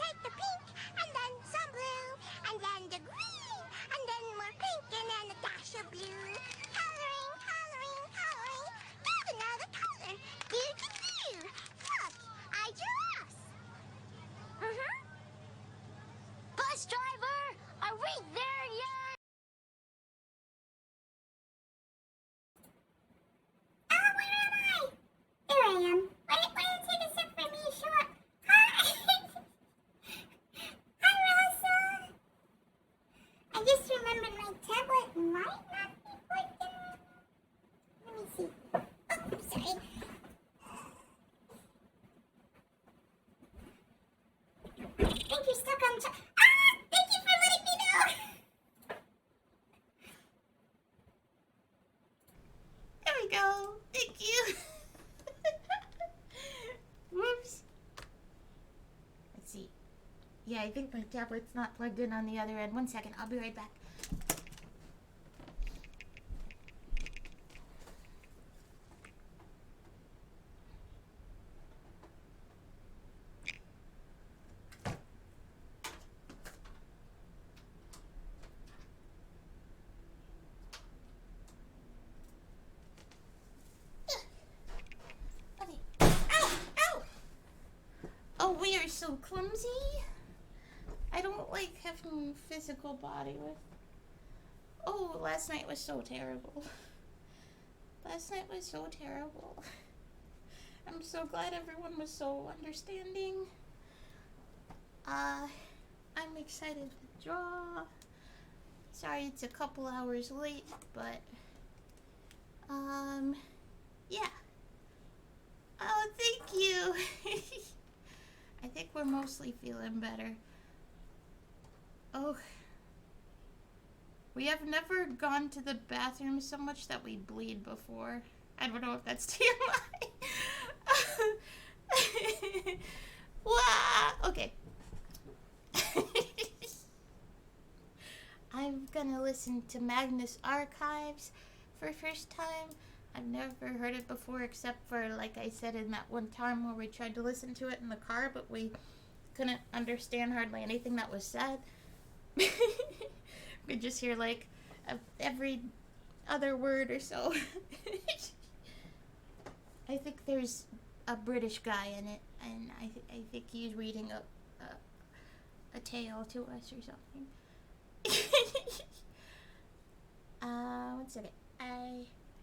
take the pink, and then some blue, and then the green, and then more pink, and then a dash of blue. Coloring, coloring, coloring. There's another color. Do-do-do. Look, I drew us. Bus driver, are we there yet? Oh, where am I? There I am. Why did it take a sec for me to show up? Hi! Hi, Rosa! I just remembered my tablet might not be working. Let me see. Oh, sorry. I think you're stuck on thank you for letting me know! There we go. Thank you. Whoops. Let's see. Yeah, I think my tablet's not plugged in on the other end. 1 second. I'll be right back. Oh, we are so clumsy. I don't like having physical body with. Oh, last night was so terrible. Last night was so terrible. I'm so glad everyone was so understanding. I'm excited to draw. Sorry it's a couple hours late, but yeah. Oh, thank you. I think we're mostly feeling better. Oh, we have never gone to the bathroom so much that we bleed before. I don't know if that's TMI. Wow. Okay. I'm gonna listen to Magnus Archives for first time. I've never heard it before except for, like I said, in that one time where we tried to listen to it in the car, but we couldn't understand hardly anything that was said. We just hear like every other word or so. I think there's a British guy in it, and I think he's reading a tale to us or something. 1 second.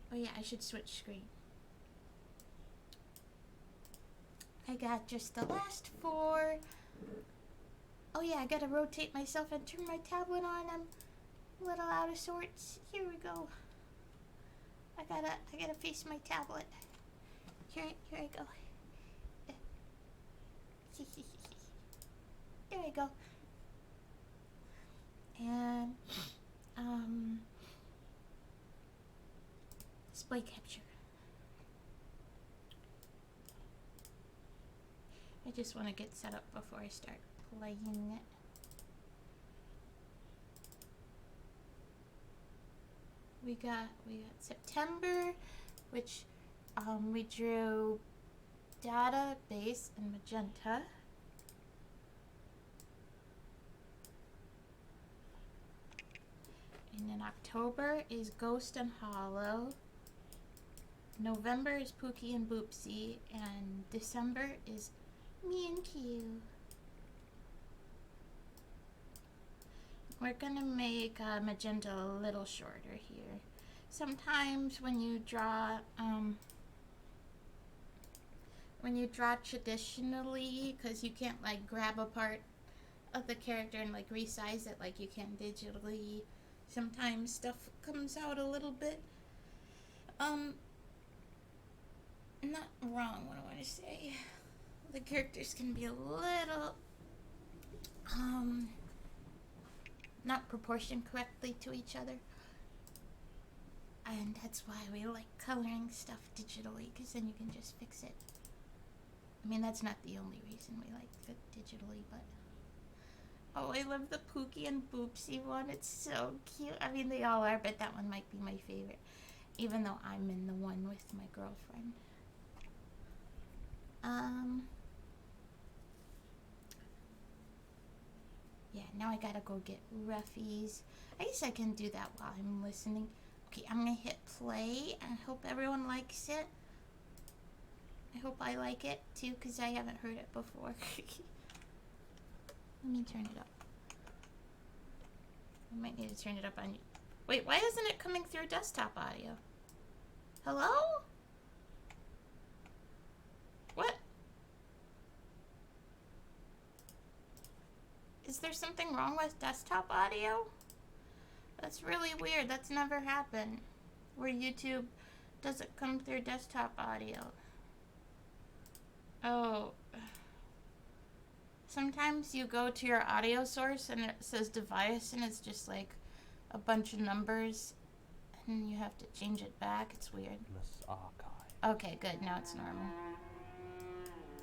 Oh yeah, I should switch screen. I got just the last 4. Oh yeah, I gotta rotate myself and turn my tablet on. I'm a little out of sorts. Here we go. I gotta face my tablet. Here I go. There I go. And display capture. I just want to get set up before I start playing it. We got September, which we drew data, base, and magenta. And then October is Ghost and Hollow. November is Pookie and Boopsy, and December is me and Q. We're gonna make magenta a little shorter here. Sometimes when you draw traditionally, because you can't like grab a part of the character and like resize it like you can digitally, sometimes stuff comes out a little bit not wrong. What do I want to say? The characters can be a little not proportioned correctly to each other, and that's why we like coloring stuff digitally, because then you can just fix it. I mean, that's not the only reason we like it digitally, but oh, I love the Pookie and Boopsy one. It's so cute. I mean, they all are, but that one might be my favorite, even though I'm in the one with my girlfriend. Yeah, now I gotta go get roughies. I guess I can do that while I'm listening. Okay, I'm gonna hit play. I hope everyone likes it. I hope I like it too, because I haven't heard it before. Let me turn it up. I might need to turn it up on... Wait, why isn't it coming through desktop audio? Hello? What? Is there something wrong with desktop audio? That's really weird. That's never happened. Where YouTube doesn't come through desktop audio. Oh. Sometimes you go to your audio source and it says device and it's just like a bunch of numbers and you have to change it back. It's weird. Archive. Okay, good. Now it's normal.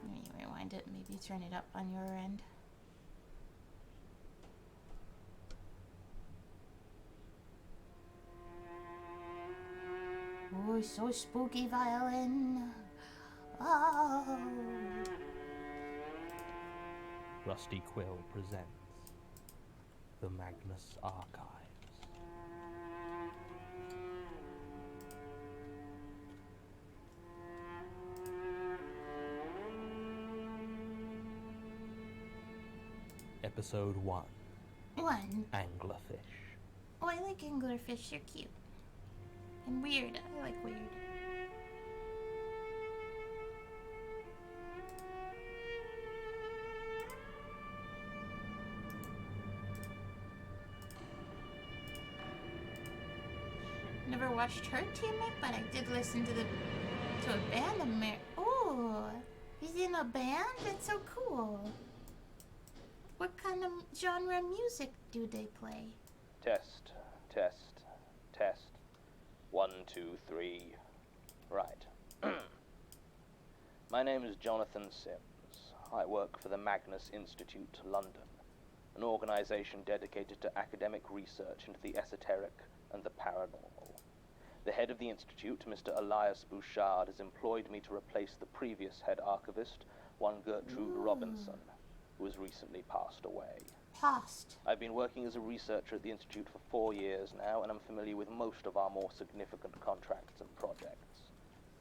Let me rewind it. Maybe turn it up on your end. Oh, so spooky violin. Oh. Rusty Quill presents the Magnus Archives. Episode 1. 1. Anglerfish. Oh, I like anglerfish. They're cute. And weird. I like weird. Never watched her team up, but I did listen to a band. Oh, he's in a band? That's so cool. What kind of genre music do they play? Test, test, test. 1, 2, 3. Right. My name is Jonathan Sims. I work for the Magnus Institute, London, an organization dedicated to academic research into the esoteric and the paranormal. The head of the institute, Mr. Elias Bouchard, has employed me to replace the previous head archivist, one Gertrude Robinson, who has recently passed away. I've been working as a researcher at the Institute for 4 years now, and I'm familiar with most of our more significant contracts and projects.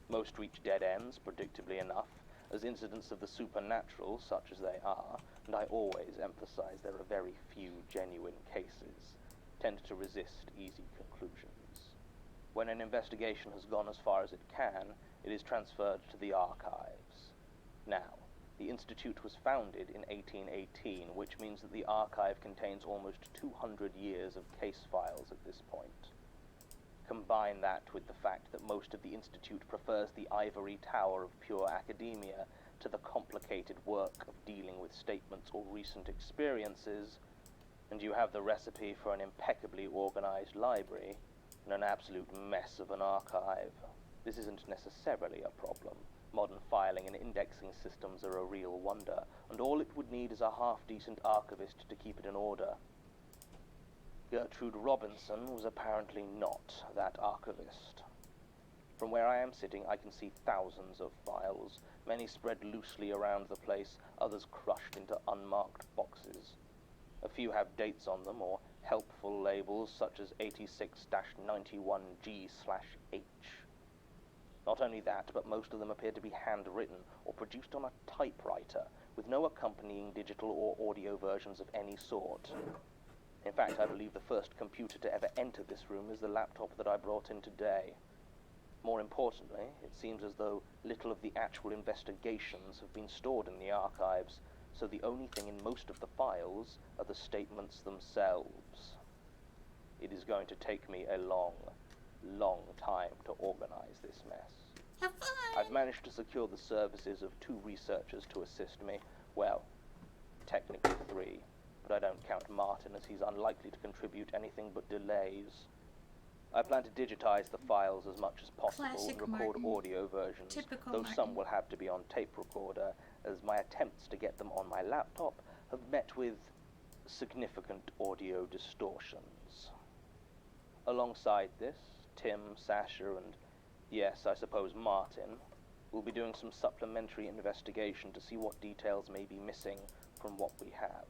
Most reach dead ends, predictably enough, as incidents of the supernatural, such as they are, and I always emphasize there are very few genuine cases, tend to resist easy conclusions. When an investigation has gone as far as it can, it is transferred to the archives. Now, the Institute was founded in 1818, which means that the archive contains almost 200 years of case files at this point. Combine that with the fact that most of the Institute prefers the ivory tower of pure academia to the complicated work of dealing with statements or recent experiences, and you have the recipe for an impeccably organized library and an absolute mess of an archive. This isn't necessarily a problem. Modern filing and indexing systems are a real wonder, and all it would need is a half-decent archivist to keep it in order. Gertrude Robinson was apparently not that archivist. From where I am sitting, I can see thousands of files, many spread loosely around the place, others crushed into unmarked boxes. A few have dates on them, or helpful labels such as 86-91G/H. Not only that, but most of them appear to be handwritten or produced on a typewriter, with no accompanying digital or audio versions of any sort. In fact, I believe the first computer to ever enter this room is the laptop that I brought in today. More importantly, it seems as though little of the actual investigations have been stored in the archives, so the only thing in most of the files are the statements themselves. It is going to take me a long time to organize this mess. Have fun! I've managed to secure the services of 2 researchers to assist me. Well, technically 3, but I don't count Martin, as he's unlikely to contribute anything but delays. I plan to digitize the files as much as possible Classic and record Martin. audio versions, Typical though Martin. some will have to be on tape recorder, as my attempts to get them on my laptop have met with significant audio distortions. Alongside this, Tim, Sasha, and, yes, I suppose Martin, will be doing some supplementary investigation to see what details may be missing from what we have.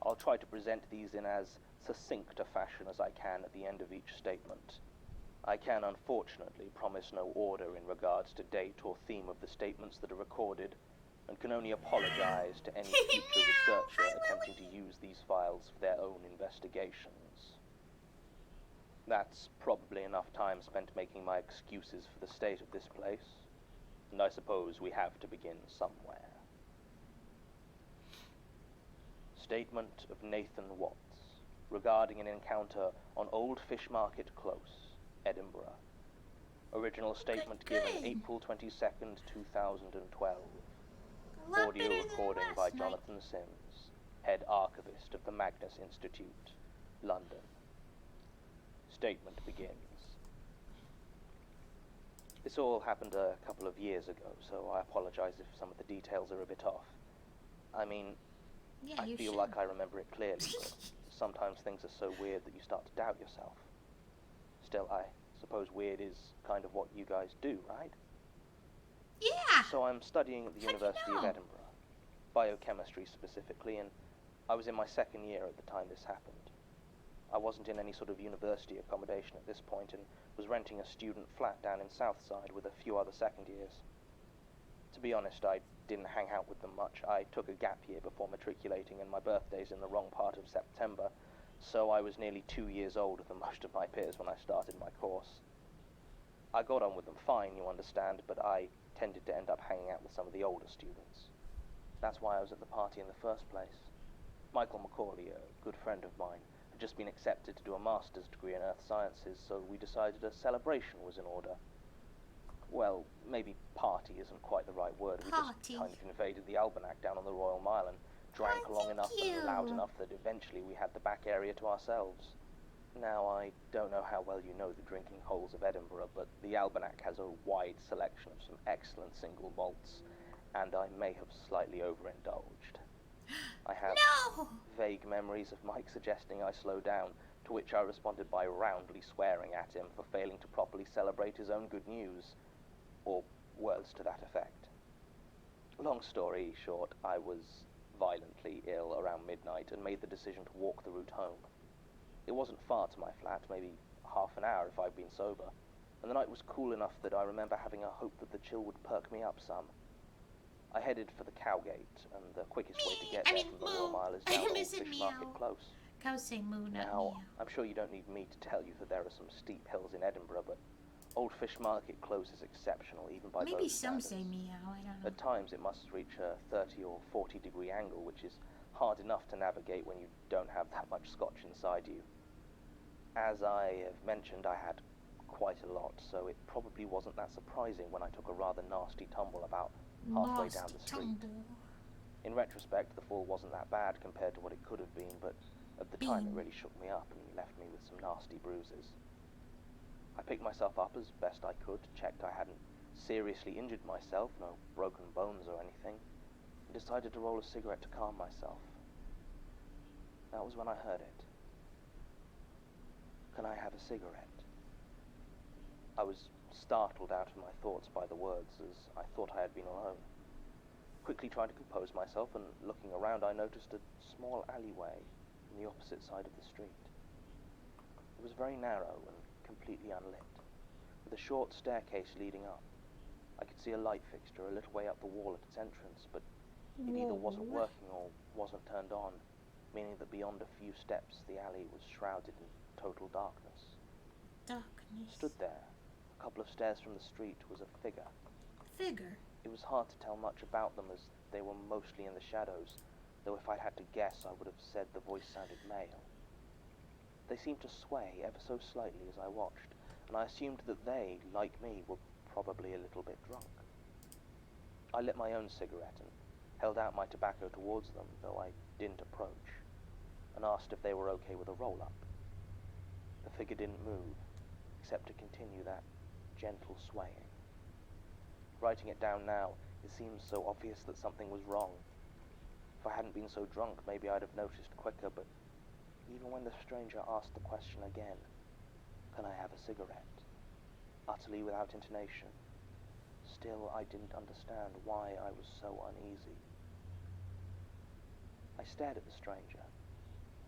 I'll try to present these in as succinct a fashion as I can at the end of each statement. I can unfortunately promise no order in regards to date or theme of the statements that are recorded, and can only apologize to any future researcher attempting to use these files for their own investigations. That's probably enough time spent making my excuses for the state of this place, and I suppose we have to begin somewhere. Statement of Nathan Watts regarding an encounter on Old Fish Market Close, Edinburgh. Original statement given good. April 22nd, 2012. A lot Audio better than recording last by night. Jonathan Sims, head archivist of the Magnus Institute, London. Statement begins. This all happened a couple of years ago, so I apologize if some of the details are a bit off. I mean, Yeah, I you feel should. like I remember it clearly, but sometimes things are so weird that you start to doubt yourself. Still, I suppose weird is kind of what you guys do, right? Yeah. So I'm studying at the How'd you University of know? Edinburgh, biochemistry specifically, and I was in my second year at the time this happened. I wasn't in any sort of university accommodation at this point and was renting a student flat down in Southside with a few other second years. To be honest, I didn't hang out with them much. I took a gap year before matriculating, and my birthday's in the wrong part of September, so I was nearly 2 years older than most of my peers when I started my course. I got on with them fine, you understand, but I tended to end up hanging out with some of the older students. That's why I was at the party in the first place. Michael Macaulay, a good friend of mine, had just been accepted to do a master's degree in earth sciences, so we decided a celebration was in order. Well, maybe party isn't quite the right word. We Party. just kind of invaded the Almanac down on the Royal Mile and drank Oh, long thank enough and loud you. enough that eventually we had the back area to ourselves. Now, I don't know how well you know the drinking holes of Edinburgh, but the Almanac has a wide selection of some excellent single malts, and I may have slightly overindulged. I have No. vague memories of Mike suggesting I slow down, to which I responded by roundly swearing at him for failing to properly celebrate his own good news, or words to that effect. Long story short, I was violently ill around midnight and made the decision to walk the route home. It wasn't far to my flat, maybe half an hour if I'd been sober, and the night was cool enough that I remember having a hope that the chill would perk me up some. I headed for the Cowgate, and the quickest way to get there from the Royal Mile is down Old Missing Fish meow. Market Close. Cows say moo, not Now, meow. I'm sure you don't need me to tell you that there are some steep hills in Edinburgh, but Old Fish Market Close is exceptional, even by Maybe those some standards. say meow. I don't know. At times, it must reach a 30 or 40 degree angle, which is hard enough to navigate when you don't have that much scotch inside you. As I have mentioned, I had quite a lot, so it probably wasn't that surprising when I took a rather nasty tumble about halfway down the street. In retrospect, the fall wasn't that bad compared to what it could have been, but at the time it really shook me up and left me with some nasty bruises. I picked myself up as best I could, checked I hadn't seriously injured myself, no broken bones or anything, and decided to roll a cigarette to calm myself. That was when I heard it. Can I have a cigarette? I was startled out of my thoughts by the words, as I thought I had been alone. Quickly trying to compose myself and looking around, I noticed a small alleyway on the opposite side of the street. It was very narrow and completely unlit, with a short staircase leading up. I could see a light fixture a little way up the wall at its entrance, but it either wasn't working or wasn't turned on, meaning that beyond a few steps the alley was shrouded in total darkness. Darkness. Stood there, a couple of stairs from the street, was a figure. Figure. It was hard to tell much about them as they were mostly in the shadows, though if I'd had to guess I would have said the voice sounded male. They seemed to sway ever so slightly as I watched, and I assumed that they, like me, were probably a little bit drunk. I lit my own cigarette and held out my tobacco towards them, though I didn't approach, and asked if they were okay with a roll-up. The figure didn't move, except to continue that gentle swaying. Writing it down now, it seems so obvious that something was wrong. If I hadn't been so drunk, maybe I'd have noticed quicker, but even when the stranger asked the question again, "Can I have a cigarette?" utterly without intonation, still I didn't understand why I was so uneasy. I stared at the stranger,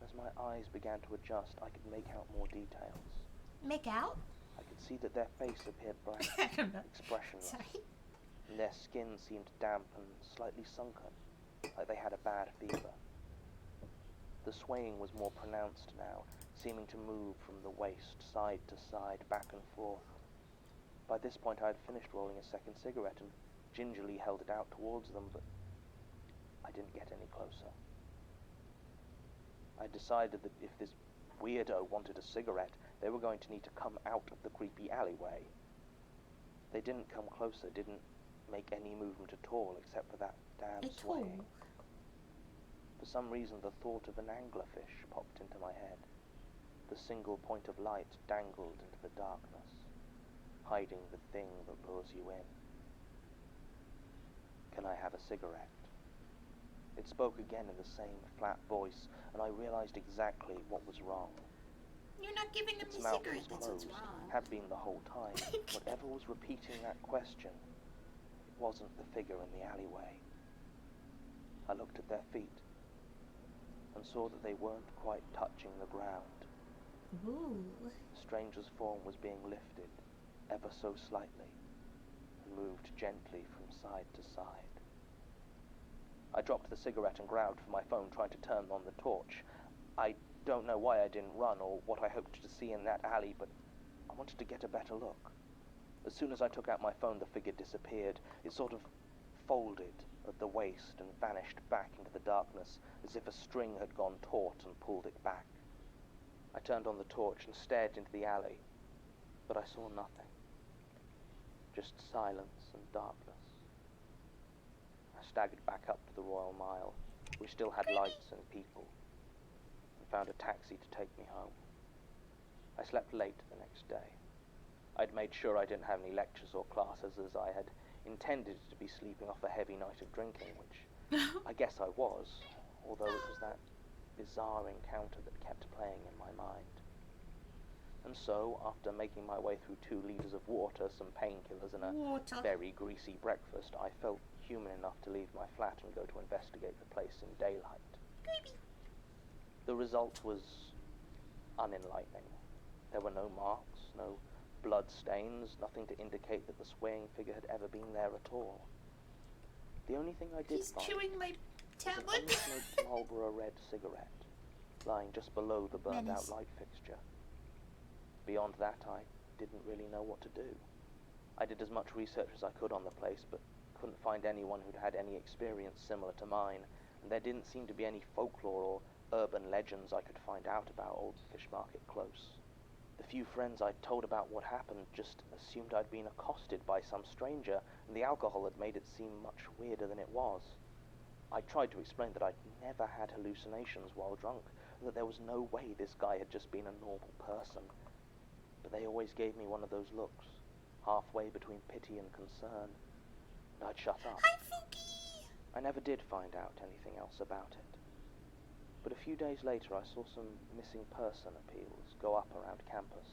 As my eyes began to adjust, I could make out more details. Make out? I could see that their face appeared blank, I don't know. expressionless, Sorry. and their skin seemed damp and slightly sunken, like they had a bad fever. The swaying was more pronounced now, seeming to move from the waist, side to side, back and forth. By this point I had finished rolling a second cigarette and gingerly held it out towards them, but I didn't get any closer. I decided that if this weirdo wanted a cigarette, they were going to need to come out of the creepy alleyway. They didn't come closer, didn't make any movement at all, except for that damn swaying. For some reason, the thought of an anglerfish popped into my head. The single point of light dangled into the darkness, hiding the thing that lures you in. Can I have a cigarette? It spoke again in the same flat voice, and I realized exactly what was wrong. You're not giving him Its the mouth cigarette. was That's what's closed, wrong. had been the whole time. Whatever was repeating that question, it wasn't the figure in the alleyway. I looked at their feet and saw that they weren't quite touching the ground. Ooh. The stranger's form was being lifted, ever so slightly, and moved gently from side to side. I dropped the cigarette and grabbed for my phone, trying to turn on the torch. I don't know why I didn't run or what I hoped to see in that alley, but I wanted to get a better look. As soon as I took out my phone, the figure disappeared. It sort of folded at the waist and vanished back into the darkness, as if a string had gone taut and pulled it back. I turned on the torch and stared into the alley, but I saw nothing. Just silence and darkness. I staggered back up to the Royal Mile, which still had lights and people, and found a taxi to take me home. I slept late the next day. I'd made sure I didn't have any lectures or classes, as I had intended to be sleeping off a heavy night of drinking, which I guess I was, although it was that bizarre encounter that kept playing in my mind. And so, after making my way through 2 liters of water, some painkillers, and a very greasy breakfast, I felt human enough to leave my flat and go to investigate the place in daylight. Creepy. The result was unenlightening. There were no marks, no blood stains, nothing to indicate that the swaying figure had ever been there at all. The only thing I did He's find chewing my was tablet. an unsmoked Marlboro Red cigarette, lying just below the burned-out Menace. light fixture. Beyond that, I didn't really know what to do. I did as much research as I could on the place, but couldn't find anyone who'd had any experience similar to mine, and there didn't seem to be any folklore or urban legends I could find out about Old Fish Market Close. The few friends I'd told about what happened just assumed I'd been accosted by some stranger, and the alcohol had made it seem much weirder than it was. I tried to explain that I'd never had hallucinations while drunk, and that there was no way this guy had just been a normal person. But they always gave me one of those looks, halfway between pity and concern, and I'd shut up. Hi, Fooky. I never did find out anything else about it. But a few days later I saw some missing person appeals go up around campus.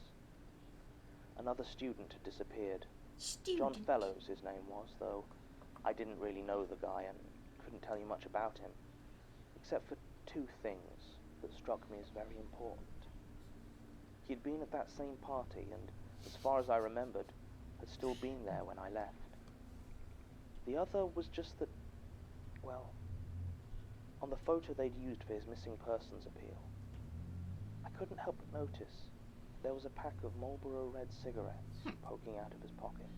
Another student had disappeared. John Fellows his name was, though I didn't really know the guy and couldn't tell you much about him, except for 2 things that struck me as very important. He'd been at that same party and, as far as I remembered, had still been there when I left. The other was just that, well, on the photo they'd used for his missing persons appeal, I couldn't help but notice there was a pack of Marlboro Red cigarettes poking out of his pocket.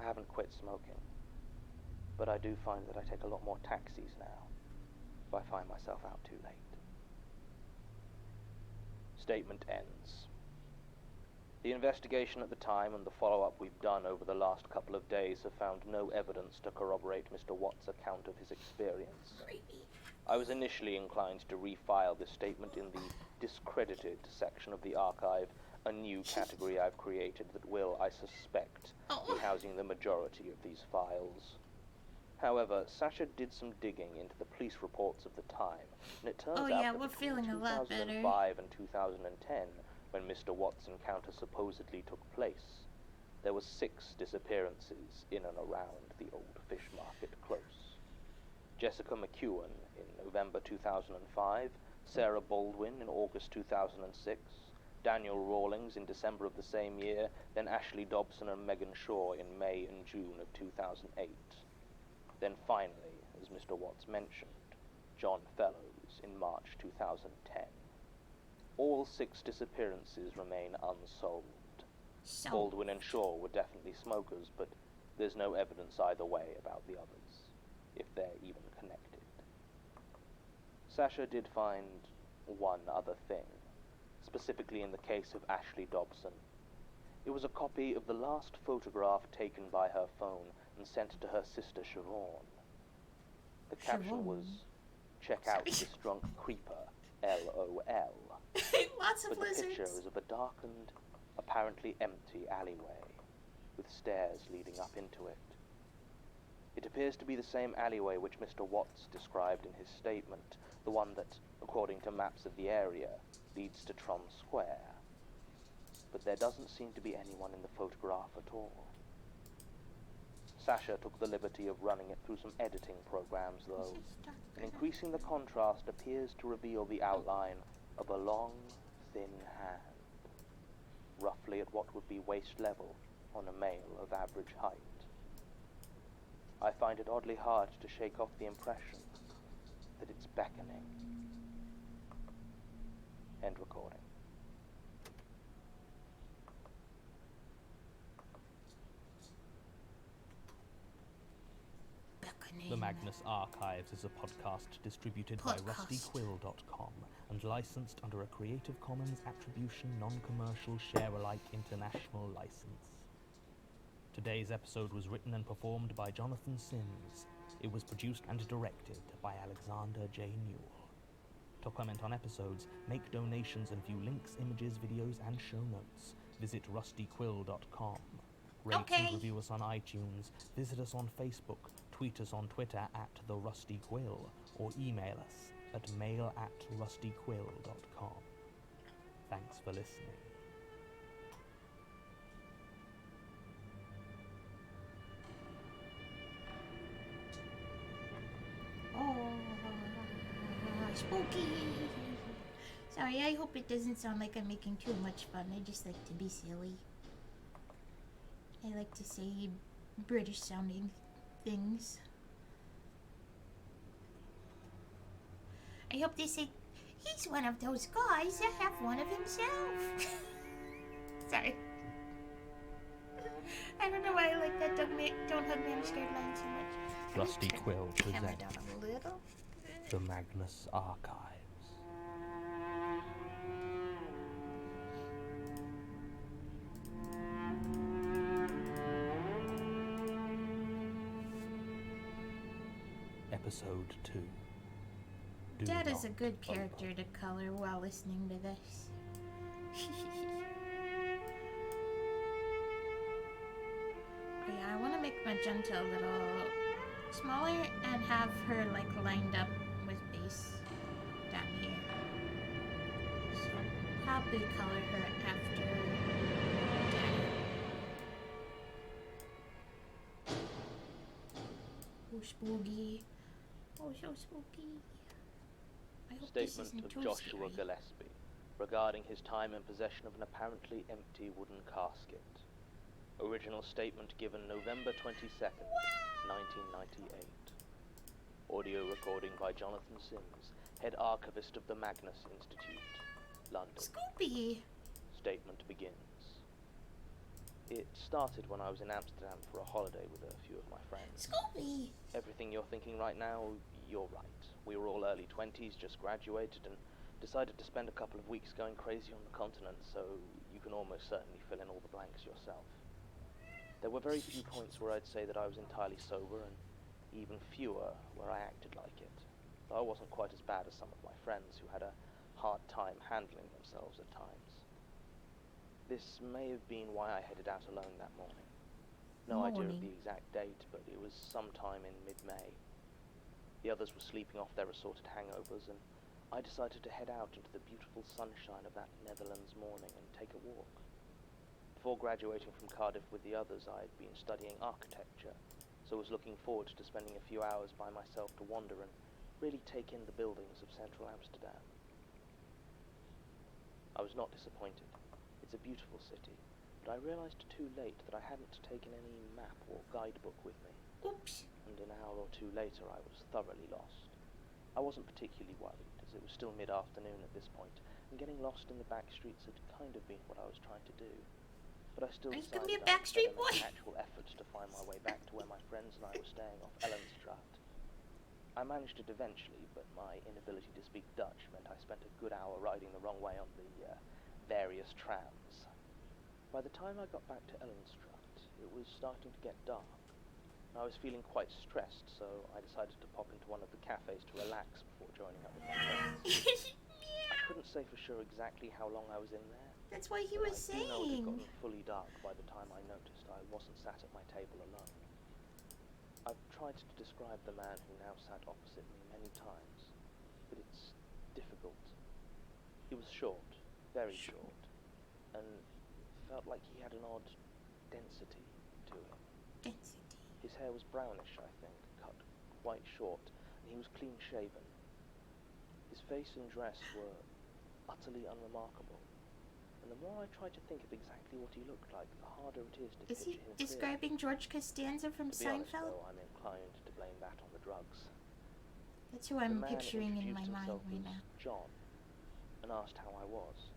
I haven't quit smoking, but I do find that I take a lot more taxis now if I find myself out too late. Statement ends. The investigation at the time and the follow-up we've done over the last couple of days have found no evidence to corroborate Mr. Watt's account of his experience. Creepy. I was initially inclined to refile this statement in the discredited section of the archive, a new category I've created that will, I suspect, be housing the majority of these files. However, Sasha did some digging into the police reports of the time, and it turns out that we're between feeling a lot better. 2005 and 2010, when Mr. Watt's encounter supposedly took place, there were 6 disappearances in and around the Old Fish Market Close. Jessica McEwen in November 2005, Sarah Baldwin in August 2006, Daniel Rawlings in December of the same year, then Ashley Dobson and Megan Shaw in May and June of 2008. Then finally, as Mr. Watts mentioned, John Fellows in March 2010. All 6 disappearances remain unsolved. So, Baldwin and Shaw were definitely smokers, but there's no evidence either way about the others, if they're even connected. Sasha did find one other thing, specifically in the case of Ashley Dobson. It was a copy of the last photograph taken by her phone and sent to her sister Siobhan. The caption was, "Check out this drunk creeper, LOL." lots of But the lizards. picture is of a darkened, apparently empty alleyway, with stairs leading up into it. It appears to be the same alleyway which Mr. Watts described in his statement, the one that, according to maps of the area, leads to Trom Square. But there doesn't seem to be anyone in the photograph at all. Sasha took the liberty of running it through some editing programs, though, and increasing the contrast appears to reveal the outline of a long, thin hand, roughly at what would be waist level on a male of average height. I find it oddly hard to shake off the impression that it's beckoning. End recording. The Magnus Archives is a podcast distributed by rustyquill.com and licensed under a Creative Commons Attribution Non-Commercial Share-alike International license. Today's episode was written and performed by Jonathan Sims. It was produced and directed by Alexander J. Newell. To comment on episodes, make donations and view links, images, videos, and show notes, visit rustyquill.com. Rate and review us on iTunes, visit us on Facebook, tweet us on Twitter at The Rusty Quill, or email us at mail@rustyquill.com. Thanks for listening. Oh, spooky. Sorry, I hope it doesn't sound like I'm making too much fun. I just like to be silly. I like to say British sounding things. I hope they say, he's one of those guys that have one of himself. Sorry. I don't know why I like that don't hug me, I'm scared line so much. Rusty Quill Camera presents down a little. The Magnus Archives. Episode 2. Do Dad is not a good open. character to color while listening to this. Yeah, I want to make Magenta a little smaller and have her like lined up with base down here. So probably color her after Daddy. Oh, spooky. Oh, so spooky. I hope this Statement isn't of too Joshua scary. Gillespie regarding his time in possession of an apparently empty wooden casket. Original statement given November 22nd, 1998. Audio recording by Jonathan Sims, head archivist of the Magnus Institute, London. Scoopy! Statement begins. It started when I was in Amsterdam for a holiday with a few of my friends. Scoopy! Everything you're thinking right now, you're right. We were all early 20s, just graduated, and decided to spend a couple of weeks going crazy on the continent, so you can almost certainly fill in all the blanks yourself. There were very few points where I'd say that I was entirely sober, and even fewer where I acted like it. Though I wasn't quite as bad as some of my friends who had a hard time handling themselves at times. This may have been why I headed out alone that morning. No idea of the exact date, but it was sometime in mid-May. The others were sleeping off their assorted hangovers, and I decided to head out into the beautiful sunshine of that Netherlands morning and take a walk. Before graduating from Cardiff with the others, I had been studying architecture, so so was looking forward to spending a few hours by myself to wander and really take in the buildings of central Amsterdam. I was not disappointed. It's a beautiful city, but I realized too late that I hadn't taken any map or guidebook with me. Oops. And an hour or two later I was thoroughly lost. I wasn't particularly worried, as it was still mid-afternoon at this point, and getting lost in the back streets had kind of been what I was trying to do. But I still Are you gonna be a decided I would Backstreet better make Boy? actual effort to find my way back to where my friends and I were staying off Ellenstraat. I managed it eventually, but my inability to speak Dutch meant I spent a good hour riding the wrong way on the various trams. By the time I got back to Ellenstraat, it was starting to get dark. I was feeling quite stressed, so I decided to pop into one of the cafes to relax before joining up with my friends. I couldn't say for sure exactly how long I was in there. That's what he but was I do know it had saying. gotten fully dark by the time I noticed I wasn't sat at my table alone. I've tried to describe the man who now sat opposite me many times, but it's difficult. He was short, very short, and felt like he had an odd density to him. Density. His hair was brownish, I think, cut quite short, and he was clean-shaven. His face and dress were utterly unremarkable, and the more I try to think of exactly what he looked like, the harder it is to Is he picture him describing George Costanza from clearly. To be honest, Seinfeld? though, I'm inclined to blame that on the drugs. That's who The I'm man picturing in my introduced mind himself right as now. John, and asked how I was.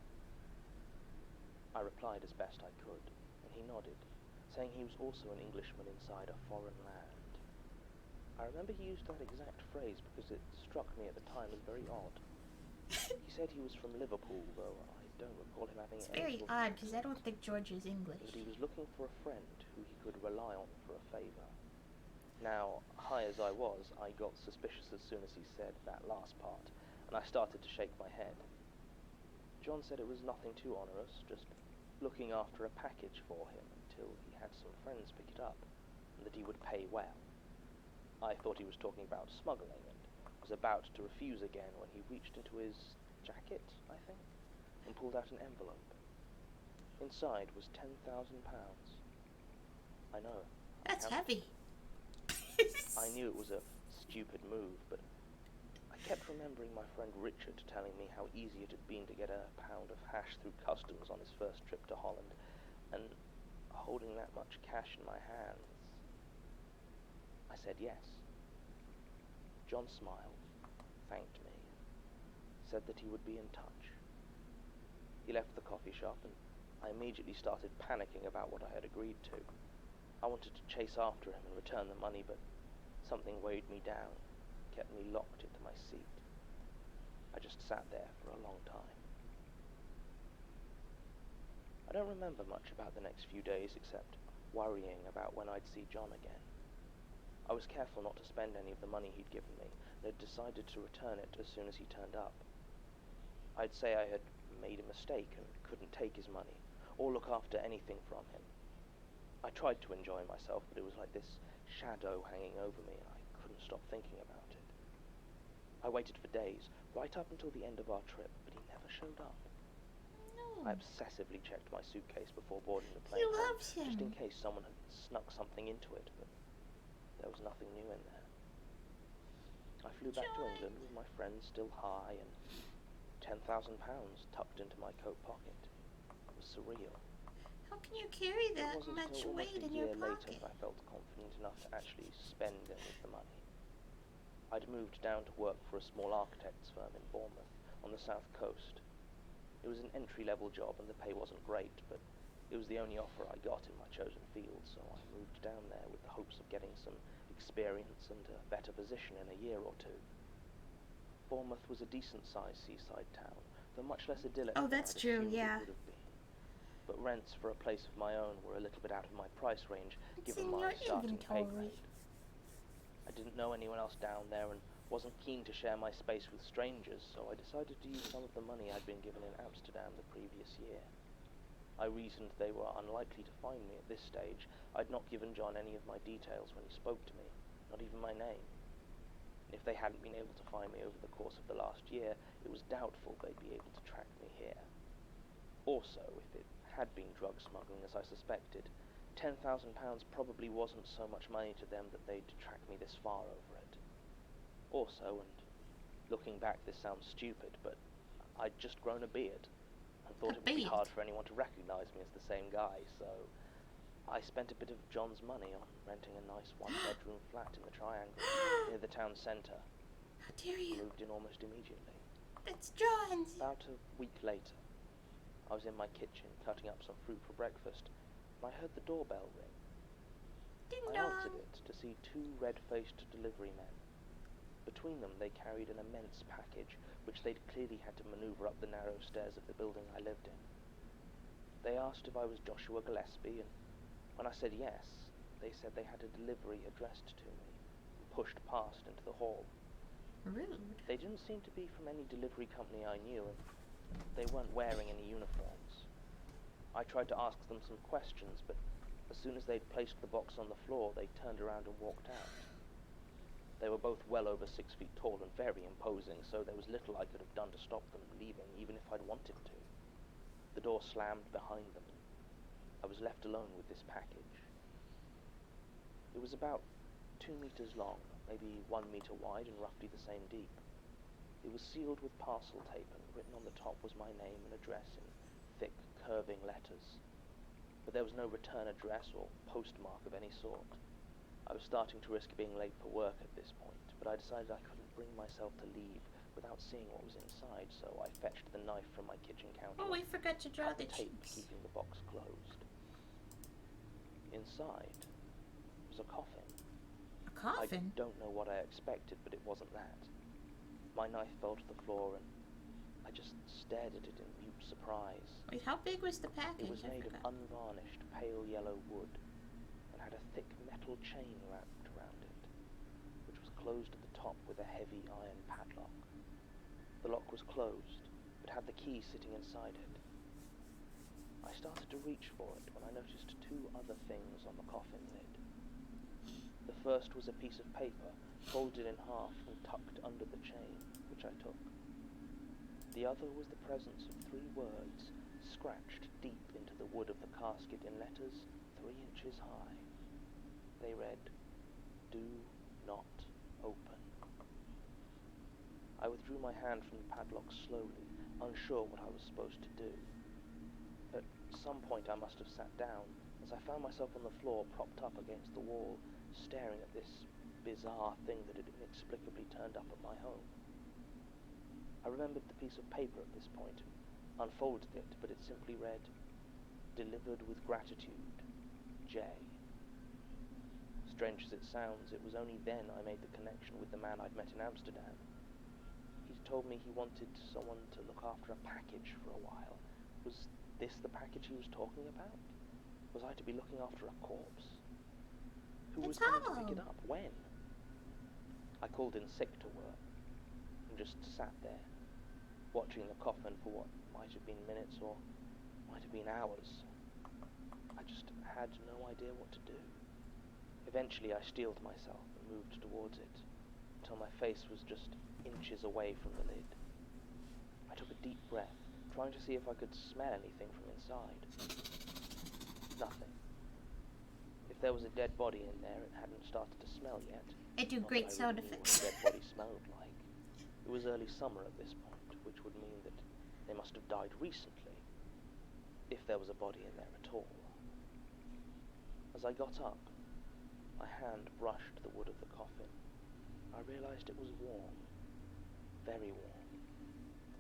I replied as best I could, and he nodded, saying he was also an Englishman inside a foreign land. I remember he used that exact phrase because it struck me at the time as very odd. He said he was from Liverpool, though I don't recall him having It's any very sort of odd because I accent, don't think George is English. and that he was looking for a friend who he could rely on for a favour. Now, high as I was, I got suspicious as soon as he said that last part, and I started to shake my head. John said it was nothing too onerous, just looking after a package for him until he had some friends pick it up, and that he would pay well. I thought he was talking about smuggling, and was about to refuse again when he reached into his jacket, I think, and pulled out an envelope. Inside was £10,000. I know. That's heavy. I knew it was a stupid move, but I kept remembering my friend Richard telling me how easy it had been to get a pound of hash through customs on his first trip to Holland, and holding that much cash in my hands, I said yes. John smiled, thanked me, said that he would be in touch. He left the coffee shop, and I immediately started panicking about what I had agreed to. I wanted to chase after him and return the money, but something weighed me down, kept me locked into my seat. I just sat there for a long time. I don't remember much about the next few days except worrying about when I'd see John again. I was careful not to spend any of the money he'd given me, and had decided to return it as soon as he turned up. I'd say I had made a mistake and couldn't take his money, or look after anything from him. I tried to enjoy myself, but it was like this shadow hanging over me, and I couldn't stop thinking about it. I waited for days, right up until the end of our trip, but he never showed up. No. I obsessively checked my suitcase before boarding the He plane, loves him. just in case someone had snuck something into it, but there was nothing new in there. I flew back to England with my friends still high and £10,000 tucked into my coat pocket. It was surreal. How can you carry It that wasn't much until almost weight a in your year later pocket? that I felt confident enough to actually spend any of the money. I'd moved down to work for a small architect's firm in Bournemouth, on the south coast. It was an entry-level job and the pay wasn't great, but it was the only offer I got in my chosen field, so I moved down there with the hopes of getting some experience and a better position in a year or two. Bournemouth was a decent-sized seaside town, though much less idyllic Oh, than that's I'd true, assumed yeah. it would have been. But rents for a place of my own were a little bit out of my price range, It's given in my your starting pay inventory. grade. I didn't know anyone else down there and wasn't keen to share my space with strangers, so I decided to use some of the money I'd been given in Amsterdam the previous year. I reasoned they were unlikely to find me at this stage. I'd not given John any of my details when he spoke to me, not even my name. If they hadn't been able to find me over the course of the last year, it was doubtful they'd be able to track me here. Also, if it had been drug smuggling as I suspected, £10,000 probably wasn't so much money to them that they'd track me this far over it. Also, and looking back this sounds stupid, but I'd just grown a beard and thought it would be hard for anyone to recognise me as the same guy, so I spent a bit of John's money on renting a nice one-bedroom flat in the Triangle near the town centre. How dare you? Moved in almost immediately. That's John's! About a week later, I was in my kitchen cutting up some fruit for breakfast, and I heard the doorbell ring. Ding I dong! answered it to see two red-faced delivery men. Between them, they carried an immense package, which they'd clearly had to manoeuvre up the narrow stairs of the building I lived in. They asked if I was Joshua Gillespie, and when I said yes, they said they had a delivery addressed to me, and pushed past into the hall. Rude. They didn't seem to be from any delivery company I knew, and they weren't wearing any uniforms. I tried to ask them some questions, but as soon as they'd placed the box on the floor, they turned around and walked out. They were both well over 6 feet tall and very imposing, so there was little I could have done to stop them leaving, even if I'd wanted to. The door slammed behind them, and I was left alone with this package. It was about 2 meters long, maybe 1 meter wide and roughly the same deep. It was sealed with parcel tape, and written on the top was my name and address in thick, curving letters. But there was no return address or postmark of any sort. I was starting to risk being late for work at this point, but I decided I couldn't bring myself to leave without seeing what was inside, so I fetched the knife from my kitchen counter. Oh, we forgot to draw the tape cheeks. keeping the box closed. Inside was a coffin. A coffin? I don't know what I expected, but it wasn't that. My knife fell to the floor, and I just stared at it in mute surprise. Wait, how big was the package? It was made of unvarnished, pale yellow wood, and had a thick metal chain wrapped around it, which was closed at the top with a heavy iron padlock. The lock was closed, but had the key sitting inside it. I started to reach for it when I noticed two other things on the coffin lid. The first was a piece of paper, folded in half and tucked under the chain, which I took. The other was the presence of 3 words, scratched deep into the wood of the casket in letters 3 inches high. They read, "Do not open." I withdrew my hand from the padlock slowly, unsure what I was supposed to do. At some point I must have sat down, as I found myself on the floor propped up against the wall, staring at this bizarre thing that had inexplicably turned up at my home. I remembered the piece of paper at this point, unfolded it, but it simply read, "Delivered with gratitude, J." Strange as it sounds, it was only then I made the connection with the man I'd met in Amsterdam. He'd told me he wanted someone to look after a package for a while. Was this the package he was talking about? Was I to be looking after a corpse? Who was going to pick it up? When? I called in sick to work, and just sat there, watching the coffin for what might have been minutes or might have been hours. I just had no idea what to do. Eventually I steeled myself and moved towards it, until my face was just inches away from the lid. I took a deep breath, trying to see if I could smell anything from inside. Nothing. If there was a dead body in there, it hadn't started to smell yet. I do Not great that I sound really knew effects. what a dead body smelled like. It was early summer at this point, which would mean that they must have died recently, if there was a body in there at all. As I got up, my hand brushed the wood of the coffin. I realized it was warm, very warm,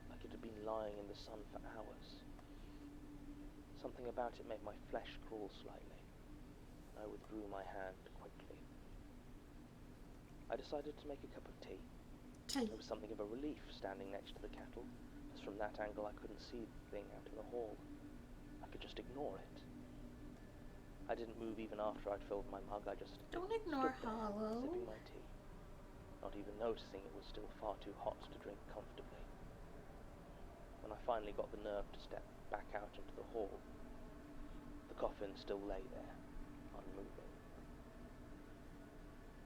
like it had been lying in the sun for hours. Something about it made my flesh crawl slightly, and I withdrew my hand quickly. I decided to make a cup of tea. There was something of a relief standing next to the kettle, as from that angle I couldn't see the thing out in the hall. I could just ignore it. I didn't move even after I'd filled my mug. I just Don't ignore stood there, Hollow. sipping my tea, not even noticing it was still far too hot to drink comfortably. When I finally got the nerve to step back out into the hall, the coffin still lay there, unmoving.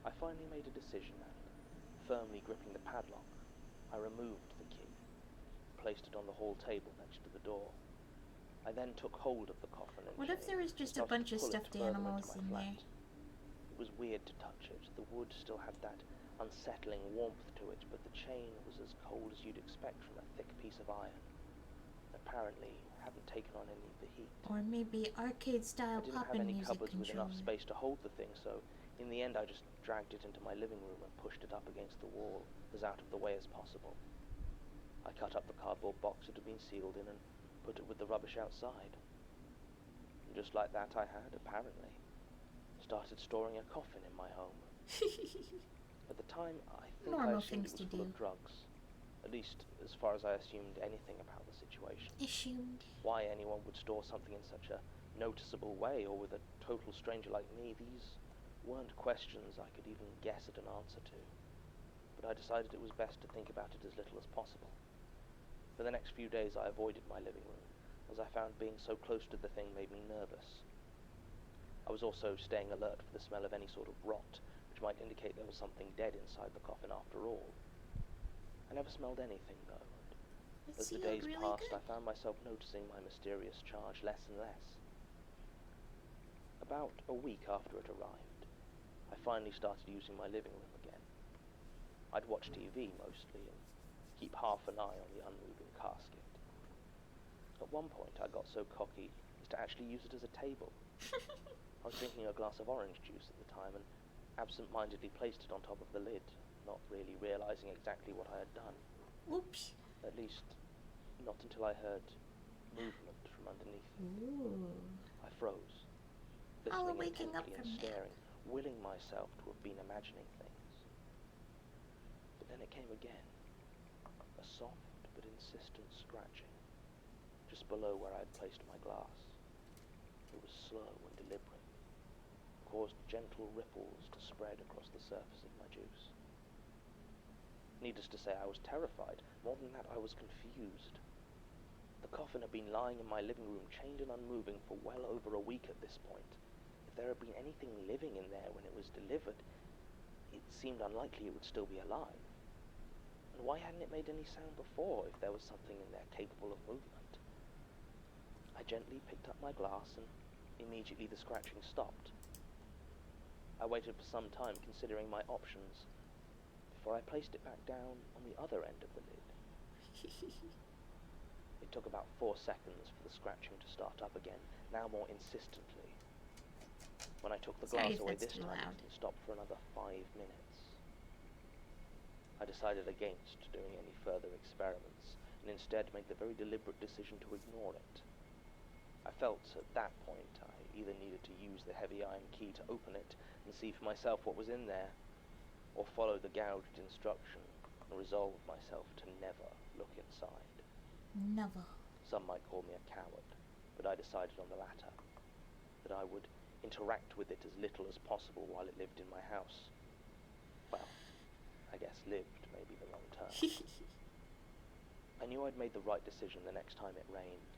I finally made a decision and, firmly gripping the padlock, I removed the key, placed it on the hall table next to the door. I then took hold of the coffin and What if there was just a bunch of stuffed animals in there? It was weird to touch it. The wood still had that unsettling warmth to it, but the chain was as cold as you'd expect from a thick piece of iron. Apparently hadn't taken on any of the heat. Or maybe arcade-style I didn't have poppin' any music cupboards with enough controller. space to hold the thing, so in the end I just dragged it into my living room and pushed it up against the wall as out of the way as possible. I cut up the cardboard box it had been sealed in and put it with the rubbish outside. And just like that I had, apparently, started storing a coffin in my home. At the time, I think I assumed it was full of drugs. At least, as far as I assumed anything about the situation. Assumed. Why anyone would store something in such a noticeable way, or with a total stranger like me, these weren't questions I could even guess at an answer to. But I decided it was best to think about it as little as possible. For the next few days I avoided my living room, as I found being so close to the thing made me nervous. I was also staying alert for the smell of any sort of rot, which might indicate there was something dead inside the coffin after all. I never smelled anything, though, and as the days passed, I found myself noticing my mysterious charge less and less. About a week after it arrived, I finally started using my living room again. I'd watch TV mostly and keep half an eye on the unmoving casket. At one point, I got so cocky as to actually use it as a table. I was drinking a glass of orange juice at the time and absent-mindedly placed it on top of the lid, not really realizing exactly what I had done. Oops. At least, not until I heard movement from underneath. Ooh. I froze, listening intently and staring, willing myself to have been imagining things. But then it came again, a soft but insistent scratching, just below where I had placed my glass. It was slow and deliberate, caused gentle ripples to spread across the surface of my juice. Needless to say, I was terrified. More than that, I was confused. The coffin had been lying in my living room, chained and unmoving, for well over a week at this point. If there had been anything living in there when it was delivered, it seemed unlikely it would still be alive. And why hadn't it made any sound before if there was something in there capable of movement? I gently picked up my glass and immediately the scratching stopped. I waited for some time, considering my options, before I placed it back down on the other end of the lid. It took about 4 seconds for the scratching to start up again, now more insistently. When I took the glass away this time, it stopped for another 5 minutes. I decided against doing any further experiments, and instead made the very deliberate decision to ignore it. I felt at that point I either needed to use the heavy iron key to open it and see for myself what was in there, or follow the gouged instruction and resolve myself to never look inside. Never. Some might call me a coward, but I decided on the latter, that I would interact with it as little as possible while it lived in my house. Well, I guess lived may be the wrong term. I knew I'd made the right decision the next time it rained.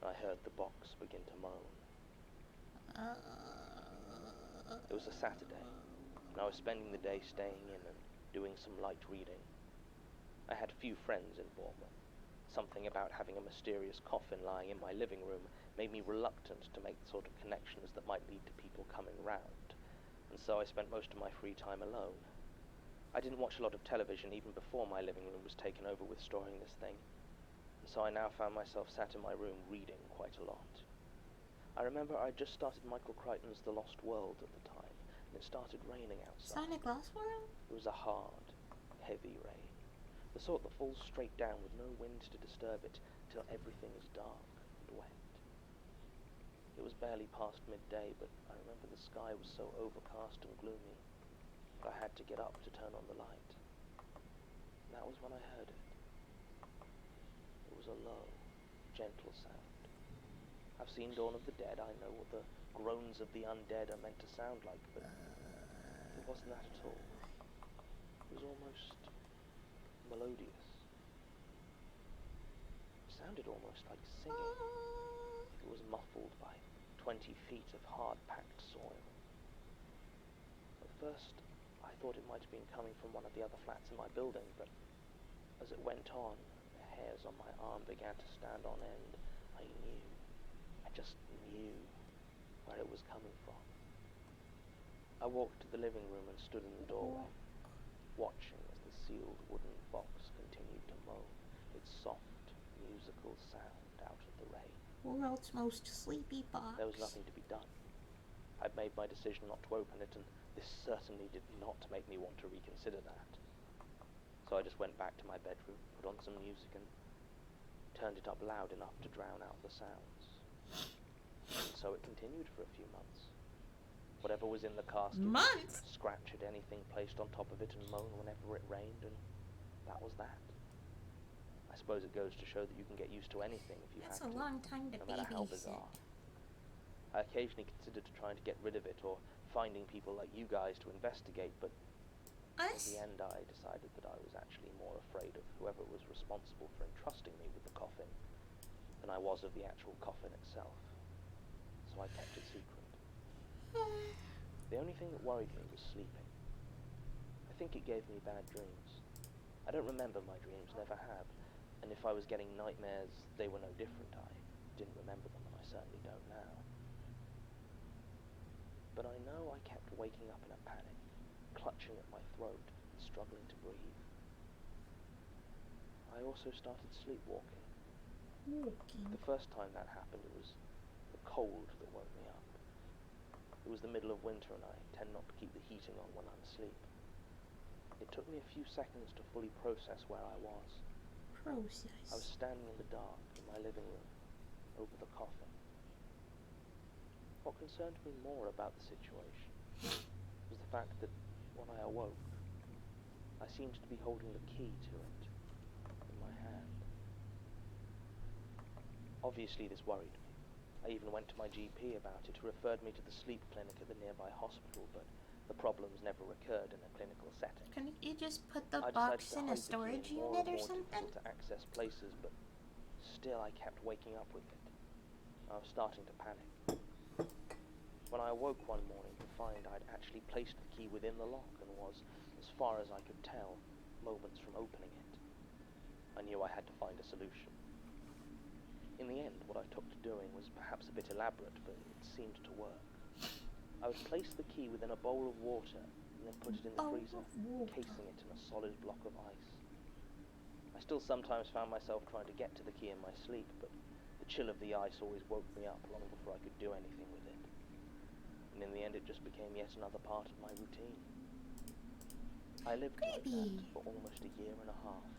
I heard the box begin to moan. It was a Saturday, and I was spending the day staying in and doing some light reading. I had few friends in Bournemouth. Something about having a mysterious coffin lying in my living room made me reluctant to make the sort of connections that might lead to people coming round, and so I spent most of my free time alone. I didn't watch a lot of television even before my living room was taken over with storing this thing. So I now found myself sat in my room reading quite a lot. I remember I'd just started Michael Crichton's The Lost World at the time, and it started raining outside. Sonic Lost World? It was a hard, heavy rain. The sort that falls straight down with no wind to disturb it till everything is dark and wet. It was barely past midday, but I remember the sky was so overcast and gloomy that I had to get up to turn on the light. And that was when I heard it. It was a low, gentle sound. I've seen Dawn of the Dead. I know what the groans of the undead are meant to sound like, but it wasn't that at all. It was almost melodious. It sounded almost like singing. It was muffled by 20 feet of hard-packed soil. At first, I thought it might have been coming from one of the other flats in my building, but as it went on, the hairs on my arm began to stand on end, I knew. I just knew where it was coming from. I walked to the living room and stood in the doorway, watching as the sealed wooden box continued to moan its soft, musical sound out of the rain. World's most sleepy box. There was nothing to be done. I'd made my decision not to open it, and this certainly did not make me want to reconsider that. So I just went back to my bedroom, put on some music, and turned it up loud enough to drown out the sounds. And so it continued for a few months. Whatever was in the casting would scratch at anything placed on top of it and moan whenever it rained, and that was that. I suppose it goes to show that you can get used to anything if you have to. That's a long time to no matter how babysit. bizarre. I occasionally considered trying to get rid of it or finding people like you guys to investigate, but in Us? the end I decided that I was actually more afraid of whoever was responsible for entrusting me with the coffin than I was of the actual coffin itself. So I kept it secret. The only thing that worried me was sleeping. I think it gave me bad dreams. I don't remember my dreams, never have, and if I was getting nightmares, they were no different. I didn't remember them, and I certainly don't now. But I know I kept waking up in a panic, clutching at my throat and struggling to breathe. I also started sleepwalking. The first time that happened, it was the cold that woke me up. It was the middle of winter, and I tend not to keep the heating on when I'm asleep. It took me a few seconds to fully process where I was. I was standing in the dark in my living room, over the coffin. What concerned me more about the situation was the fact that when I awoke, I seemed to be holding the key to it in my hand. Obviously this worried me. I even went to my GP about it, who referred me to the sleep clinic at the nearby hospital, but the problems never occurred in a clinical setting. Couldn't you just put the I box decided to in a hide the key storage in more unit and or more something? difficult to access places, but still I kept waking up with it. I was starting to panic. When I awoke one morning to find I'd actually placed the key within the lock and was, as far as I could tell, moments from opening it. I knew I had to find a solution. In the end, what I took to doing was perhaps a bit elaborate, but it seemed to work. I would place the key within a bowl of water and then put it in the freezer, encasing it in a solid block of ice. I still sometimes found myself trying to get to the key in my sleep, but the chill of the ice always woke me up long before I could do anything with it. And in the end, it just became yet another part of my routine. I lived like that for almost a year and a half.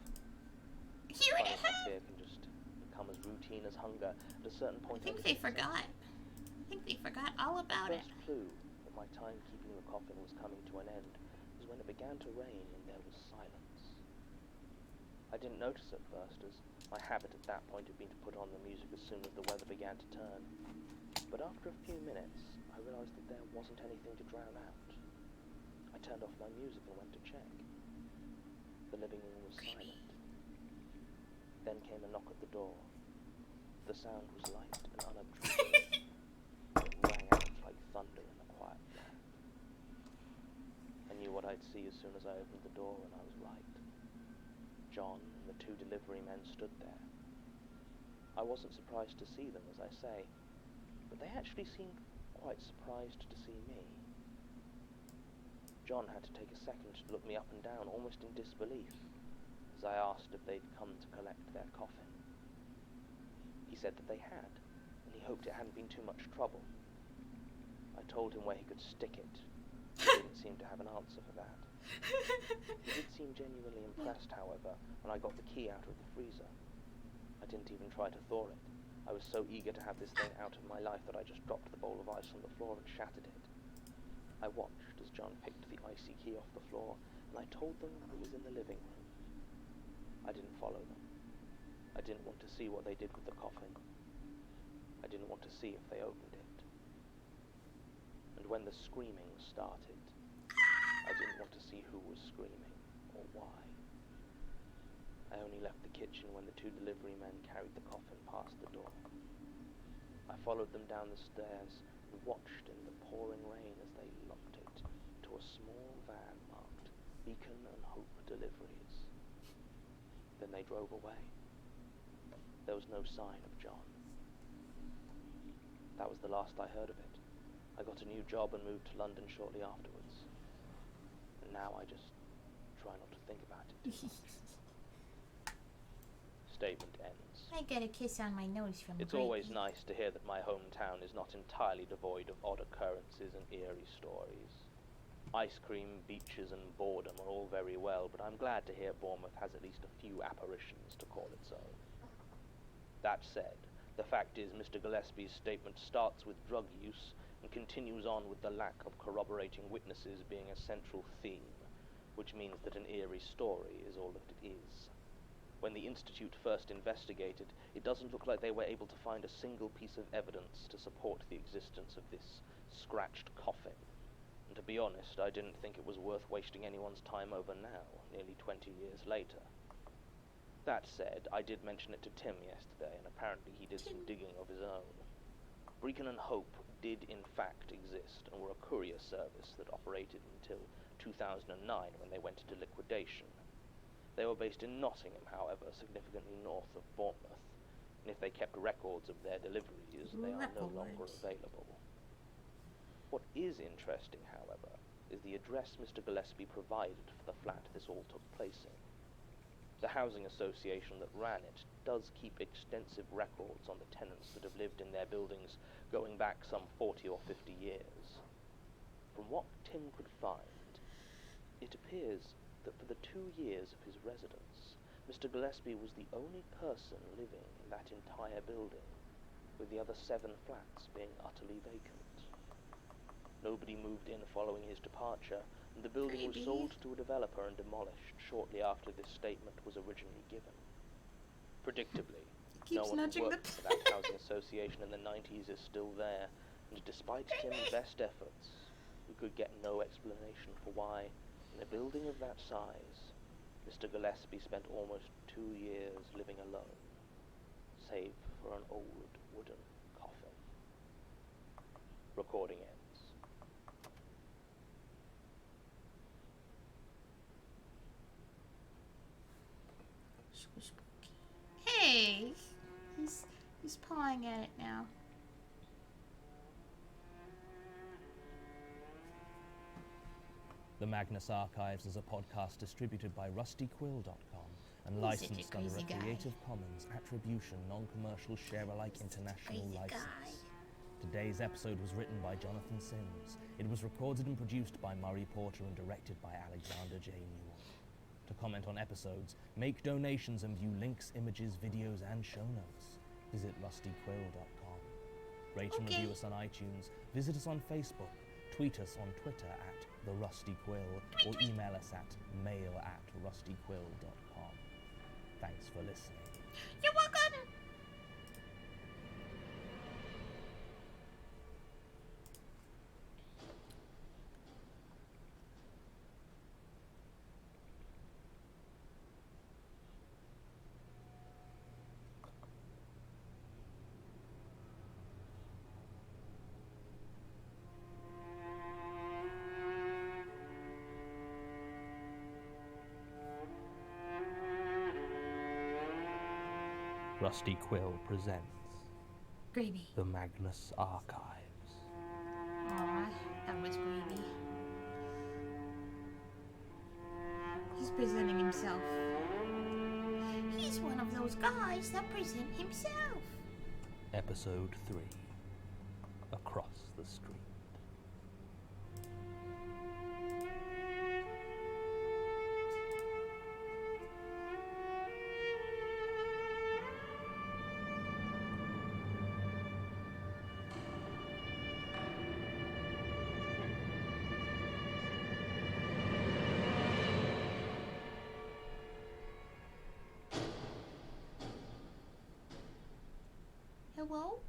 Year and a half? Fear can just become as routine as hunger. At a certain point, I think they forgot. I think they forgot all about it. The first clue that my time keeping the coffin was coming to an end was when it began to rain and there was silence. I didn't notice at first, as my habit at that point had been to put on the music as soon as the weather began to turn. But after a few minutes, I realized that there wasn't anything to drown out. I turned off my music and went to check. The living room was silent. Then came a knock at the door. The sound was light and unobtrusive. It rang out like thunder in the quiet flat. I knew what I'd see as soon as I opened the door, and I was right. John and the two delivery men stood there. I wasn't surprised to see them, as I say, but they actually seemed quite surprised to see me. John had to take a second to look me up and down, almost in disbelief, as I asked if they'd come to collect their coffin. He said that they had, and he hoped it hadn't been too much trouble. I told him where he could stick it. He didn't seem to have an answer for that. He did seem genuinely impressed, however, when I got the key out of the freezer. I didn't even try to thaw it. I was so eager to have this thing out of my life that I just dropped the bowl of ice on the floor and shattered it. I watched as John picked the icy key off the floor, and I told them it was in the living room. I didn't follow them. I didn't want to see what they did with the coffin. I didn't want to see if they opened it. And when the screaming started, I didn't want to see who was screaming or why. I only left the kitchen when the two delivery men carried the coffin past the door. I followed them down the stairs and watched in the pouring rain as they locked it to a small van marked Beacon and Hope Deliveries. Then they drove away. There was no sign of John. That was the last I heard of it. I got a new job and moved to London shortly afterwards. And now I just try not to think about it too much. Statement ends. I get a kiss on my nose from It's Gracie. always nice to hear that my hometown is not entirely devoid of odd occurrences and eerie stories. Ice cream, beaches, and boredom are all very well, but I'm glad to hear Bournemouth has at least a few apparitions to call its own. That said, the fact is Mr. Gillespie's statement starts with drug use and continues on with the lack of corroborating witnesses being a central theme, which means that an eerie story is all that it is. When the Institute first investigated, it doesn't look like they were able to find a single piece of evidence to support the existence of this scratched coffin. And to be honest, I didn't think it was worth wasting anyone's time over now, nearly 20 years later. That said, I did mention it to Tim yesterday, and apparently he did some digging of his own. Brecon and Hope did in fact exist, and were a courier service that operated until 2009 when they went into liquidation. They were based in Nottingham, however, significantly north of Bournemouth, and if they kept records of their deliveries, they are no longer available. What is interesting, however, is the address Mr. Gillespie provided for the flat this all took place in. The housing association that ran it does keep extensive records on the tenants that have lived in their buildings going back some 40 or 50 years. From what Tim could find, it appears that for the 2 years of his residence, Mr. Gillespie was the only person living in that entire building, with the other 7 flats being utterly vacant. Nobody moved in following his departure, and the building was sold to a developer and demolished shortly after this statement was originally given. Predictably, no one who worked for that housing association in the 90s is still there, and despite Tim's best efforts, we could get no explanation for why, in a building of that size, Mr. Gillespie spent almost 2 years living alone, save for an old wooden coffin. Recording ends. So spooky. Hey! He's pawing at it now. The Magnus Archives is a podcast distributed by rustyquill.com and licensed under a Creative Commons Attribution Non-Commercial Share-alike International license. Today's episode was written by Jonathan Sims. It was recorded and produced by Murray Porter and directed by Alexander J. Newell. To comment on episodes, make donations and view links, images, videos, and show notes, visit rustyquill.com. Rate and review us on iTunes, visit us on Facebook, tweet us on Twitter at The Rusty Quill, or email us at mail@rustyquill.com. Thanks for listening. You're welcome! Rusty Quill presents Gravy. The Magnus Archives. Aw, that was Gravy. He's presenting himself. He's one of those guys that present himself. Episode 3. Across the Street. Hello?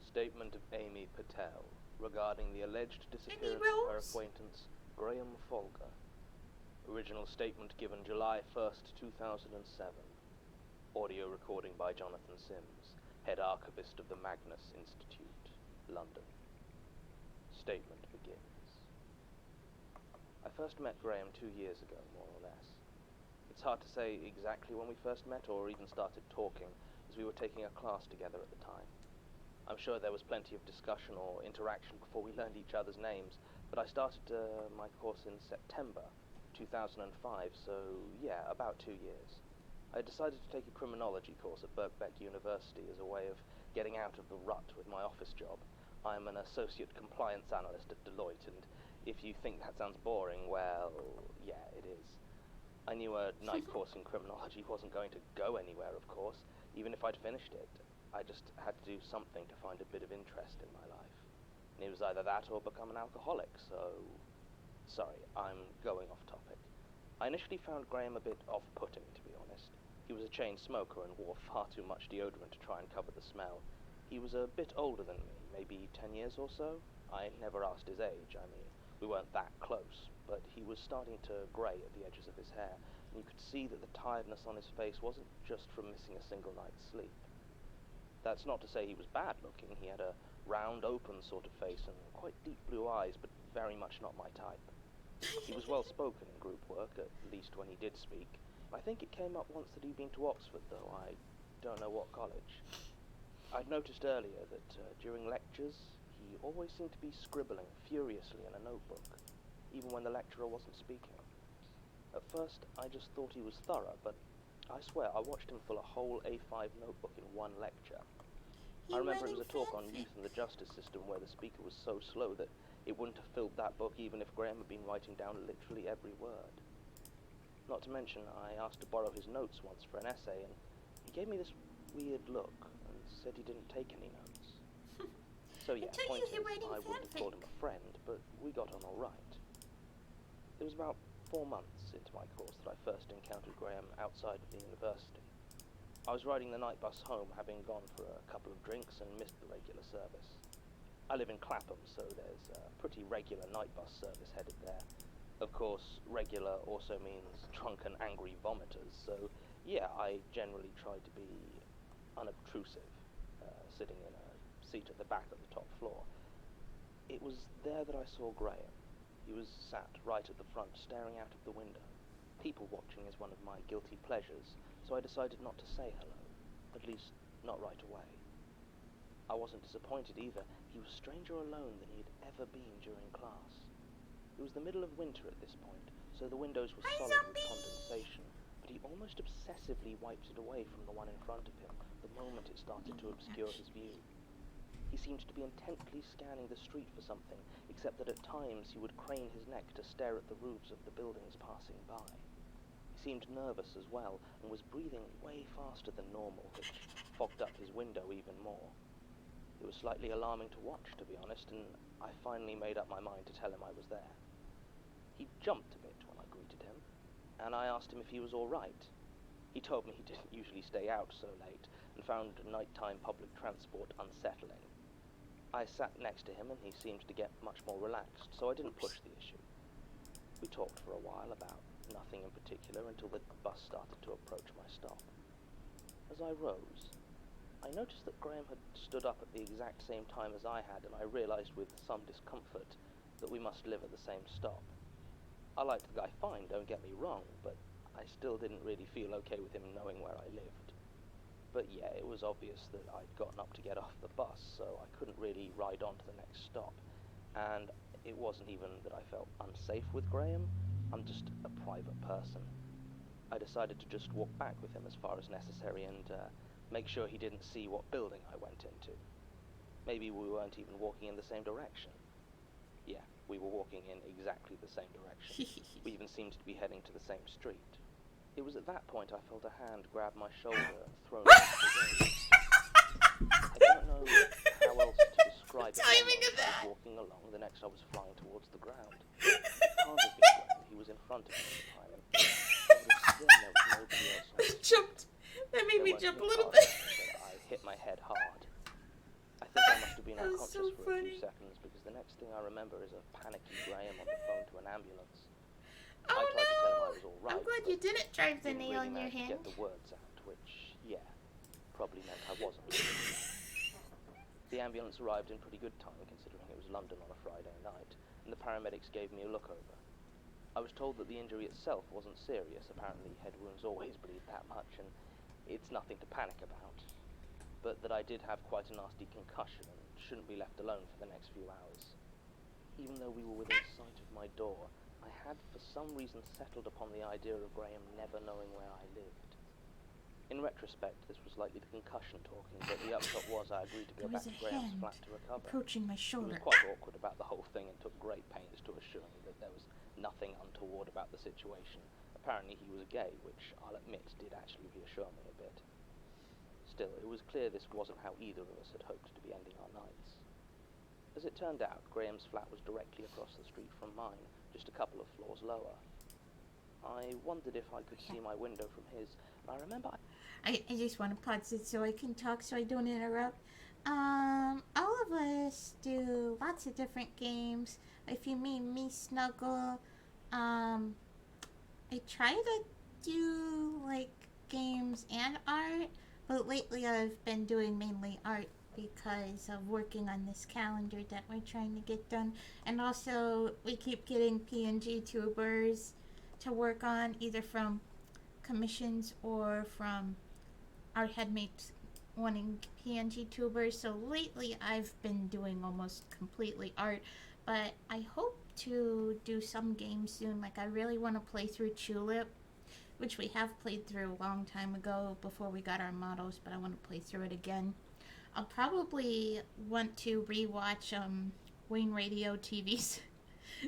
Statement of Amy Patel regarding the alleged disappearance Rose? of her acquaintance, Graham Folger. Original statement given July 1st, 2007. Audio recording by Jonathan Sims, head archivist of the Magnus Institute, London. Statement begins. I first met Graham 2 years ago, more or less. It's hard to say exactly when we first met or even started talking, as we were taking a class together at the time. I'm sure there was plenty of discussion or interaction before we learned each other's names, but I started my course in September 2005, so yeah, about 2 years. I decided to take a criminology course at Birkbeck University as a way of getting out of the rut with my office job. I'm an associate compliance analyst at Deloitte, and if you think that sounds boring, well, yeah, it is. I knew a night course in criminology wasn't going to go anywhere, of course, even if I'd finished it. I just had to do something to find a bit of interest in my life. And it was either that or become an alcoholic, so... Sorry, I'm going off topic. I initially found Graham a bit off-putting, to be honest. He was a chain smoker and wore far too much deodorant to try and cover the smell. He was a bit older than me, maybe 10 years or so. I never asked his age. I mean, we weren't that close, but he was starting to grey at the edges of his hair, and you could see that the tiredness on his face wasn't just from missing a single night's sleep. That's not to say he was bad looking. He had a round, open sort of face and quite deep blue eyes, but very much not my type. He was well spoken in group work, at least when he did speak. I think it came up once that he'd been to Oxford, though I don't know what college. I'd noticed earlier that during lectures, he always seemed to be scribbling furiously in a notebook, even when the lecturer wasn't speaking. At first, I just thought he was thorough, but I swear I watched him fill a whole A5 notebook in one lecture. I remember it was a talk on youth and the justice system where the speaker was so slow that it wouldn't have filled that book even if Graham had been writing down literally every word. Not to mention, I asked to borrow his notes once for an essay, and he gave me this weird look and said he didn't take any notes. So yeah, point is, I wouldn't have called him a friend, but we got on all right. It was about 4 months into my course that I first encountered Graham outside of the university. I was riding the night bus home, having gone for a couple of drinks and missed the regular service. I live in Clapham, so there's a pretty regular night bus service headed there. Of course, regular also means drunk and angry vomiters, so yeah, I generally tried to be unobtrusive, sitting in a seat at the back of the top floor. It was there that I saw Graham. He was sat right at the front, staring out of the window. People watching is one of my guilty pleasures, so I decided not to say hello, at least not right away. I wasn't disappointed either. He was stranger alone than he'd ever been during class. It was the middle of winter at this point, so the windows were solid with condensation, but he almost obsessively wiped it away from the one in front of him the moment it started to obscure his view. He seemed to be intently scanning the street for something, except that at times he would crane his neck to stare at the roofs of the buildings passing by. He seemed nervous as well, and was breathing way faster than normal, which fogged up his window even more. It was slightly alarming to watch, to be honest, and I finally made up my mind to tell him I was there. He jumped a bit when I greeted him, and I asked him if he was all right. He told me he didn't usually stay out so late, and found nighttime public transport unsettling. I sat next to him, and he seemed to get much more relaxed, so I didn't push the issue. We talked for a while about nothing in particular until the bus started to approach my stop. As I rose, I noticed that Graham had stood up at the exact same time as I had, and I realized with some discomfort that we must live at the same stop. I liked the guy fine, don't get me wrong, but I still didn't really feel okay with him knowing where I lived. But yeah, it was obvious that I'd gotten up to get off the bus, so I couldn't really ride on to the next stop. And it wasn't even that I felt unsafe with Graham. I'm just a private person. I decided to just walk back with him as far as necessary and make sure he didn't see what building I went into. Maybe we weren't even walking in the same direction. Yeah, we were walking in exactly the same direction. We even seemed to be heading to the same street. It was at that point I felt a hand grab my shoulder and throw me into the wind. I don't know how else to describe it. Timing of I that. was walking along, the next I was flying towards the ground. Can't have been Graham. He was in front of me at the time, and I would have sworn there was nobody else on the street. Jumped. That made me There jump a weren't little any bit. cars, but I hit my head hard. I think I must have been That was unconscious so for a funny. few seconds, because the next thing I remember is a panicky Graham on the phone to an ambulance. Oh I tried to tell him I was no! all right, I'm glad but you didn't drive the didn't nail really in your manage to hand. get the words out, which, yeah, probably meant I wasn't. The ambulance arrived in pretty good time, considering it was London on a Friday night, and the paramedics gave me a look over. I was told that the injury itself wasn't serious. Apparently head wounds always bleed that much, and it's nothing to panic about. but that I did have quite a nasty concussion and shouldn't be left alone for the next few hours. Even though we were within sight of my door, I had for some reason settled upon the idea of Graham never knowing where I lived. In retrospect, this was likely the concussion talking, but the upshot was I agreed to go back to Graham's flat to recover. Approaching my He shoulder. was quite awkward about the whole thing and took great pains to assure me that there was nothing untoward about the situation. Apparently he was gay, which I'll admit did actually reassure me a bit. Still, it was clear this wasn't how either of us had hoped to be ending our nights. As it turned out, Graham's flat was directly across the street from mine, just a couple of floors lower. I wondered if I could see my window from his. I remember I just want to pause it so I can talk so I don't interrupt. All of us do lots of different games. If you mean me, Snuggle, I try to do, like, games and art, but lately I've been doing mainly art because of working on this calendar that we're trying to get done. And also, we keep getting PNG tubers to work on, either from commissions or from our headmates wanting PNG tubers. So lately I've been doing almost completely art, but I hope to do some games soon. Like, I really want to play through Tulip, which we have played through a long time ago before we got our models, but I want to play through it again. I'll probably want to rewatch Wayne Radio TV's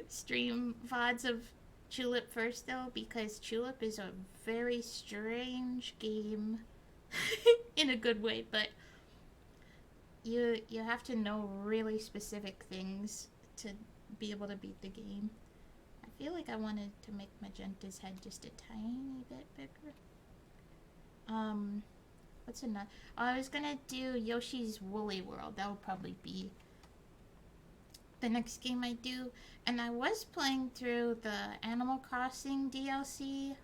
stream VODs of Tulip first, though, because Tulip is a very strange game in a good way, but you have to know really specific things to be able to beat the game. I feel like I wanted to make Magenta's head just a tiny bit bigger. What's another? Oh, I was gonna do Yoshi's Woolly World. That will probably be the next game I do. And I was playing through the Animal Crossing DLC.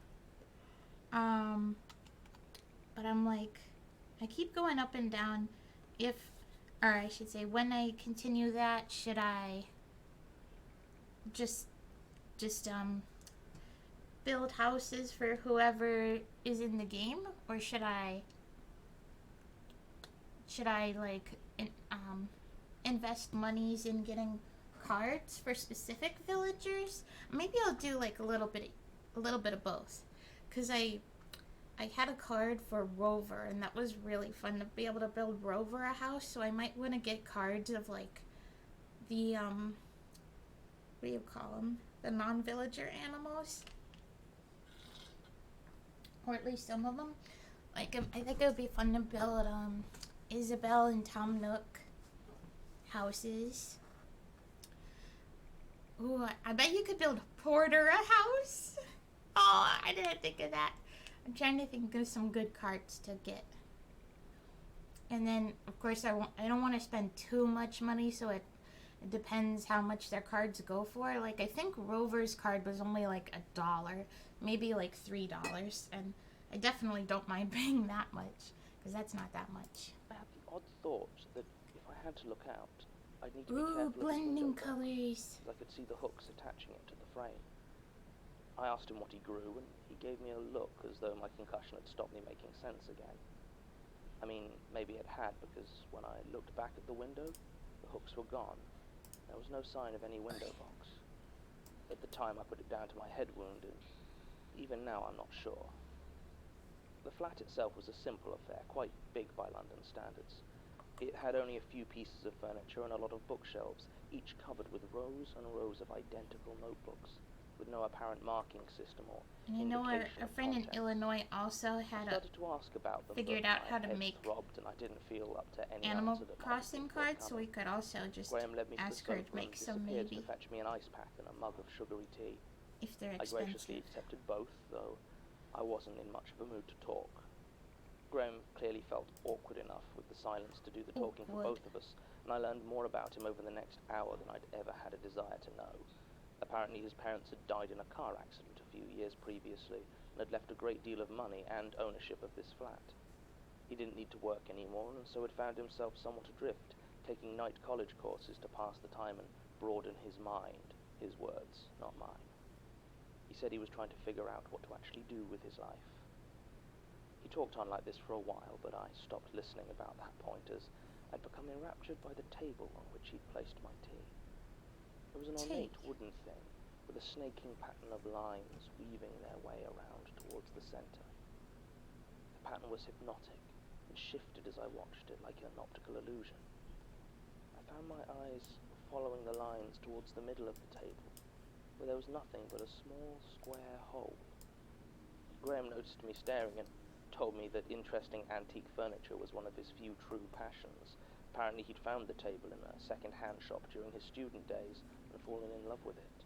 But I'm like, I keep going up and down or I should say, when I continue that, should I just build houses for whoever is in the game, or should I like invest monies in getting cards for specific villagers? Maybe I'll do like a little bit of both, because I had a card for Rover, and that was really fun to be able to build Rover a house, so I might want to get cards of, like, the, what do you call them? The non-villager animals? Or at least some of them. Like, I think it would be fun to build, Isabel and Tom Nook houses. Ooh, I bet you could build Porter a house. Oh, I didn't think of that. I'm trying to think of some good cards to get. And then, of course, I don't want to spend too much money, so it depends how much their cards go for. Like, I think Rover's card was only like $1, maybe like $3, and I definitely don't mind paying that much, because that's not that much. I had the odd thought that if I had to look out, I'd need to be Ooh, careful blending of this window colors. box, as I could see the hooks attaching it to the frame. I asked him what he grew, and he gave me a look as though my concussion had stopped me making sense again. I mean, maybe it had, because when I looked back at the window, the hooks were gone. There was no sign of any window box. At the time, I put it down to my head wound, and even now I'm not sure. The flat itself was a simple affair, quite big by London standards. It had only a few pieces of furniture and a lot of bookshelves, each covered with rows and rows of identical notebooks, with no apparent marking system or And you know, our friend in contents. Illinois also had I started to ask about them, figured but out my how to head make throbbed and I didn't feel up to any Animal answer that might Crossing be cards, so we forthcoming. could also just Graham led me to ask the her sofa to make and some, disappeared maybe, to fetch me an ice pack and a mug of sugary tea. if they're I graciously expensive. accepted both, though I wasn't in much of a mood to talk. Graham clearly felt awkward enough with the silence to do the talking for Awkward. both of us, and I learned more about him over the next hour than I'd ever had a desire to know. Apparently his parents had died in a car accident a few years previously, and had left a great deal of money and ownership of this flat. He didn't need to work anymore, and so had found himself somewhat adrift, taking night college courses to pass the time and broaden his mind. His words, not mine. He said he was trying to figure out what to actually do with his life. He talked on like this for a while, but I stopped listening about that point as I'd become enraptured by the table on which he'd placed my tea. It was an ornate wooden thing, with a snaking pattern of lines weaving their way around towards the center. The pattern was hypnotic, and shifted as I watched it like an optical illusion. I found my eyes following the lines towards the middle of the table, where there was nothing but a small square hole. Graham noticed me staring and told me that interesting antique furniture was one of his few true passions. Apparently he'd found the table in a second-hand shop during his student days and fallen in love with it.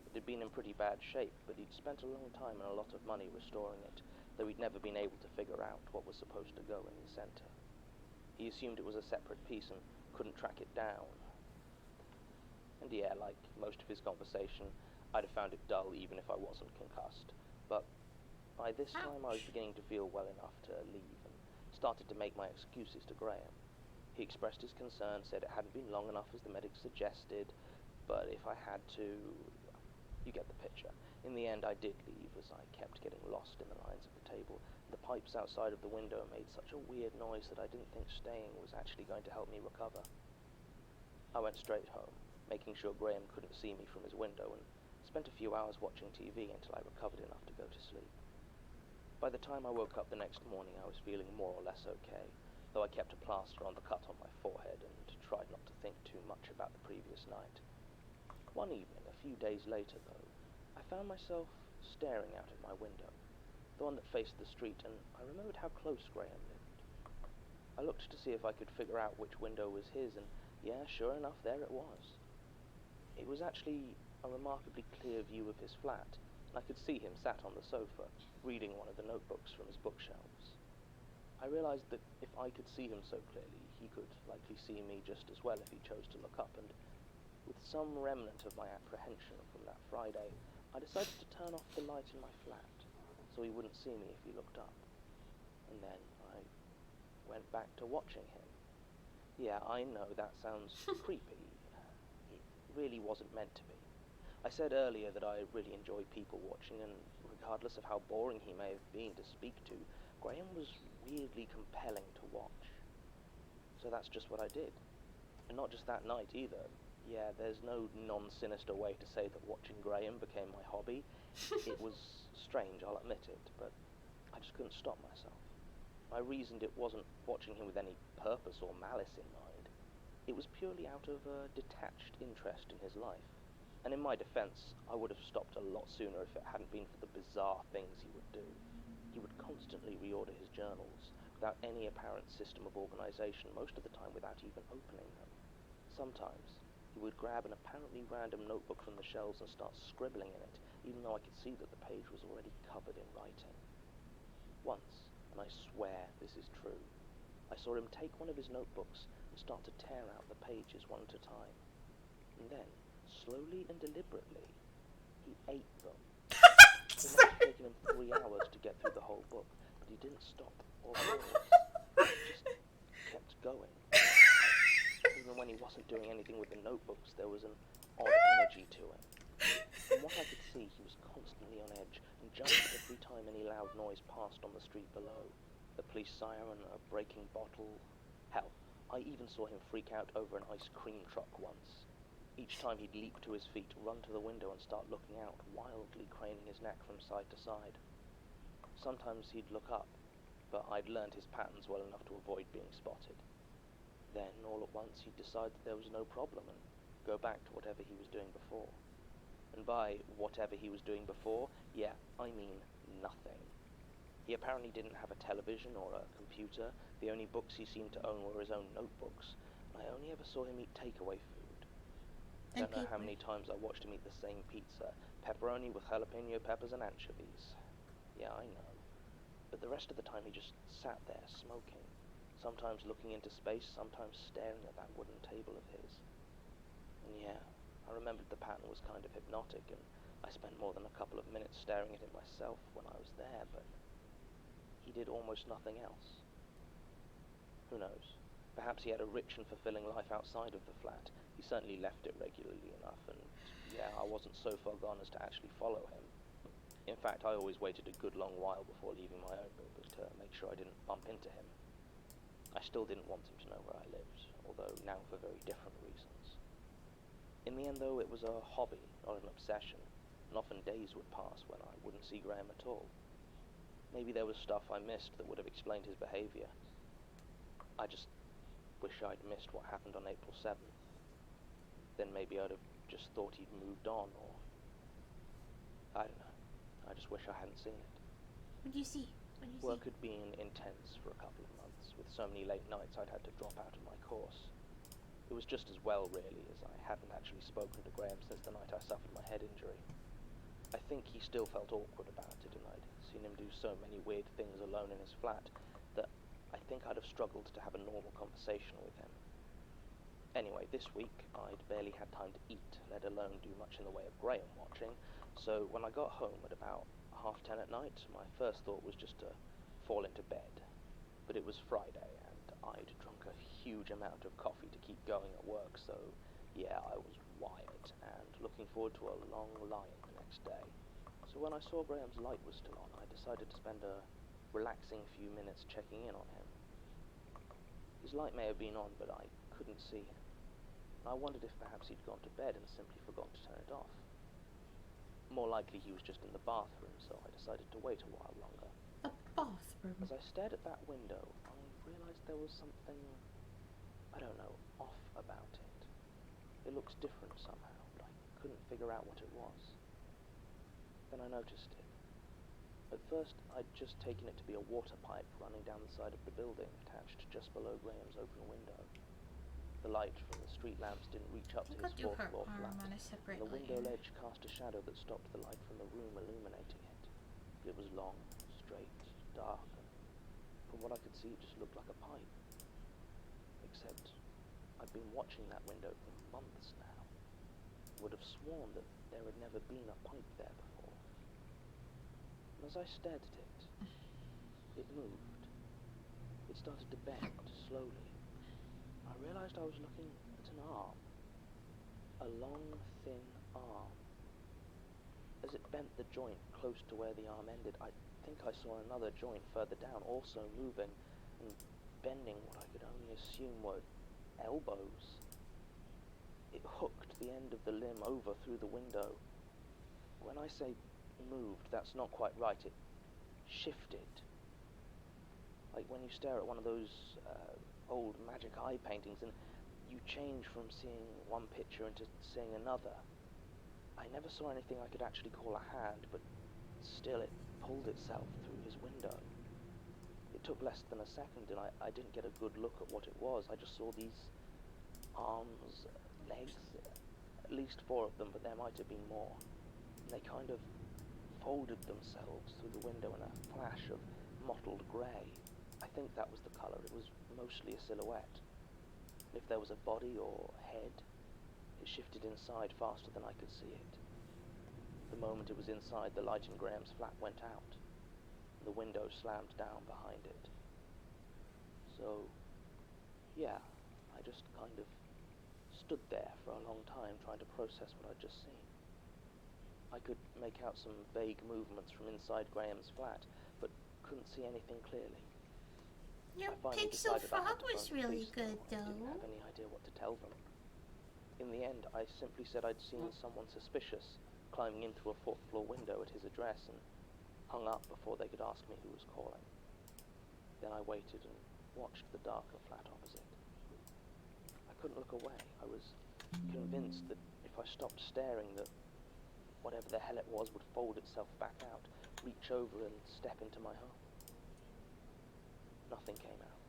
It had been in pretty bad shape, but he'd spent a long time and a lot of money restoring it, though he'd never been able to figure out what was supposed to go in the center. He assumed it was a separate piece and couldn't track it down. And yeah, like most of his conversation, I'd have found it dull even if I wasn't concussed. But by this time I was beginning to feel well enough to leave and started to make my excuses to Graham. He expressed his concern, said it hadn't been long enough as the medics suggested, but if I had to... You get the picture. In the end I did leave as I kept getting lost in the lines of the table. The pipes outside of the window made such a weird noise that I didn't think staying was actually going to help me recover. I went straight home, making sure Graham couldn't see me from his window, and spent a few hours watching TV until I recovered enough to go to sleep. By the time I woke up the next morning, I was feeling more or less okay, though I kept a plaster on the cut on my forehead and tried not to think too much about the previous night. One evening, a few days later though, I found myself staring out at my window, the one that faced the street, and I remembered how close Graham lived. I looked to see if I could figure out which window was his, and yeah, sure enough, there it was. It was actually a remarkably clear view of his flat, and I could see him sat on the sofa, reading one of the notebooks from his bookshelves. I realized that if I could see him so clearly, he could likely see me just as well if he chose to look up, and with some remnant of my apprehension from that Friday, I decided to turn off the light in my flat, so he wouldn't see me if he looked up. And then I went back to watching him. Yeah, I know that sounds creepy. It really wasn't meant to be. I said earlier that I really enjoy people watching, and regardless of how boring he may have been to speak to, Graham was weirdly compelling to watch. So that's just what I did. And not just that night either. Yeah, there's no non-sinister way to say that watching Graham became my hobby. It was strange, I'll admit it, but I just couldn't stop myself. I reasoned it wasn't watching him with any purpose or malice in mind. It was purely out of a detached interest in his life. And in my defense, I would have stopped a lot sooner if it hadn't been for the bizarre things he would do. He would constantly reorder his journals, without any apparent system of organization, most of the time without even opening them. Sometimes, he would grab an apparently random notebook from the shelves and start scribbling in it, even though I could see that the page was already covered in writing. Once, and I swear this is true, I saw him take one of his notebooks and start to tear out the pages one at a time. And then, slowly and deliberately, he ate them. It must have taken him 3 hours to get through the whole book, but he didn't stop or pause. He just kept going. Even when he wasn't doing anything with the notebooks, there was an odd energy to him. From what I could see, he was constantly on edge and jumped every time any loud noise passed on the street below. The police siren, a breaking bottle. Hell, I even saw him freak out over an ice cream truck once. Each time he'd leap to his feet, run to the window and start looking out, wildly craning his neck from side to side. Sometimes he'd look up, but I'd learned his patterns well enough to avoid being spotted. Then, all at once, he'd decide that there was no problem and go back to whatever he was doing before. And by whatever he was doing before, yeah, I mean nothing. He apparently didn't have a television or a computer. The only books he seemed to own were his own notebooks. I only ever saw him eat takeaway food. Don't know how many times I watched him eat the same pizza, pepperoni with jalapeno peppers and anchovies. Yeah, I know. But the rest of the time he just sat there smoking, sometimes looking into space, sometimes staring at that wooden table of his. And yeah, I remembered the pattern was kind of hypnotic, and I spent more than a couple of minutes staring at it myself when I was there, but he did almost nothing else. Who knows? Perhaps he had a rich and fulfilling life outside of the flat. He certainly left it regularly enough, and yeah, I wasn't so far gone as to actually follow him. In fact, I always waited a good long while before leaving my own room to make sure I didn't bump into him. I still didn't want him to know where I lived, although now for very different reasons. In the end, though, it was a hobby, not an obsession, and often days would pass when I wouldn't see Graham at all. Maybe there was stuff I missed that would have explained his behavior. I just wish I'd missed what happened on April 7th. Then maybe I'd have just thought he'd moved on, or... I don't know. I just wish I hadn't seen it. What do you see? Work had been intense for a couple of months, with so many late nights I'd had to drop out of my course. It was just as well, really, as I hadn't actually spoken to Graham since the night I suffered my head injury. I think he still felt awkward about it, and I'd seen him do so many weird things alone in his flat that I think I'd have struggled to have a normal conversation with him. Anyway, this week I'd barely had time to eat, let alone do much in the way of Graham watching, so when I got home at about 10:30 at night, my first thought was just to fall into bed. But it was Friday, and I'd drunk a huge amount of coffee to keep going at work, so yeah, I was wired, and looking forward to a long lie-in the next day. So when I saw Graham's light was still on, I decided to spend a relaxing few minutes checking in on him. His light may have been on, but I couldn't see him. I wondered if perhaps he'd gone to bed and simply forgotten to turn it off. More likely he was just in the bathroom, so I decided to wait a while longer. A bathroom? As I stared at that window, I realized there was something, I don't know, off about it. It looks different somehow, but I couldn't figure out what it was. Then I noticed it. At first, I'd just taken it to be a water pipe running down the side of the building, attached just below Graham's open window. The light from the street lamps didn't reach up to his fourth floor flat, and the window ledge cast a shadow that stopped the light from the room illuminating it. It was long, straight, dark, and from what I could see, it just looked like a pipe. Except, I'd been watching that window for months now. I would have sworn that there had never been a pipe there before. And as I stared at it, it moved. It started to bend, slowly. I realized I was looking at an arm. A long, thin arm. As it bent the joint close to where the arm ended, I think I saw another joint further down, also moving and bending what I could only assume were elbows. It hooked the end of the limb over through the window. When I say moved, that's not quite right. It shifted. Like when you stare at one of those old magic eye paintings and you change from seeing one picture into seeing another. I never saw anything I could actually call a hand, but still it pulled itself through his window. It took less than a second, and I didn't get a good look at what it was. I just saw these arms, legs, at least 4 of them, but there might have been more. And they kind of folded themselves through the window in a flash of mottled grey. I think that was the colour. It was mostly a silhouette. If there was a body or head, it shifted inside faster than I could see it. The moment it was inside, the light in Graham's flat went out. The window slammed down behind it. So, yeah, I just kind of stood there for a long time trying to process what I'd just seen. I could make out some vague movements from inside Graham's flat, but couldn't see anything clearly. Your pixel fog was really good, though. I didn't have any idea what to tell them. In the end, I simply said I'd seen someone suspicious climbing in through a 4th floor window at his address and hung up before they could ask me who was calling. Then I waited and watched the darker flat opposite. I couldn't look away. I was convinced that if I stopped staring, that whatever the hell it was would fold itself back out, reach over and step into my home. Nothing came out.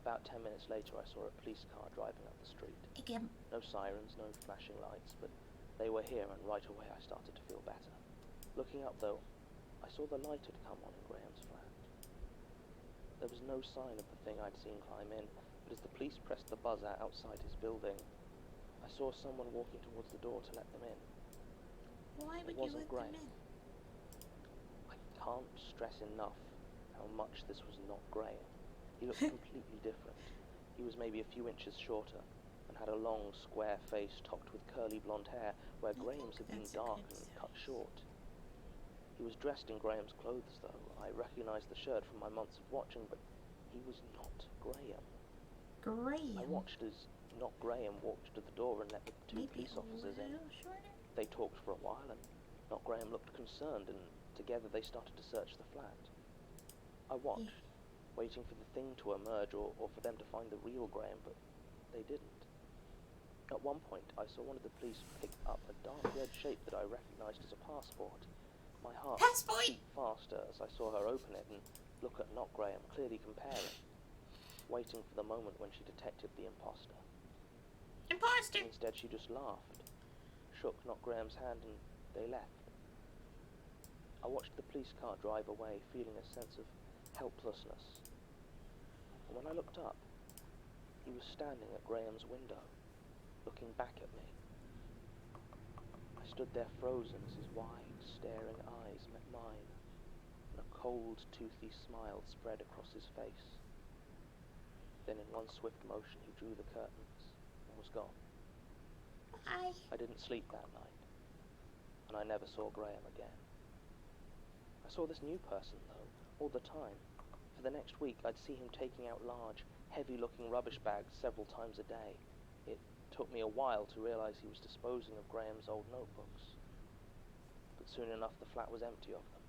About 10 minutes later, I saw a police car driving up the street. Again. No sirens, no flashing lights, but they were here, and right away I started to feel better. Looking up, though, I saw the light had come on in Graham's flat. There was no sign of the thing I'd seen climb in, but as the police pressed the buzzer outside his building, I saw someone walking towards the door to let them in. Why would you let them in? I can't stress enough how much this was not Graham. He looked completely different. He was maybe a few inches shorter, and had a long, square face topped with curly blonde hair, where I Graham's think had been that's a dark good and size. cut short. He was dressed in Graham's clothes, though. I recognized the shirt from my months of watching, but he was not Graham. Graham. I watched as not Graham walked to the door and let the two Maybe police a officers in. little shorter. They talked for a while, and not Graham looked concerned, and together they started to search the flat. I watched, waiting for the thing to emerge or for them to find the real Graham, but they didn't. At one point, I saw one of the police pick up a dark red shape that I recognized as a passport. My heart beat faster as I saw her open it and look at Not Graham, clearly comparing, waiting for the moment when she detected the imposter. Imposter! Instead, she just laughed, shook Not Graham's hand, and they left. I watched the police car drive away, feeling a sense of helplessness. And when I looked up, he was standing at Graham's window, looking back at me. I stood there frozen as his wide, staring eyes met mine, and a cold, toothy smile spread across his face. Then in one swift motion he drew the curtains and was gone. I didn't sleep that night, and I never saw Graham again. I saw this new person, though, all the time. For the next week, I'd see him taking out large, heavy-looking rubbish bags several times a day. It took me a while to realize he was disposing of Graham's old notebooks. But soon enough, the flat was empty of them.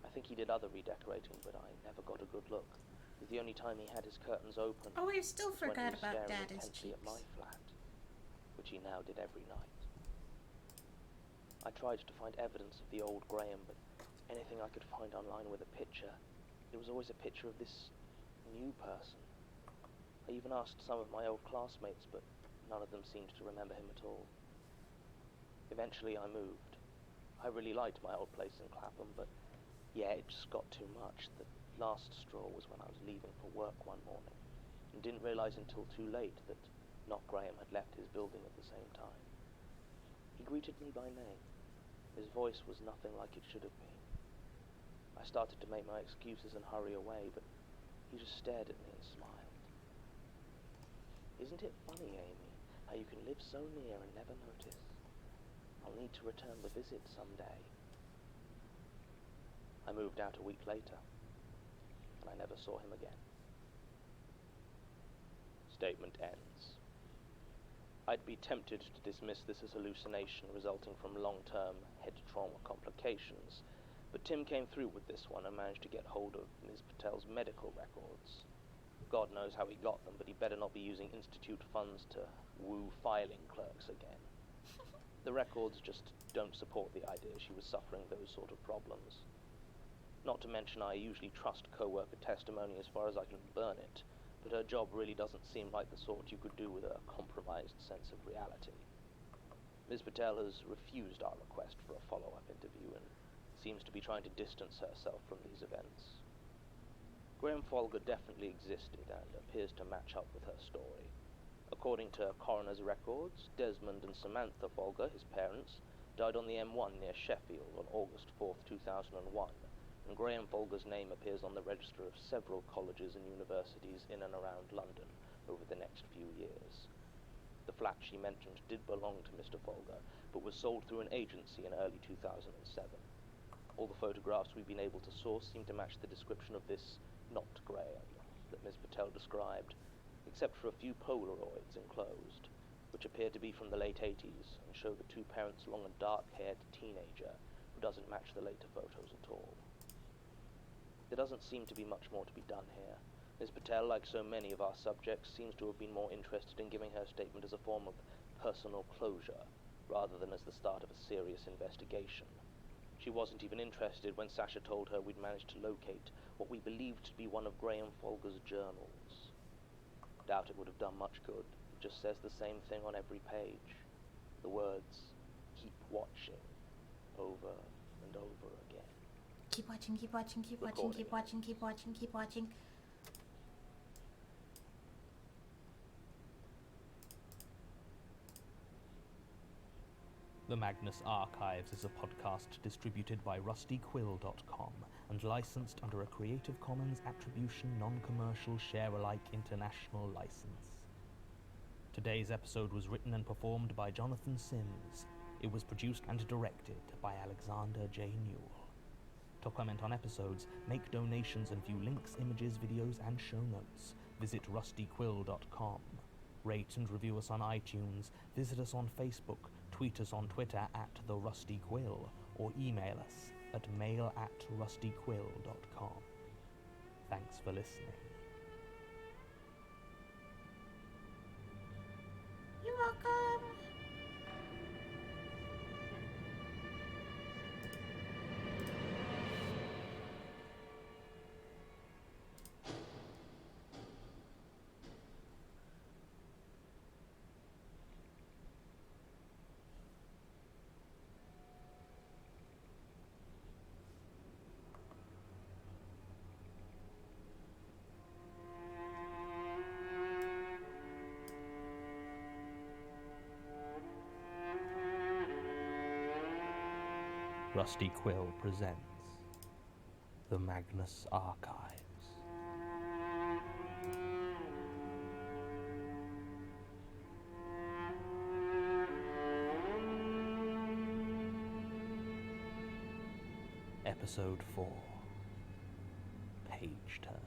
I think he did other redecorating, but I never got a good look. It was the only time he had his curtains open. Oh, I still was when he forgot was about staring Daddy's intently cheeks. at my flat, which he now did every night. I tried to find evidence of the old Graham, but anything I could find online with a picture, it was always a picture of this new person. I even asked some of my old classmates, but none of them seemed to remember him at all. Eventually I moved. I really liked my old place in Clapham, but yeah, it just got too much. The last straw was when I was leaving for work one morning, and didn't realize until too late that Not Graham had left his building at the same time. He greeted me by name. His voice was nothing like it should have been. I started to make my excuses and hurry away, but he just stared at me and smiled. Isn't it funny, Amy, how you can live so near and never notice? I'll need to return the visit someday. I moved out a week later, and I never saw him again. Statement ends. I'd be tempted to dismiss this as hallucination resulting from long-term head trauma complications, but Tim came through with this one and managed to get hold of Ms. Patel's medical records. God knows how he got them, but he better not be using institute funds to woo filing clerks again. The records just don't support the idea she was suffering those sort of problems. Not to mention I usually trust co-worker testimony as far as I can burn it, but her job really doesn't seem like the sort you could do with a compromised sense of reality. Ms. Patel has refused our request for a follow-up interview and seems to be trying to distance herself from these events. Graham Folger definitely existed and appears to match up with her story. According to coroner's records, Desmond and Samantha Folger, his parents, died on the M1 near Sheffield on August 4th, 2001, and Graham Folger's name appears on the register of several colleges and universities in and around London over the next few years. The flat she mentioned did belong to Mr. Folger, but was sold through an agency in early 2007. All the photographs we've been able to source seem to match the description of this not Graham that Ms. Patel described, except for a few Polaroids enclosed, which appear to be from the late 80s and show the two parents along a dark-haired teenager who doesn't match the later photos at all. There doesn't seem to be much more to be done here. Ms. Patel, like so many of our subjects, seems to have been more interested in giving her statement as a form of personal closure, rather than as the start of a serious investigation. She wasn't even interested when Sasha told her we'd managed to locate what we believed to be one of Graham Folger's journals. Doubt it would have done much good. It just says the same thing on every page. The words, "Keep watching," over and over again. Keep watching, keep watching, keep watching, keep watching, keep watching, keep watching. The Magnus Archives is a podcast distributed by rustyquill.com and licensed under a Creative Commons Attribution Non-Commercial Share-alike International license. Today's episode was written and performed by Jonathan Sims. It was produced and directed by Alexander J. Newell. To comment on episodes, make donations and view links, images, videos, and show notes, visit rustyquill.com. Rate and review us on iTunes, visit us on Facebook, tweet us on Twitter at The Rusty Quill, or email us at mail@rustyquill.com. Thanks for listening. You're welcome. Rusty Quill presents The Magnus Archives. Episode 4, Page Turner.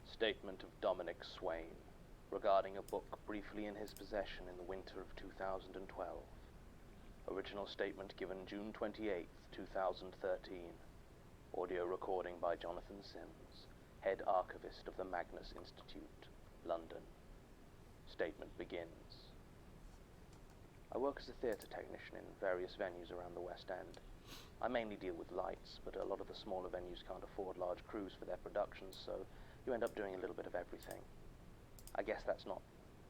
Statement of Dominic Swain regarding a book briefly in his possession in the winter of 2012. Original statement given June 28, 2013. Audio recording by Jonathan Sims, Head Archivist of the Magnus Institute, London. Statement begins. I work as a theatre technician in various venues around the West End. I mainly deal with lights, but a lot of the smaller venues can't afford large crews for their productions, so you end up doing a little bit of everything. I guess that's not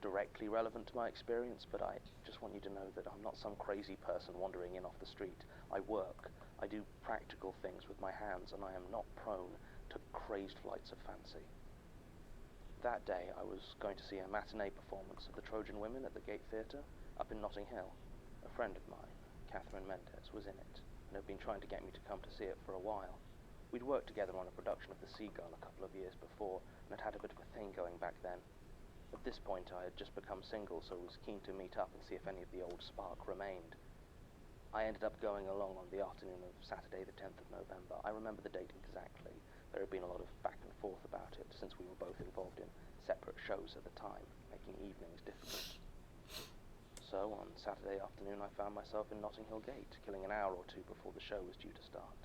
directly relevant to my experience, but I just want you to know that I'm not some crazy person wandering in off the street. I work. I do practical things with my hands, and I am not prone to crazed flights of fancy. That day, I was going to see a matinee performance of the Trojan Women at the Gate Theatre up in Notting Hill. A friend of mine, Catherine Mendez, was in it, and had been trying to get me to come to see it for a while. We'd worked together on a production of The Seagull a couple of years before, and had had a bit of a thing going back then. At this point, I had just become single, so was keen to meet up and see if any of the old spark remained. I ended up going along on the afternoon of Saturday the 10th of November. I remember the date exactly. There had been a lot of back and forth about it, since we were both involved in separate shows at the time, making evenings difficult. So, on Saturday afternoon, I found myself in Notting Hill Gate, killing an hour or two before the show was due to start.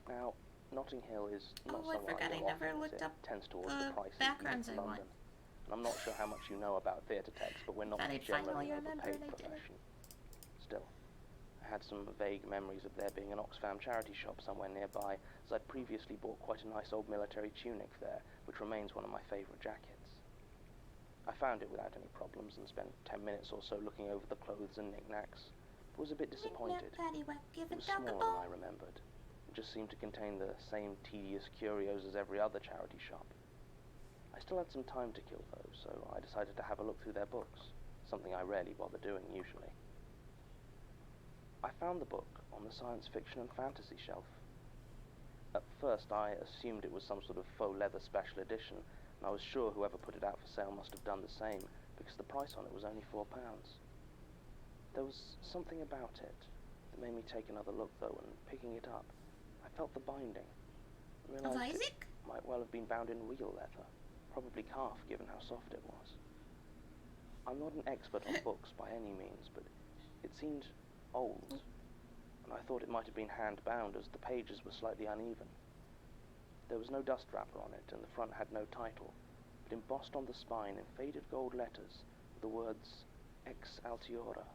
Now, Notting Hill is not I somewhere forgot I I go never often, as looked it up tends towards the the pricey backgrounds I London. want. And I'm not sure how much you know about theatre techs, but we're not Thought I'd generally finally an remember overpaid and I didn't. profession. Still, I had some vague memories of there being an Oxfam charity shop somewhere nearby, as I'd previously bought quite a nice old military tunic there, which remains one of my favourite jackets. I found it without any problems and spent 10 minutes or so looking over the clothes and knickknacks, but was a bit disappointed. It was smaller than I remembered. It just seemed to contain the same tedious curios as every other charity shop. I still had some time to kill though, so I decided to have a look through their books, something I rarely bother doing usually. I found the book on the science fiction and fantasy shelf. At first I assumed it was some sort of faux leather special edition, and I was sure whoever put it out for sale must have done the same, because the price on it was only £4. There was something about it that made me take another look though, and picking it up, I felt the binding. I realized it might well have been bound in real leather, probably calf given how soft it was. I'm not an expert on books by any means, but it seemed old, and I thought it might have been hand-bound as the pages were slightly uneven. There was no dust wrapper on it, and the front had no title, but embossed on the spine in faded gold letters were the words Ex Altiora.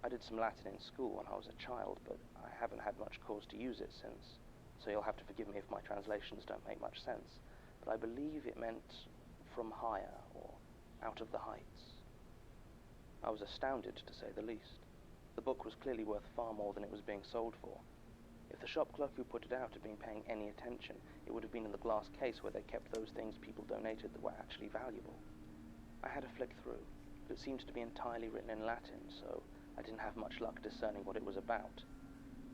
I did some Latin in school when I was a child, but I haven't had much cause to use it since, so you'll have to forgive me if my translations don't make much sense, but I believe it meant from higher, or out of the heights. I was astounded, to say the least. The book was clearly worth far more than it was being sold for. If the shop clerk who put it out had been paying any attention, it would have been in the glass case where they kept those things people donated that were actually valuable. I had a flick through, but it seemed to be entirely written in Latin, so I didn't have much luck discerning what it was about.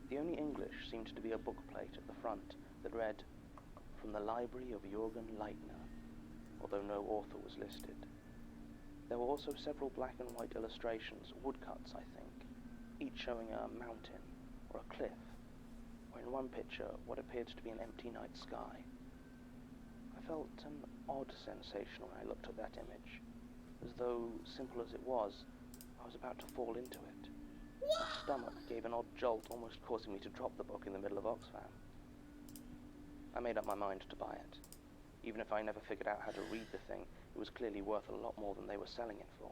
The only English seemed to be a book plate at the front that read, "From the Library of Jürgen Leitner," although no author was listed. There were also several black and white illustrations, woodcuts I think, each showing a mountain or a cliff, or in one picture what appeared to be an empty night sky. I felt an odd sensation when I looked at that image, as though, simple as it was, I was about to fall into it. My stomach gave an odd jolt, almost causing me to drop the book in the middle of Oxfam. I made up my mind to buy it. Even if I never figured out how to read the thing, it was clearly worth a lot more than they were selling it for.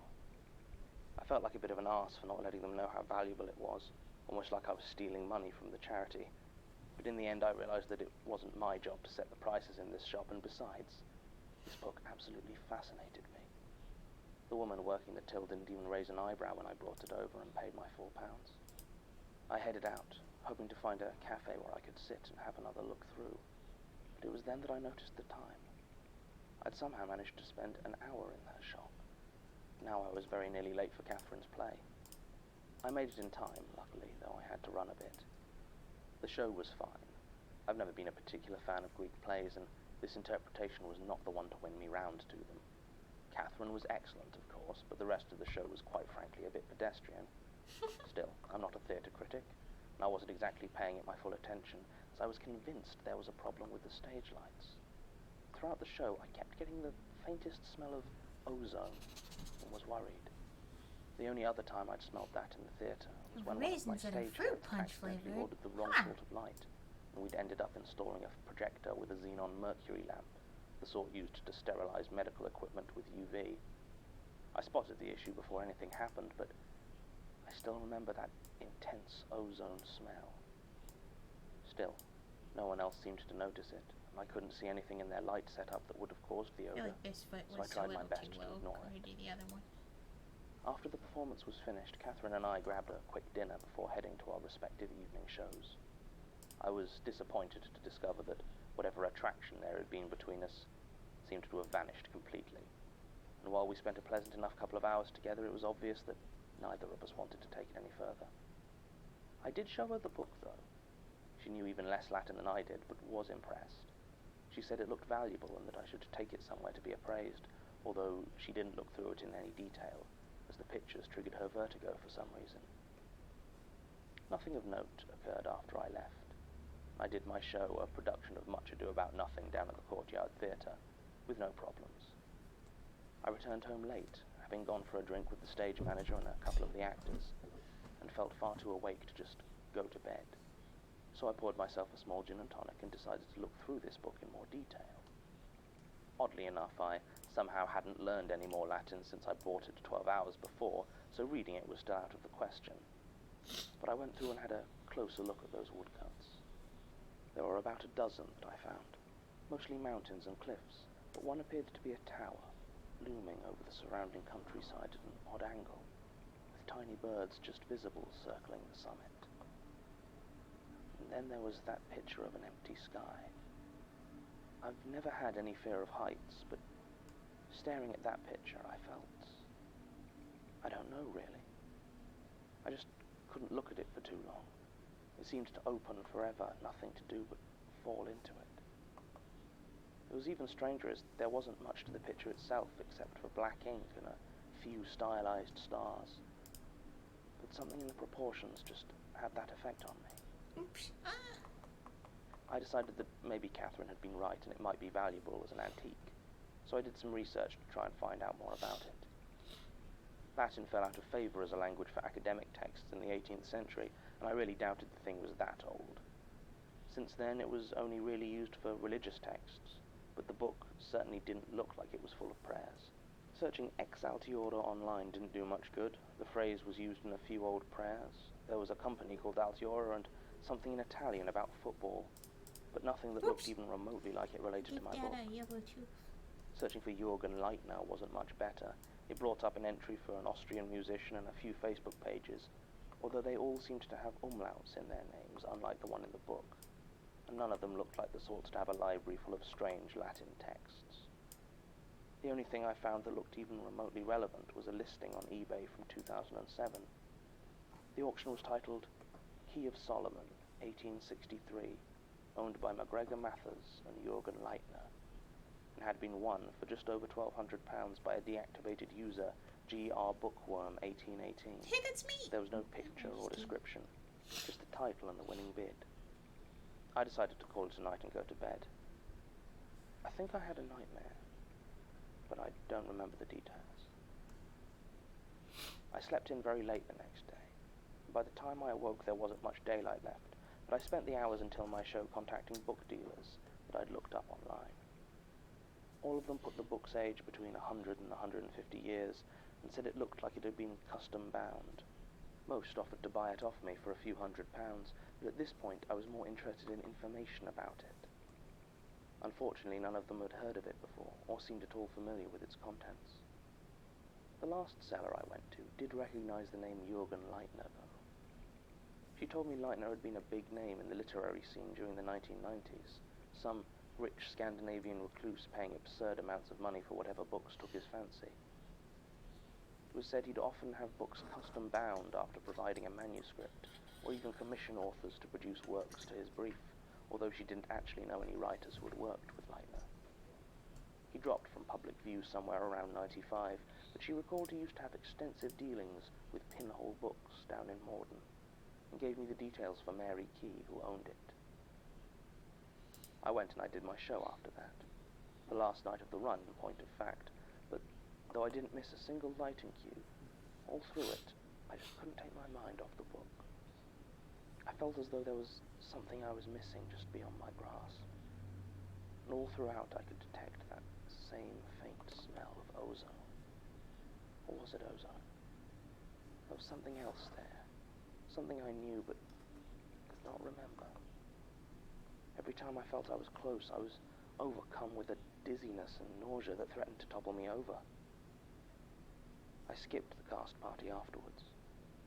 I felt like a bit of an arse for not letting them know how valuable it was, almost like I was stealing money from the charity. But in the end I realized that it wasn't my job to set the prices in this shop, and besides, this book absolutely fascinated me. The woman working the till didn't even raise an eyebrow when I brought it over and paid my £4. I headed out, hoping to find a cafe where I could sit and have another look through. But it was then that I noticed the time. I'd somehow managed to spend an hour in that shop. Now I was very nearly late for Catherine's play. I made it in time, luckily, though I had to run a bit. The show was fine. I've never been a particular fan of Greek plays, and this interpretation was not the one to win me round to them. Catherine was excellent, of course, but the rest of the show was quite frankly a bit pedestrian. Still, I'm not a theatre critic, and I wasn't exactly paying it my full attention, as I was convinced there was a problem with the stage lights. Throughout the show, I kept getting the faintest smell of ozone, and was worried. The only other time I'd smelled that in the theatre was when one of my Raisins and a stage fruit hands punch accidentally flavored. ordered the wrong sort of light, and we'd ended up installing a projector with a xenon mercury lamp, the sort used to sterilize medical equipment with UV. I spotted the issue before anything happened, but I still remember that intense ozone smell. Still, no one else seemed to notice it, and I couldn't see anything in their light setup that would have caused the I feel odor, like this foot so I was a tried my little best too to low ignore compared it. to the other one. After the performance was finished, Catherine and I grabbed a quick dinner before heading to our respective evening shows. I was disappointed to discover that whatever attraction there had been between us seemed to have vanished completely, and while we spent a pleasant enough couple of hours together, it was obvious that neither of us wanted to take it any further. I did show her the book, though. She knew even less Latin than I did, but was impressed. She said it looked valuable and that I should take it somewhere to be appraised, although she didn't look through it in any detail, as the pictures triggered her vertigo for some reason. Nothing of note occurred after I left. I did my show, a production of Much Ado About Nothing, down at the Courtyard Theatre, with no problems. I returned home late, having gone for a drink with the stage manager and a couple of the actors, and felt far too awake to just go to bed. So I poured myself a small gin and tonic and decided to look through this book in more detail. Oddly enough, I somehow hadn't learned any more Latin since I bought it 12 hours before, so reading it was still out of the question. But I went through and had a closer look at those woodcuts. There were about a dozen that I found, mostly mountains and cliffs, but one appeared to be a tower, looming over the surrounding countryside at an odd angle, with tiny birds just visible circling the summit. And then there was that picture of an empty sky. I've never had any fear of heights, but staring at that picture I felt... I don't know, really. I just couldn't look at it for too long. It seemed to open forever, nothing to do but fall into it. It was even stranger as there wasn't much to the picture itself except for black ink and a few stylized stars. But something in the proportions just had that effect on me. Oops. I decided that maybe Catherine had been right and it might be valuable as an antique, so I did some research to try and find out more about it. Latin fell out of favour as a language for academic texts in the 18th century, and I really doubted the thing was that old. Since then, it was only really used for religious texts, but the book certainly didn't look like it was full of prayers. Searching ex Altiora online didn't do much good. The phrase was used in a few old prayers. There was a company called Altiora and something in Italian about football, but nothing that looked even remotely like it related to my book. Yellow tooth. Searching for Jürgen Leitner wasn't much better. It brought up an entry for an Austrian musician and a few Facebook pages, although they all seemed to have umlauts in their names, unlike the one in the book, and none of them looked like the sorts to have a library full of strange Latin texts. The only thing I found that looked even remotely relevant was a listing on eBay from 2007. The auction was titled Key of Solomon, 1863, owned by MacGregor Mathers and Jürgen Leitner, and had been won for just over £1,200 by a deactivated user, GR Bookworm 1818. Hey, that's me! There was no picture or description, just the title and the winning bid. I decided to call it a night and go to bed. I think I had a nightmare, but I don't remember the details. I slept in very late the next day. By the time I awoke, there wasn't much daylight left, but I spent the hours until my show contacting book dealers that I'd looked up online. All of them put the book's age between 100 and 150 years and said it looked like it had been custom bound. Most offered to buy it off me for a few £100s, but at this point I was more interested in information about it. Unfortunately, none of them had heard of it before, or seemed at all familiar with its contents. The last seller I went to did recognize the name Jürgen Leitner, though. She told me Leitner had been a big name in the literary scene during the 1990s, some rich Scandinavian recluse paying absurd amounts of money for whatever books took his fancy. It was said he'd often have books custom bound after providing a manuscript, or even commission authors to produce works to his brief, although she didn't actually know any writers who had worked with Leitner. He dropped from public view somewhere around 95, but she recalled he used to have extensive dealings with Pinhole Books down in Morden, and gave me the details for Mary Key, who owned it. I went and I did my show after that, the last night of the run, in point of fact, but though I didn't miss a single lighting cue, all through it, I just couldn't take my mind off the book. I felt as though there was something I was missing just beyond my grasp, and all throughout I could detect that same faint smell of ozone. Or was it ozone? There was something else there, something I knew but could not remember. Every time I felt I was close, I was overcome with a dizziness and nausea that threatened to topple me over. I skipped the cast party afterwards,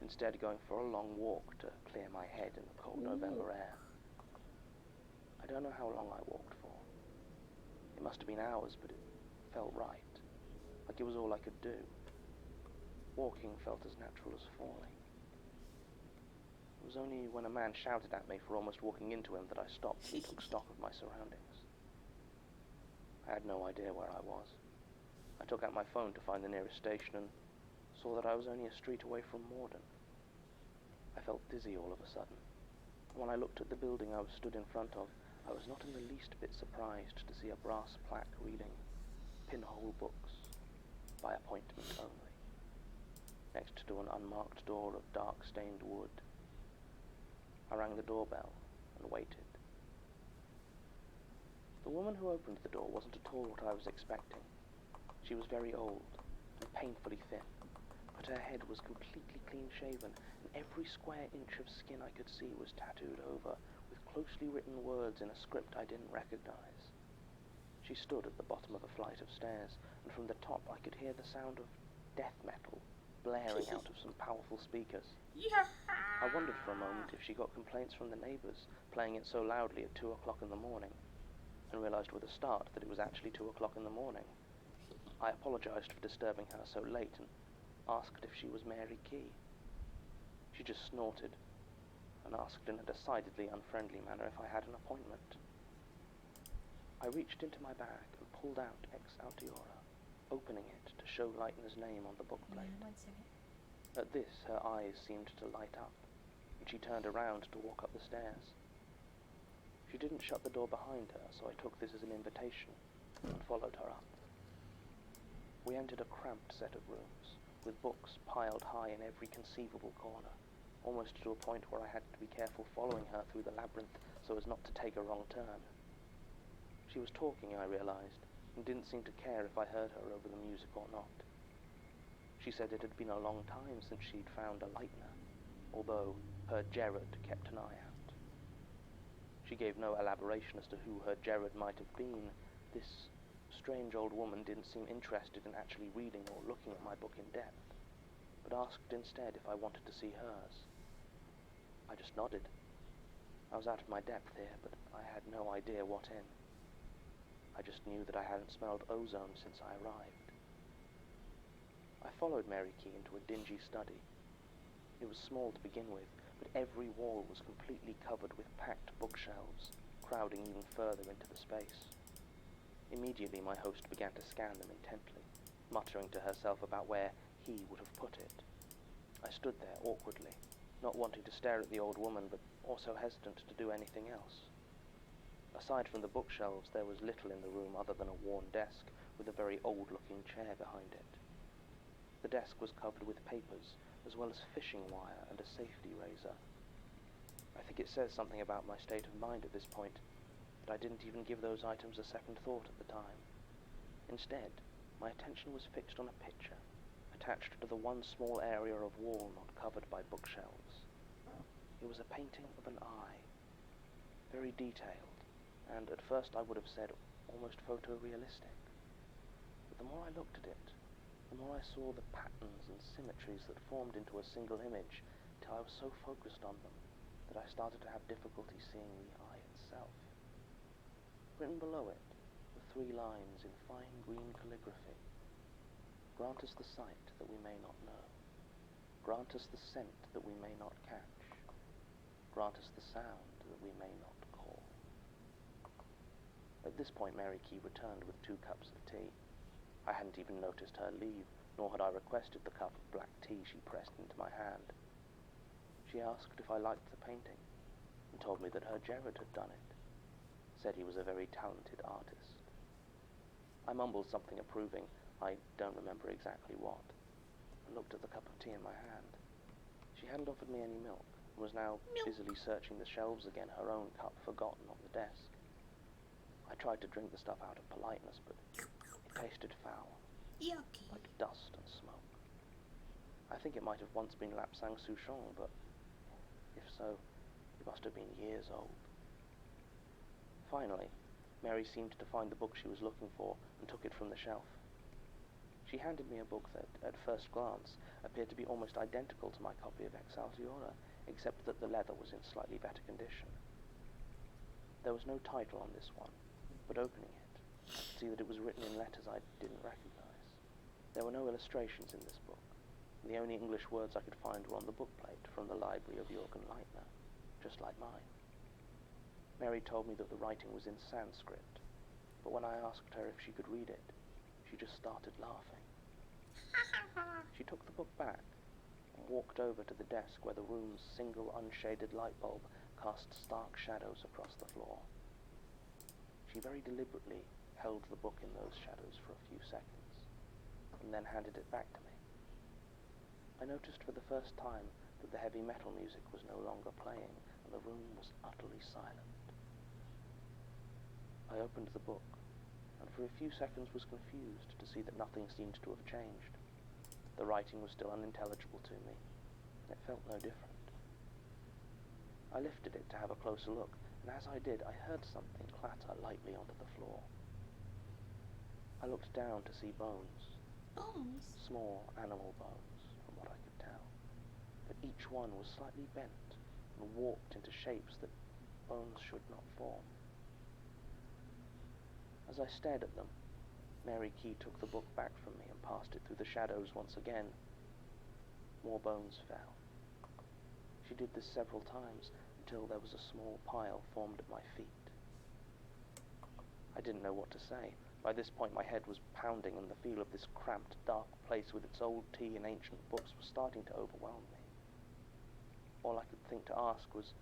instead going for a long walk to clear my head in the cold November air. I don't know how long I walked for. It must have been hours, but it felt right, like it was all I could do. Walking felt as natural as falling. It was only when a man shouted at me for almost walking into him that I stopped and took stock of my surroundings. I had no idea where I was. I took out my phone to find the nearest station and saw that I was only a street away from Morden. I felt dizzy all of a sudden. When I looked at the building I was stood in front of, I was not in the least bit surprised to see a brass plaque reading, Pinhole Books, by appointment only, next to an unmarked door of dark-stained wood. I rang the doorbell and waited. The woman who opened the door wasn't at all what I was expecting. She was very old and painfully thin, but her head was completely clean-shaven, and every square inch of skin I could see was tattooed over with closely written words in a script I didn't recognize. She stood at the bottom of a flight of stairs, and from the top I could hear the sound of death metal blaring out of some powerful speakers. Yeah. I wondered for a moment if she got complaints from the neighbors playing it so loudly at 2 o'clock in the morning, and realized with a start that it was actually 2 o'clock in the morning. I apologized for disturbing her so late and asked if she was Mary Key. She just snorted and asked in a decidedly unfriendly manner if I had an appointment. I reached into my bag and pulled out Ex Altiora, opening it to show Leitner's name on the book plate. Yeah, 1 second. At this, her eyes seemed to light up, and she turned around to walk up the stairs. She didn't shut the door behind her, so I took this as an invitation and followed her up. We entered a cramped set of rooms, with books piled high in every conceivable corner, almost to a point where I had to be careful following her through the labyrinth so as not to take a wrong turn. She was talking, I realized, and didn't seem to care if I heard her over the music or not. She said it had been a long time since she'd found a Leitner, although her Gerard kept an eye out. She gave no elaboration as to who her Gerard might have been. This strange old woman didn't seem interested in actually reading or looking at my book in depth, but asked instead if I wanted to see hers. I just nodded. I was out of my depth here, but I had no idea what in. I just knew that I hadn't smelled ozone since I arrived. I followed Mary Key into a dingy study. It was small to begin with, but every wall was completely covered with packed bookshelves, crowding even further into the space. Immediately my host began to scan them intently, muttering to herself about where he would have put it. I stood there awkwardly, not wanting to stare at the old woman, but also hesitant to do anything else. Aside from the bookshelves, there was little in the room other than a worn desk with a very old-looking chair behind it. The desk was covered with papers, as well as fishing wire and a safety razor. I think it says something about my state of mind at this point, that I didn't even give those items a second thought at the time. Instead, my attention was fixed on a picture, attached to the one small area of wall not covered by bookshelves. It was a painting of an eye, very detailed, and at first I would have said almost photorealistic. But the more I looked at it, the more I saw the patterns and symmetries that formed into a single image, till I was so focused on them that I started to have difficulty seeing the eye itself. Written below it were 3 lines in fine green calligraphy. Grant us the sight that we may not know. Grant us the scent that we may not catch. Grant us the sound that we may not call. At this point Mary Key returned with 2 cups of tea. I hadn't even noticed her leave, nor had I requested the cup of black tea she pressed into my hand. She asked if I liked the painting, and told me that her Gerard had done it. Said he was a very talented artist. I mumbled something approving, I don't remember exactly what, and looked at the cup of tea in my hand. She hadn't offered me any milk, and was now busily searching the shelves again, her own cup forgotten on the desk. I tried to drink the stuff out of politeness, but it tasted foul, Yucky. like dust and smoke. I think it might have once been Lapsang Souchong, but if so, it must have been years old. Finally, Mary seemed to find the book she was looking for and took it from the shelf. She handed me a book that, at first glance, appeared to be almost identical to my copy of Excelsior, except that the leather was in slightly better condition. There was no title on this one, but opening it, I could see that it was written in letters I didn't recognize. There were no illustrations in this book, and the only English words I could find were on the bookplate from the library of Jürgen Leitner, just like mine. Mary told me that the writing was in Sanskrit, but when I asked her if she could read it, she just started laughing. She took the book back and walked over to the desk where the room's single unshaded light bulb cast stark shadows across the floor. She very deliberately held the book in those shadows for a few seconds, and then handed it back to me. I noticed for the first time that the heavy metal music was no longer playing, and the room was utterly silent. I opened the book, and for a few seconds was confused to see that nothing seemed to have changed. The writing was still unintelligible to me, and it felt no different. I lifted it to have a closer look, and as I did, I heard something clatter lightly onto the floor. I looked down to see bones. Bones? Small animal bones, from what I could tell, but each one was slightly bent and warped into shapes that bones should not form. As I stared at them, Mary Key took the book back from me and passed it through the shadows once again. More bones fell. She did this several times until there was a small pile formed at my feet. I didn't know what to say. By this point my head was pounding, and the feel of this cramped, dark place with its old tea and ancient books was starting to overwhelm me. All I could think to ask was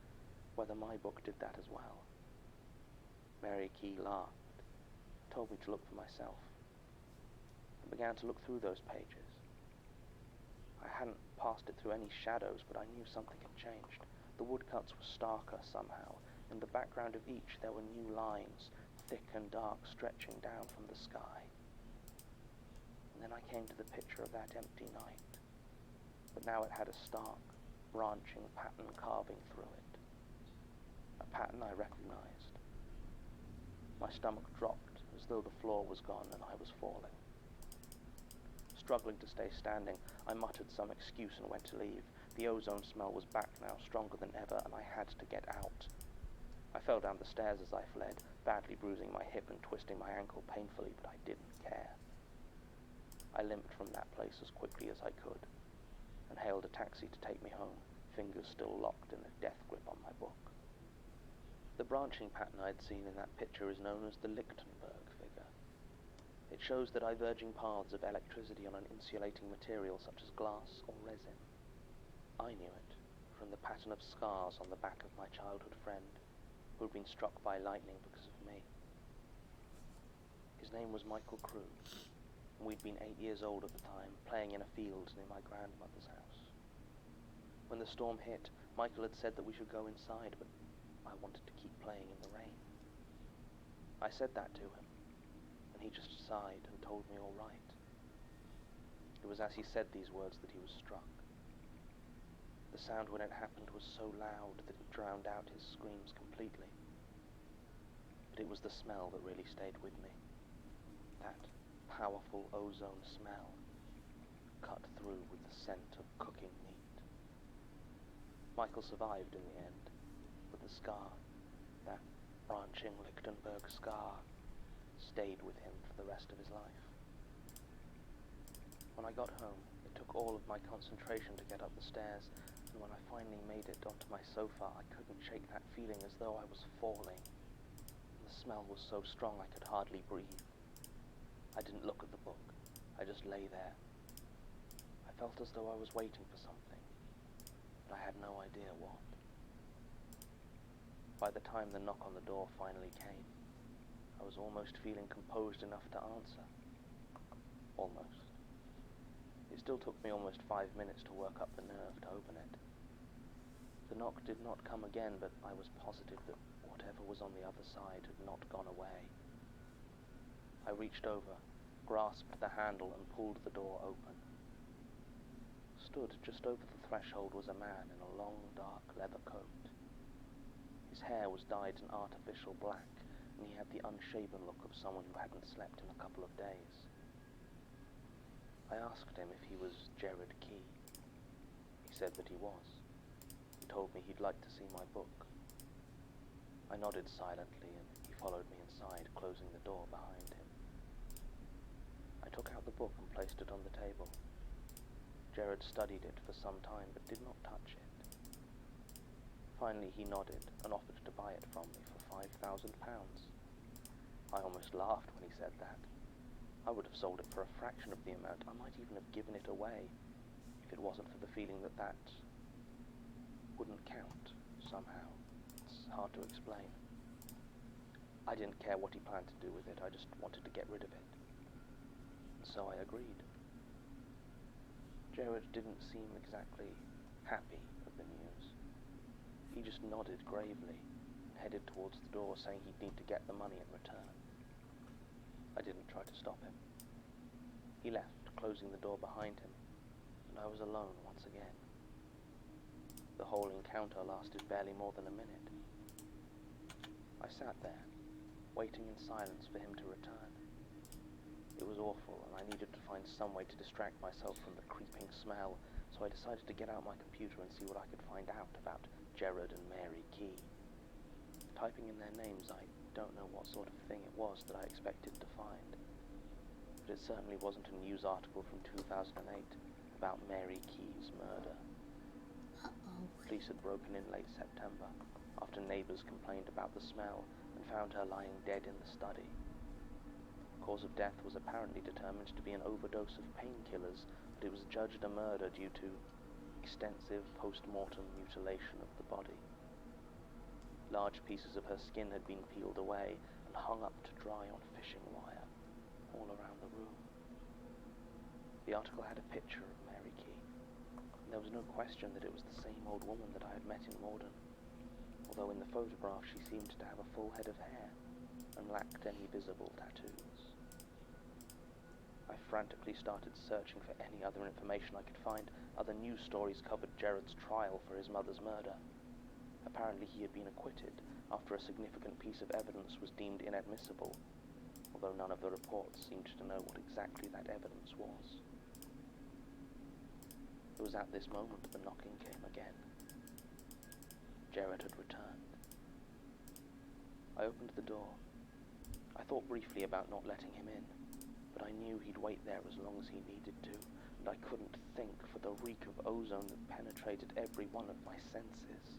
whether my book did that as well. Mary Key laughed, told me to look for myself. I began to look through those pages. I hadn't passed it through any shadows, but I knew something had changed. The woodcuts were starker somehow. In the background of each there were new lines, thick and dark, stretching down from the sky. And then I came to the picture of that empty night, but now it had a stark, branching pattern carving through it. A pattern I recognized. My stomach dropped, as though the floor was gone and I was falling. Struggling to stay standing, I muttered some excuse and went to leave. The ozone smell was back now, stronger than ever, and I had to get out. I fell down the stairs as I fled, badly bruising my hip and twisting my ankle painfully, but I didn't care. I limped from that place as quickly as I could, and hailed a taxi to take me home, fingers still locked in a death grip on my book. The branching pattern I'd seen in that picture is known as the Lichtenberg figure. It shows the diverging paths of electricity on an insulating material such as glass or resin. I knew it from the pattern of scars on the back of my childhood friend, who had been struck by lightning because of me. His name was Michael Crew, and we'd been 8 years old at the time, playing in a field near my grandmother's house. When the storm hit, Michael had said that we should go inside, but I wanted to keep playing in the rain. I said that to him, and he just sighed and told me all right. It was as he said these words that he was struck. The sound when it happened was so loud that it drowned out his screams completely. But it was the smell that really stayed with me. That powerful ozone smell, cut through with the scent of cooking meat. Michael survived in the end, but the scar, that branching Lichtenberg scar, stayed with him for the rest of his life. When I got home, it took all of my concentration to get up the stairs, and when I finally made it onto my sofa, I couldn't shake that feeling as though I was falling. The smell was so strong I could hardly breathe. I didn't look at the book. I just lay there. I felt as though I was waiting for something, but I had no idea what. By the time the knock on the door finally came, I was almost feeling composed enough to answer. Almost. It still took me almost 5 minutes to work up the nerve to open it. The knock did not come again, but I was positive that whatever was on the other side had not gone away. I reached over, grasped the handle, and pulled the door open. Stood just over the threshold was a man in a long, dark leather coat. His hair was dyed an artificial black, and he had the unshaven look of someone who hadn't slept in a couple of days. I asked him if he was Jared Key. He said that he was, and told me he'd like to see my book. I nodded silently, and he followed me inside, closing the door behind him. I took out the book and placed it on the table. Jared studied it for some time, but did not touch it. Finally, he nodded and offered to buy it from me for £5,000. I almost laughed when he said that. I would have sold it for a fraction of the amount. I might even have given it away if it wasn't for the feeling that that wouldn't count somehow. It's hard to explain. I didn't care what he planned to do with it. I just wanted to get rid of it. And so I agreed. Jared didn't seem exactly happy with the news. He just nodded gravely and headed towards the door, saying he'd need to get the money in return. I didn't try to stop him. He left, closing the door behind him, and I was alone once again. The whole encounter lasted barely more than a minute. I sat there, waiting in silence for him to return. It was awful, and I needed to find some way to distract myself from the creeping smell, so I decided to get out my computer and see what I could find out about Jared and Mary Key. Typing in their names, I don't know what sort of thing it was that I expected to find, but it certainly wasn't a news article from 2008 about Mary Key's murder. Police had broken in late September after neighbors complained about the smell and found her lying dead in the study. The cause of death was apparently determined to be an overdose of painkillers, but it was judged a murder due to extensive post-mortem mutilation of the body. Large pieces of her skin had been peeled away and hung up to dry on fishing wire all around the room. The article had a picture of Mary Key, and there was no question that it was the same old woman that I had met in Morden, although in the photograph she seemed to have a full head of hair and lacked any visible tattoos. I frantically started searching for any other information I could find. Other news stories covered Jared's trial for his mother's murder. Apparently he had been acquitted after a significant piece of evidence was deemed inadmissible. although none of the reports seemed to know what exactly that evidence was. It was at this moment the knocking came again. Jared had returned. I opened the door. I thought briefly about not letting him in, but I knew he'd wait there as long as he needed to, and I couldn't think for the reek of ozone that penetrated every one of my senses.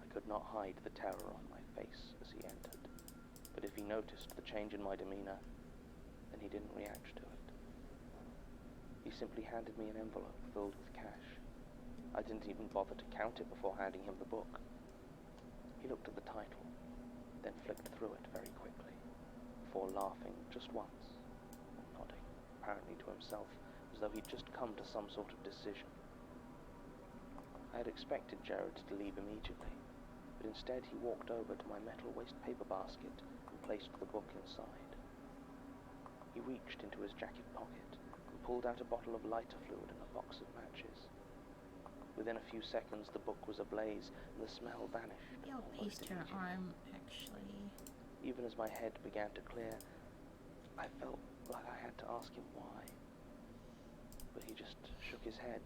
I could not hide the terror on my face as he entered, but if he noticed the change in my demeanor, then he didn't react to it. He simply handed me an envelope filled with cash. I didn't even bother to count it before handing him the book. He looked at the title, then flicked through it very quickly, before laughing just once, and nodding, apparently to himself, as though he'd just come to some sort of decision. I had expected Jared to leave immediately, but instead he walked over to my metal waste paper basket and placed the book inside. He reached into his jacket pocket and pulled out a bottle of lighter fluid and a box of matches. Within a few seconds, the book was ablaze, and the smell vanished. You'll paste her arm, actually. Even as my head began to clear, I felt like I had to ask him why. But he just shook his head.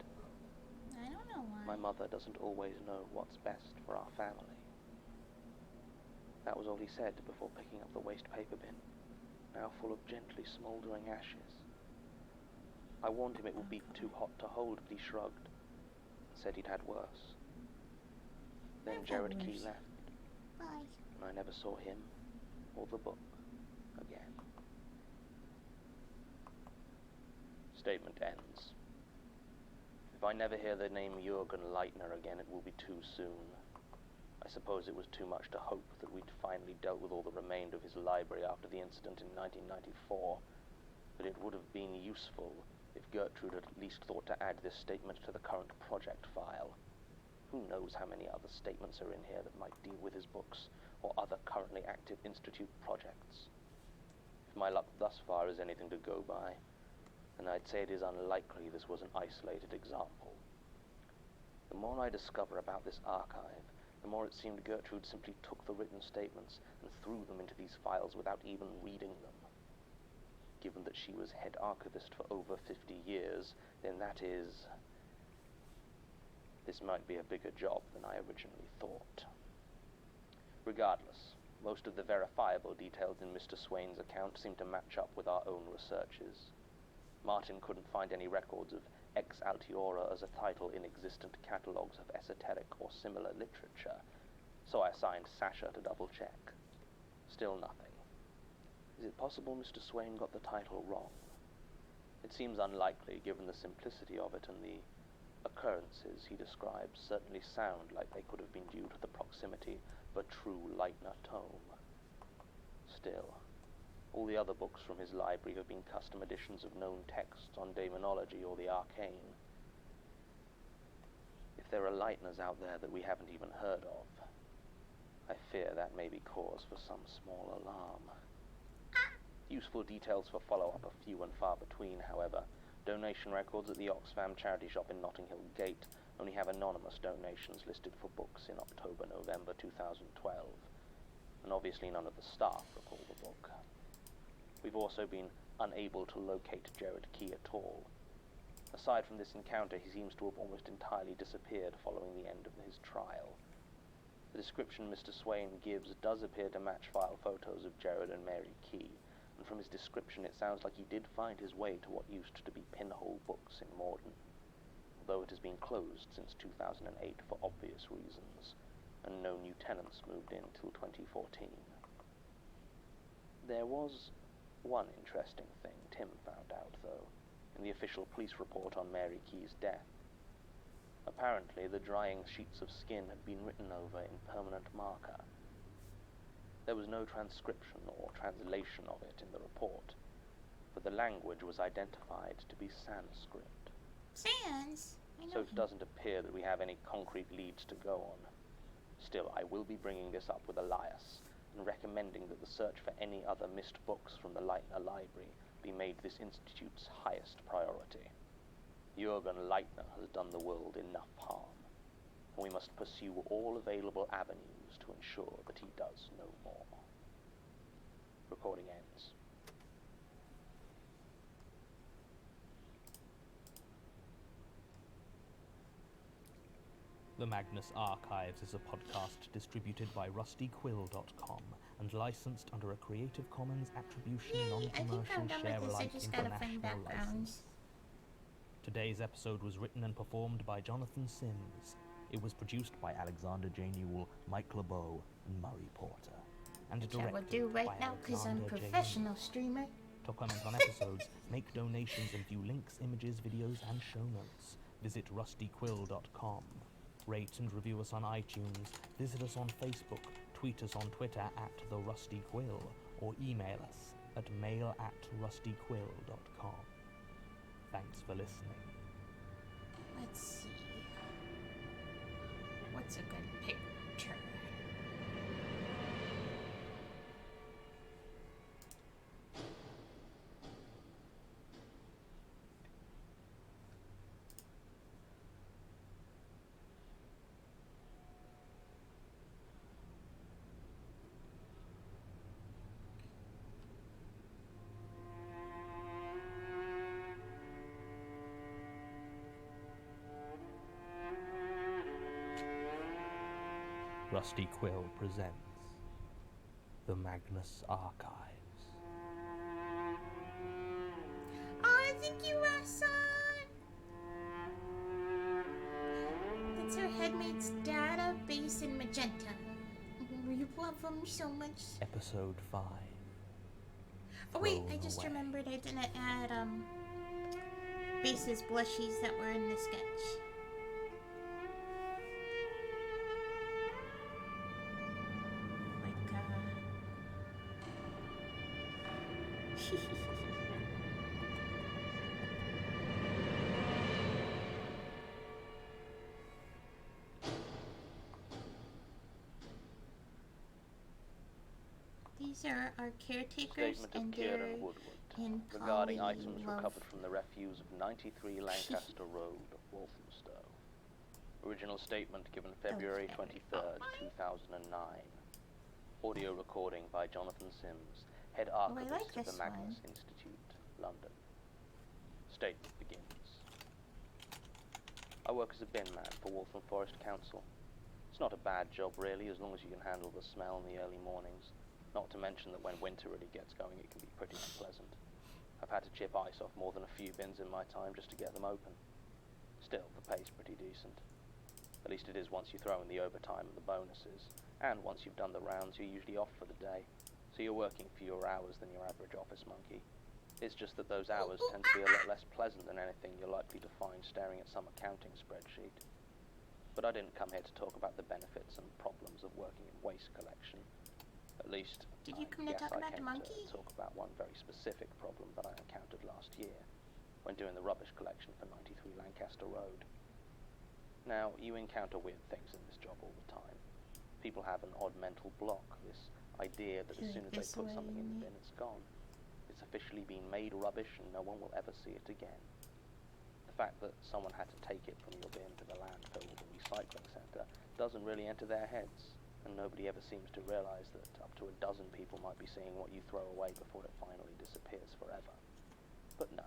I don't know why. My mother doesn't always know what's best for our family. That was all he said before picking up the waste paper bin, now full of gently smouldering ashes. I warned him it would be too hot to hold, but he shrugged. Said he'd had worse. Then Jared Key left, Bye. and I never saw him or the book again. Statement ends. If I never hear the name Jürgen Leitner again, it will be too soon. I suppose it was too much to hope that we'd finally dealt with all the remainder of his library after the incident in 1994, but it would have been useful if Gertrude had at least thought to add this statement to the current project file. Who knows how many other statements are in here that might deal with his books or other currently active Institute projects. If my luck thus far is anything to go by, then I'd say it is unlikely this was an isolated example. The more I discover about this archive, the more it seemed Gertrude simply took the written statements and threw them into these files without even reading them. Given that she was head archivist for over 50 years, then this might be a bigger job than I originally thought. Regardless, most of the verifiable details in Mr. Swain's account seem to match up with our own researches. Martin couldn't find any records of Ex Altiora as a title in existent catalogues of esoteric or similar literature, so I assigned Sasha to double-check. Still nothing. Is it possible Mr. Swain got the title wrong? It seems unlikely, given the simplicity of it, and the occurrences he describes certainly sound like they could have been due to the proximity of a true Leitner tome. Still, all the other books from his library have been custom editions of known texts on demonology or the arcane. If there are Leitners out there that we haven't even heard of, I fear that may be cause for some small alarm. Useful details for follow-up are few and far between, however. Donation records at the Oxfam charity shop in Notting Hill Gate only have anonymous donations listed for books in October-November 2012, and obviously none of the staff recall the book. We've also been unable to locate Jared Key at all. Aside from this encounter, he seems to have almost entirely disappeared following the end of his trial. The description Mr. Swain gives does appear to match file photos of Jared and Mary Key, and from his description it sounds like he did find his way to what used to be Pinhole Books in Morden, although it has been closed since 2008 for obvious reasons, and no new tenants moved in till 2014. There was one interesting thing Tim found out, though, in the official police report on Mary Key's death. Apparently, the drying sheets of skin had been written over in permanent marker. There was no transcription or translation of it in the report, but the language was identified to be Sanskrit. Sans? So it doesn't appear that we have any concrete leads to go on. Still, I will be bringing this up with Elias, and recommending that the search for any other missed books from the Leitner Library be made this institute's highest priority. Jürgen Leitner has done the world enough harm, and we must pursue all available avenues to ensure that he does no more. Recording ends. The Magnus Archives is a podcast distributed by rustyquill.com and licensed under a Creative Commons Attribution Yay, I think I'm Non-Commercial done Share with this. I Alike just gotta find International backgrounds. License. Today's episode was written and performed by Jonathan Sims. It was produced by Alexander J. Newell, Mike LeBeau, and Murray Porter. And Which I directed will do right by now because I'm Alexander J. professional Newell. streamer. To comment on episodes, make donations and view links, images, videos, and show notes, visit rustyquill.com. Rate and review us on iTunes, visit us on Facebook, tweet us on Twitter @TheRustyQuill, or email us at mail@rustyquill.com. Thanks for listening. Let's see. What's a good picture? Rusty Quill presents The Magnus Archives. Oh, thank you, Rasa! That's our headmate's database in magenta. We love him so much. Episode 5. Oh wait, I Thrown just Away. remembered I didn't add bases blushies that were in the sketch. Like these are our caretakers Statement and of they're Kieran Woodward in regarding poly items love. recovered from the refuse of 93 Lancaster Road, Walthamstow. Original statement given February Okay. 23rd, 2009. Audio recording by Jonathan Sims, head I archivist like of the this Magnus one. Institute, London. Statement begins. I work as a bin man for Waltham Forest Council. It's not a bad job really, as long as you can handle the smell in the early mornings. Not to mention that when winter really gets going, it can be pretty unpleasant. I've had to chip ice off more than a few bins in my time just to get them open. Still, the pay's pretty decent. At least it is once you throw in the overtime and the bonuses. And once you've done the rounds, you're usually off for the day. So you're working fewer hours than your average office monkey. It's just that those hours tend to be a lot less pleasant than anything you're likely to find staring at some accounting spreadsheet. But I didn't come here to talk about the benefits and problems of working in waste collection. At least, Did you I come to guess talk I about the came monkey? to talk about one very specific problem that I encountered last year when doing the rubbish collection for 93 Lancaster Road. Now, you encounter weird things in this job all the time. People have an odd mental block, this idea that as soon as they put something in the bin, it's gone. It's officially been made rubbish and no one will ever see it again. The fact that someone had to take it from your bin to the landfill or the recycling centre doesn't really enter their heads, and nobody ever seems to realise that up to a dozen people might be seeing what you throw away before it finally disappears forever. But no,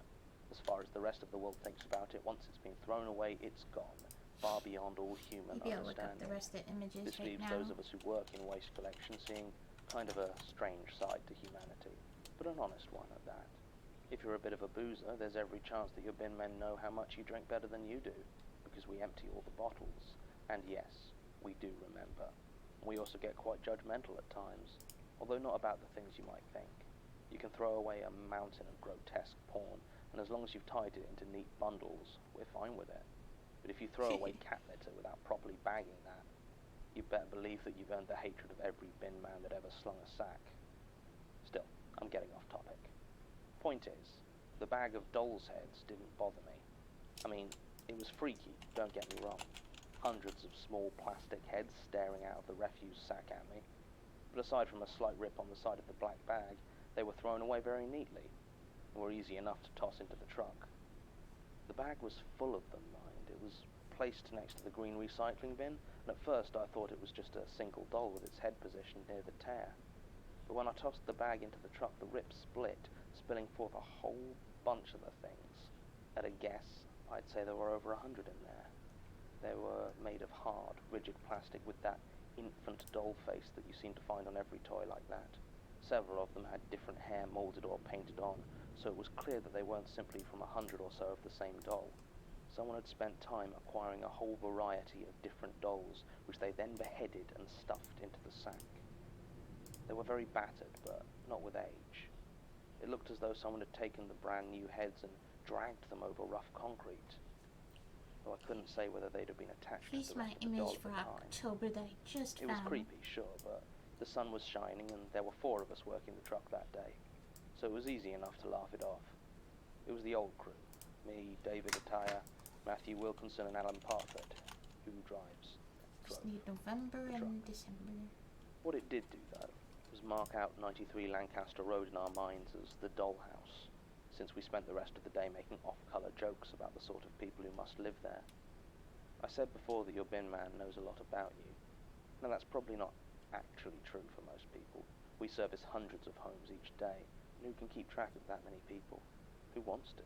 as far as the rest of the world thinks about it, once it's been thrown away, it's gone, far beyond all human Maybe I'll look up the understanding. rest of the images This right leaves now. those of us who work in waste collection seeing kind of a strange side to humanity, but an honest one at that. If you're a bit of a boozer, there's every chance that your bin men know how much you drink better than you do, because we empty all the bottles. And yes, we do remember. We also get quite judgmental at times, although not about the things you might think. You can throw away a mountain of grotesque porn, and as long as you've tied it into neat bundles, we're fine with it. But if you throw away cat litter without properly bagging that, you better believe that you've earned the hatred of every bin man that ever slung a sack. Still, I'm getting off topic. Point is, the bag of doll's heads didn't bother me. I mean, it was freaky, don't get me wrong. Hundreds of small plastic heads staring out of the refuse sack at me. But aside from a slight rip on the side of the black bag, they were thrown away very neatly, and were easy enough to toss into the truck. The bag was full of them, mind. It was placed next to the green recycling bin, and at first I thought it was just a single doll with its head positioned near the tear. But when I tossed the bag into the truck, the rip split, spilling forth a whole bunch of the things. At a guess, I'd say there were over 100 in there. They were made of hard, rigid plastic with that infant doll face that you seem to find on every toy like that. Several of them had different hair molded or painted on, so it was clear that they weren't simply from 100 or so of the same doll. Someone had spent time acquiring a whole variety of different dolls, which they then beheaded and stuffed into the sack. They were very battered, but not with age. It looked as though someone had taken the brand new heads and dragged them over rough concrete. Though I couldn't say whether they'd have been attached Here's to the my rest of the doll image at for the time. October that I just It found. was creepy, sure, but the sun was shining and there were 4 of us working the truck that day, so it was easy enough to laugh it off. It was the old crew, me, David Ataya, Matthew Wilkinson and Alan Parford, who drove Just need November the truck. and December. What it did do, though, was mark out 93 Lancaster Road in our minds as the dollhouse, since we spent the rest of the day making off-colour jokes about the sort of people who must live there. I said before that your bin man knows a lot about you. Now that's probably not actually true for most people. We service hundreds of homes each day, and who can keep track of that many people? Who wants to?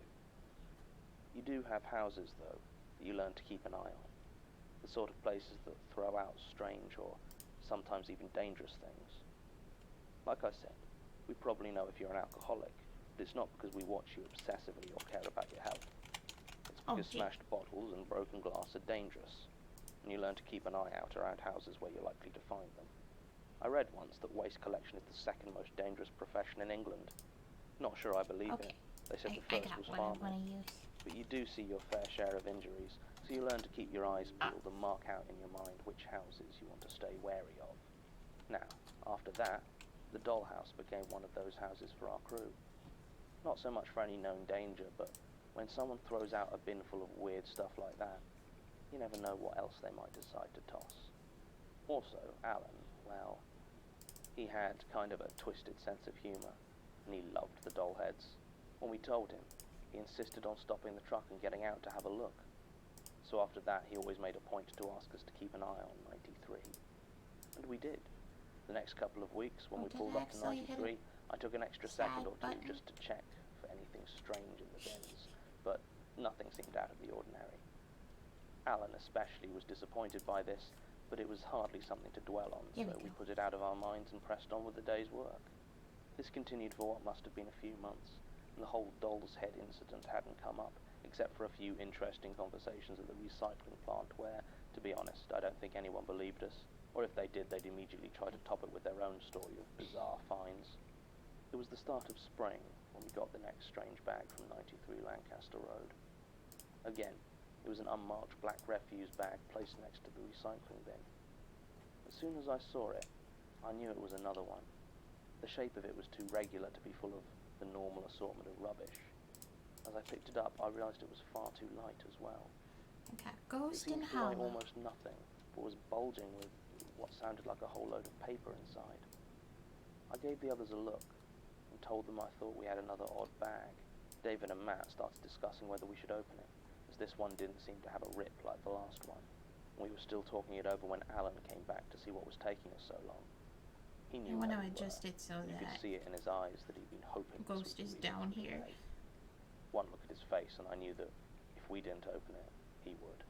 You do have houses, though, that you learn to keep an eye on. The sort of places that throw out strange or sometimes even dangerous things. Like I said, we probably know if you're an alcoholic, but it's not because we watch you obsessively or care about your health. It's because smashed bottles and broken glass are dangerous, and you learn to keep an eye out around houses where you're likely to find them. I read once that waste collection is the second most dangerous profession in England. Not sure I believe it. They said the first was farming. But you do see your fair share of injuries, so you learn to keep your eyes peeled and mark out in your mind which houses you want to stay wary of. Now, after that, the dollhouse became one of those houses for our crew. Not so much for any known danger, but when someone throws out a bin full of weird stuff like that, you never know what else they might decide to toss. Also, Alan, well, he had kind of a twisted sense of humour, and he loved the doll heads. When we told him, he insisted on stopping the truck and getting out to have a look. So after that, he always made a point to ask us to keep an eye on 93. And we did. The next couple of weeks, when we pulled up to 93, I took an extra second or two just to check for anything strange in the bins, but nothing seemed out of the ordinary. Alan especially was disappointed by this, but it was hardly something to dwell on, so we put it out of our minds and pressed on with the day's work. This continued for what must have been a few months, and the whole doll's head incident hadn't come up, except for a few interesting conversations at the recycling plant where, to be honest, I don't think anyone believed us, or if they did, they'd immediately try to top it with their own story of bizarre finds. It was the start of spring when we got the next strange bag from 93 Lancaster Road. Again, it was an unmarked black refuse bag placed next to the recycling bin. As soon as I saw it, I knew it was another one. The shape of it was too regular to be full of the normal assortment of rubbish. As I picked it up, I realised it was far too light as well. Okay, Ghost it and seemed to weigh Hollow. almost nothing, but was bulging with what sounded like a whole load of paper inside. I gave the others a look and told them I thought we had another odd bag. David and Matt started discussing whether we should open it, as this one didn't seem to have a rip like the last one. We were still talking it over when Alan came back to see what was taking us so long. He knew I want to where we adjust were. it so You could that see it in his eyes that he'd been hoping Ghost is down here. One look at his face and I knew that if we didn't open it, he would.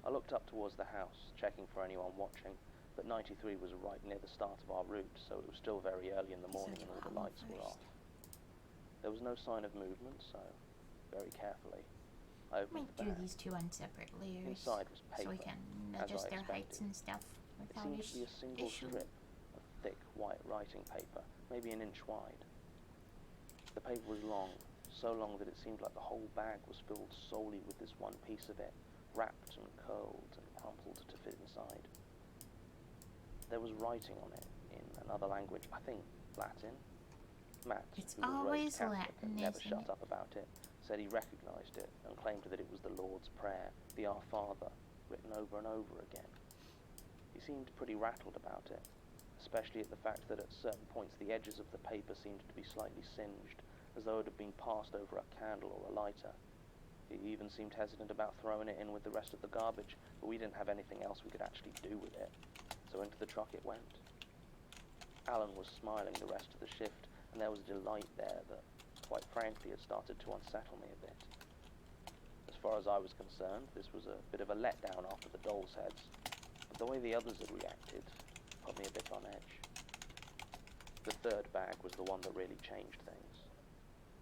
I looked up towards the house, checking for anyone watching, but 93 was right near the start of our route, so it was still very early in the morning and all the lights were off. There was no sign of movement, so very carefully I opened the do bag. these two on separate layers Inside was paper, so we can as adjust I their heights expected. and stuff It without seemed to be a single issue. strip of thick white writing paper, maybe an inch wide. The paper was long, so long that it seemed like the whole bag was filled solely with this one piece of it, wrapped and curled and crumpled to fit inside. There was writing on it in another language, I think Latin. Matt, It's who was always raised Catholic Latin, and never isn't shut it? up about it, said he recognised it and claimed that it was the Lord's Prayer, the Our Father, written over and over again. He seemed pretty rattled about it, especially at the fact that at certain points the edges of the paper seemed to be slightly singed, as though it had been passed over a candle or a lighter. He even seemed hesitant about throwing it in with the rest of the garbage, but we didn't have anything else we could actually do with it, so into the truck it went. Alan was smiling the rest of the shift, and there was a delight there that, quite frankly, had started to unsettle me a bit. As far as I was concerned, this was a bit of a letdown after the doll's heads, but the way the others had reacted put me a bit on edge. The third bag was the one that really changed things.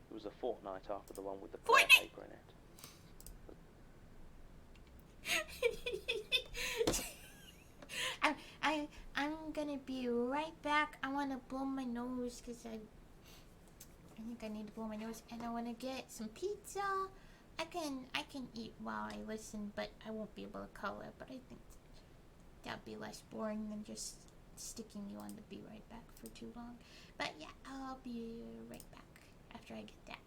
It was a fortnight after the one with the prayer paper in it. I'm gonna be right back. I wanna blow my nose because I think I need to blow my nose, and I wanna get some pizza. I can eat while I listen, but I won't be able to color. But I think that'd be less boring than just sticking you on the be right back for too long. But yeah, I'll be right back after I get that.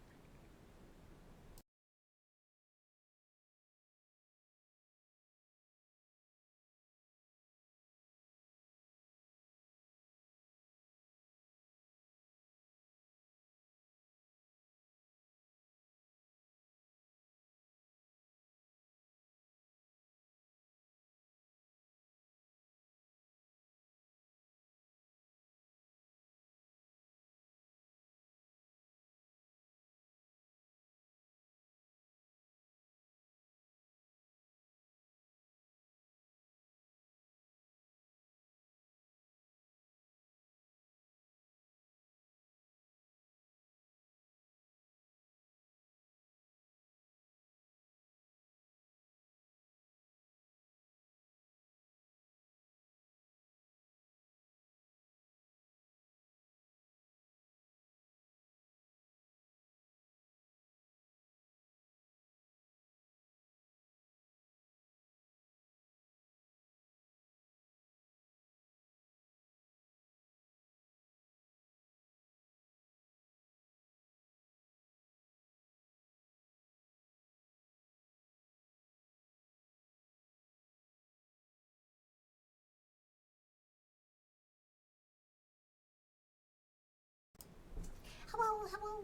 Hello.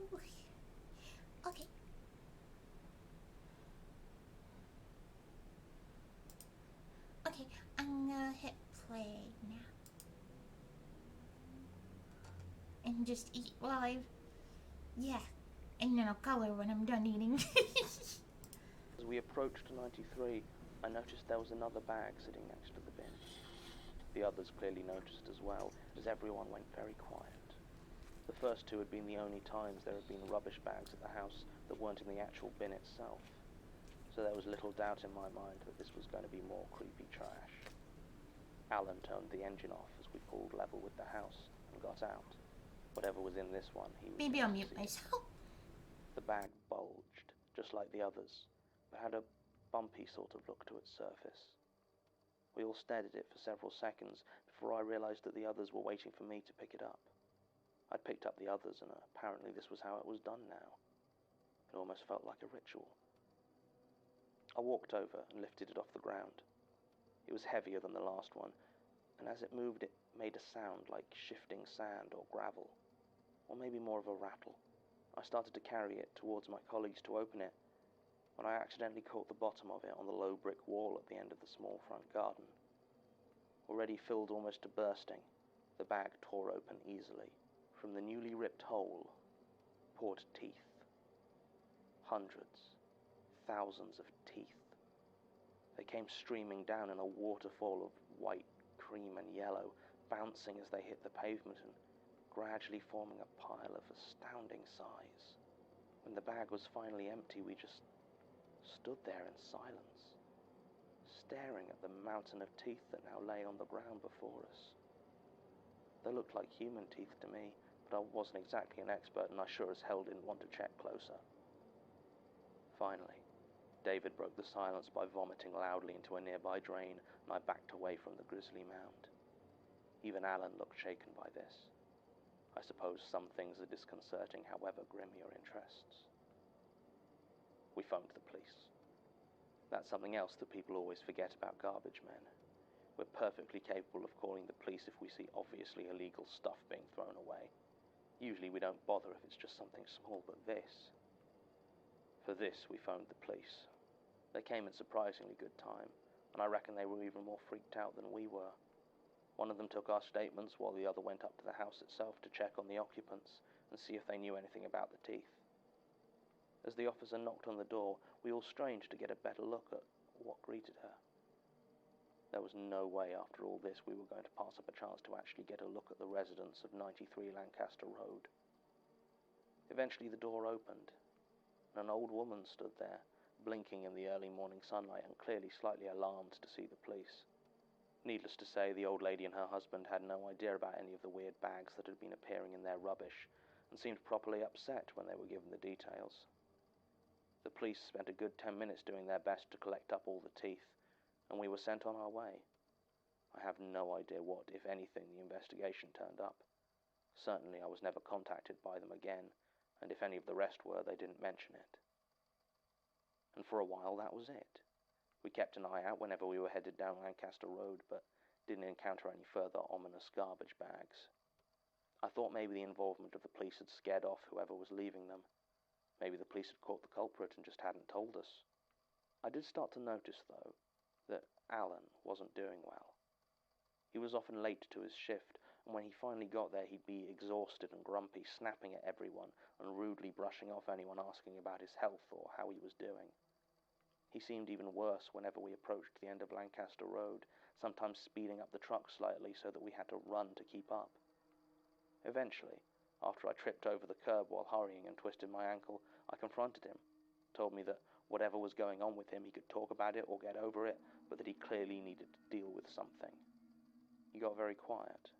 Okay. Okay, I'm gonna hit play now. And just eat while yeah. And then I'll color when I'm done eating. As we approached 93, I noticed there was another bag sitting next to the bin. The others clearly noticed as well, as everyone went very quiet. The first two had been the only times there had been rubbish bags at the house that weren't in the actual bin itself, so there was little doubt in my mind that this was going to be more creepy trash. Alan turned the engine off as we pulled level with the house and got out. Whatever was in this one, he was Maybe I'll mute myself. The bag bulged, just like the others, but had a bumpy sort of look to its surface. We all stared at it for several seconds before I realized that the others were waiting for me to pick it up. I'd picked up the others, and apparently this was how it was done now. It almost felt like a ritual. I walked over and lifted it off the ground. It was heavier than the last one, and as it moved it made a sound like shifting sand or gravel, or maybe more of a rattle. I started to carry it towards my colleagues to open it, when I accidentally caught the bottom of it on the low brick wall at the end of the small front garden. Already filled almost to bursting, the bag tore open easily. From the newly ripped hole poured teeth. Hundreds, thousands of teeth. They came streaming down in a waterfall of white, cream and yellow, bouncing as they hit the pavement and gradually forming a pile of astounding size. When the bag was finally empty, we just stood there in silence, staring at the mountain of teeth that now lay on the ground before us. They looked like human teeth to me, but I wasn't exactly an expert, and I sure as hell didn't want to check closer. Finally, David broke the silence by vomiting loudly into a nearby drain, and I backed away from the grisly mound. Even Alan looked shaken by this. I suppose some things are disconcerting, however grim your interests. We phoned the police. That's something else that people always forget about garbage men. We're perfectly capable of calling the police if we see obviously illegal stuff being thrown away. Usually we don't bother if it's just something small, but this... For this, we phoned the police. They came in surprisingly good time, and I reckon they were even more freaked out than we were. One of them took our statements while the other went up to the house itself to check on the occupants and see if they knew anything about the teeth. As the officer knocked on the door, we all strained to get a better look at what greeted her. There was no way after all this we were going to pass up a chance to actually get a look at the residents of 93 Lancaster Road. Eventually the door opened, and an old woman stood there, blinking in the early morning sunlight and clearly slightly alarmed to see the police. Needless to say, the old lady and her husband had no idea about any of the weird bags that had been appearing in their rubbish, and seemed properly upset when they were given the details. The police spent a good 10 minutes doing their best to collect up all the teeth, and we were sent on our way. I have no idea what, if anything, the investigation turned up. Certainly I was never contacted by them again, and if any of the rest were, they didn't mention it. And for a while that was it. We kept an eye out whenever we were headed down Lancaster Road, but didn't encounter any further ominous garbage bags. I thought maybe the involvement of the police had scared off whoever was leaving them. Maybe the police had caught the culprit and just hadn't told us. I did start to notice, though, that Alan wasn't doing well. He was often late to his shift, and when he finally got there he'd be exhausted and grumpy, snapping at everyone and rudely brushing off anyone asking about his health or how he was doing. He seemed even worse whenever we approached the end of Lancaster Road, sometimes speeding up the truck slightly so that we had to run to keep up. Eventually, after I tripped over the curb while hurrying and twisted my ankle, I confronted him, told me that whatever was going on with him, he could talk about it or get over it, but that he clearly needed to deal with something. He got very quiet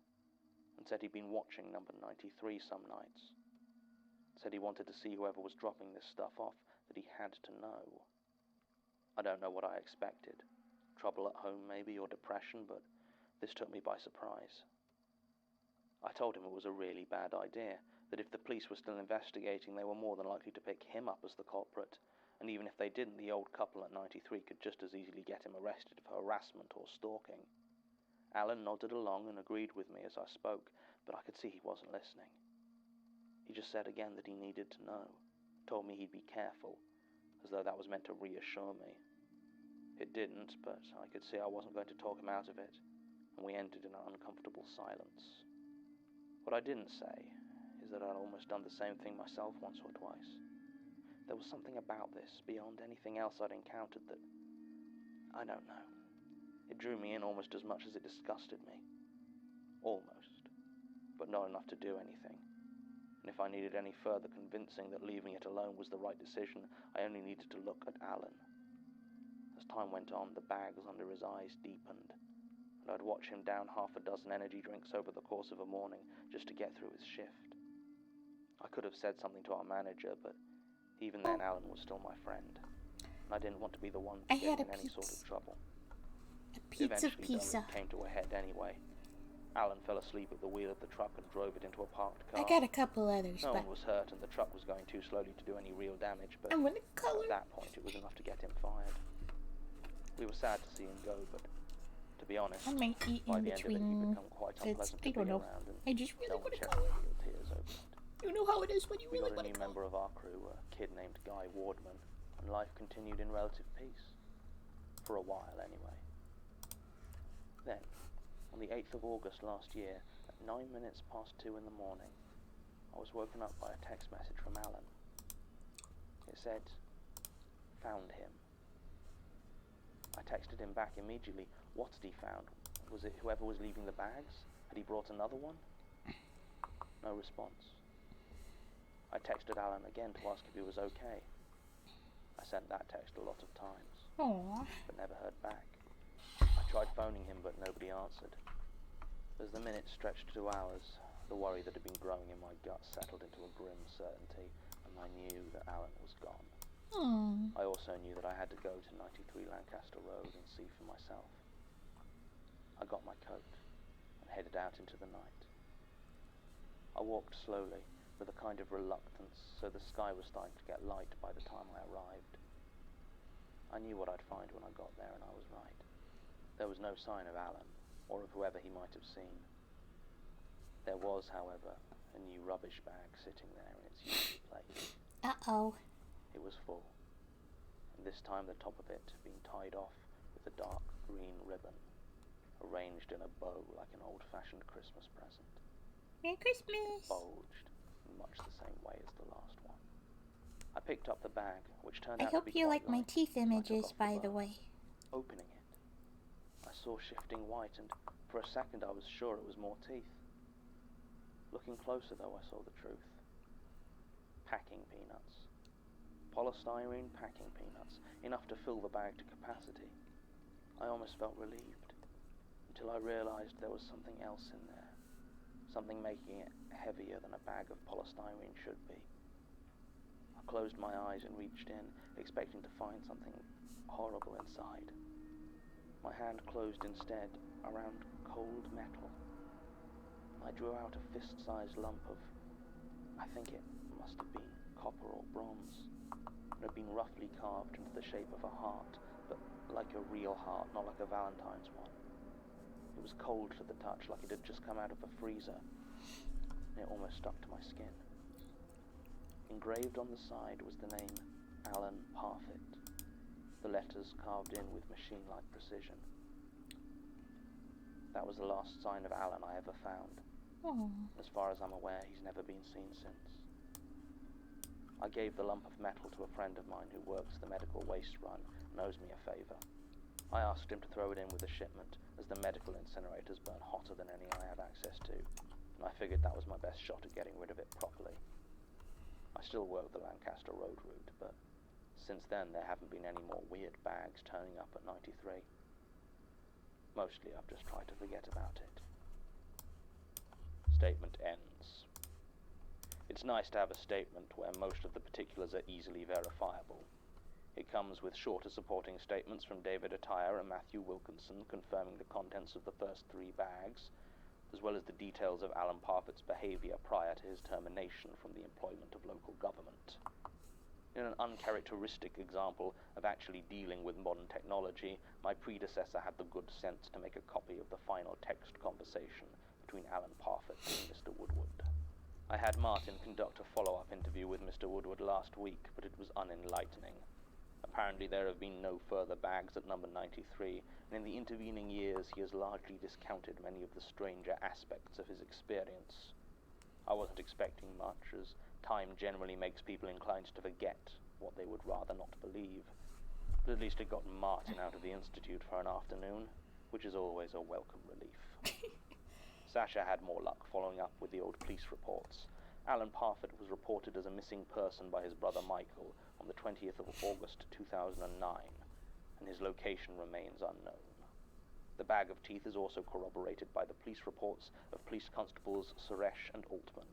and said he'd been watching number 93 some nights. Said he wanted to see whoever was dropping this stuff off, that he had to know. I don't know what I expected. Trouble at home maybe, or depression, but this took me by surprise. I told him it was a really bad idea, that if the police were still investigating, they were more than likely to pick him up as the culprit, and even if they didn't, the old couple at 93 could just as easily get him arrested for harassment or stalking. Alan nodded along and agreed with me as I spoke, but I could see he wasn't listening. He just said again that he needed to know, told me he'd be careful, as though that was meant to reassure me. It didn't, but I could see I wasn't going to talk him out of it, and we ended in an uncomfortable silence. What I didn't say is that I'd almost done the same thing myself once or twice. There was something about this, beyond anything else I'd encountered, that, I don't know, it drew me in almost as much as it disgusted me. Almost, but not enough to do anything. And if I needed any further convincing that leaving it alone was the right decision, I only needed to look at Alan. As time went on, the bags under his eyes deepened, and I'd watch him down half a dozen energy drinks over the course of a morning just to get through his shift. I could have said something to our manager, but even then Alan was still my friend, and I didn't want to be the one to get in any sort of trouble. A pizza. Eventually, it came to a head anyway. Alan fell asleep at the wheel of the truck and drove it into a parked car. I got a couple others, No but one was hurt and the truck was going too slowly to do any real damage, but I'm gonna color. at that point it was enough to get him fired. We were sad to see him go, but to be honest, I might eat by in the end of it, he'd between. become quite unpleasant to I don't be know. around, and I just really no one want to shed color. any real tears over it. You know how it is when you We really got a want new to member color. of our crew, a kid named Guy Wardman, and life continued in relative peace. For a while, anyway. Then, on the 8th of August last year, at 9 minutes past 2 in the morning, I was woken up by a text message from Alan. It said, "Found him." I texted him back immediately. What had he found? Was it whoever was leaving the bags? Had he brought another one? No response. I texted Alan again to ask if he was okay. I sent that text a lot of times, Aww. but never heard back. I tried phoning him, but nobody answered. As the minutes stretched to hours, the worry that had been growing in my gut settled into a grim certainty, and I knew that Alan was gone. I also knew that I had to go to 93 Lancaster Road and see for myself. I got my coat and headed out into the night. I walked slowly, with a kind of reluctance, so the sky was starting to get light by the time I arrived. I knew what I'd find when I got there, and I was right. There was no sign of Alan, or of whoever he might have seen. There was, however, a new rubbish bag sitting there in its usual place. Uh-oh. It was full, and this time the top of it had been tied off with a dark green ribbon. arranged in a bow like an old-fashioned Christmas present. Merry Christmas! It bulged in much the same way as the last one. I picked up the bag, which turned I out to be hope you quite like my light, teeth and I took images, off by the bow. way. Opening it, I saw shifting white, and for a second I was sure it was more teeth. Looking closer, though, I saw the truth. Packing peanuts. Polystyrene packing peanuts, enough to fill the bag to capacity. I almost felt relieved, until I realized there was something else in there, something making it heavier than a bag of polystyrene should be. I closed my eyes and reached in, expecting to find something horrible inside. My hand closed instead around cold metal. I drew out a fist-sized lump of, I think it must have been copper or bronze. It had been roughly carved into the shape of a heart, but like a real heart, not like a Valentine's one. It was cold to the touch, like it had just come out of a freezer, and it almost stuck to my skin. Engraved on the side was the name Alan Parfit, the letters carved in with machine-like precision. That was the last sign of Alan I ever found. Oh. As far as I'm aware, he's never been seen since. I gave the lump of metal to a friend of mine who works the medical waste run and owes me a favour. I asked him to throw it in with the shipment, as the medical incinerators burn hotter than any I have access to, and I figured that was my best shot at getting rid of it properly. I still work the Lancaster Road route, but since then there haven't been any more weird bags turning up at 93. Mostly I've just tried to forget about it. Statement ends. It's nice to have a statement where most of the particulars are easily verifiable. It comes with shorter supporting statements from David Attire and Matthew Wilkinson confirming the contents of the first 3 bags, as well as the details of Alan Parfit's behavior prior to his termination from the employment of local government. In an uncharacteristic example of actually dealing with modern technology, my predecessor had the good sense to make a copy of the final text conversation between Alan Parfit and Mr. Woodward. I had Martin conduct a follow-up interview with Mr. Woodward last week, but it was unenlightening. Apparently there have been no further bags at number 93, and in the intervening years he has largely discounted many of the stranger aspects of his experience. I wasn't expecting much, as time generally makes people inclined to forget what they would rather not believe. But at least it got Martin out of the Institute for an afternoon, which is always a welcome relief. Sasha had more luck following up with the old police reports. Alan Parfit was reported as a missing person by his brother Michael on the 20th of August 2009, and his location remains unknown. The bag of teeth is also corroborated by the police reports of police constables Suresh and Altman,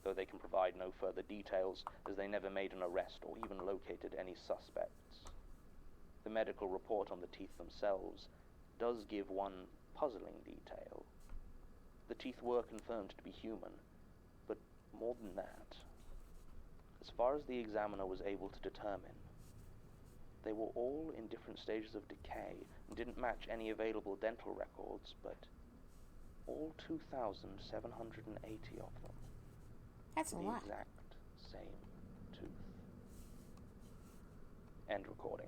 though they can provide no further details as they never made an arrest or even located any suspects. The medical report on the teeth themselves does give one puzzling detail. The teeth were confirmed to be human, but more than that, as far as the examiner was able to determine, they were all in different stages of decay and didn't match any available dental records, but all 2,780 of them. That's a the lot. exact same tooth. End recording.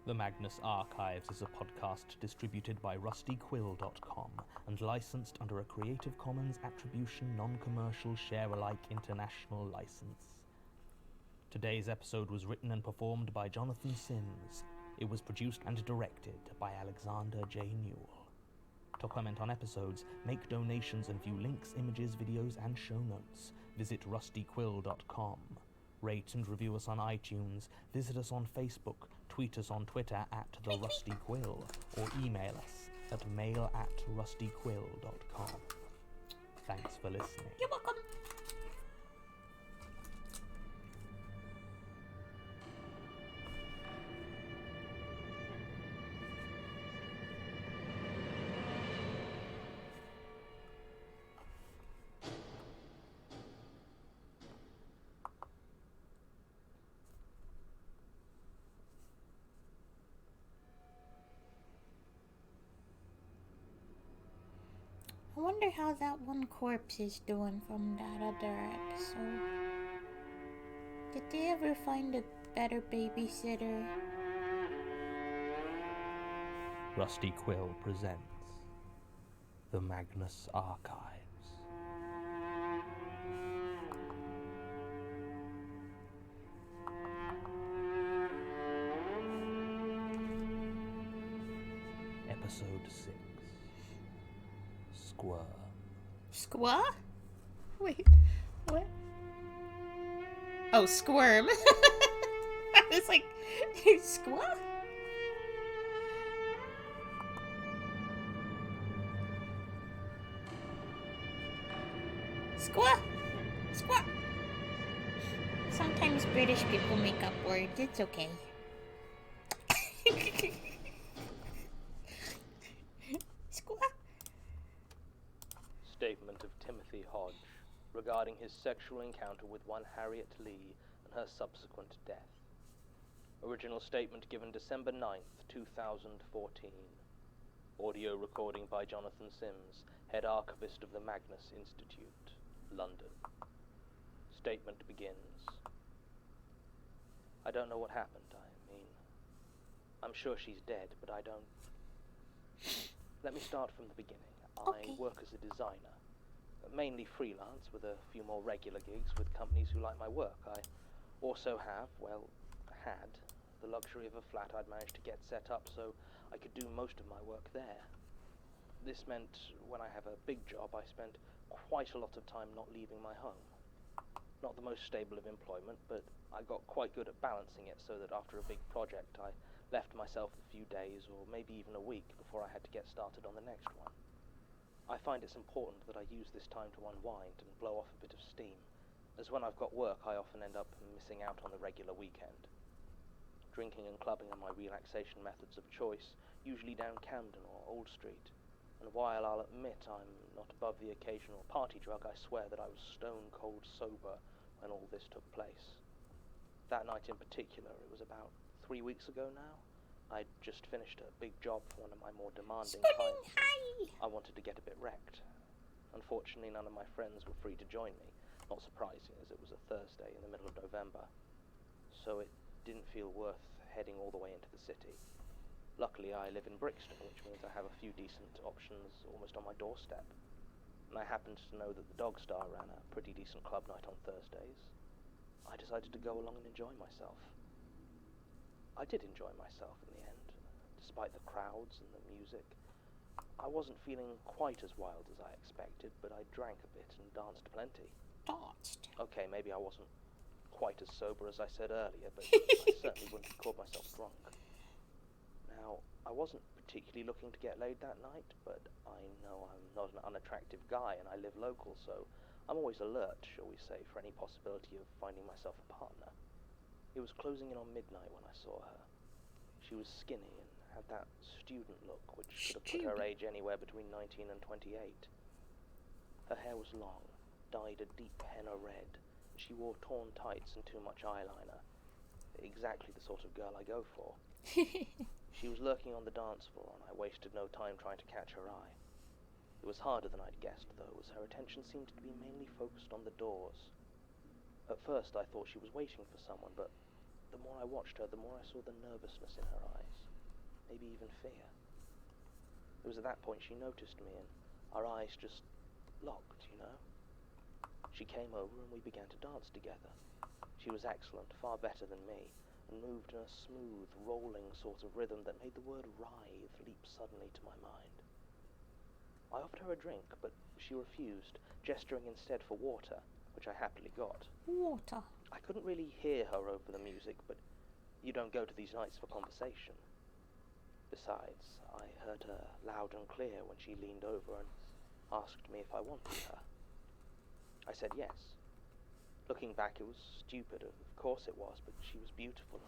The Magnus Archives is a podcast distributed by rustyquill.com and licensed under a Creative Commons Attribution Non-Commercial Share-alike International License. Today's episode was written and performed by Jonathan Sims. It was produced and directed by Alexander J. Newell. To comment on episodes, make donations and view links, images, videos, and show notes, visit rustyquill.com. Rate and review us on iTunes, visit us on Facebook, tweet us on Twitter at The Rusty Quill, or email us at mail@rustyquill.com. Thanks for listening. You're welcome. I wonder how that one corpse is doing from that other episode. Did they ever find a better babysitter? Rusty Quill presents the Magnus Archives. Episode 6. Squirm. Squaw? Wait, what? Oh, squirm. I was like, squaw? Squaw! Squaw! Sometimes British people make up words. It's okay. Squaw! Statement of Timothy Hodge regarding his sexual encounter with one Harriet Lee and her subsequent death. Original statement given December 9th, 2014. Audio recording by Jonathan Sims, head archivist of the Magnus Institute, London. Statement begins. I don't know what happened. I mean, I'm sure she's dead, but I don't... Let me start from the beginning. Okay. I work as a designer, mainly freelance with a few more regular gigs with companies who like my work. I also have, had, the luxury of a flat I'd managed to get set up so I could do most of my work there. This meant when I have a big job, I spent quite a lot of time not leaving my home. Not the most stable of employment, but I got quite good at balancing it so that after a big project I left myself a few days or maybe even a week before I had to get started on the next one. I find it's important that I use this time to unwind and blow off a bit of steam, as when I've got work I often end up missing out on the regular weekend. Drinking and clubbing are my relaxation methods of choice, usually down Camden or Old Street, and while I'll admit I'm not above the occasional party drug, I swear that I was stone cold sober when all this took place. That night in particular, it was about 3 weeks ago now. I'd just finished a big job for one of my more demanding clients. I wanted to get a bit wrecked. Unfortunately, none of my friends were free to join me, not surprising as it was a Thursday in the middle of November. So it didn't feel worth heading all the way into the city. Luckily, I live in Brixton, which means I have a few decent options almost on my doorstep. And I happened to know that the Dog Star ran a pretty decent club night on Thursdays. I decided to go along and enjoy myself. I did enjoy myself in the end, despite the crowds and the music. I wasn't feeling quite as wild as I expected, but I drank a bit and danced plenty. Danced? Okay, maybe I wasn't quite as sober as I said earlier, but I certainly wouldn't have called myself drunk. Now, I wasn't particularly looking to get laid that night, but I know I'm not an unattractive guy and I live local, so I'm always alert, shall we say, for any possibility of finding myself a partner. It was closing in on midnight when I saw her. She was skinny and had that student look which could have put her age anywhere between 19 and 28. Her hair was long, dyed a deep henna red, and she wore torn tights and too much eyeliner. Exactly the sort of girl I go for. She was lurking on the dance floor and I wasted no time trying to catch her eye. It was harder than I'd guessed, though, as her attention seemed to be mainly focused on the doors. At first I thought she was waiting for someone, but the more I watched her, the more I saw the nervousness in her eyes, maybe even fear. It was at that point she noticed me, and our eyes just locked, you know. She came over and we began to dance together. She was excellent, far better than me, and moved in a smooth, rolling sort of rhythm that made the word writhe leap suddenly to my mind. I offered her a drink, but she refused, gesturing instead for water, which I happily got. Water. I couldn't really hear her over the music, but you don't go to these nights for conversation. Besides, I heard her loud and clear when she leaned over and asked me if I wanted her. I said yes. Looking back, it was stupid, of course it was, but she was beautiful.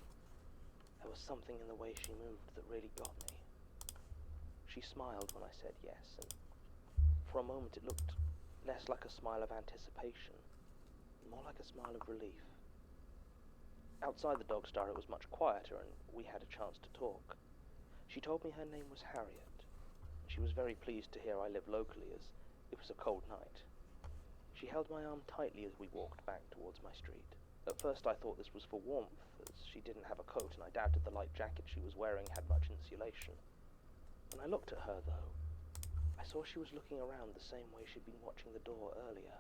There was something in the way she moved that really got me. She smiled when I said yes, and for a moment it looked less like a smile of anticipation, more like a smile of relief. Outside the Dog Star it was much quieter, and we had a chance to talk. She told me her name was Harriet. She was very pleased to hear I live locally, as it was a cold night. She held my arm tightly as we walked back towards my street. At first I thought this was for warmth, as she didn't have a coat and I doubted the light jacket she was wearing had much insulation. When I looked at her, though, I saw she was looking around the same way she'd been watching the door earlier.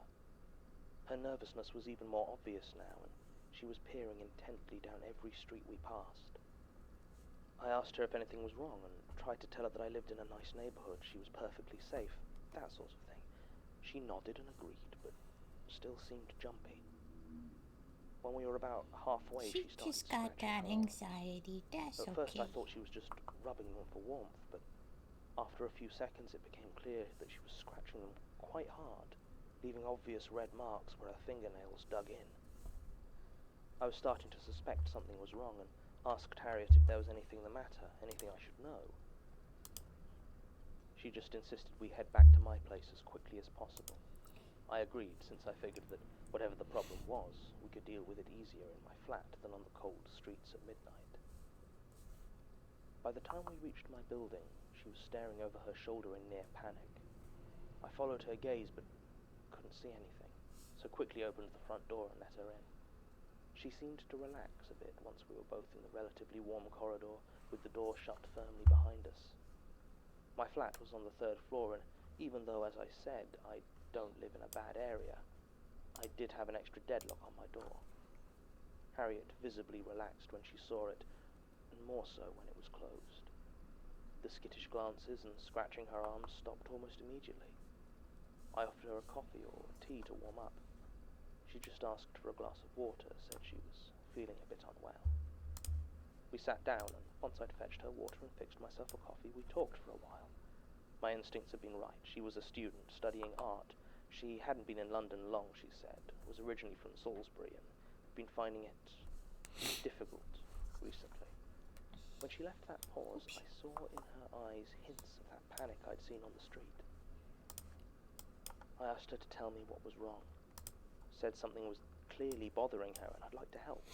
Her nervousness was even more obvious now, and she was peering intently down every street we passed. I asked her if anything was wrong and tried to tell her that I lived in a nice neighborhood, she was perfectly safe, that sort of thing. She nodded and agreed, but still seemed jumpy. When we were about halfway, she started just got scratching that her arms. anxiety. That's At okay. first I thought she was just rubbing them for warmth, but after a few seconds it became clear that she was scratching them quite hard, leaving obvious red marks where her fingernails dug in. I was starting to suspect something was wrong and asked Harriet if there was anything the matter, anything I should know. She just insisted we head back to my place as quickly as possible. I agreed, since I figured that whatever the problem was, we could deal with it easier in my flat than on the cold streets at midnight. By the time we reached my building, she was staring over her shoulder in near panic. I followed her gaze but couldn't see anything, so quickly opened the front door and let her in. She seemed to relax a bit once we were both in the relatively warm corridor with the door shut firmly behind us. My flat was on the 3rd floor, and even though, as I said, I don't live in a bad area, I did have an extra deadlock on my door. Harriet visibly relaxed when she saw it, and more so when it was closed. The skittish glances and scratching her arms stopped almost immediately. I offered her a coffee or tea to warm up. She just asked for a glass of water, said she was feeling a bit unwell. We sat down, and once I'd fetched her water and fixed myself a coffee, we talked for a while. My instincts had been right. She was a student, studying art. She hadn't been in London long, she said, was originally from Salisbury, and had been finding it difficult recently. When she left that pause, I saw in her eyes hints of that panic I'd seen on the street. I asked her to tell me what was wrong. Said something was clearly bothering her and I'd like to help.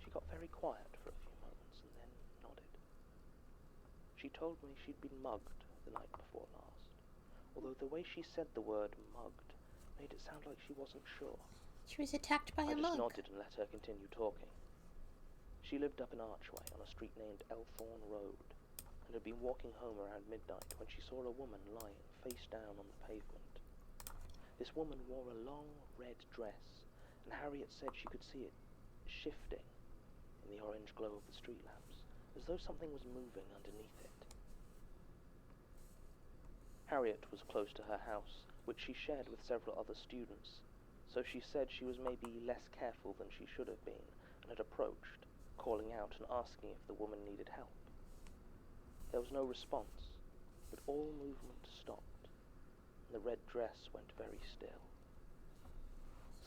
She got very quiet for a few moments and then nodded. She told me she'd been mugged the night before last, although the way she said the word mugged made it sound like she wasn't sure. She was attacked by a I just mug. nodded and let her continue talking. She lived up an archway on a street named Elthorne Road and had been walking home around midnight when she saw a woman lying face down on the pavement. This woman wore a long red dress, and Harriet said she could see it shifting in the orange glow of the street lamps, as though something was moving underneath it. Harriet was close to her house, which she shared with several other students, so she said she was maybe less careful than she should have been, and had approached, calling out and asking if the woman needed help. There was no response, but all movement stopped. The red dress went very still.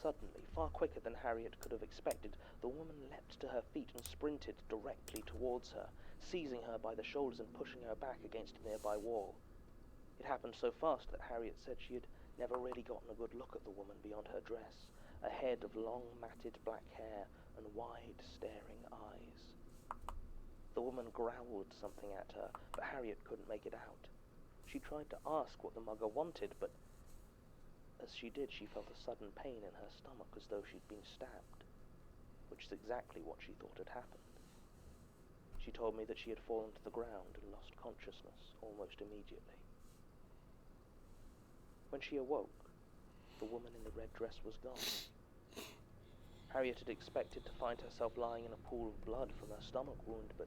Suddenly, far quicker than Harriet could have expected, the woman leapt to her feet and sprinted directly towards her, seizing her by the shoulders and pushing her back against a nearby wall. It happened so fast that Harriet said she had never really gotten a good look at the woman beyond her dress, a head of long matted black hair and wide staring eyes. The woman growled something at her, but Harriet couldn't make it out. She tried to ask what the mugger wanted, but as she did, she felt a sudden pain in her stomach as though she'd been stabbed, which is exactly what she thought had happened. She told me that she had fallen to the ground and lost consciousness almost immediately. When she awoke, the woman in the red dress was gone. Harriet had expected to find herself lying in a pool of blood from her stomach wound, but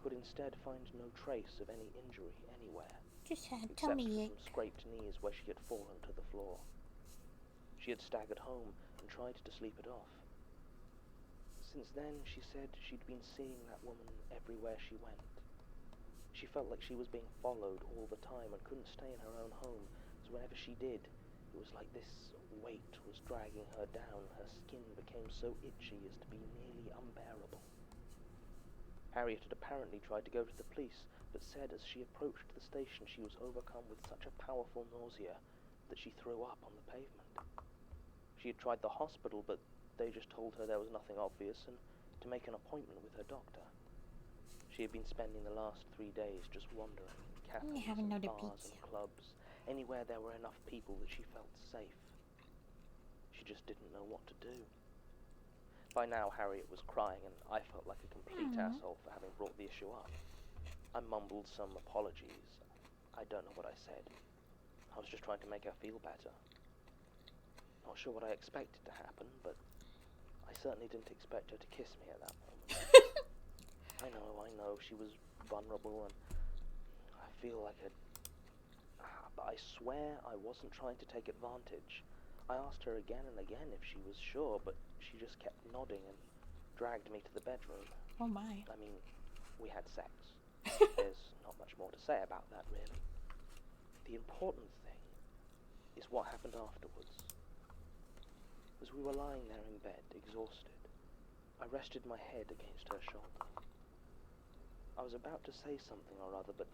could instead find no trace of any injury anywhere. Just had Except tummy for ache. some scraped knees where she had fallen to the floor. She had staggered home and tried to sleep it off. Since then, she said she'd been seeing that woman everywhere she went. She felt like she was being followed all the time and couldn't stay in her own home, so whenever she did, it was like this weight was dragging her down. Her skin became so itchy as to be nearly unbearable. Harriet had apparently tried to go to the police, but said as she approached the station she was overcome with such a powerful nausea that she threw up on the pavement. She had tried the hospital, but they just told her there was nothing obvious and to make an appointment with her doctor. She had been spending the last 3 days just wandering in cafes have and another bars pizza. and clubs, anywhere there were enough people that she felt safe. She just didn't know what to do. By now, Harriet was crying, and I felt like a complete asshole for having brought the issue up. I mumbled some apologies. I don't know what I said. I was just trying to make her feel better. Not sure what I expected to happen, but I certainly didn't expect her to kiss me at that moment. I know, she was vulnerable, and I feel like but I swear I wasn't trying to take advantage. I asked her again and again if she was sure, but she just kept nodding and dragged me to the bedroom. Oh my. I mean, we had sex. There's not much more to say about that, really. The important thing is what happened afterwards. As we were lying there in bed, exhausted, I rested my head against her shoulder. I was about to say something or other, but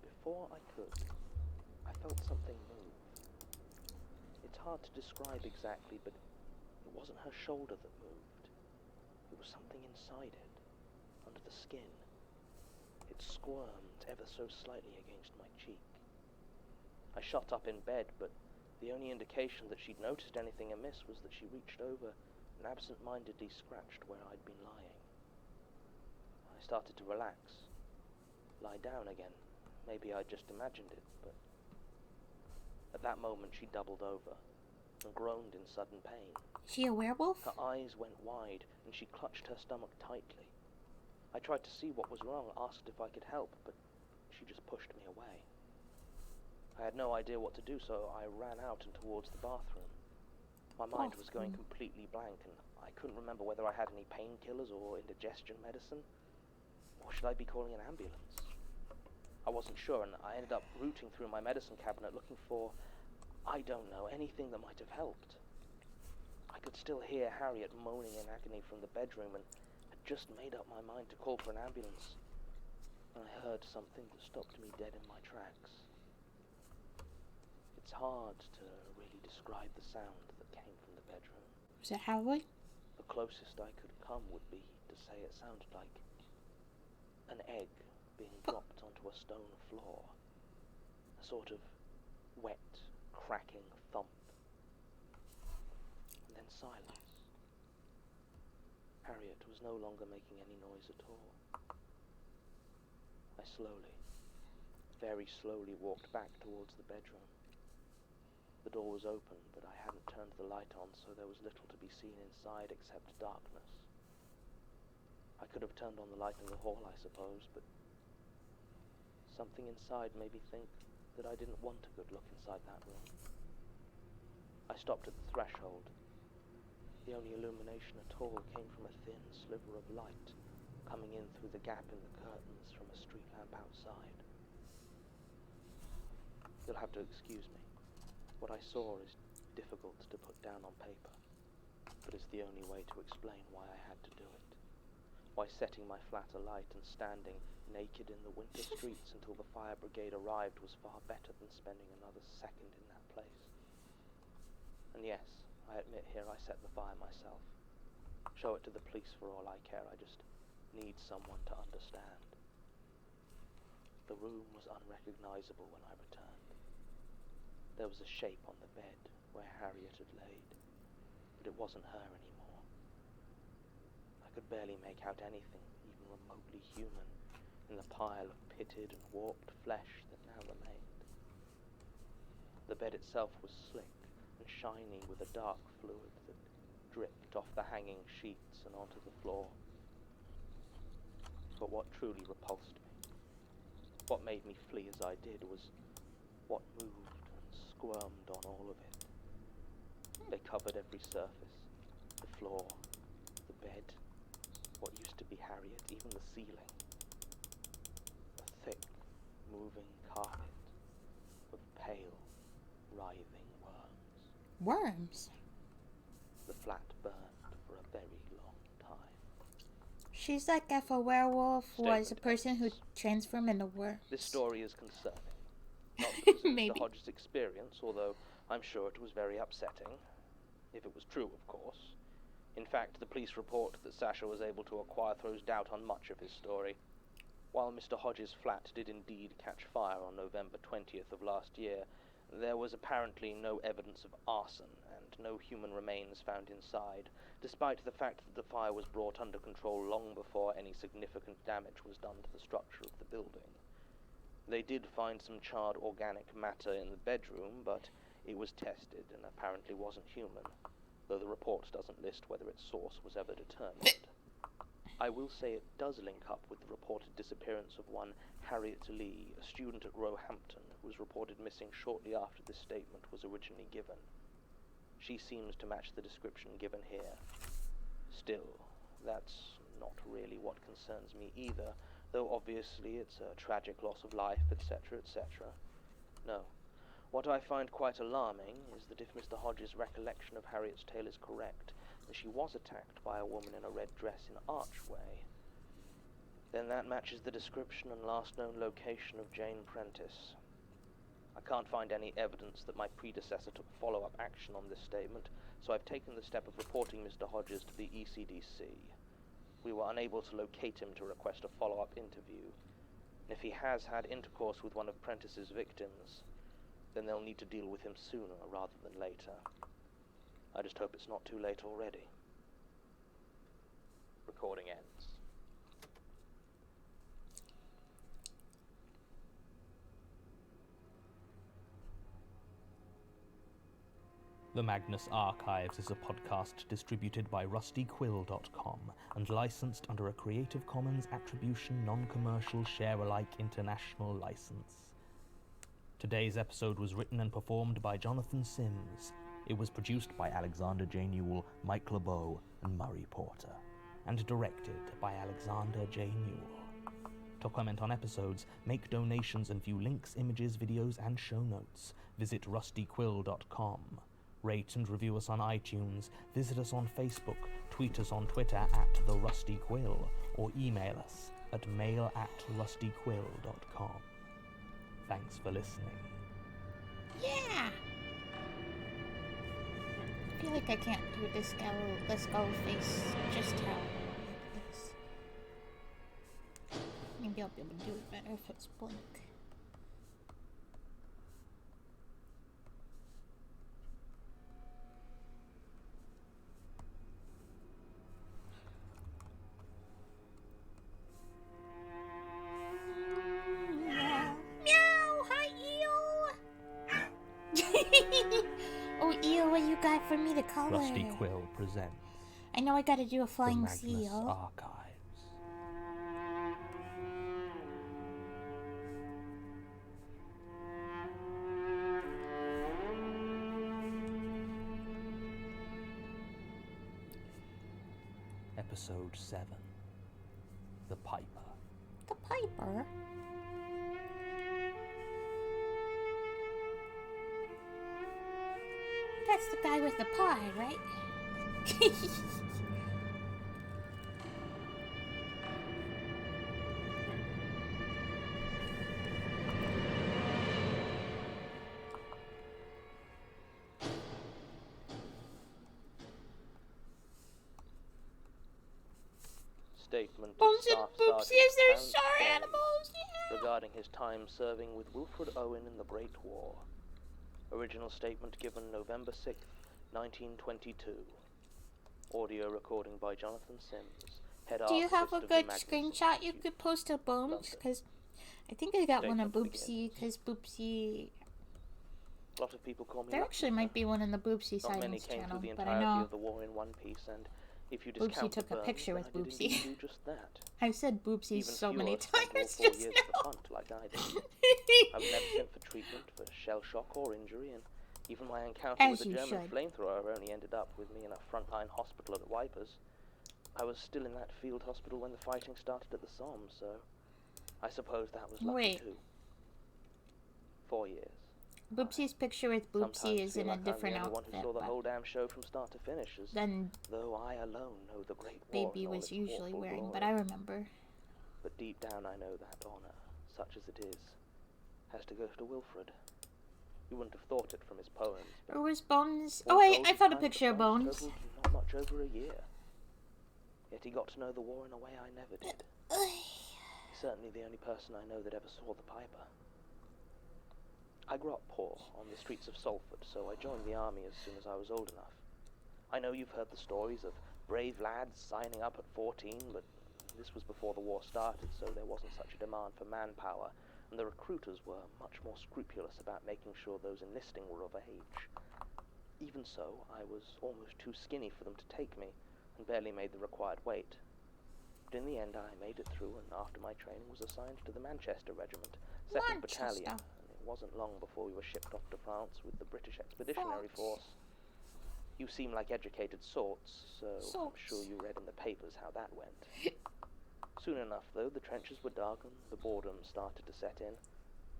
before I could, I felt something move. It's hard to describe exactly, but it wasn't her shoulder that moved. It was something inside it, under the skin. It squirmed ever so slightly against my cheek. I shot up in bed, but the only indication that she'd noticed anything amiss was that she reached over and absent-mindedly scratched where I'd been lying. I started to relax, lie down again. Maybe I'd just imagined it, but at that moment she doubled over and groaned in sudden pain. She a werewolf? Her eyes went wide and she clutched her stomach tightly. I tried to see what was wrong, asked if I could help, but she just pushed me away. I had no idea what to do, so I ran out and towards the bathroom. My mind was going completely blank, and I couldn't remember whether I had any painkillers or indigestion medicine. Or should I be calling an ambulance? I wasn't sure, and I ended up rooting through my medicine cabinet looking for, I don't know, anything that might have helped. I could still hear Harriet moaning in agony from the bedroom, and had just made up my mind to call for an ambulance when I heard something that stopped me dead in my tracks. It's hard to really describe the sound that came from the bedroom. Was it howling? The closest I could come would be to say it sounded like an egg being dropped onto a stone floor. A sort of wet, cracking thump. And then silence. Harriet was no longer making any noise at all. I slowly, very slowly walked back towards the bedroom. The door was open, but I hadn't turned the light on, so there was little to be seen inside except darkness. I could have turned on the light in the hall, I suppose, but something inside made me think that I didn't want a good look inside that room. I stopped at the threshold. The only illumination at all came from a thin sliver of light coming in through the gap in the curtains from a street lamp outside. You'll have to excuse me. What I saw is difficult to put down on paper, but it's the only way to explain why I had to do it. Why setting my flat alight and standing naked in the winter streets until the fire brigade arrived was far better than spending another second in that place. And yes, I admit here I set the fire myself. Show it to the police for all I care, I just need someone to understand. The room was unrecognizable when I returned. There was a shape on the bed where Harriet had laid, but it wasn't her anymore. I could barely make out anything, even remotely human, in the pile of pitted and warped flesh that now remained. The bed itself was slick and shiny with a dark fluid that dripped off the hanging sheets and onto the floor. But what truly repulsed me, what made me flee as I did, was what moved squirmed on all of it. They covered every surface, the floor, the bed, what used to be Harriet, even the ceiling. A thick, moving carpet of pale, writhing worms. Worms? The flat burned for a very long time. She's like if a werewolf was a Statement person who ends. transformed into worms. This story is concerning. Not because of Maybe. Mr. Hodges' experience, although I'm sure it was very upsetting. If it was true, of course. In fact, the police report that Sasha was able to acquire throws doubt on much of his story. While Mr. Hodges' flat did indeed catch fire on November 20th of last year, There was apparently no evidence of arson, and no human remains found inside, despite the fact that the fire was brought under control long before any significant damage was done to the structure of the building. They did find some charred organic matter in the bedroom, but it was tested and apparently wasn't human, though the report doesn't list whether its source was ever determined. I will say it does link up with the reported disappearance of one Harriet Lee, a student at Roehampton, who was reported missing shortly after this statement was originally given. She seems to match the description given here. Still, that's not really what concerns me either, though obviously it's a tragic loss of life, etc., etc. No. What I find quite alarming is that if Mr. Hodges' recollection of Harriet's tale is correct, that she was attacked by a woman in a red dress in Archway, then that matches the description and last known location of Jane Prentice. I can't find any evidence that my predecessor took follow-up action on this statement, so I've taken the step of reporting Mr. Hodges to the ECDC. We were unable to locate him to request a follow-up interview, and if he has had intercourse with one of Prentice's victims, then they'll need to deal with him sooner rather than later. I just hope it's not too late already. Recording ends. The Magnus Archives is a podcast distributed by rustyquill.com and licensed under a Creative Commons Attribution Non-Commercial Share-alike International License. Today's episode was written and performed by Jonathan Sims. It was produced by Alexander J. Newell, Mike LeBeau, and Murray Porter, and directed by Alexander J. Newell. To comment on episodes, make donations, and view links, images, videos, and show notes, visit rustyquill.com. Rate and review us on iTunes, visit us on Facebook, tweet us on Twitter @TheRustyQuill, or email us at mail@rustyquill.com. Thanks for listening. Yeah! I feel like I can't do the skull face just how it is. Maybe I'll be able to do it better if it's blank. Oh, Eel, what you got for me to color? Rusty Quill presents I know I gotta do a the flying Magnus seal. Archives. Episode 7. The Piper. The Piper? That's the guy with the pie, right? Statement of Bones and Staff boopsies, Sergeant they're Hans star Kelly animals, yeah! regarding his time serving with Wilfred Owen in the Great War. Original statement given November 6th, 1922. Audio recording by Jonathan Sims, head Do you have archivist a of the good Magnus screenshot you Institute, could post of Bones? London. Because I think I got one of Statement Boopsie, begins. because Boopsie... A lot of people call me There lucky, actually might be one in the Boopsie Not many Silence came channel, through the but I entirety know of the war in one piece, and if you Boopsie discount took the a burns, picture then with I did indeed Boopsie. do just that. I've said Boopsies Even so many fewer spent all times 4 just years now. at the front like I did. I was never sent for treatment for shell shock or injury, and even my encounter As with a you German should. flamethrower only ended up with me in a frontline hospital at Wipers. I was still in that field hospital when the fighting started at the Somme, so I suppose that was lucky Wait. too. 4 years. Boopsie's picture with Sometimes Boopsie is feel in a like different I'm the only one who outfit, saw the but whole damn show from start to finish, as then though I alone know the Great War Baby and all was its usually awful wearing, glory. but I remember. But deep down I know that honour, such as it is, has to go to Wilfred. You wouldn't have thought it from his poems. Or was Bones... All Oh wait, told, I his found a time at the picture of front Bones. totaled not much over a year. Yet he got to know the war in a way I never did. He's certainly the only person I know that ever saw the Piper. I grew up poor on the streets of Salford, so I joined the army as soon as I was old enough. I know you've heard the stories of brave lads signing up at 14, but this was before the war started, so there wasn't such a demand for manpower, and the recruiters were much more scrupulous about making sure those enlisting were of age. Even so, I was almost too skinny for them to take me, and barely made the required weight. But in the end, I made it through, and after my training was assigned to the Manchester Regiment, 2nd Battalion, and it wasn't long before we were shipped off to France with the British Expeditionary Force. You seem like educated sorts, so I'm sure you read in the papers how that went. Soon enough, though, the trenches were dark and the boredom started to set in.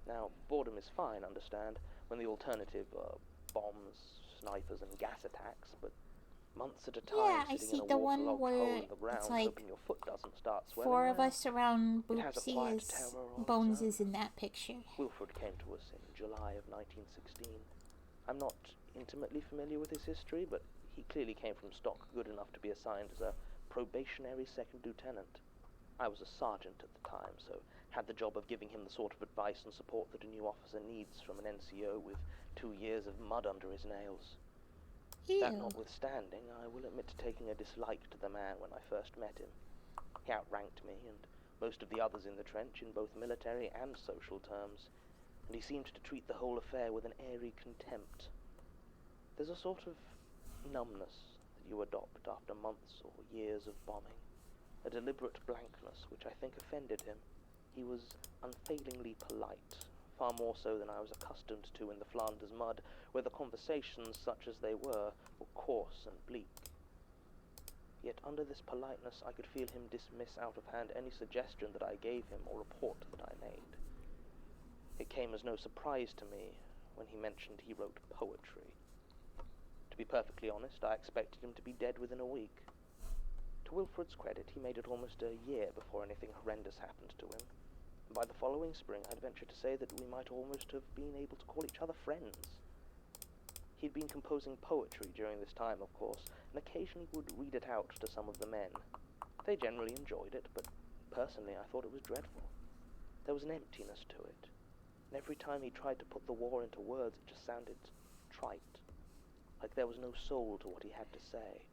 Now, boredom is fine, understand, when the alternative are bombs, snipers, and gas attacks, but months at a time sitting in a waterlogged hole in the ground, hoping your foot doesn't start swelling. 4 of us around Boopsy as Bones own. is in that picture. Wilfred came to us in July of 1916. I'm not intimately familiar with his history, but he clearly came from stock good enough to be assigned as a probationary second lieutenant. I was a sergeant at the time, so had the job of giving him the sort of advice and support that a new officer needs from an NCO with 2 years of mud under his nails. Ew. That notwithstanding, I will admit to taking a dislike to the man when I first met him. He outranked me and most of the others in the trench in both military and social terms, and he seemed to treat the whole affair with an airy contempt. There's a sort of numbness that you adopt after months or years of bombing, a deliberate blankness which I think offended him. He was unfailingly polite, far more so than I was accustomed to in the Flanders mud, where the conversations, such as they were coarse and bleak. Yet under this politeness I could feel him dismiss out of hand any suggestion that I gave him or report that I made. It came as no surprise to me when he mentioned he wrote poetry. To be perfectly honest, I expected him to be dead within a week. To Wilfred's credit, he made it almost a year before anything horrendous happened to him. By the following spring, I'd venture to say that we might almost have been able to call each other friends. He'd been composing poetry during this time, of course, and occasionally would read it out to some of the men. They generally enjoyed it, but personally I thought it was dreadful. There was an emptiness to it, and every time he tried to put the war into words, it just sounded trite, like there was no soul to what he had to say.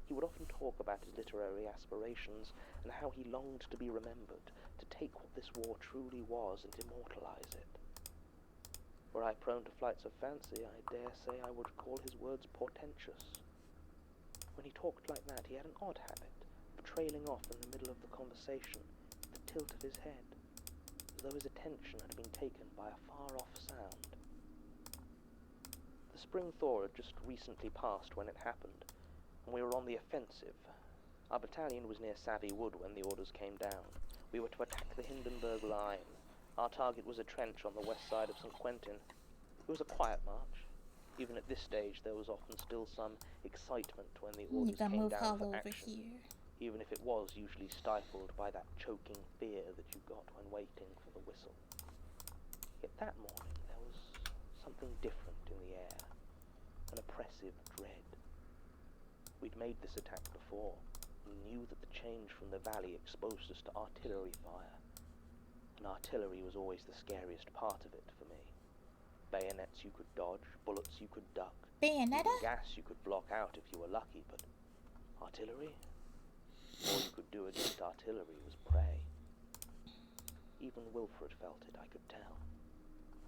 He would often talk about his literary aspirations and how he longed to be remembered, to take what this war truly was and immortalize it. Were I prone to flights of fancy, I dare say I would call his words portentous. When he talked like that, he had an odd habit of trailing off in the middle of the conversation with the tilt of his head, as though his attention had been taken by a far-off sound. The spring thaw had just recently passed when it happened, and we were on the offensive. Our battalion was near Savvy Wood when the orders came down. We were to attack the Hindenburg line. Our target was a trench on the west side of St. Quentin. It was a quiet march. Even at this stage, there was often still some excitement when the orders came down for action, even if it was usually stifled by that choking fear that you got when waiting for the whistle. Yet that morning, there was something different in the air, an oppressive dread. We'd made this attack before, and knew that the change from the valley exposed us to artillery fire. And artillery was always the scariest part of it for me. Bayonets you could dodge, bullets you could duck. Bayonetta? Even gas you could block out if you were lucky, but artillery? All you could do against artillery was pray. Even Wilfred felt it, I could tell.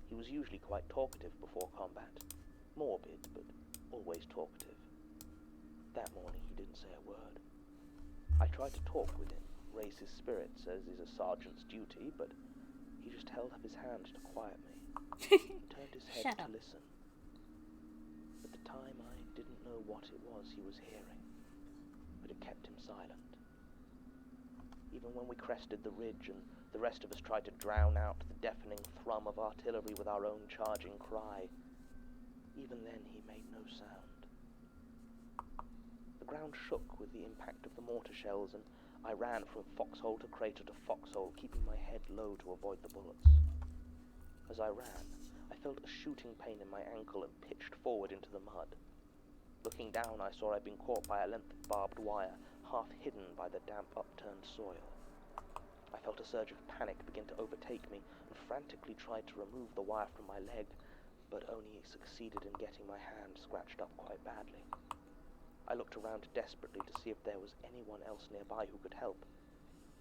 He was usually quite talkative before combat. Morbid, but always talkative. That morning he didn't say a word. I tried to talk with him, raise his spirits, as is a sergeant's duty, but he just held up his hand to quiet me. He turned his head to listen. At the time, I didn't know what it was he was hearing, but it kept him silent. Even when we crested the ridge and the rest of us tried to drown out the deafening thrum of artillery with our own charging cry, even then he made no sound. The ground shook with the impact of the mortar shells, and I ran from foxhole to crater to foxhole, keeping my head low to avoid the bullets. As I ran, I felt a shooting pain in my ankle and pitched forward into the mud. Looking down, I saw I'd been caught by a length of barbed wire, half hidden by the damp upturned soil. I felt a surge of panic begin to overtake me and frantically tried to remove the wire from my leg, but only succeeded in getting my hand scratched up quite badly. I looked around desperately to see if there was anyone else nearby who could help,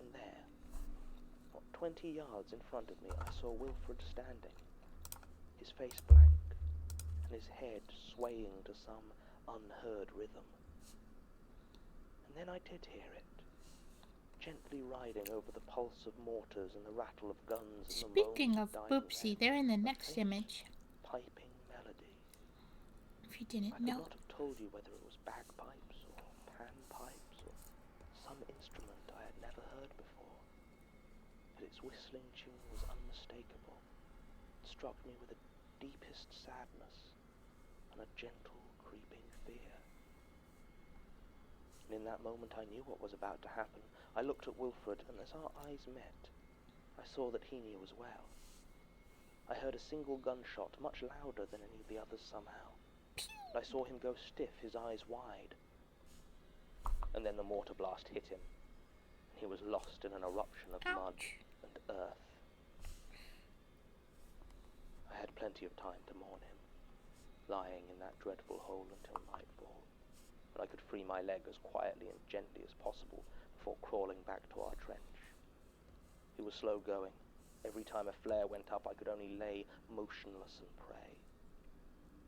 and there, not 20 yards in front of me, I saw Wilfred standing, his face blank, and his head swaying to some unheard rhythm. And then I did hear it, gently riding over the pulse of mortars and the rattle of guns and Speaking the of moans of dying Boopsie, men, they're in the a next faint image. piping melody. If you didn't I could know. not have told you whether it was bagpipes or panpipes or some instrument I had never heard before, but its whistling tune was unmistakable. It struck me with the deepest sadness and a gentle creeping fear. And in that moment I knew what was about to happen. I looked at Wilfred, and as our eyes met, I saw that he knew as well. I heard a single gunshot, much louder than any of the others somehow. I saw him go stiff, his eyes wide. And then the mortar blast hit him, and he was lost in an eruption of mud and earth. I had plenty of time to mourn him, lying in that dreadful hole until nightfall, but I could free my leg as quietly and gently as possible before crawling back to our trench. He was slow going. Every time a flare went up, I could only lay motionless and pray.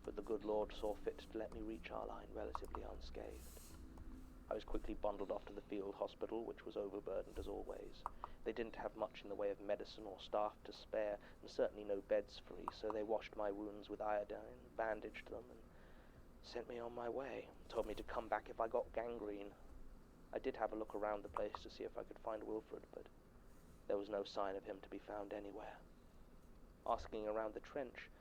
But the good Lord saw fit to let me reach our line relatively unscathed. I was quickly bundled off to the field hospital, which was overburdened as always. They didn't have much in the way of medicine or staff to spare, and certainly no beds free, so they washed my wounds with iodine, bandaged them, and sent me on my way. Told me to come back if I got gangrene. I did have a look around the place to see if I could find Wilfred, but there was no sign of him to be found anywhere. Asking around the trench,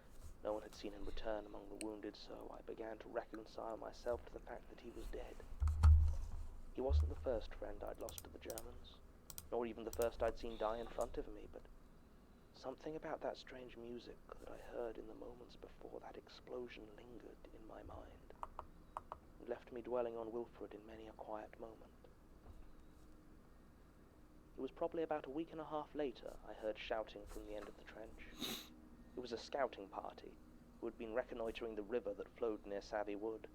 no one had seen him return among the wounded, so I began to reconcile myself to the fact that he was dead. He wasn't the first friend I'd lost to the Germans, nor even the first I'd seen die in front of me, but something about that strange music that I heard in the moments before that explosion lingered in my mind, and left me dwelling on Wilfred in many a quiet moment. It was probably about a week and a half later I heard shouting from the end of the trench. It was a scouting party who had been reconnoitering the river that flowed near Savvy Wood.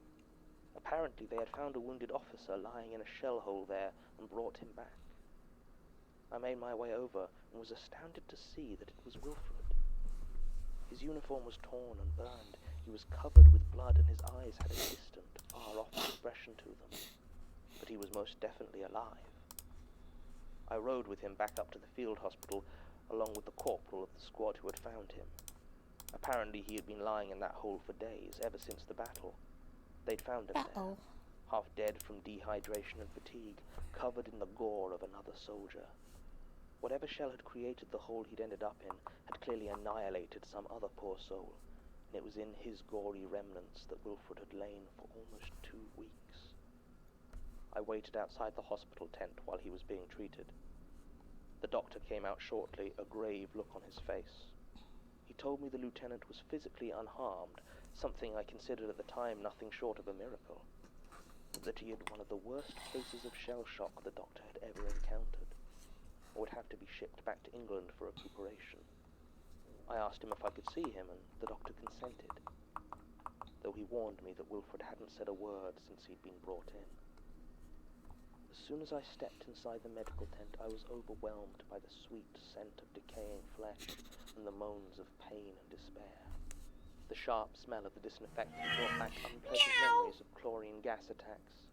Apparently they had found a wounded officer lying in a shell hole there and brought him back. I made my way over and was astounded to see that it was Wilfred. His uniform was torn and burned. He was covered with blood and his eyes had a distant, far-off expression to them. But he was most definitely alive. I rode with him back up to the field hospital, along with the corporal of the squad who had found him. Apparently he had been lying in that hole for days, ever since the battle. They'd found him there, half dead from dehydration and fatigue, covered in the gore of another soldier. Whatever shell had created the hole he'd ended up in had clearly annihilated some other poor soul, and it was in his gory remnants that Wilfred had lain for almost 2 weeks. I waited outside the hospital tent while he was being treated. The doctor came out shortly, a grave look on his face. He told me the lieutenant was physically unharmed, something I considered at the time nothing short of a miracle, but that he had one of the worst cases of shell shock the doctor had ever encountered, or would have to be shipped back to England for recuperation. I asked him if I could see him, and the doctor consented, though he warned me that Wilfred hadn't said a word since he'd been brought in. As soon as I stepped inside the medical tent, I was overwhelmed by the sweet scent of decaying flesh and the moans of pain and despair. The sharp smell of the disinfectant brought back unpleasant memories of chlorine gas attacks.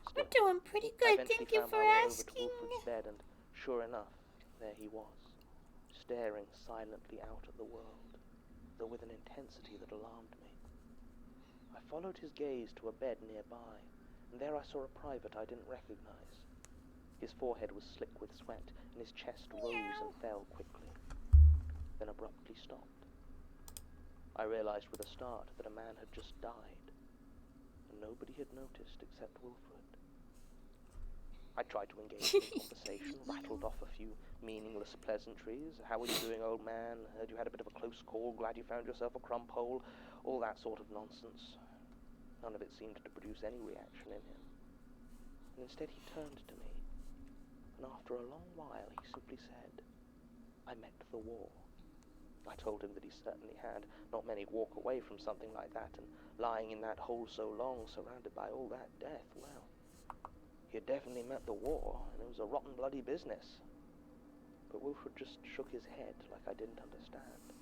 Still, I'm doing pretty good, thank you for I eventually found my way over to asking. Wilfred's bed, and sure enough, there he was, staring silently out at the world, though with an intensity that alarmed me. I followed his gaze to a bed nearby, and there I saw a private I didn't recognize. His forehead was slick with sweat, and his chest rose and fell quickly, then abruptly stopped. I realized with a start that a man had just died, and nobody had noticed except Wilfred. I tried to engage in conversation, rattled off a few meaningless pleasantries. How are you doing, old man? Heard you had a bit of a close call, glad you found yourself a crump hole, all that sort of nonsense. None of it seemed to produce any reaction in him. And instead he turned to me, and after after a long while he simply said, "I met the war." I told him that he certainly had. Not many walk away from something like that, and lying in that hole so long, surrounded by all that death, well, he had definitely met the war, and it was a rotten bloody business. But Wilfred just shook his head like I didn't understand.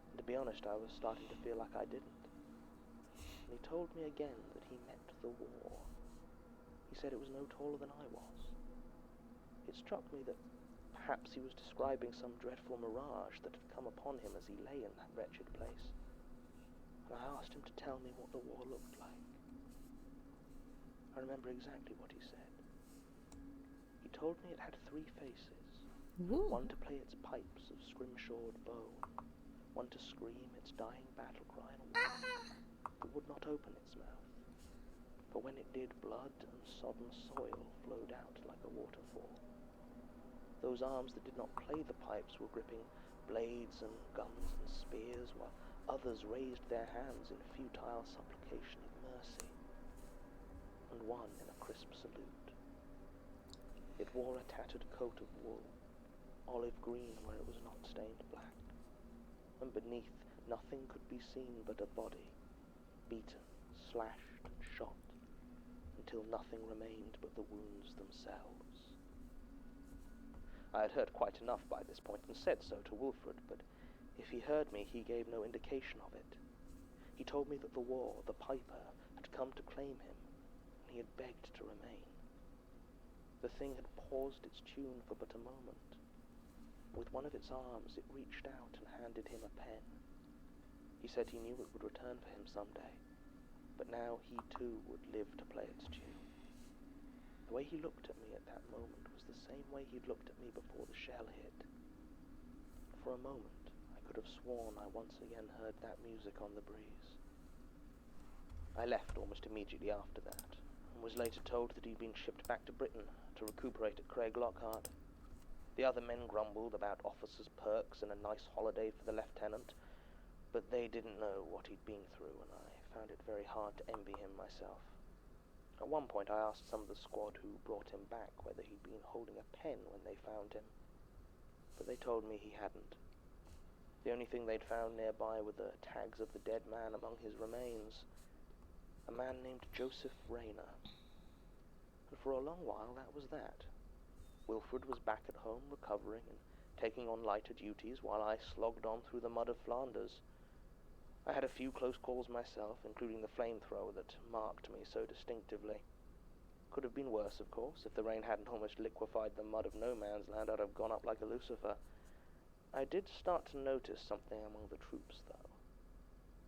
And to be honest, I was starting to feel like I didn't. And he told me again that he met the war. He said it was no taller than I was. It struck me that perhaps he was describing some dreadful mirage that had come upon him as he lay in that wretched place. And I asked him to tell me what the war looked like. I remember exactly what he said. He told me it had 3 faces. Ooh. One to play its pipes of scrimshawed bone, one to scream its dying battle cry, and one that would not open its mouth. For when it did, blood and sodden soil flowed out like a waterfall. Those arms that did not play the pipes were gripping blades and guns and spears, while others raised their hands in futile supplication of mercy, and one in a crisp salute. It wore a tattered coat of wool, olive green where it was not stained black, and beneath nothing could be seen but a body, beaten, slashed, and shot, until nothing remained but the wounds themselves. I had heard quite enough by this point and said so to Wilfred, but if he heard me, he gave no indication of it. He told me that the war, the piper, had come to claim him, and he had begged to remain. The thing had paused its tune for but a moment. With one of its arms, it reached out and handed him a pen. He said he knew it would return for him someday, but now he too would live to play its tune. The way he looked at me at that moment was the same way he'd looked at me before the shell hit. For a moment, I could have sworn I once again heard that music on the breeze. I left almost immediately after that, and was later told that he'd been shipped back to Britain to recuperate at Craig Lockhart. The other men grumbled about officers' perks and a nice holiday for the lieutenant, but they didn't know what he'd been through, and I found it very hard to envy him myself. At one point I asked some of the squad who brought him back whether he'd been holding a pen when they found him, but they told me he hadn't. The only thing they'd found nearby were the tags of the dead man among his remains, a man named Joseph Rayner. And for a long while that was that. Wilfred was back at home recovering and taking on lighter duties while I slogged on through the mud of Flanders. I had a few close calls myself, including the flamethrower that marked me so distinctively. Could have been worse, of course. If the rain hadn't almost liquefied the mud of no man's land, I'd have gone up like a lucifer. I did start to notice something among the troops, though.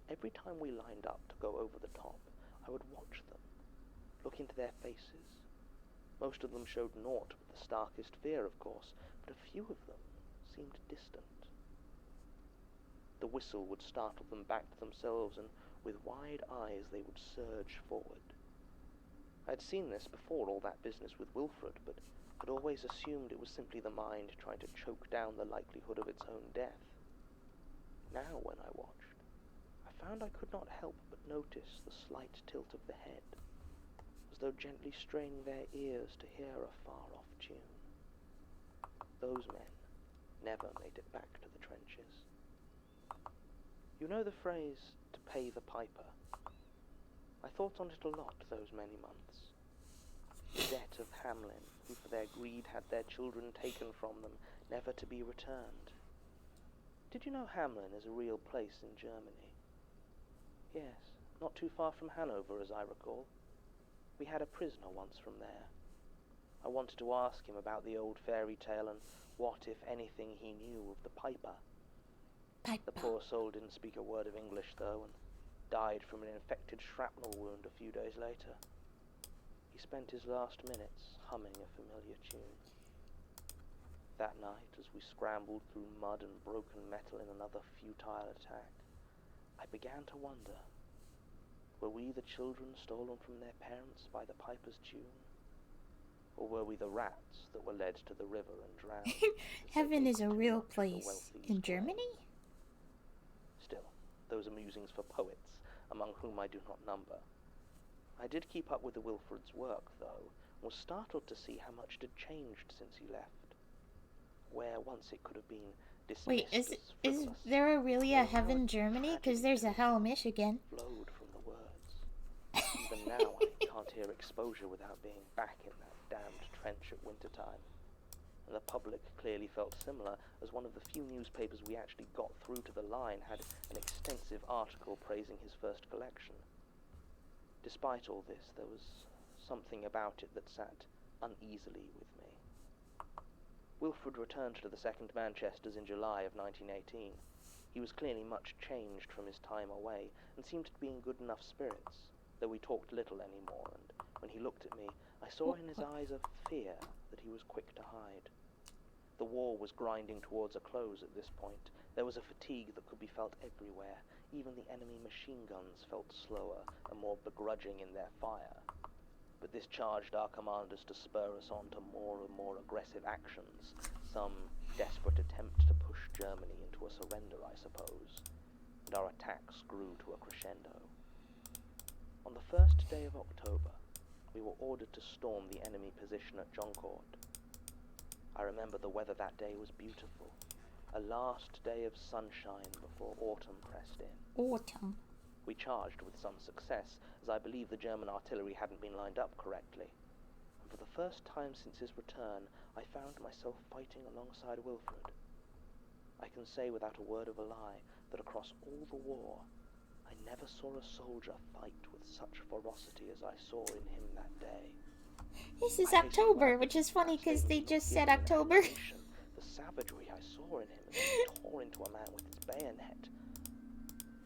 Every time we lined up to go over the top, I would watch them, look into their faces. Most of them showed naught but the starkest fear, of course, but a few of them seemed distant. The whistle would startle them back to themselves, and with wide eyes they would surge forward. I'd seen this before all that business with Wilfred, but had always assumed it was simply the mind trying to choke down the likelihood of its own death. Now, when I watched, I found I could not help but notice the slight tilt of the head, as though gently straining their ears to hear a far-off tune. Those men never made it back to the trenches. You know the phrase, to pay the piper? I thought on it a lot those many months. The debt of Hamlin, who for their greed had their children taken from them, never to be returned. Did you know Hamlin is a real place in Germany? Yes, not too far from Hanover, as I recall. We had a prisoner once from there. I wanted to ask him about the old fairy tale and what, if anything, he knew of the piper. The poor soul didn't speak a word of English, though, and died from an infected shrapnel wound a few days later. He spent his last minutes humming a familiar tune. That night, as we scrambled through mud and broken metal in another futile attack, I began to wonder, were we the children stolen from their parents by the piper's tune? Or were we the rats that were led to the river and drowned? Heaven is a real place in Germany? Still, those are musings for poets, among whom I do not number. I did keep up with the Wilfred's work, though, and was startled to see how much it had changed since he left. Where once it could have been Wait, dismissed is as frivolous, there really a there was now heaven Germany? Because there's a tragedy hell Michigan. flowed from the words. Even now I can't hear exposure without being back in that damned trench at wintertime. And the public clearly felt similar, as one of the few newspapers we actually got through to the line had an extensive article praising his first collection. Despite all this, there was something about it that sat uneasily with me. Wilfred returned to the Second Manchesters in July of 1918. He was clearly much changed from his time away, and seemed to be in good enough spirits, though we talked little anymore, and when he looked at me, I saw in his eyes a fear that he was quick to hide. The war was grinding towards a close at this point. There was a fatigue that could be felt everywhere. Even the enemy machine guns felt slower and more begrudging in their fire. But this charged our commanders to spur us on to more and more aggressive actions, some desperate attempt to push Germany into a surrender, I suppose, and our attacks grew to a crescendo. On the first day of October, we were ordered to storm the enemy position at Joncourt. I remember the weather that day was beautiful, a last day of sunshine before autumn pressed in. Autumn. We charged with some success, as I believe the German artillery hadn't been lined up correctly. And for the first time since his return, I found myself fighting alongside Wilfred. I can say without a word of a lie that across all the war, I never saw a soldier fight with such ferocity as I saw in him that day. This is October, which is funny because they just said October. The savagery I saw in him as he tore into a man with his bayonet.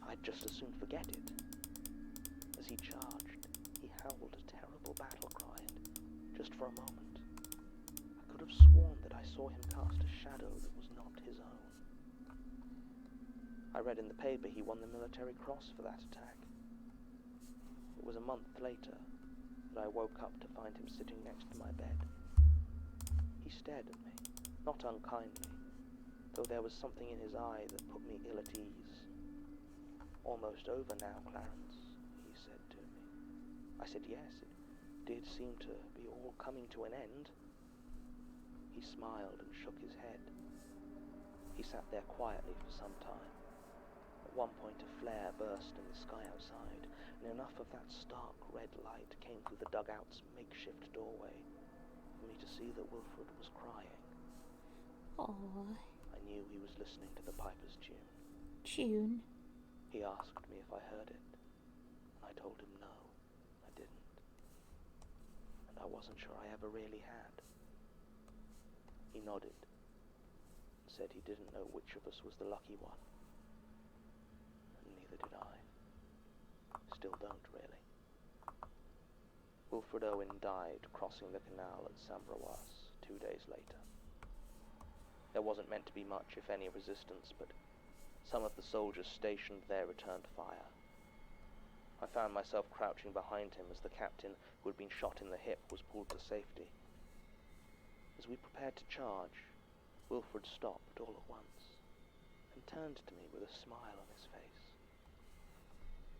I'd just as soon forget it. As he charged, he howled a terrible battle cry, and just for a moment, I could have sworn that I saw him cast a shadow that was not his own. I read in the paper he won the Military Cross for that attack. It was a month later that I woke up to find him sitting next to my bed. He stared at me, not unkindly, though there was something in his eye that put me ill at ease. "Almost over now, Clarence," he said to me. I said yes, it did seem to be all coming to an end. He smiled and shook his head. He sat there quietly for some time. At one point a flare burst in the sky outside, and enough of that stark red light came through the dugout's makeshift doorway for me to see that Wilfred was crying. Aww. I knew he was listening to the Piper's tune. Tune. He asked me if I heard it, and I told him no, I didn't. And I wasn't sure I ever really had. He nodded, and said he didn't know which of us was the lucky one. And neither did I. Still don't, really. Wilfred Owen died crossing the canal at Saint-Broas 2 days later. There wasn't meant to be much, if any, resistance, but some of the soldiers stationed there returned fire. I found myself crouching behind him as the captain, who had been shot in the hip, was pulled to safety. As we prepared to charge, Wilfred stopped all at once and turned to me with a smile on his face.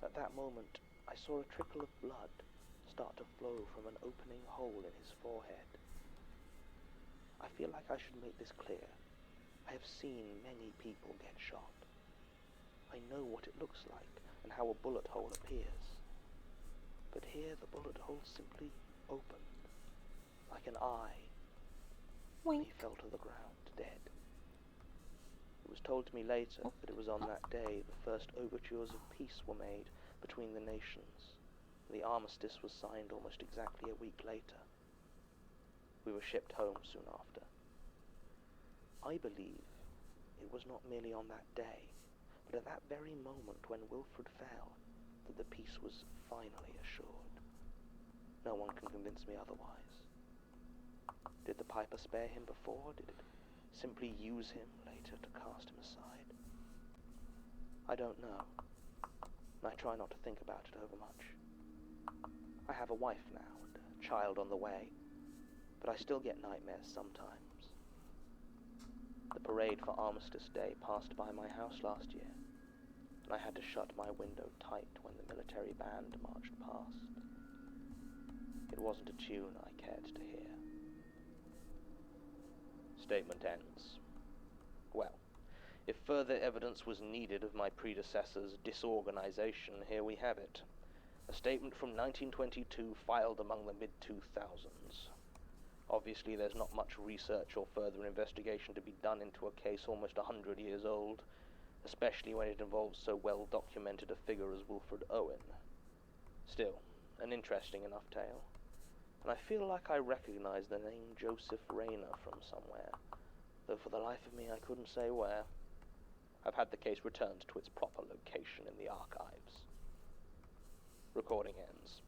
At that moment, I saw a trickle of blood start to flow from an opening hole in his forehead. I feel like I should make this clear. I have seen many people get shot. I know what it looks like and how a bullet hole appears. But here the bullet hole simply opened, like an eye. Wink. He fell to the ground, dead. It was told to me later that it was on that day the first overtures of peace were made between the nations. The armistice was signed almost exactly a week later. We were shipped home soon after. I believe it was not merely on that day, but at that very moment when Wilfred fell, that the peace was finally assured. No one can convince me otherwise. Did the Piper spare him before? Did it simply use him later to cast him aside? I don't know, and I try not to think about it overmuch. I have a wife now and a child on the way, but I still get nightmares sometimes. The parade for Armistice Day passed by my house last year, and I had to shut my window tight when the military band marched past. It wasn't a tune I cared to hear. Statement ends. Well, if further evidence was needed of my predecessor's disorganization, here we have it. A statement from 1922 filed among the mid-2000s. Obviously, there's not much research or further investigation to be done into a case almost 100 years old, especially when it involves so well-documented a figure as Wilfred Owen. Still, an interesting enough tale. And I feel like I recognize the name Joseph Rayner from somewhere, though for the life of me I couldn't say where. I've had the case returned to its proper location in the archives. Recording ends.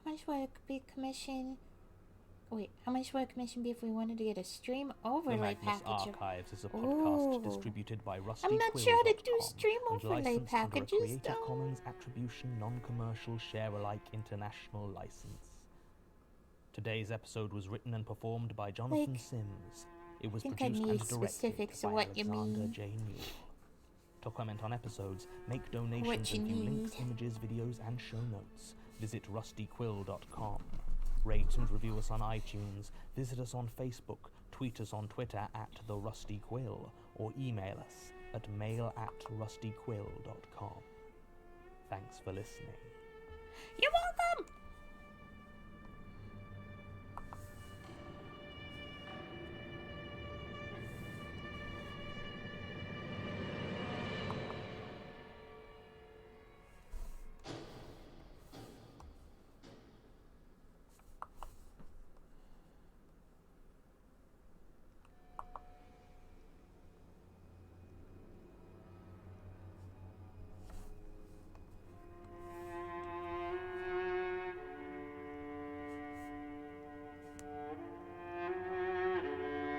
How much would be commission? Wait, how much would a commission be if we wanted to get a stream overlay the Magnus package? Archives is a podcast Ooh. distributed by I'm not sure how to do stream and overlay licensed under a packages, Creative though. Commons Attribution Non-Commercial Share-alike International License. Today's episode was written and performed by Jonathan Like, Sims. It was I think I produced need and directed specifics by of what you Alexander mean. J. Newell. To comment on episodes, make donations, What you and view links, need. images, videos, and show notes, visit rustyquill.com. Rate and review us on iTunes, visit us on Facebook, tweet us on Twitter at The Rusty Quill, or email us at mail@rustyquill.com. Thanks for listening. You're welcome!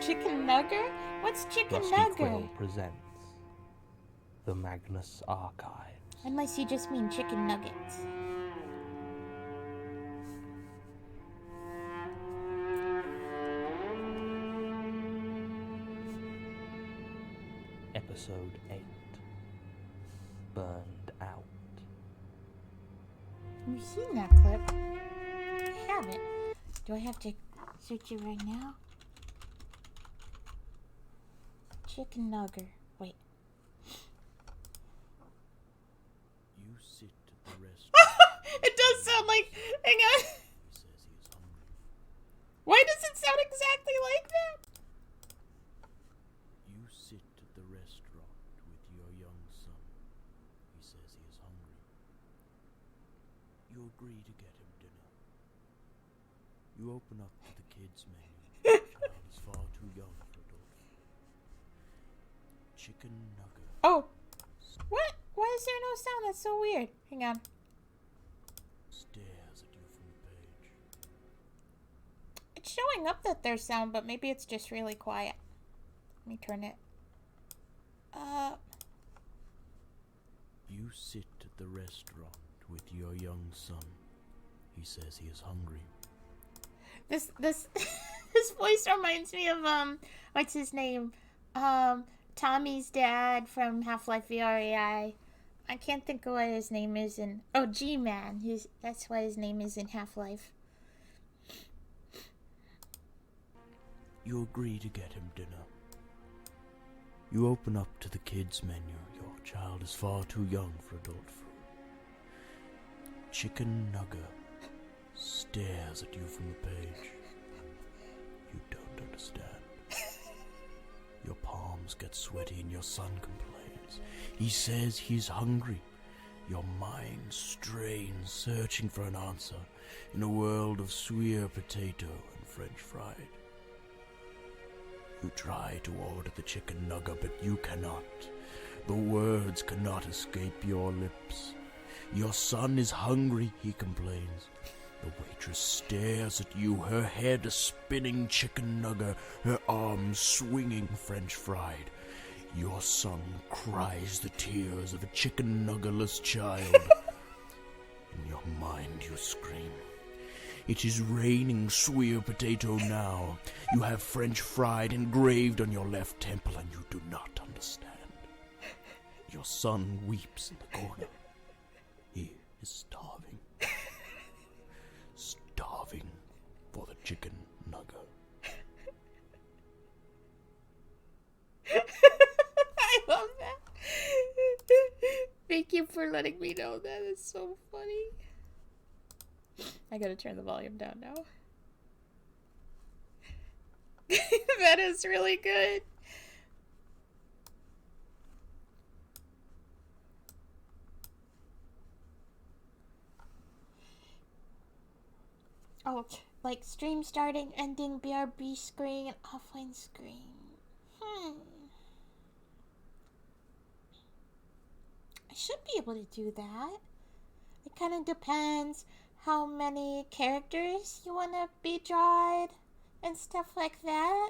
Chicken Nugger? What's Chicken Rusty Nugger? Quill presents The Magnus Archives. Unless you just mean chicken nuggets. Episode 8. Burned Out. Have you seen that clip? I haven't. Do I have to search it right now? Chicken Nugger. Wait. You sit at the restaurant. It does sound like... Hang on. He says he is hungry. Why does it sound exactly like that? You sit at the restaurant with your young son. He says he is hungry. You agree to get him dinner. You open up to the kids' menu. The child is far too young for adult food. Chicken nugget. Oh. What? Why is there no sound? That's so weird. Hang on. Stares at you from the page. It's showing up that there's sound, but maybe it's just really quiet. Let me turn it up. You sit at the restaurant with your young son. He says he is hungry. This this voice reminds me of what's his name? Tommy's dad from Half-Life VRAI. I can't think of what his name is in... Oh, G-Man. That's why his name is in Half-Life. You agree to get him dinner. You open up to the kids' menu. Your child is far too young for adult food. Chicken nugget stares at you from the page. You don't understand. Your palms get sweaty and your son complains. He says he's hungry. Your mind strains, searching for an answer in a world of sweet potato and French fried. You try to order the chicken nugget, but you cannot. The words cannot escape your lips. Your son is hungry, he complains. The waitress stares at you, her head a spinning chicken nugget, her arms swinging French fried. Your son cries the tears of a chicken nuggetless child. In your mind you scream. It is raining sweet potato now. You have French fried engraved on your left temple and you do not understand. Your son weeps in the corner. He is starving. chicken nugget. I love that. Thank you for letting me know that. It's so funny. I gotta turn the volume down now. That is really good. Oh, like stream starting, ending, BRB screen, offline screen. I should be able to do that. It kind of depends how many characters you want to be drawn and stuff like that.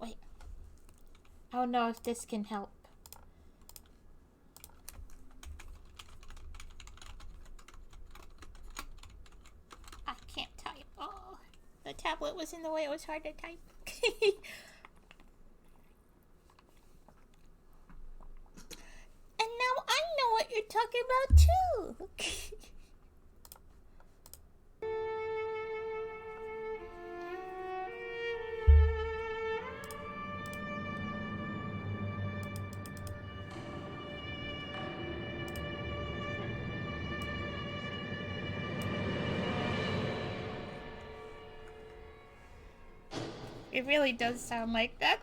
Wait. I don't know if this can help. I can't type. Oh, the tablet was in the way. It was hard to type. And now I know what you're talking about too. It really does sound like that.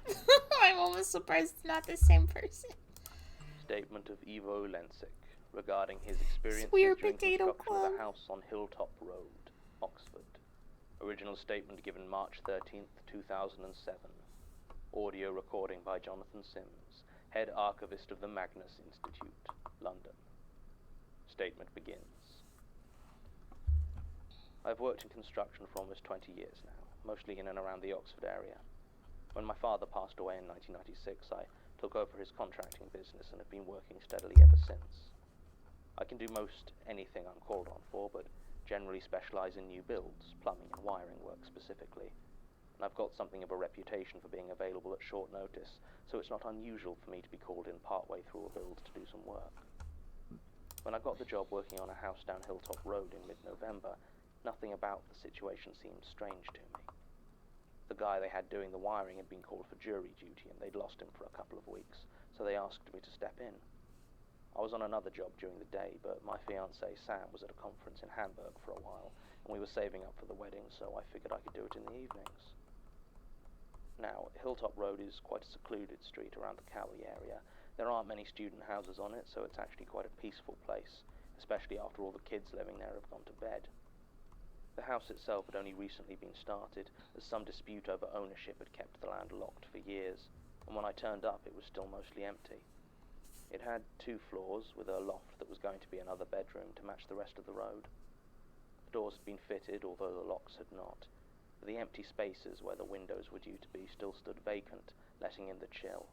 I'm almost surprised it's not the same person. Statement of Ivo Lensic regarding his experiences Swear during potato construction club. of a house on Hilltop Road, Oxford. Original statement given March 13th, 2007. Audio recording by Jonathan Sims, head archivist of the Magnus Institute, London. Statement begins. I've worked in construction for almost 20 years now, mostly in and around the Oxford area. When my father passed away in 1996, I took over his contracting business and have been working steadily ever since. I can do most anything I'm called on for, but generally specialize in new builds, plumbing and wiring work specifically. And I've got something of a reputation for being available at short notice, so it's not unusual for me to be called in partway through a build to do some work. When I got the job working on a house down Hilltop Road in mid-November, nothing about the situation seemed strange to me. The guy they had doing the wiring had been called for jury duty and they'd lost him for a couple of weeks, so they asked me to step in. I was on another job during the day, but my fiancée Sam was at a conference in Hamburg for a while, and we were saving up for the wedding, so I figured I could do it in the evenings. Now, Hilltop Road is quite a secluded street around the Cowie area. There aren't many student houses on it, so it's actually quite a peaceful place, especially after all the kids living there have gone to bed. The house itself had only recently been started, as some dispute over ownership had kept the land locked for years, and when I turned up it was still mostly empty. It had 2 floors, with a loft that was going to be another bedroom to match the rest of the road. The doors had been fitted, although the locks had not. The empty spaces where the windows were due to be still stood vacant, letting in the chill.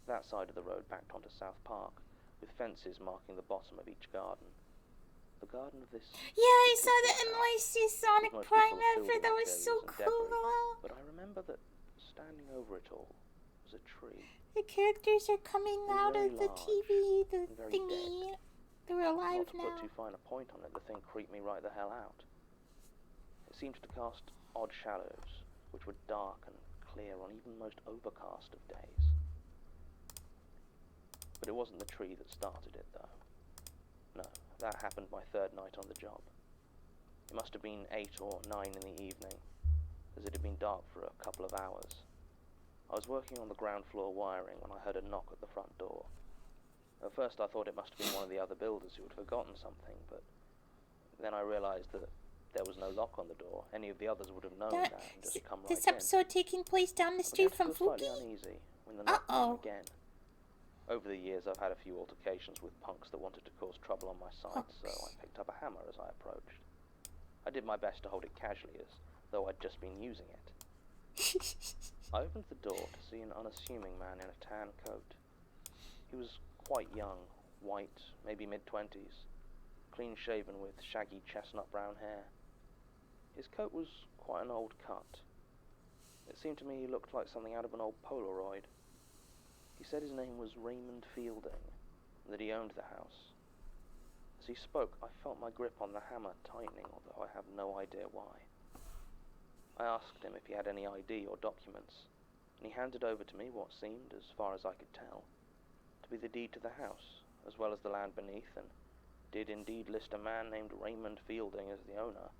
That side of the road backed onto South Park, with fences marking the bottom of each garden. The garden of this... Yeah, I saw the NYC Sonic Most Prime people are ever. filled That with was so materials and debris, cool. but I remember that standing over it all was a tree. The characters are coming It was out very of the large TV, the and very thingy. dead. They're alive Not to now. put too fine a point on it, the thing creeped me right the hell out. It seemed to cast odd shadows, which were dark and clear on even the most overcast of days. But it wasn't the tree that started it, though. No, that happened my 3rd night on the job. It must have been 8 or 9 in the evening, as it had been dark for a couple of hours. I was working on the ground floor wiring when I heard a knock at the front door. At first I thought it must have been one of the other builders who had forgotten something, but then I realized that there was no lock on the door. Any of the others would have known that and just come right in. This episode taking place down the street from slightly Fuki? uneasy when the knock came Uh-oh. again. Over the years I've had a few altercations with punks that wanted to cause trouble on my side, so I picked up a hammer as I approached. I did my best to hold it casually, as though I'd just been using it. I opened the door to see an unassuming man in a tan coat. He was quite young, white, maybe mid-20s, clean-shaven with shaggy chestnut-brown hair. His coat was quite an old cut. It seemed to me he looked like something out of an old Polaroid. He said his name was Raymond Fielding, and that he owned the house. As he spoke, I felt my grip on the hammer tightening, although I have no idea why. I asked him if he had any ID or documents, and he handed over to me what seemed, as far as I could tell, to be the deed to the house, as well as the land beneath, and did indeed list a man named Raymond Fielding as the owner.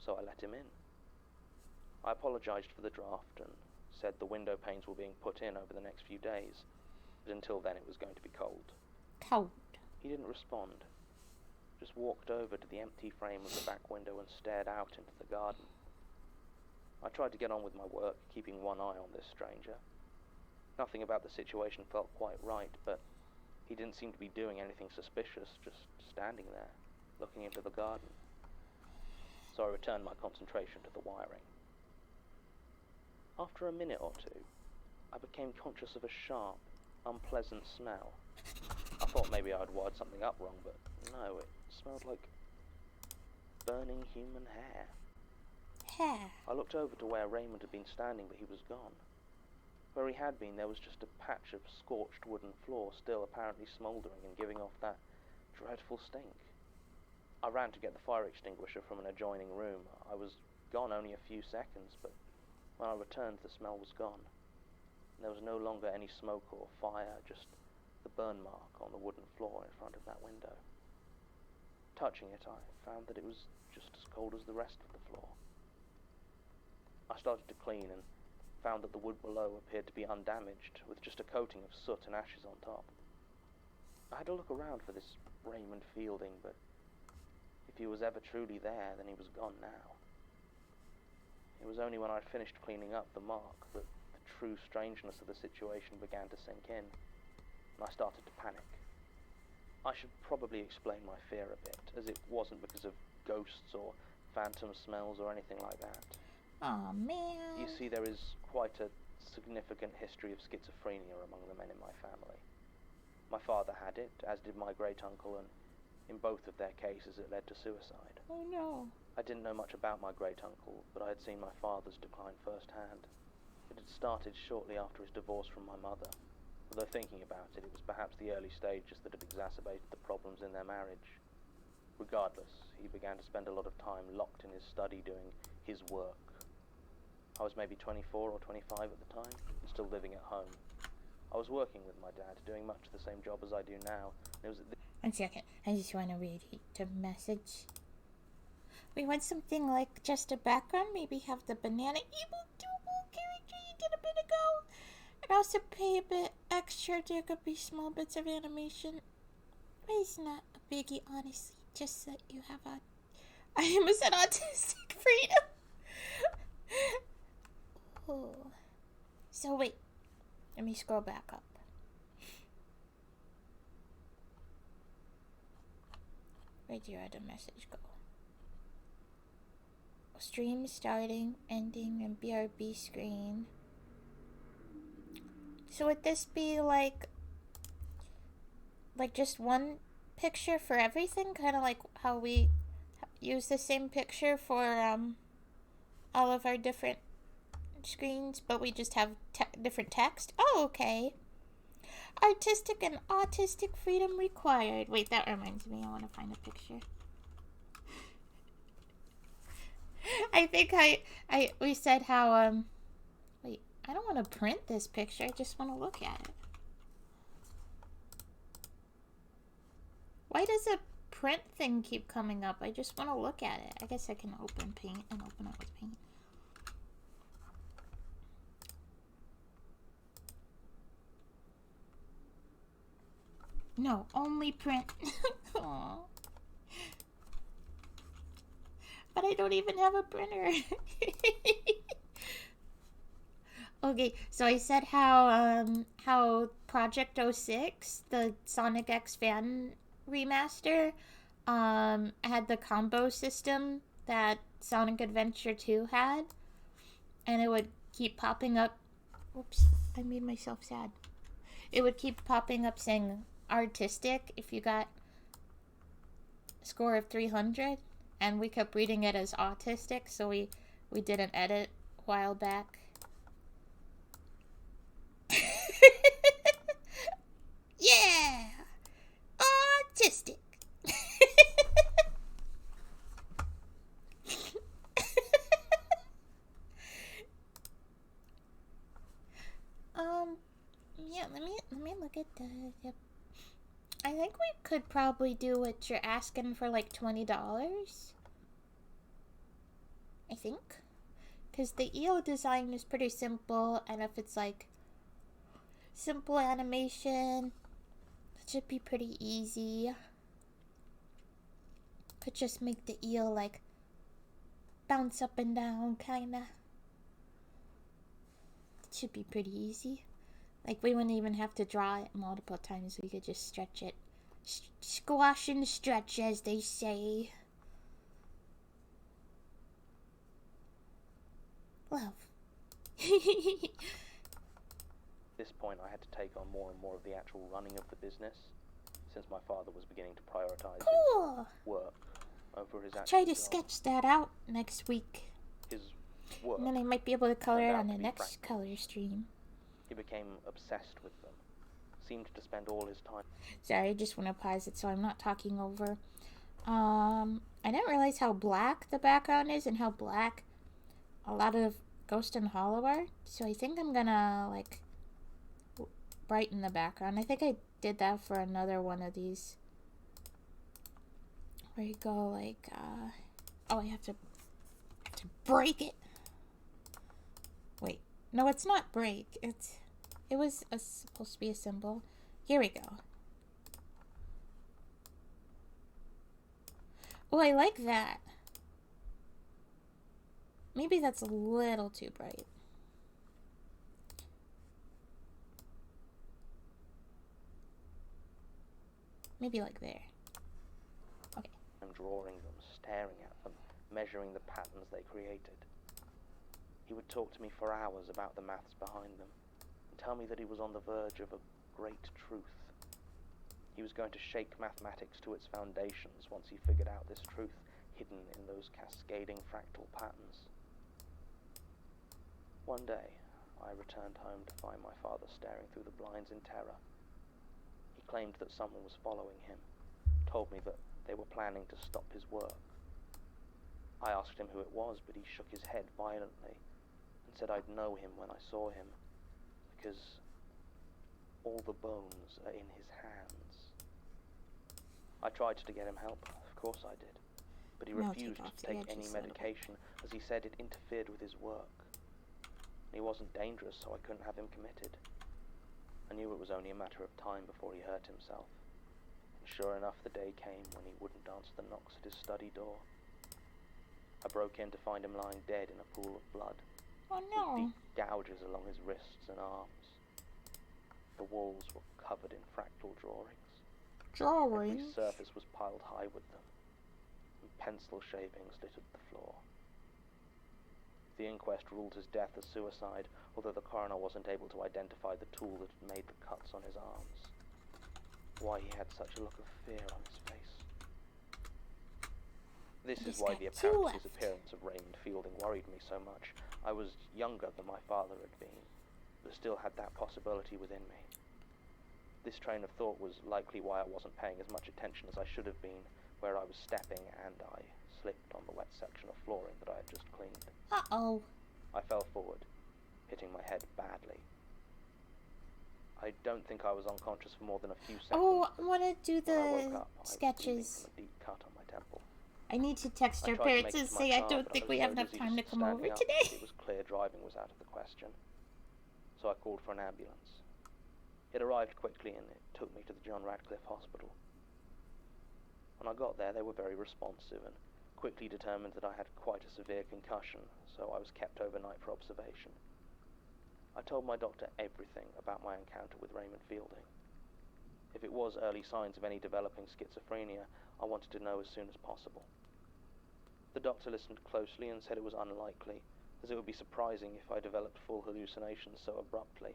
So I let him in. I apologized for the draft and said the window panes were being put in over the next few days, but until then it was going to be cold. Cold. He didn't respond, just walked over to the empty frame of the back window and stared out into the garden. I tried to get on with my work, keeping one eye on this stranger. Nothing about the situation felt quite right, but he didn't seem to be doing anything suspicious, just standing there, looking into the garden. So I returned my concentration to the wiring. After a minute or two, I became conscious of a sharp, unpleasant smell. I thought maybe I'd wired something up wrong, but no, it smelled like burning human hair. Hair. I looked over to where Raymond had been standing, but he was gone. Where he had been, there was just a patch of scorched wooden floor, still apparently smouldering and giving off that dreadful stink. I ran to get the fire extinguisher from an adjoining room. I was gone only a few seconds, but when I returned, the smell was gone. There was no longer any smoke or fire, just the burn mark on the wooden floor in front of that window. Touching it, I found that it was just as cold as the rest of the floor. I started to clean and found that the wood below appeared to be undamaged, with just a coating of soot and ashes on top. I had to look around for this Raymond Fielding, but if he was ever truly there, then he was gone now. It was only when I'd finished cleaning up the mark that the true strangeness of the situation began to sink in, and I started to panic. I should probably explain my fear a bit, as it wasn't because of ghosts or phantom smells or anything like that. Aw, man. You see, there is quite a significant history of schizophrenia among the men in my family. My father had it, as did my great-uncle, and in both of their cases it led to suicide. Oh no. I didn't know much about my great-uncle, but I had seen my father's decline firsthand. It had started shortly after his divorce from my mother, although thinking about it, it was perhaps the early stages that had exacerbated the problems in their marriage. Regardless, he began to spend a lot of time locked in his study doing his work. I was maybe 24 or 25 at the time, and still living at home. I was working with my dad, doing much the same job as I do now. And it was at this 1 second. I just want to read the message. We want something like just a background. Maybe have the banana evil double character you did a bit ago. And also pay a bit extra. There could be small bits of animation. But it's not a biggie, honestly. Just that you have I almost said autistic freedom. Oh. So wait. Let me scroll back up. Where did the message go? Stream starting, ending, and BRB screen. So would this be like just one picture for everything? Kind of like how we use the same picture for all of our different screens, but we just have different text? Oh, okay. Artistic and autistic freedom required. Wait, that reminds me. I want to find a picture. I think we said how wait, I don't want to print this picture. I just want to look at it. Why does a print thing keep coming up? I just want to look at it. I guess I can open Paint and open it with Paint. No, only print. Aww. But I don't even have a printer. Okay, so I said how Project 06, the Sonic X fan remaster, had the combo system that Sonic Adventure 2 had, and it would keep popping up. Oops, I made myself sad. It would keep popping up saying artistic if you got a score of 300, and we kept reading it as autistic, so we did an edit a while back. Yeah! Autistic! Yep. I think we could probably do what you're asking for, like, $20. I think. Because the eel design is pretty simple, and if it's, like, simple animation, it should be pretty easy. Could just make the eel, like, bounce up and down, kinda. It should be pretty easy. Like, we wouldn't even have to draw it multiple times. We could just stretch it. Squash and stretch, as they say. Love. At this point, I had to take on more and more of the actual running of the business, since my father was beginning to prioritize Cool. his work over his actual Try to job. sketch that out next week. His work. And then I might be able to color it turned out on to the be next practical. color stream. He became obsessed with them, seemed to spend all his time. Sorry, I just want to pause it so I'm not talking over. I didn't realize how black the background is and how black a lot of Ghost and Hollow are. So I think I'm gonna, like, brighten the background. I think I did that for another one of these. Where you go, like, oh, I have to break it. Wait. No, it's not break. It was supposed to be a symbol. Here we go. Oh, I like that. Maybe that's a little too bright. Maybe like there. Okay. And drawing them, staring at them, measuring the patterns they created. He would talk to me for hours about the maths behind them, and tell me that he was on the verge of a great truth. He was going to shake mathematics to its foundations once he figured out this truth hidden in those cascading fractal patterns. One day, I returned home to find my father staring through the blinds in terror. He claimed that someone was following him, told me that they were planning to stop his work. I asked him who it was, but he shook his head violently and said I'd know him when I saw him, because all the bones are in his hands. I tried to get him help, of course I did, but he refused to take any medication as he said it interfered with his work. He wasn't dangerous, so I couldn't have him committed. I knew it was only a matter of time before he hurt himself. And sure enough, the day came when he wouldn't answer the knocks at his study door. I broke in to find him lying dead in a pool of blood. Oh no. With deep gouges along his wrists and arms. The walls were covered in fractal drawings. Every surface was piled high with them, and pencil shavings littered the floor. The inquest ruled his death as suicide, although the coroner wasn't able to identify the tool that had made the cuts on his arms. Why he had such a look of fear on his face. This is why the apparent disappearance of Raymond Fielding worried me so much. I was younger than my father had been, but still had that possibility within me. This train of thought was likely why I wasn't paying as much attention as I should have been, where I was stepping and I slipped on the wet section of flooring that I had just cleaned. Uh-oh. I fell forward, hitting my head badly. I don't think I was unconscious for more than a few seconds. Oh, I want to do When I woke the up, I was sketches. bleeding from a deep cut on my temple. I need to text I our tried to parents make and it to my say I car, don't but think was we so have enough busy time to just come over standing up today. that it was clear driving was out of the question. So I called for an ambulance. It arrived quickly and it took me to the John Radcliffe Hospital. When I got there, they were very responsive and quickly determined that I had quite a severe concussion, so I was kept overnight for observation. I told my doctor everything about my encounter with Raymond Fielding. If it was early signs of any developing schizophrenia, I wanted to know as soon as possible. The doctor listened closely and said it was unlikely, as it would be surprising if I developed full hallucinations so abruptly,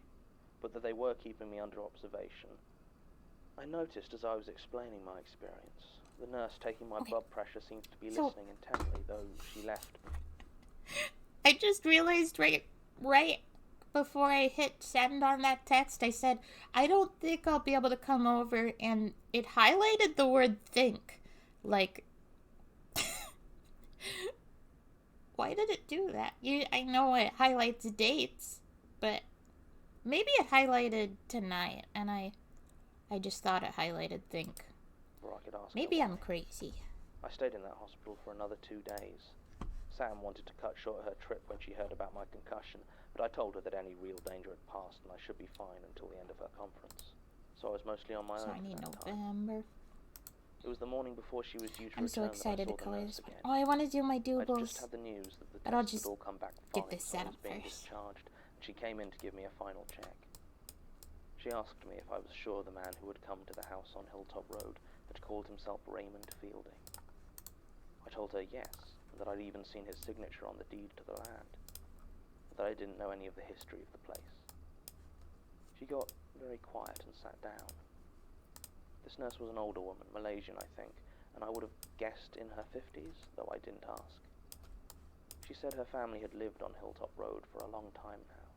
but that they were keeping me under observation. I noticed as I was explaining my experience, the nurse taking my blood pressure seemed to be listening intently, though she left me. I just realized right before I hit send on that text, I said, I don't think I'll be able to come over, and it highlighted the word think. Like, why did it do that? I know it highlights dates, but maybe it highlighted tonight, and I I just thought it highlighted think. Or I could ask Maybe her I'm why. crazy. I stayed in that hospital for another 2 days. Sam wanted to cut short her trip when she heard about my concussion, but I told her that any real danger had passed and I should be fine until the end of her conference. So I was mostly on my So own I need for that time. November. It was the morning before she was due to I'm so return excited that to I saw color the this nurse one. again. Oh, I want to do my I'd just doodles. had the news that the But I'll tests just had all come back get fine, this so set I was up being first. discharged, and she came in to give me a final check. She asked me if I was sure the man who had come to the house on Hilltop Road had called himself Raymond Fielding. I told her yes, and that I'd even seen his signature on the deed to the land, but that I didn't know any of the history of the place. She got very quiet and sat down. This nurse was an older woman, Malaysian I think, and I would have guessed in her 50s, though I didn't ask. She said her family had lived on Hilltop Road for a long time now,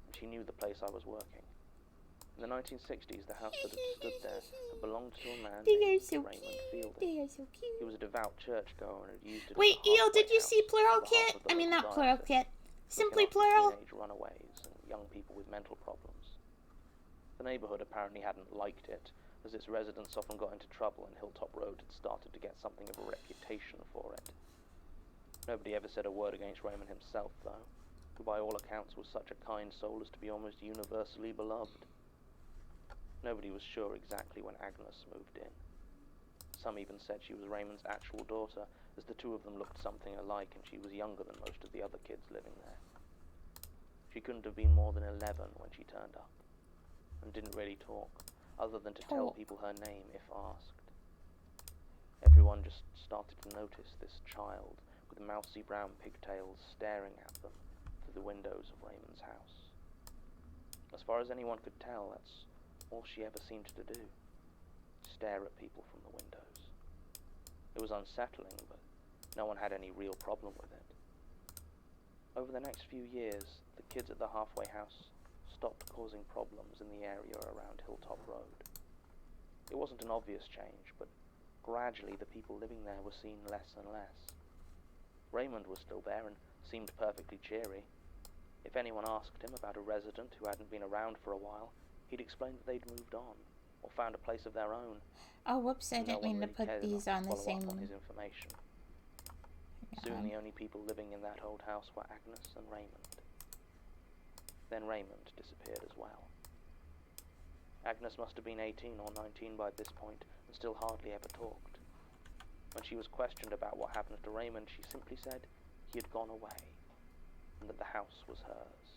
and she knew the place I was working. In the 1960s, the house that had stood there had belonged to a man They named are so Raymond cute. Fielding. They are so He cute. was a devout churchgoer and had used it Wait, as a Eel, did halfway you see house plural on behalf kit? of the I mean, local not plural diocese, kit. Simply looking after plural. teenage runaways and young people with mental problems. The neighborhood apparently hadn't liked it, as its residents often got into trouble and Hilltop Road had started to get something of a reputation for it. Nobody ever said a word against Raymond himself, though, who by all accounts was such a kind soul as to be almost universally beloved. Nobody was sure exactly when Agnes moved in. Some even said she was Raymond's actual daughter, as the two of them looked something alike and she was younger than most of the other kids living there. She couldn't have been more than 11 when she turned up, and didn't really talk, other than to tell people her name if asked. Everyone just started to notice this child with mousy brown pigtails staring at them through the windows of Raymond's house. As far as anyone could tell, that's all she ever seemed to do. Stare at people from the windows. It was unsettling, but no one had any real problem with it. Over the next few years, the kids at the halfway house stopped causing problems in the area around Hilltop Road. It wasn't an obvious change, but gradually the people living there were seen less and less. Raymond was still there and seemed perfectly cheery. If anyone asked him about a resident who hadn't been around for a while, he'd explain that they'd moved on, or found a place of their own. Oh, whoops, I No didn't one mean to really put cared these enough on to the follow same... up on his information. Soon the only people living in that old house were Agnes and Raymond. Then Raymond disappeared as well. Agnes must have been 18 or 19 by this point, and still hardly ever talked. When she was questioned about what happened to Raymond, she simply said he had gone away, and that the house was hers.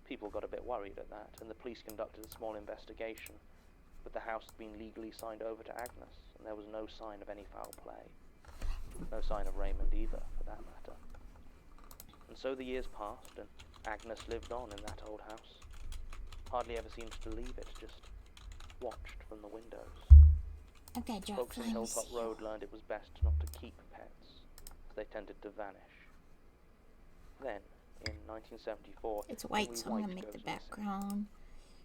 People got a bit worried at that, and the police conducted a small investigation, but the house had been legally signed over to Agnes, and there was no sign of any foul play. No sign of Raymond either, for that matter. And so the years passed, and Agnes lived on in that old house. Hardly ever seemed to leave it, just watched from the windows. Okay, draw Folks in flame Hilltop seal. Road learned it was best not to keep pets, as they tended to vanish. Then, in 1974, It's white, Henry so I'm gonna White make goes the missing. background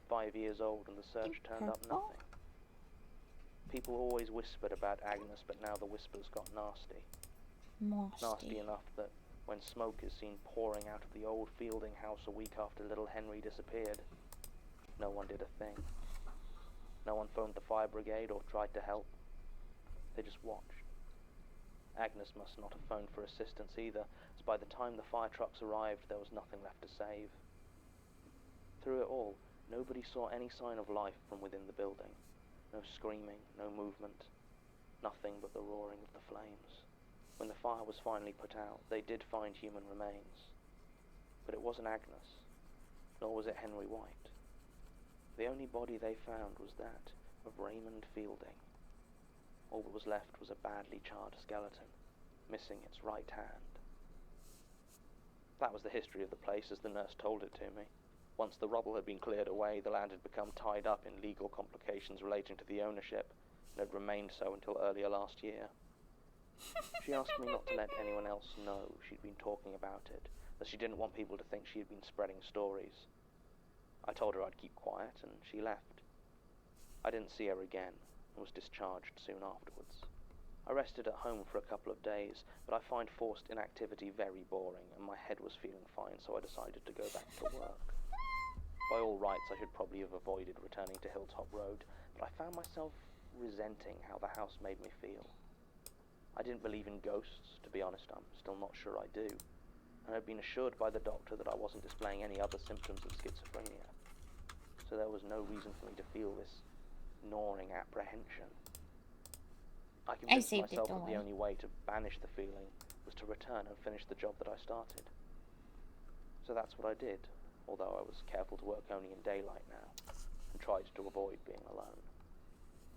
5 years old, and the search turned up purple. nothing. People always whispered about Agnes, but now the whispers got nasty. Nasty enough that when smoke is seen pouring out of the old Fielding house a week after little Henry disappeared, no one did a thing. No one phoned the fire brigade or tried to help. They just watched. Agnes must not have phoned for assistance either, as by the time the fire trucks arrived, there was nothing left to save. Through it all, nobody saw any sign of life from within the building. No screaming, no movement, nothing but the roaring of the flames. When the fire was finally put out, they did find human remains. But it wasn't Agnes, nor was it Henry White. The only body they found was that of Raymond Fielding. All that was left was a badly charred skeleton, missing its right hand. That was the history of the place as the nurse told it to me. Once the rubble had been cleared away, the land had become tied up in legal complications relating to the ownership, and had remained so until earlier last year. She asked me not to let anyone else know she'd been talking about it, as she didn't want people to think she had been spreading stories. I told her I'd keep quiet, and she left. I didn't see her again, and was discharged soon afterwards. I rested at home for a couple of days, but I find forced inactivity very boring, and my head was feeling fine, so I decided to go back to work. By all rights, I should probably have avoided returning to Hilltop Road, but I found myself resenting how the house made me feel. I didn't believe in ghosts, to be honest. I'm still not sure I do, and I'd been assured by the doctor that I wasn't displaying any other symptoms of schizophrenia, so there was no reason for me to feel this gnawing apprehension. I convinced myself that the only way to banish the feeling was to return and finish the job that I started. So that's what I did, although I was careful to work only in daylight now, and tried to avoid being alone.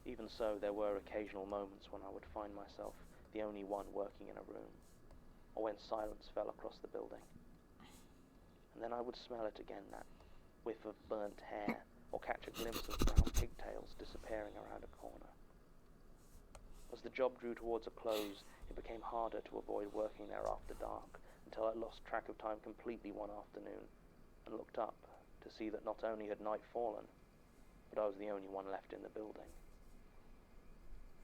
Even so, there were occasional moments when I would find myself the only one working in a room, or when silence fell across the building. And then I would smell it again, that whiff of burnt hair, or catch a glimpse of brown pigtails disappearing around a corner. As the job drew towards a close, it became harder to avoid working there after dark, until I lost track of time completely one afternoon, and looked up to see that not only had night fallen, but I was the only one left in the building.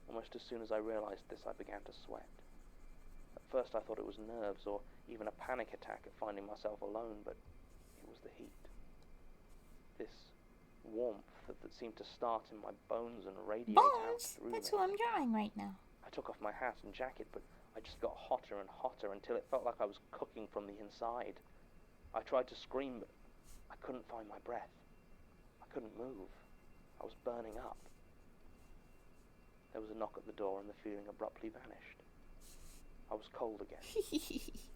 Almost as soon as I realized this, I began to sweat. At first I thought it was nerves, or even a panic attack at finding myself alone, but it was the heat. This warmth that seemed to start in my bones and radiate out through That's me. who I'm drawing right now. I took off my hat and jacket, but I just got hotter and hotter until it felt like I was cooking from the inside. I tried to scream, but I couldn't find my breath. I couldn't move. I was burning up. There was a knock at the door and the feeling abruptly vanished. I was cold again,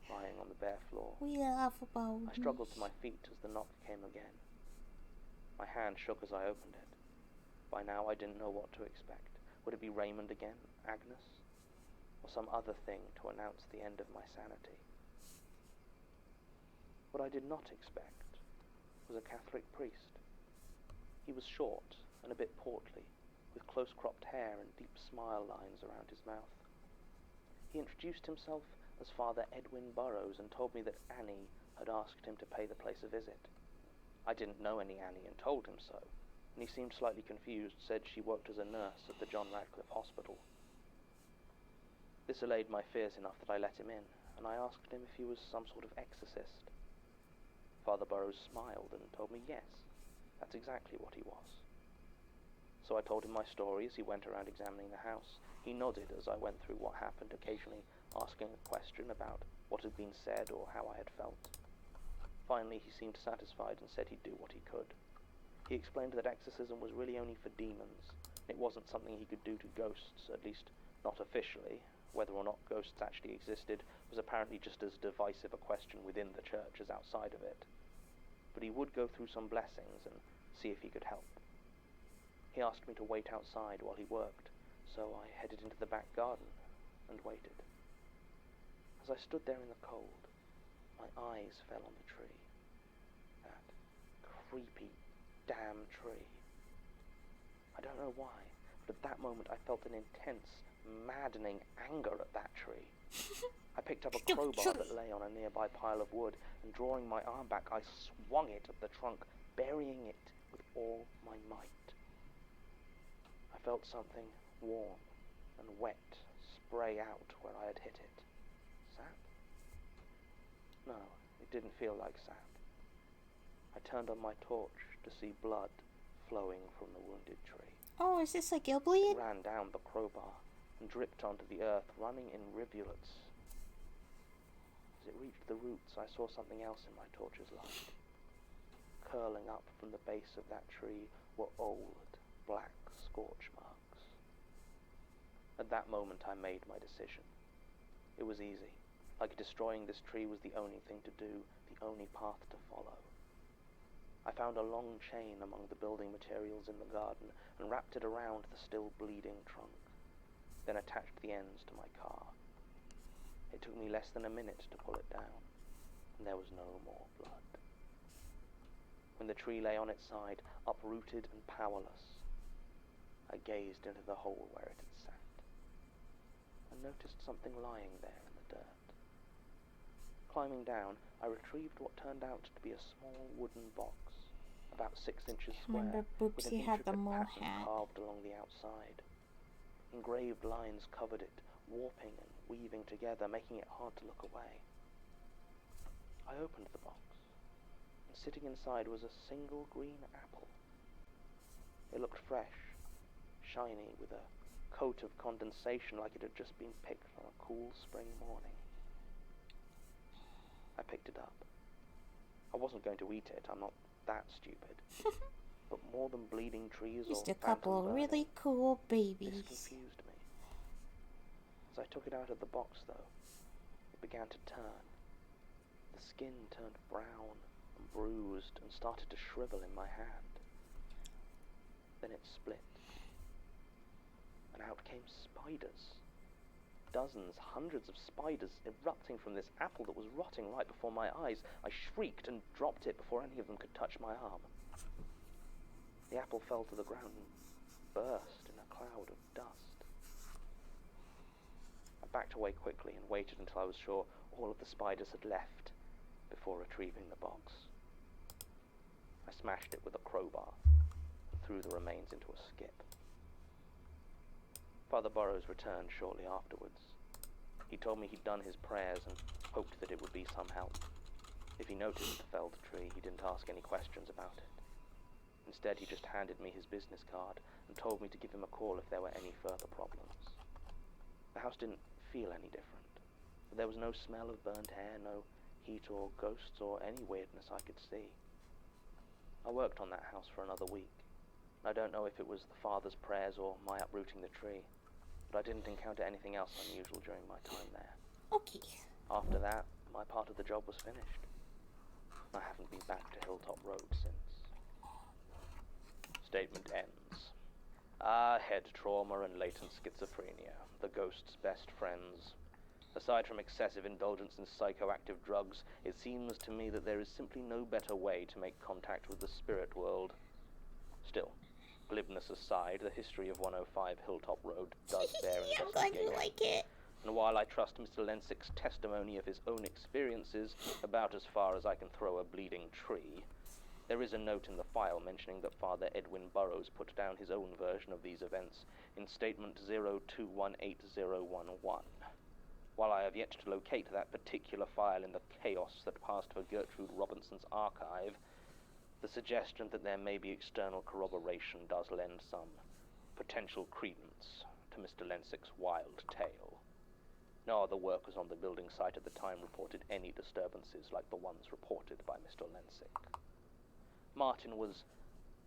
lying on the bare floor. We laugh about I struggled to my feet as the knock came again. My hand shook as I opened it. By now I didn't know what to expect. Would it be Raymond again, Agnes, or some other thing to announce the end of my sanity? What I did not expect was a Catholic priest. He was short and a bit portly, with close-cropped hair and deep smile lines around his mouth. He introduced himself as Father Edwin Burrows and told me that Annie had asked him to pay the place a visit. I didn't know any Annie and told him so, and he seemed slightly confused, said she worked as a nurse at the John Radcliffe Hospital. This allayed my fears enough that I let him in, and I asked him if he was some sort of exorcist. Father Burrows smiled and told me yes, that's exactly what he was. So I told him my story as he went around examining the house. He nodded as I went through what happened, occasionally asking a question about what had been said or how I had felt. Finally, he seemed satisfied and said he'd do what he could. He explained that exorcism was really only for demons. It wasn't something he could do to ghosts, at least not officially. Whether or not ghosts actually existed was apparently just as divisive a question within the church as outside of it. But he would go through some blessings and see if he could help. He asked me to wait outside while he worked, so I headed into the back garden and waited. As I stood there in the cold, my eyes fell on the tree. That creepy damn tree. I don't know why, but at that moment I felt an intense, maddening anger at that tree. I picked up a crowbar that lay on a nearby pile of wood, and drawing my arm back, I swung it at the trunk, burying it with all my might. I felt something warm and wet spray out where I had hit it. Sap? No, it didn't feel like sap. I turned on my torch to see blood flowing from the wounded tree. Oh, is this like Gilbleed? It ran down the crowbar and dripped onto the earth, running in rivulets. As it reached the roots, I saw something else in my torch's light. Curling up from the base of that tree were old, black scorch marks. At that moment I made my decision. It was easy, like destroying this tree was the only thing to do, the only path to follow. I found a long chain among the building materials in the garden and wrapped it around the still bleeding trunk, then attached the ends to my car. It took me less than a minute to pull it down, and there was no more blood. When the tree lay on its side, uprooted and powerless, I gazed into the hole where it had sat, and noticed something lying there in the dirt. Climbing down, I retrieved what turned out to be a small wooden box, about 6 inches square, Remember with an Boopsy had the intricate mole pattern hat. carved along the outside. Engraved lines covered it, warping and weaving together, making it hard to look away. I opened the box. and sitting inside was a single green apple. It looked fresh, shiny, with a coat of condensation like it had just been picked on a cool spring morning. I picked it up. I wasn't going to eat it, I'm not that stupid. But more than bleeding trees Just or a couple phantom burning, really cool this babies. confused me. As I took it out of the box, though, it began to turn. The skin turned brown and bruised and started to shrivel in my hand. Then it split, and out came spiders. Dozens, hundreds of spiders erupting from this apple that was rotting right before my eyes. I shrieked and dropped it before any of them could touch my arm. The apple fell to the ground and burst in a cloud of dust. I backed away quickly and waited until I was sure all of the spiders had left before retrieving the box. I smashed it with a crowbar and threw the remains into a skip. Father Burrows returned shortly afterwards. He told me he'd done his prayers and hoped that it would be some help. If he noticed the felled tree, he didn't ask any questions about it. Instead, he just handed me his business card and told me to give him a call if there were any further problems. The house didn't feel any different. There was no smell of burnt hair, no heat or ghosts or any weirdness I could see. I worked on that house for another week. I don't know if it was the father's prayers or my uprooting the tree, but I didn't encounter anything else unusual during my time there. Okay. After that, my part of the job was finished. I haven't been back to Hilltop Road since. Statement ends. Head trauma and latent schizophrenia, the ghost's best friends. Aside from excessive indulgence in psychoactive drugs, it seems to me that there is simply no better way to make contact with the spirit world. Still, glibness aside, the history of 105 Hilltop Road does bear I'm glad investigation. you like it. And while I trust Mr. Lensick's testimony of his own experiences about as far as I can throw a bleeding tree, there is a note in the file mentioning that Father Edwin Burrows put down his own version of these events in Statement 02180111. While I have yet to locate that particular file in the chaos that passed for Gertrude Robinson's archive, the suggestion that there may be external corroboration does lend some potential credence to Mr. Lensick's wild tale. No other workers on the building site at the time reported any disturbances like the ones reported by Mr. Lensick. Martin was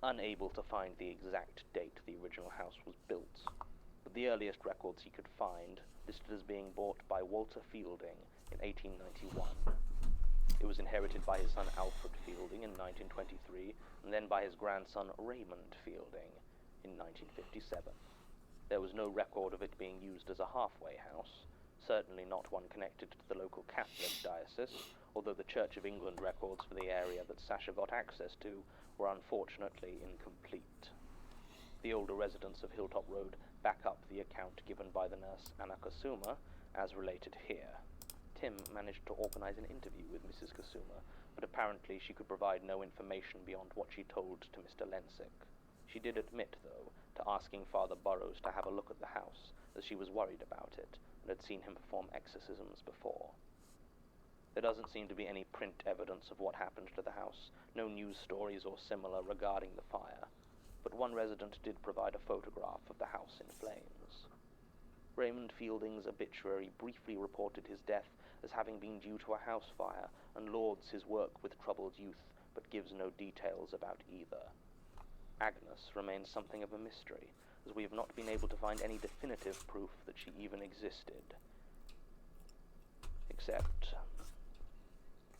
unable to find the exact date the original house was built, but the earliest records he could find listed as being bought by Walter Fielding in 1891. It was inherited by his son Alfred Fielding in 1923, and then by his grandson Raymond Fielding in 1957. There was no record of it being used as a halfway house, certainly not one connected to the local Catholic diocese, although the Church of England records for the area that Sasha got access to were unfortunately incomplete. The older residents of Hilltop Road back up the account given by the nurse Anna Kasuma, as related here. Tim managed to organize an interview with Mrs. Kasuma, but apparently she could provide no information beyond what she told to Mr. Lensick. She did admit, though, to asking Father Burrows to have a look at the house, as she was worried about it, and had seen him perform exorcisms before. There doesn't seem to be any print evidence of what happened to the house, no news stories or similar regarding the fire, but one resident did provide a photograph of the house in flames. Raymond Fielding's obituary briefly reported his death as having been due to a house fire and lauds his work with troubled youth, but gives no details about either. Agnes remains something of a mystery, as we have not been able to find any definitive proof that she even existed. Except,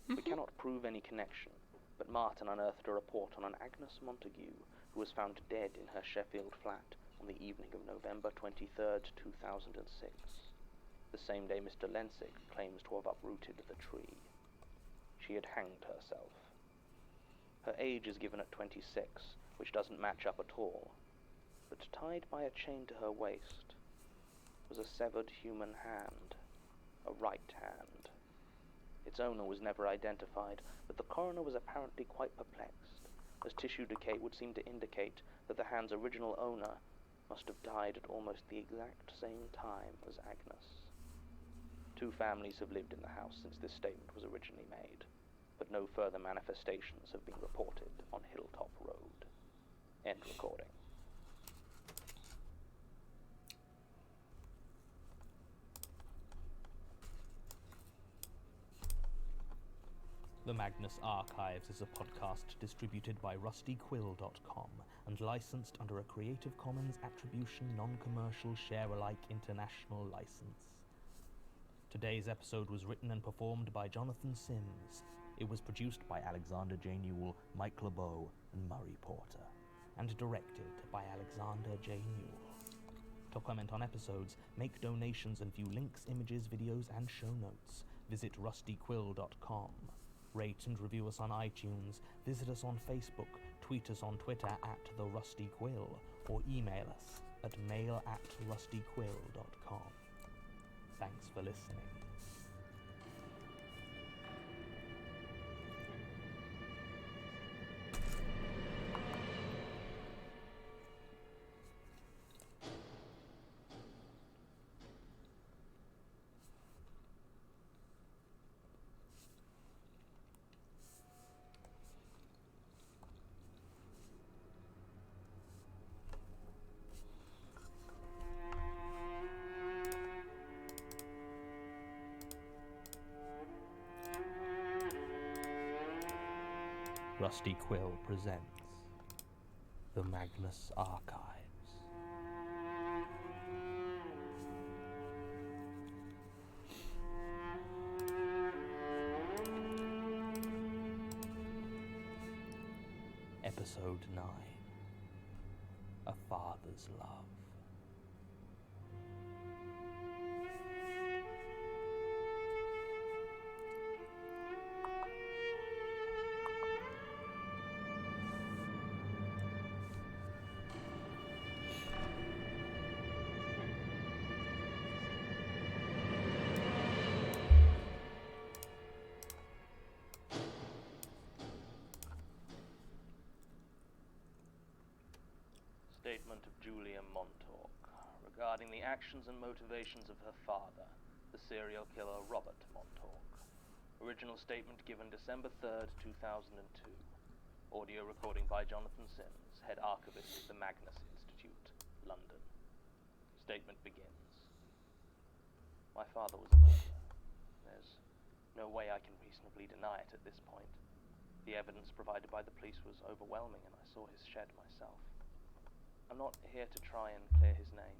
we cannot prove any connection, but Martin unearthed a report on an Agnes Montague who was found dead in her Sheffield flat on the evening of November 23rd, 2006, the same day Mr. Lensick claims to have uprooted the tree. She had hanged herself. Her age is given at 26, which doesn't match up at all, but tied by a chain to her waist was a severed human hand, a right hand. Its owner was never identified, but the coroner was apparently quite perplexed, as tissue decay would seem to indicate that the hand's original owner must have died at almost the exact same time as Agnes. 2 families have lived in the house since this statement was originally made, but no further manifestations have been reported on Hilltop Road. End recording. The Magnus Archives is a podcast distributed by rustyquill.com and licensed under a Creative Commons Attribution Non-Commercial Share-alike International license. Today's episode was written and performed by Jonathan Sims. It was produced by Alexander J. Newell, Mike LeBeau, and Murray Porter, and directed by Alexander J. Newell. To comment on episodes, make donations, and view links, images, videos, and show notes, visit rustyquill.com. Rate and review us on iTunes, visit us on Facebook, tweet us on Twitter @TheRustyQuill, or email us at mail@rustyquill.com. Thanks for listening. Rusty Quill presents The Magnus Archives. Episode 9, A Father's Love. Statement of Julia Montauk regarding the actions and motivations of her father, the serial killer Robert Montauk. Original statement given December 3rd, 2002. Audio recording by Jonathan Sims, head archivist of the Magnus Institute, London. Statement begins. My father was a murderer. There's no way I can reasonably deny it at this point. The evidence provided by the police was overwhelming, and I saw his shed myself. I'm not here to try and clear his name.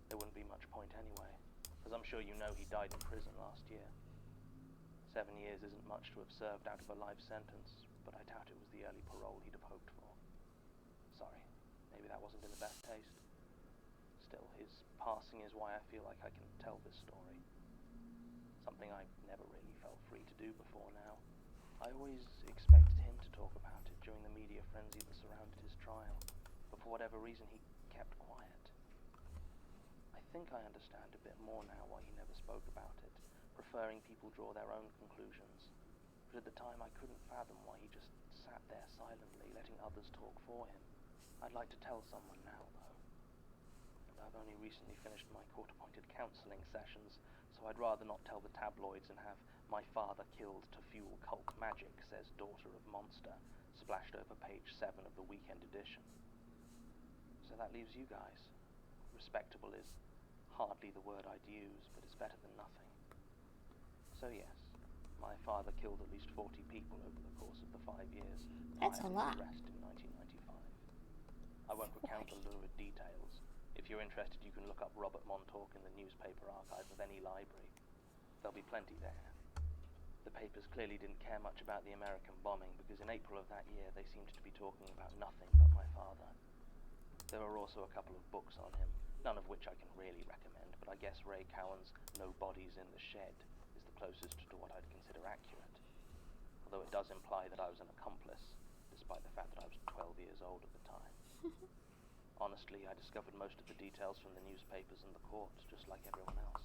There wouldn't be much point anyway, as I'm sure you know he died in prison last year. 7 years isn't much to have served out of a life sentence, but I doubt it was the early parole he'd have hoped for. Sorry, maybe that wasn't in the best taste. Still, his passing is why I feel like I can tell this story. Something I never really felt free to do before now. I always expected him to talk about it during the media frenzy that surrounded his trial. But for whatever reason, he kept quiet. I think I understand a bit more now why he never spoke about it, preferring people draw their own conclusions. But at the time, I couldn't fathom why he just sat there silently, letting others talk for him. I'd like to tell someone now, though. And I've only recently finished my court-appointed counseling sessions, so I'd rather not tell the tabloids and have "My father killed to fuel cult magic, says daughter of monster" splashed over page 7 of the weekend edition. So that leaves you guys. Respectable is hardly the word I'd use, but it's better than nothing. So yes, my father killed at least 40 people over the course of the 5 years That's prior a to lot. his arrest in 1995. I won't recount the lurid details. If you're interested, you can look up Robert Montauk in the newspaper archive of any library. There'll be plenty there. The papers clearly didn't care much about the American bombing, because in April of that year they seemed to be talking about nothing but my father. There were also a couple of books on him, none of which I can really recommend, but I guess Ray Cowan's No Bodies in the Shed is the closest to what I'd consider accurate. Although it does imply that I was an accomplice, despite the fact that I was 12 years old at the time. Honestly, I discovered most of the details from the newspapers and the courts, just like everyone else.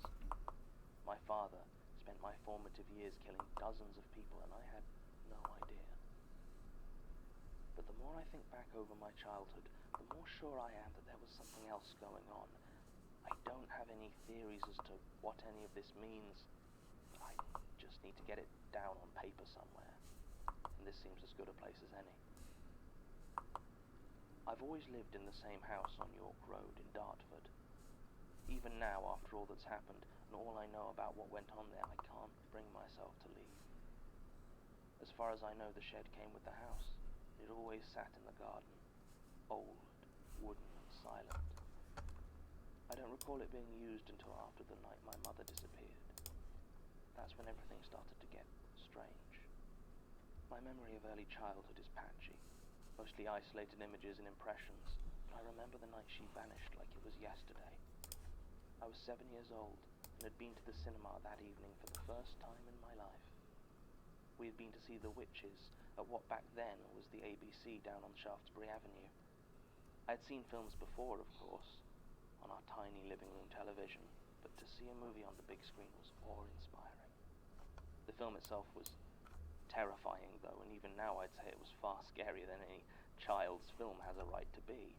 My father spent my formative years killing dozens of people, and I had no idea. But the more I think back over my childhood, the more sure I am that there was something else going on. I don't have any theories as to what any of this means, but I just need to get it down on paper somewhere, and this seems as good a place as any. I've always lived in the same house on York Road in Dartford. Even now, after all that's happened, and all I know about what went on there, I can't bring myself to leave. As far as I know, the shed came with the house. It always sat in the garden, old, wooden and silent. I don't recall it being used until after the night my mother disappeared. That's when everything started to get strange. My memory of early childhood is patchy, mostly isolated images and impressions, but I remember the night she vanished like it was yesterday. I was 7 years old and had been to the cinema that evening for the first time in my life. We had been to see The Witches at what back then was the ABC down on Shaftesbury Avenue. I had seen films before, of course, on our tiny living room television, but to see a movie on the big screen was awe-inspiring. The film itself was terrifying, though, and even now I'd say it was far scarier than any child's film has a right to be.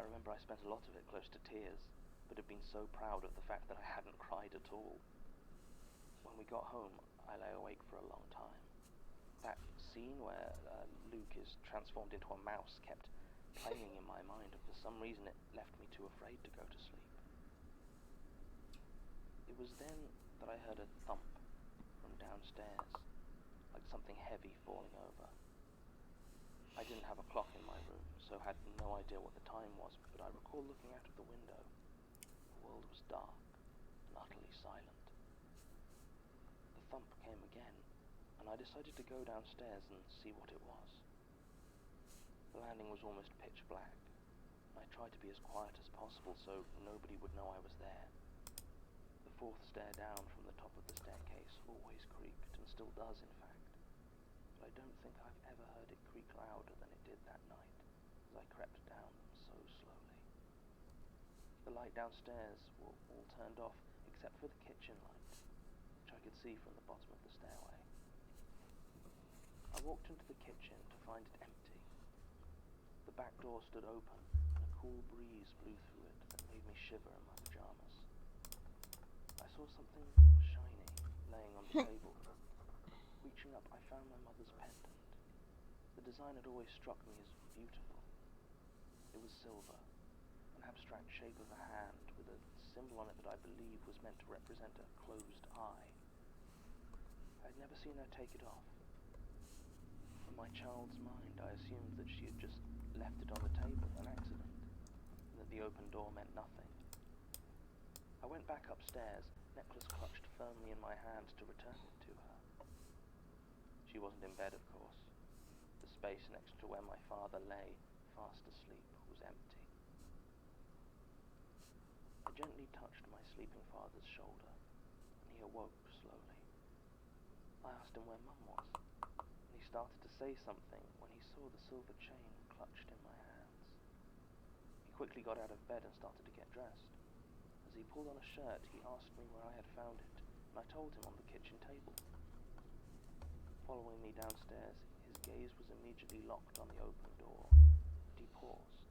I remember I spent a lot of it close to tears, but had been so proud of the fact that I hadn't cried at all. When we got home, I lay awake for a long time. That scene where Luke is transformed into a mouse kept playing in my mind, and for some reason it left me too afraid to go to sleep. It was then that I heard a thump from downstairs, like something heavy falling over. I didn't have a clock in my room, so had no idea what the time was, but I recall looking out of the window. The world was dark and utterly silent. The thump came again, and I decided to go downstairs and see what it was. The landing was almost pitch black, and I tried to be as quiet as possible so nobody would know I was there. The fourth stair down from the top of the staircase always creaked, and still does in fact, but I don't think I've ever heard it creak louder than it did that night, as I crept down so slowly. The light downstairs were all turned off, except for the kitchen light, which I could see from the bottom of the stairway. I walked into the kitchen to find it empty. The back door stood open, and a cool breeze blew through it that made me shiver in my pajamas. I saw something shiny laying on the table. Reaching up, I found my mother's pendant. The design had always struck me as beautiful. It was silver, an abstract shape of a hand with a symbol on it that I believe was meant to represent a closed eye. I'd never seen her take it off. In my child's mind, I assumed that she had just left it on the table, an accident, and that the open door meant nothing. I went back upstairs, necklace clutched firmly in my hand to return it to her. She wasn't in bed, of course. The space next to where my father lay, fast asleep, was empty. I gently touched my sleeping father's shoulder, and he awoke slowly. I asked him where Mum was, and he started to say something when he saw the silver chain clutched in my hands. He quickly got out of bed and started to get dressed. As he pulled on a shirt, he asked me where I had found it, and I told him on the kitchen table. Following me downstairs, his gaze was immediately locked on the open door, and he paused.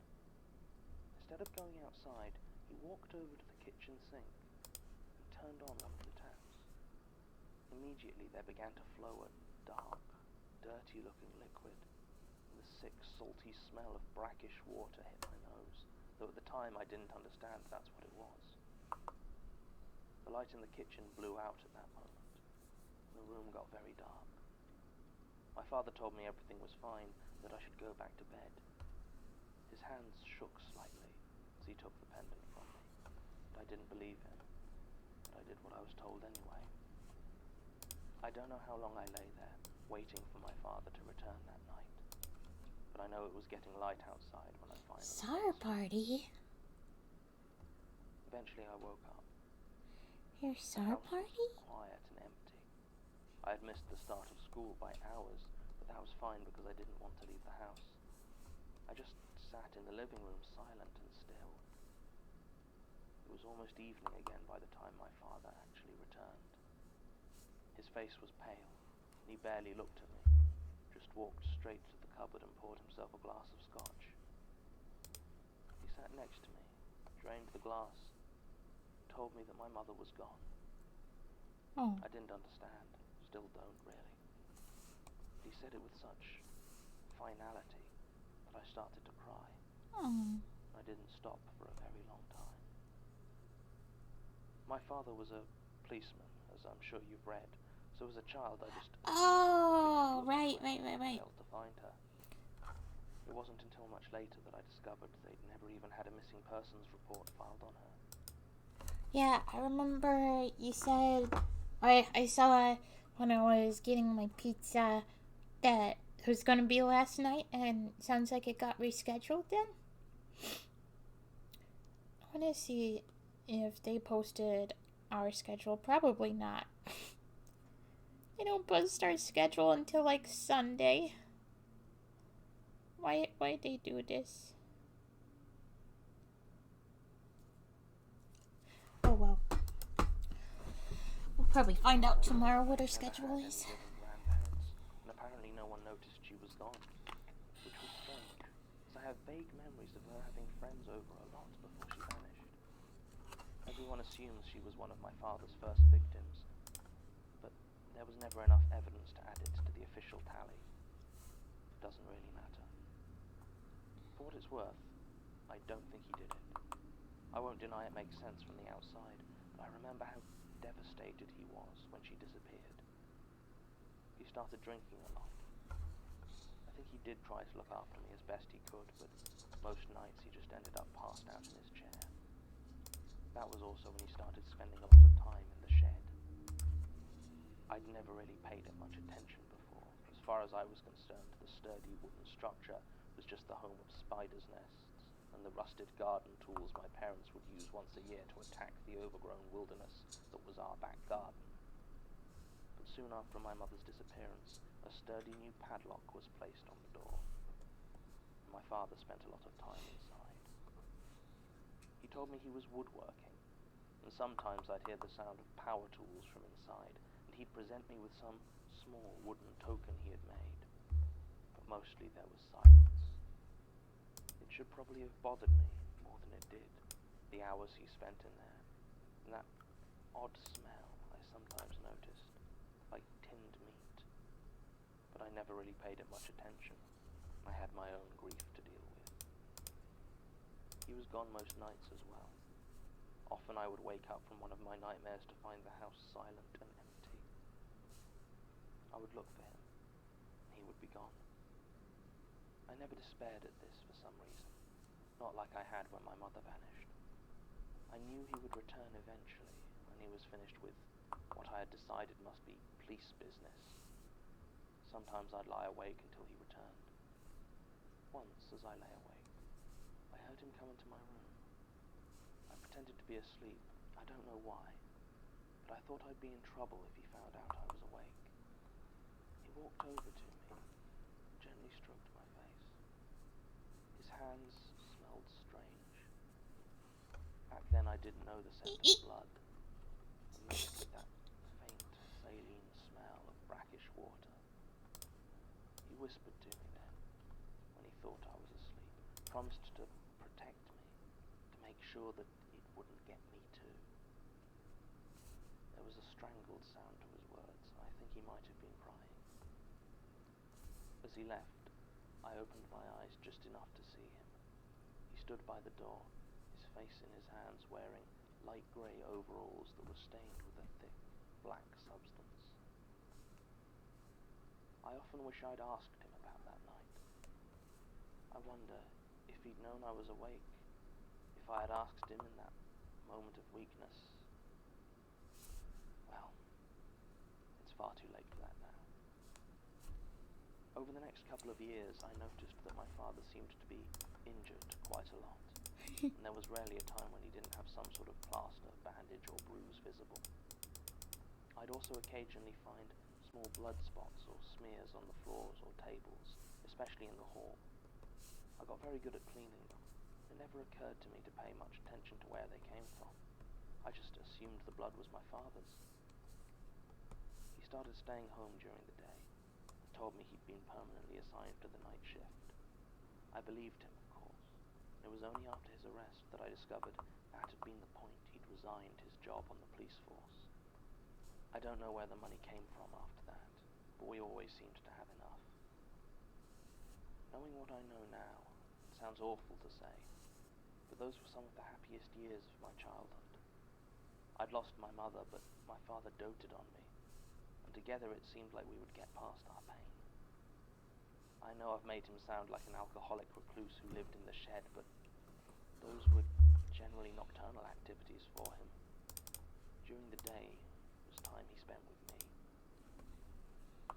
Instead of going outside, he walked over to the kitchen sink and turned on one of the taps. Immediately there began to flow a dark, dirty-looking liquid, and the sick, salty smell of brackish water hit my nose, though at the time I didn't understand that's what it was. The light in the kitchen blew out at that moment, and the room got very dark. My father told me everything was fine, that I should go back to bed. His hands shook slightly as he took the pendant from me, but I didn't believe him, but I did what I was told anyway. I don't know how long I lay there, waiting for my father to return that night, but I know it was getting light outside when I finally... Sorry, party. Eventually I woke up. Your sorry party? Was quiet and empty. I had missed the start of school by hours, but that was fine because I didn't want to leave the house. I just sat in the living room, silent and still. It was almost evening again by the time my father actually returned. His face was pale, and he barely looked at me, just walked straight to the cupboard and poured himself a glass of scotch. He sat next to me, drained the glass, told me that my mother was gone. Oh. I didn't understand, still don't really. He said it with such finality that I started to cry. Oh. I didn't stop for a very long time. My father was a policeman, as I'm sure you've read, so as a child I just... Oh, right. failed to find her. It wasn't until much later that I discovered they'd never even had a missing persons report filed on her. Yeah, I remember you said, I saw when I was getting my pizza that it was going to be last night, and it sounds like it got rescheduled then. I want to see if they posted our schedule. Probably not. They don't post our schedule until like Sunday. Why they do this? Oh well. We'll probably find out tomorrow what our schedule is. And apparently no one noticed she was gone, which was strange, as I have vague memories of her having friends over a lot before she vanished. Everyone assumes she was one of my father's first victims, but there was never enough evidence to add it to the official tally. It doesn't really matter. For what it's worth, I don't think he did it. I won't deny it makes sense from the outside, but I remember how devastated he was when she disappeared. He started drinking a lot. I think he did try to look after me as best he could, but most nights he just ended up passed out in his chair. That was also when he started spending a lot of time in the shed. I'd never really paid it much attention before. As far as I was concerned, the sturdy wooden structure was just the home of spiders' nests and the rusted garden tools my parents would use once a year to attack the overgrown wilderness that was our back garden. But soon after my mother's disappearance, a sturdy new padlock was placed on the door. My father spent a lot of time inside. He told me he was woodworking, and sometimes I'd hear the sound of power tools from inside, and he'd present me with some small wooden token he had made. But mostly there was silence. It should probably have bothered me more than it did, the hours he spent in there, and that odd smell I sometimes noticed, like tinned meat. But I never really paid it much attention. I had my own grief to deal with. He was gone most nights as well. Often I would wake up from one of my nightmares to find the house silent and empty. I would look for him, and he would be gone. I never despaired at this for some reason, not like I had when my mother vanished. I knew he would return eventually, when he was finished with what I had decided must be police business. Sometimes I'd lie awake until he returned. Once, as I lay awake, I heard him come into my room. I pretended to be asleep. I don't know why, but I thought I'd be in trouble if he found out I was awake. He walked over to me, gently stroked my face. His hands smelled strange. Back then I didn't know the scent of blood, mixed with that faint saline smell of brackish water. He whispered to me then, when he thought I was asleep, promised to protect me, to make sure that it wouldn't get me too. There was a strangled sound to his words. I think he might have been crying. As he left, I opened my eyes just enough to see him. He stood by the door, his face in his hands, wearing light grey overalls that were stained with a thick, black substance. I often wish I'd asked him about that night. I wonder if he'd known I was awake, if I had asked him in that moment of weakness. Well, it's far too late for that now. Over the next couple of years, I noticed that my father seemed to be injured quite a lot, and there was rarely a time when he didn't have some sort of plaster, bandage, or bruise visible. I'd also occasionally find small blood spots or smears on the floors or tables, especially in the hall. I got very good at cleaning them. It never occurred to me to pay much attention to where they came from. I just assumed the blood was my father's. He started staying home during the day, and told me he'd been permanently assigned to the night shift. I believed him, of course. It was only after his arrest that I discovered that had been the point he'd resigned his job on the police force. I don't know where the money came from after that, but we always seemed to have enough. Knowing what I know now, it sounds awful to say, but those were some of the happiest years of my childhood. I'd lost my mother, but my father doted on me, and together it seemed like we would get past our pain. I know I've made him sound like an alcoholic recluse who lived in the shed, but those were generally nocturnal activities for him. During the day was time he spent with me.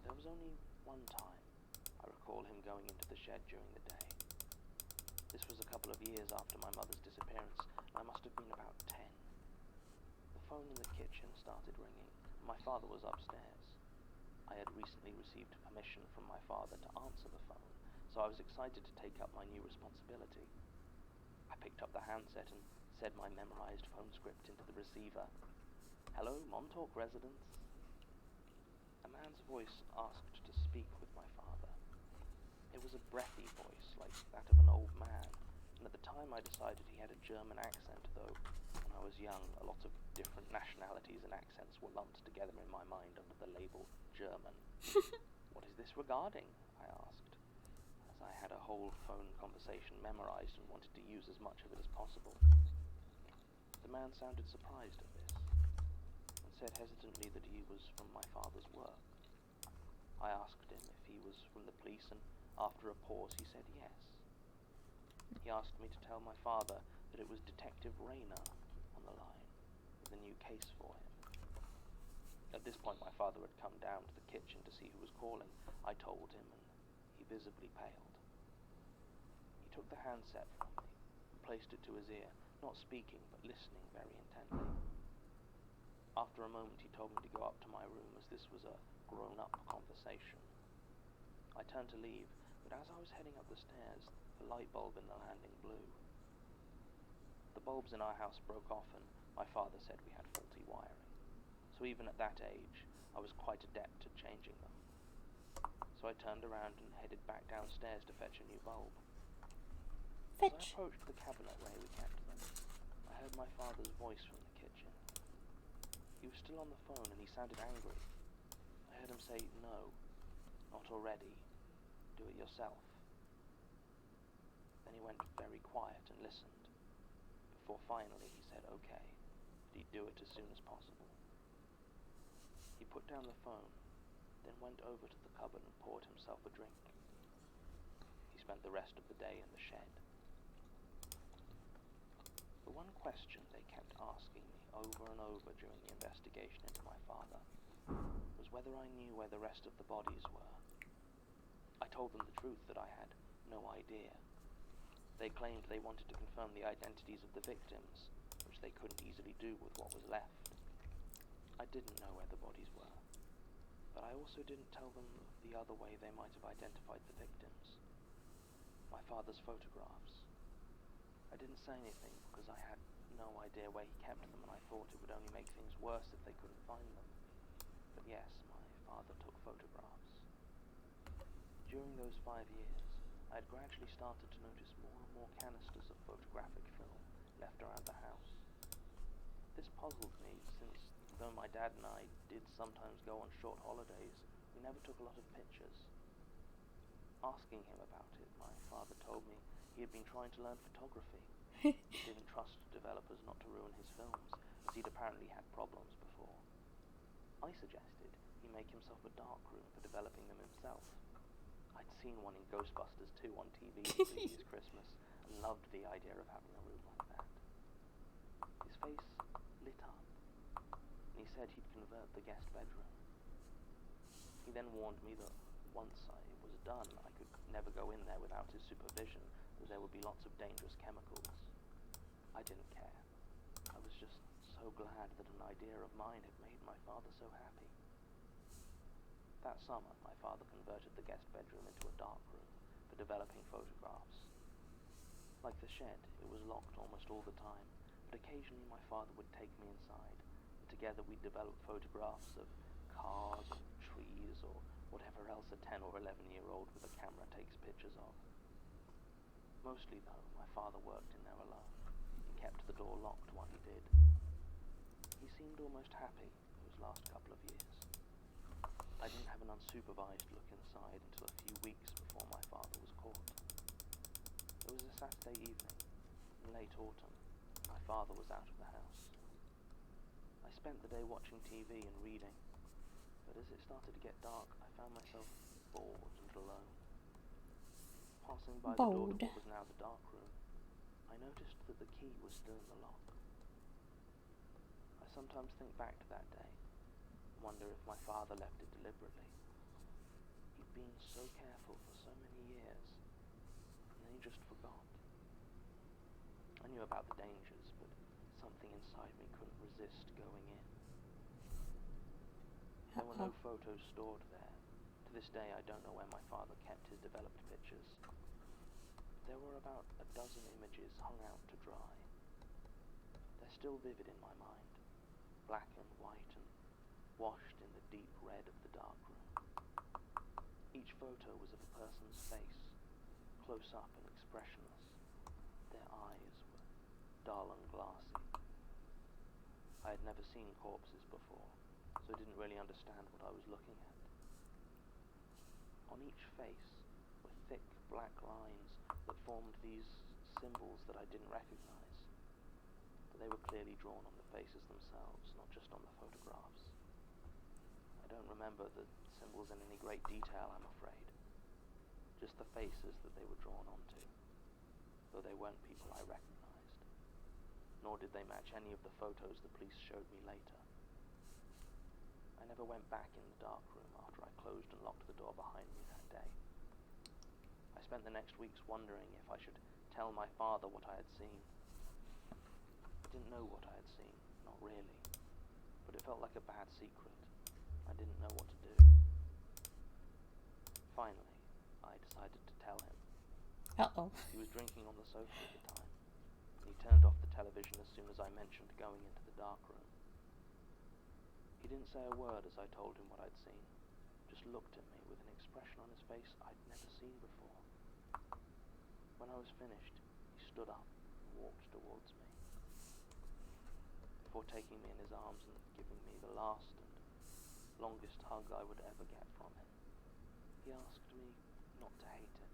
There was only one time I recall him going into the shed during the day. This was a couple of years after my mother's disappearance, and I must have been about 10. The phone in the kitchen started ringing, and my father was upstairs. I had recently received permission from my father to answer the phone, so I was excited to take up my new responsibility. I picked up the handset and said my memorized phone script into the receiver. "Hello, Montauk residence." A man's voice asked to speak with my father. It was a breathy voice, like that of an old man, and at the time I decided he had a German accent, though when I was young, a lot of different nationalities and accents were lumped together in my mind under the label German. "What is this regarding?" I asked, as I had a whole phone conversation memorized and wanted to use as much of it as possible. The man sounded surprised at this, and said hesitantly that he was from my father's work. I asked him if he was from the police, and after a pause he said yes. He asked me to tell my father that it was Detective Rayner on the line, with a new case for him. At this point my father had come down to the kitchen to see who was calling. I told him, and he visibly paled. He took the handset from me and placed it to his ear, not speaking but listening very intently. After a moment he told me to go up to my room, as this was a grown-up conversation. I turned to leave, but as I was heading up the stairs, the light bulb in the landing blew. The bulbs in our house broke off, and my father said we had faulty wiring. So even at that age, I was quite adept at changing them. So I turned around and headed back downstairs to fetch a new bulb. As I approached the cabinet where we kept them, I heard my father's voice from the kitchen. He was still on the phone, and he sounded angry. I heard him say, "No, not already. Do it yourself." Then he went very quiet and listened, before finally he said okay, but he'd do it as soon as possible. He put down the phone, then went over to the cupboard and poured himself a drink. He spent the rest of the day in the shed. The one question they kept asking me over and over during the investigation into my father was whether I knew where the rest of the bodies were. I told them the truth, that I had no idea. They claimed they wanted to confirm the identities of the victims, which they couldn't easily do with what was left. I didn't know where the bodies were, but I also didn't tell them the other way they might have identified the victims. My father's photographs. I didn't say anything because I had no idea where he kept them, and I thought it would only make things worse if they couldn't find them. But yes, my father took photographs. During those 5 years, I had gradually started to notice more and more canisters of photographic film left around the house. This puzzled me, since though my dad and I did sometimes go on short holidays, we never took a lot of pictures. Asking him about it, my father told me he had been trying to learn photography. He didn't trust developers not to ruin his films, as he'd apparently had problems before. I suggested he make himself a darkroom for developing them himself. I'd seen one in Ghostbusters 2 on TV the previous Christmas, and loved the idea of having a room like that. His face lit up, and he said he'd convert the guest bedroom. He then warned me that once it was done, I could never go in there without his supervision, as there would be lots of dangerous chemicals. I didn't care. I was just so glad that an idea of mine had made my father so happy. That summer, my father converted the guest bedroom into a dark room for developing photographs. Like the shed, it was locked almost all the time, but occasionally my father would take me inside, and together we'd develop photographs of cars or trees or whatever else a 10 or 11-year-old with a camera takes pictures of. Mostly, though, my father worked in there alone, and kept the door locked while he did. He seemed almost happy those last couple of years. I didn't have an unsupervised look inside until a few weeks before my father was caught. It was a Saturday evening, in late autumn. My father was out of the house. I spent the day watching TV and reading, but as it started to get dark, I found myself bored and alone. Passing by the door to what was now the dark room, I noticed that the key was still in the lock. I sometimes think back to that day, wonder if my father left it deliberately. He'd been so careful for so many years, and then he just forgot. I knew about the dangers, but something inside me couldn't resist going in. There were no photos stored there. To this day, I don't know where my father kept his developed pictures. There were about a dozen images hung out to dry. They're still vivid in my mind, black and white and washed in the deep red of the dark room. Each photo was of a person's face, close up and expressionless. Their eyes were dull and glassy. I had never seen corpses before, so I didn't really understand what I was looking at. On each face were thick black lines that formed these symbols that I didn't recognize. But they were clearly drawn on the faces themselves, not just on the photographs. I don't remember the symbols in any great detail, I'm afraid. Just the faces that they were drawn onto, though they weren't people I recognized. Nor did they match any of the photos the police showed me later. I never went back in the dark room after I closed and locked the door behind me that day. I spent the next weeks wondering if I should tell my father what I had seen. I didn't know what I had seen, not really, but it felt like a bad secret. I didn't know what to do. Finally, I decided to tell him. Uh-oh. He was drinking on the sofa at the time, and he turned off the television as soon as I mentioned going into the dark room. He didn't say a word as I told him what I'd seen, just looked at me with an expression on his face I'd never seen before. When I was finished, he stood up and walked towards me. Before taking me in his arms and giving me the last and longest hug I would ever get from him, he asked me not to hate it,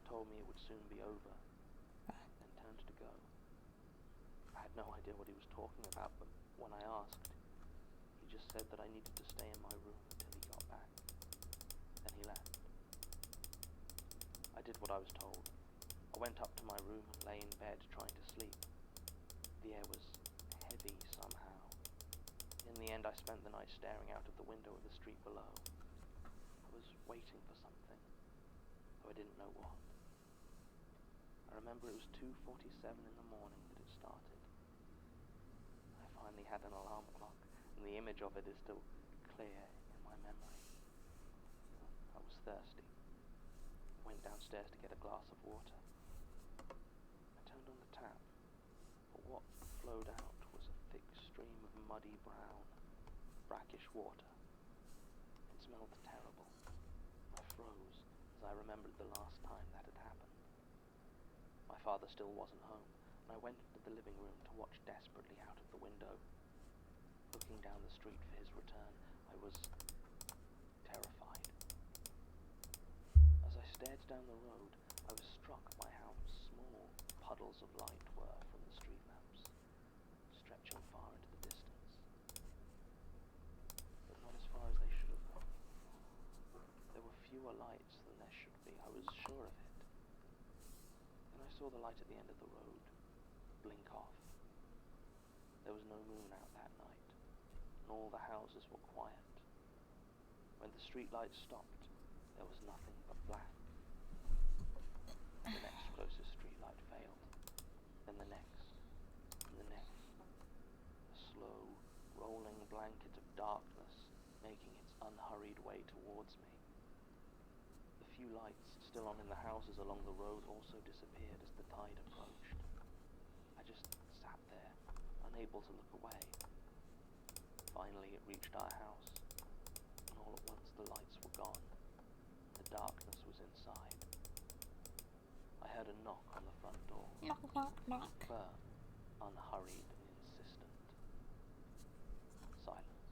told me it would soon be over, then turned to go. I had no idea what he was talking about, but when I asked, he just said that I needed to stay in my room until he got back. Then he left. I did what I was told. I went up to my room and lay in bed trying to sleep. The air was heavy somehow. In the end, I spent the night staring out of the window of the street below. I was waiting for something, though I didn't know what. I remember it was 2:47 in the morning that it started. I finally had an alarm clock, and the image of it is still clear in my memory. I was thirsty. I went downstairs to get a glass of water. I turned on the tap, but what flowed out was a thick stream of muddy brown, brackish water. It smelled terrible. I froze as I remembered the last time that had happened. My father still wasn't home, and I went into the living room to watch desperately out of the window. Looking down the street for his return, I was terrified. As I stared down the road, I was struck by how small puddles of light were from the street lamps, stretching far into the distance. But not as far as they should have gone. There were fewer lights than there should be, I was sure of it. Then I saw the light at the end of the road blink off. There was no moon out that night, and all the houses were quiet. When the street lights stopped, there was nothing but black. The next closest street light failed, then the next, and the next. A slow, rolling blanket of darkness making its unhurried way towards me. The few lights still on in the houses along the road also disappeared as the tide approached. I just sat there, unable to look away. Finally, it reached our house, and all at once the lights were gone. The darkness was inside. I heard a knock on the front door. Knock, knock, knock. Firm, unhurried and insistent. Silence.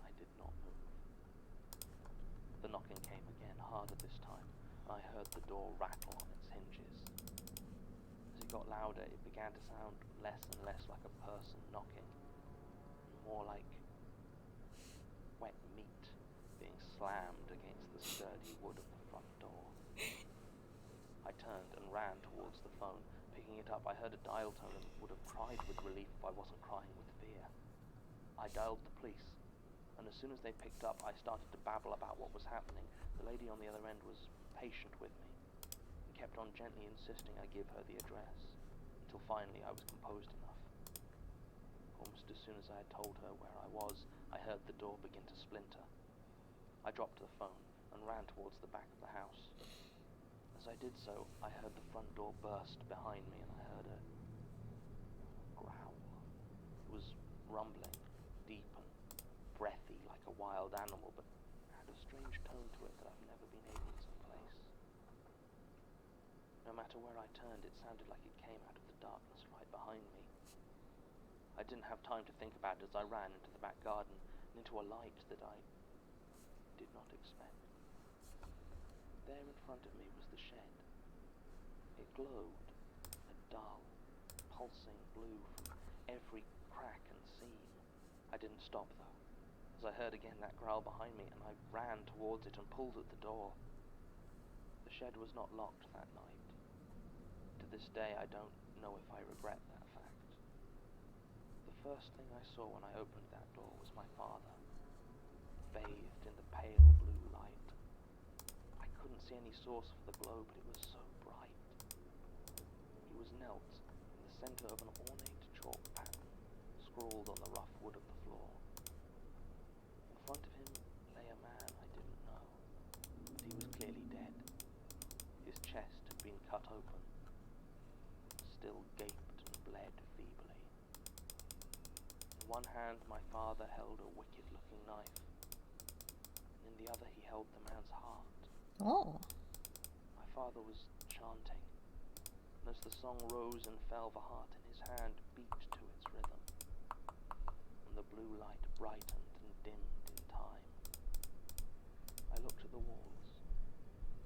I did not move. I heard the door rattle on its hinges. As it got louder, it began to sound less and less like a person knocking, and more like wet meat being slammed against the sturdy wood of the front door. I turned and ran towards the phone. Picking it up, I heard a dial tone and would have cried with relief if I wasn't crying with fear. I dialed the police, and as soon as they picked up, I started to babble about what was happening. The lady on the other end was patient with me, and kept on gently insisting I give her the address, until finally I was composed enough. Almost as soon as I had told her where I was, I heard the door begin to splinter. I dropped the phone and ran towards the back of the house. As I did so, I heard the front door burst behind me, and I heard a growl. It was rumbling, deep and breathy like a wild animal, but had a strange tone to it that I've never been able to place. No matter where I turned, it sounded like it came out of the darkness right behind me. I didn't have time to think about it as I ran into the back garden and into a light that I did not expect. There in front of me was the shed. It glowed, a dull, pulsing blue from every crack and seam. I didn't stop, though, as I heard again that growl behind me, and I ran towards it and pulled at the door. The shed was not locked that night. To this day, I don't know if I regret that fact. The first thing I saw when I opened that door was my father, bathed in the pale blue light. I couldn't see any source for the glow, but it was so bright. He was knelt in the center of an ornate chalk pattern, scrawled on the rough wood of the floor. In front of him lay a man I didn't know, but he was clearly dead. His chest had been cut open, still gaped and bled feebly. In one hand my father held a wicked-looking knife, and in the other he held the man's heart. Oh. My father was chanting, and as the song rose and fell, the heart in his hand beat to its rhythm, and the blue light brightened and dimmed in time. I looked at the walls,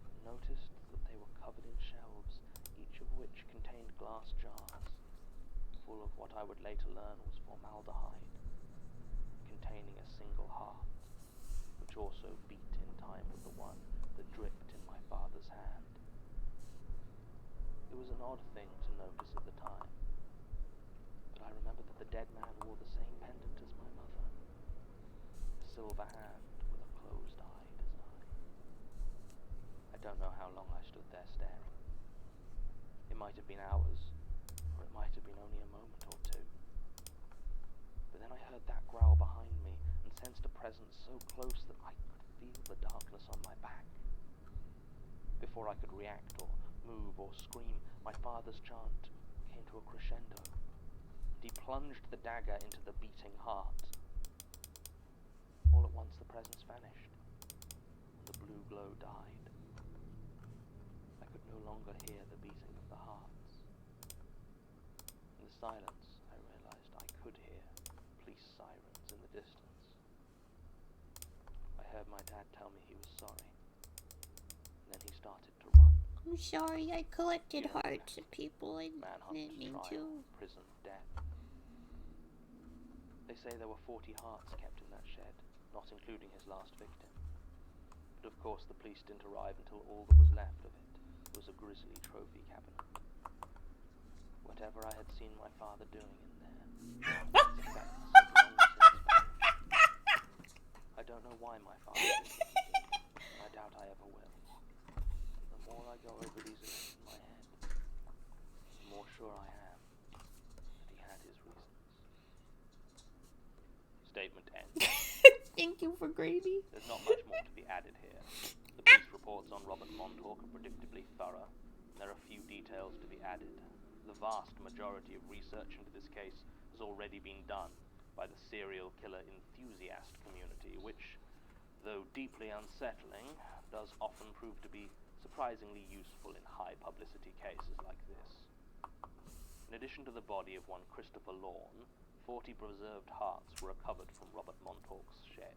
and noticed that they were covered in shelves, each of which contained glass jars, full of what I would later learn was formaldehyde, containing a single heart, which also beat in time with the one that dripped in my father's hand. It was an odd thing to notice at the time, but I remember that the dead man wore the same pendant as my mother, a silver hand with a closed-eye design. I don't know how long I stood there staring. It might have been hours, or it might have been only a moment or two. But then I heard that growl behind me and sensed a presence so close that I could feel the darkness on my back. Before I could react or move or scream, my father's chant came to a crescendo, and he plunged the dagger into the beating heart. All at once the presence vanished, and the blue glow died. I could no longer hear the beating of the hearts. In the silence, I realized I could hear police sirens in the distance. I heard my dad tell me he was sorry. Then he started to run. I'm sorry, I collected hearts of people I didn't mean to. Prison, death. They say there were 40 hearts kept in that shed, not including his last victim. But of course the police didn't arrive until all that was left of it was a grisly trophy cabinet. Whatever I had seen my father doing in there, I don't know why my father did it. I doubt I ever will. The more I go over these events in my head, the more sure I am that he had his reasons. Statement ends. Thank you for gravy. There's not much more to be added here. The police reports on Robert Montauk are predictably thorough. There are few details to be added. The vast majority of research into this case has already been done by the serial killer enthusiast community, which, though deeply unsettling, does often prove to be surprisingly useful in high publicity cases like this. In addition to the body of one Christopher Lorne, 40 preserved hearts were recovered from Robert Montauk's shed.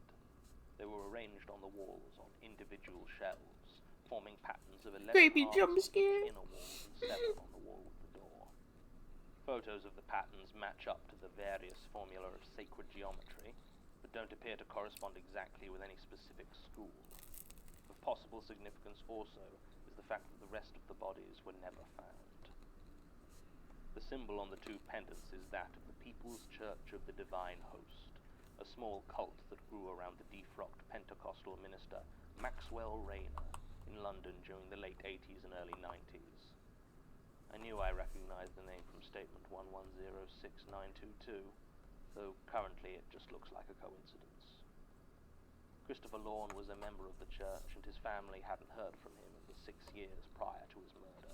They were arranged on the walls on individual shelves, forming patterns of 11 Creepy hearts jump on the scare. inner walls and 7 on the wall of the door. Photos of the patterns match up to the various formula of sacred geometry, but don't appear to correspond exactly with any specific school. Of possible significance also is the fact that the rest of the bodies were never found. The symbol on the 2 pendants is that of the People's Church of the Divine Host, a small cult that grew around the defrocked Pentecostal minister Maxwell Rayner in London during the late 80s and early 90s. I knew I recognized the name from statement 11069222, though currently it just looks like a coincidence. Christopher Lawn was a member of the church, and his family hadn't heard from him in the 6 years prior to his murder.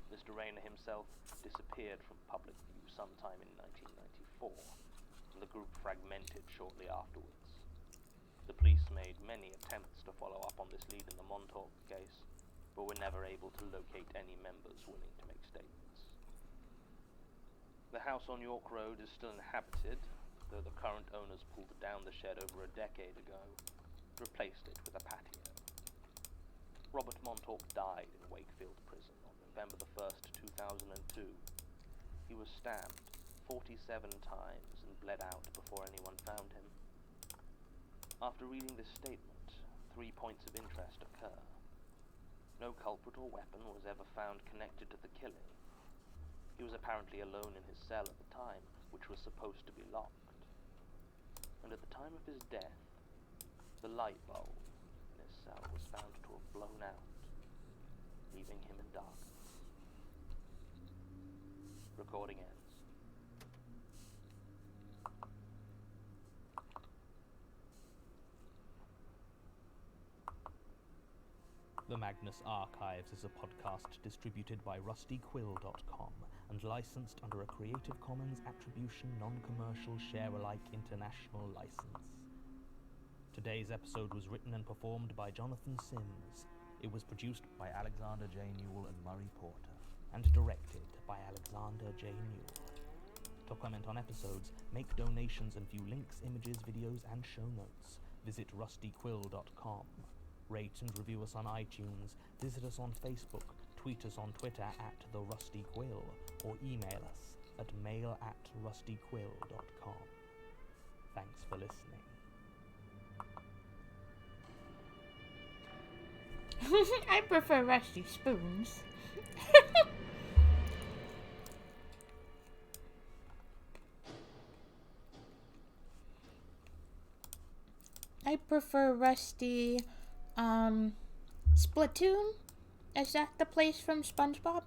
Mr. Rayner himself disappeared from public view sometime in 1994, and the group fragmented shortly afterwards. The police made many attempts to follow up on this lead in the Montauk case, but were never able to locate any members willing to make statements. The house on York Road is still inhabited, though the current owners pulled down the shed over a decade ago, replaced it with a patio. Robert Montauk died in Wakefield Prison on November the 1st, 2002. He was stabbed 47 times and bled out before anyone found him. After reading this statement, 3 points of interest occur. No culprit or weapon was ever found connected to the killing. He was apparently alone in his cell at the time, which was supposed to be locked. And at the time of his death, the light bulb in his cell was found to have blown out, leaving him in darkness. Recording ends. The Magnus Archives is a podcast distributed by rustyquill.com and licensed under a Creative Commons Attribution Non-Commercial Share-alike International License. Today's episode was written and performed by Jonathan Sims. It was produced by Alexander J. Newell and Murray Porter, and directed by Alexander J. Newell. To comment on episodes, make donations and view links, images, videos, and show notes, visit rustyquill.com. Rate and review us on iTunes, visit us on Facebook, tweet us on Twitter @TheRustyQuill, or email us at mail@rustyquill.com. Thanks for listening. I prefer rusty spoons. I prefer rusty, Splatoon? Is that the place from SpongeBob?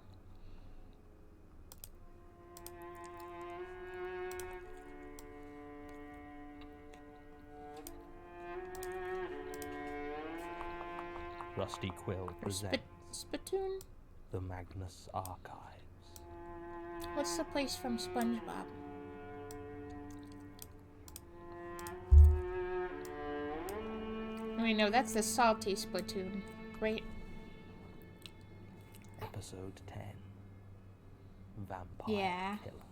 Rusty Quill presents Splatoon? The Magnus Archives. What's the place from SpongeBob? Wait, no, that's the salty Splatoon. Great. Episode 10. Vampire Yeah. Killer.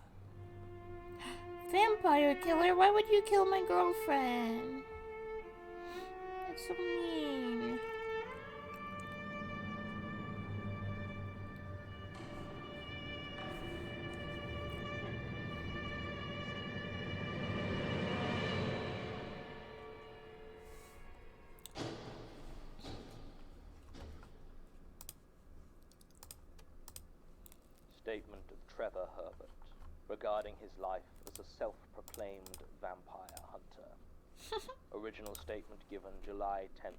Vampire killer? Why would you kill my girlfriend? That's so mean. Statement of Trevor Herbert regarding his life as a self-proclaimed vampire hunter. Original statement given July 10th,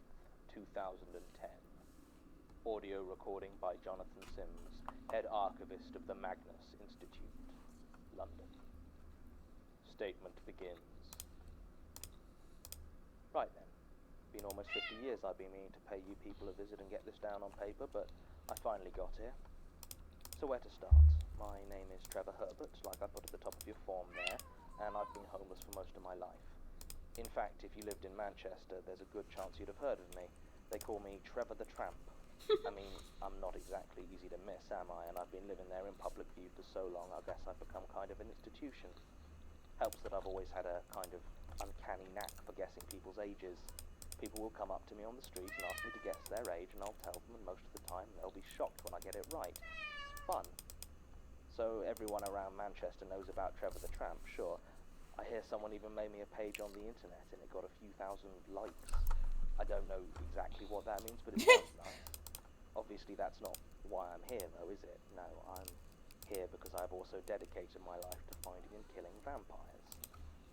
2010. Audio recording by Jonathan Sims, head archivist of the Magnus Institute, London. Statement begins. Right then. Been almost 50 years I've been meaning to pay you people a visit and get this down on paper, but I finally got here. So where to start? My name is Trevor Herbert, like I put at the top of your form there, and I've been homeless for most of my life. In fact, if you lived in Manchester, there's a good chance you'd have heard of me. They call me Trevor the Tramp. I mean, I'm not exactly easy to miss, am I? And I've been living there in public view for so long, I guess I've become kind of an institution. Helps that I've always had a kind of uncanny knack for guessing people's ages. People will come up to me on the street and ask me to guess their age, and I'll tell them, and most of the time they'll be shocked when I get it right. It's fun. So everyone around Manchester knows about Trevor the Tramp, sure. I hear someone even made me a page on the internet, and it got a few thousand likes. I don't know exactly what that means, but it sounds nice. Obviously that's not why I'm here, though, is it? No, I'm here because I've also dedicated my life to finding and killing vampires.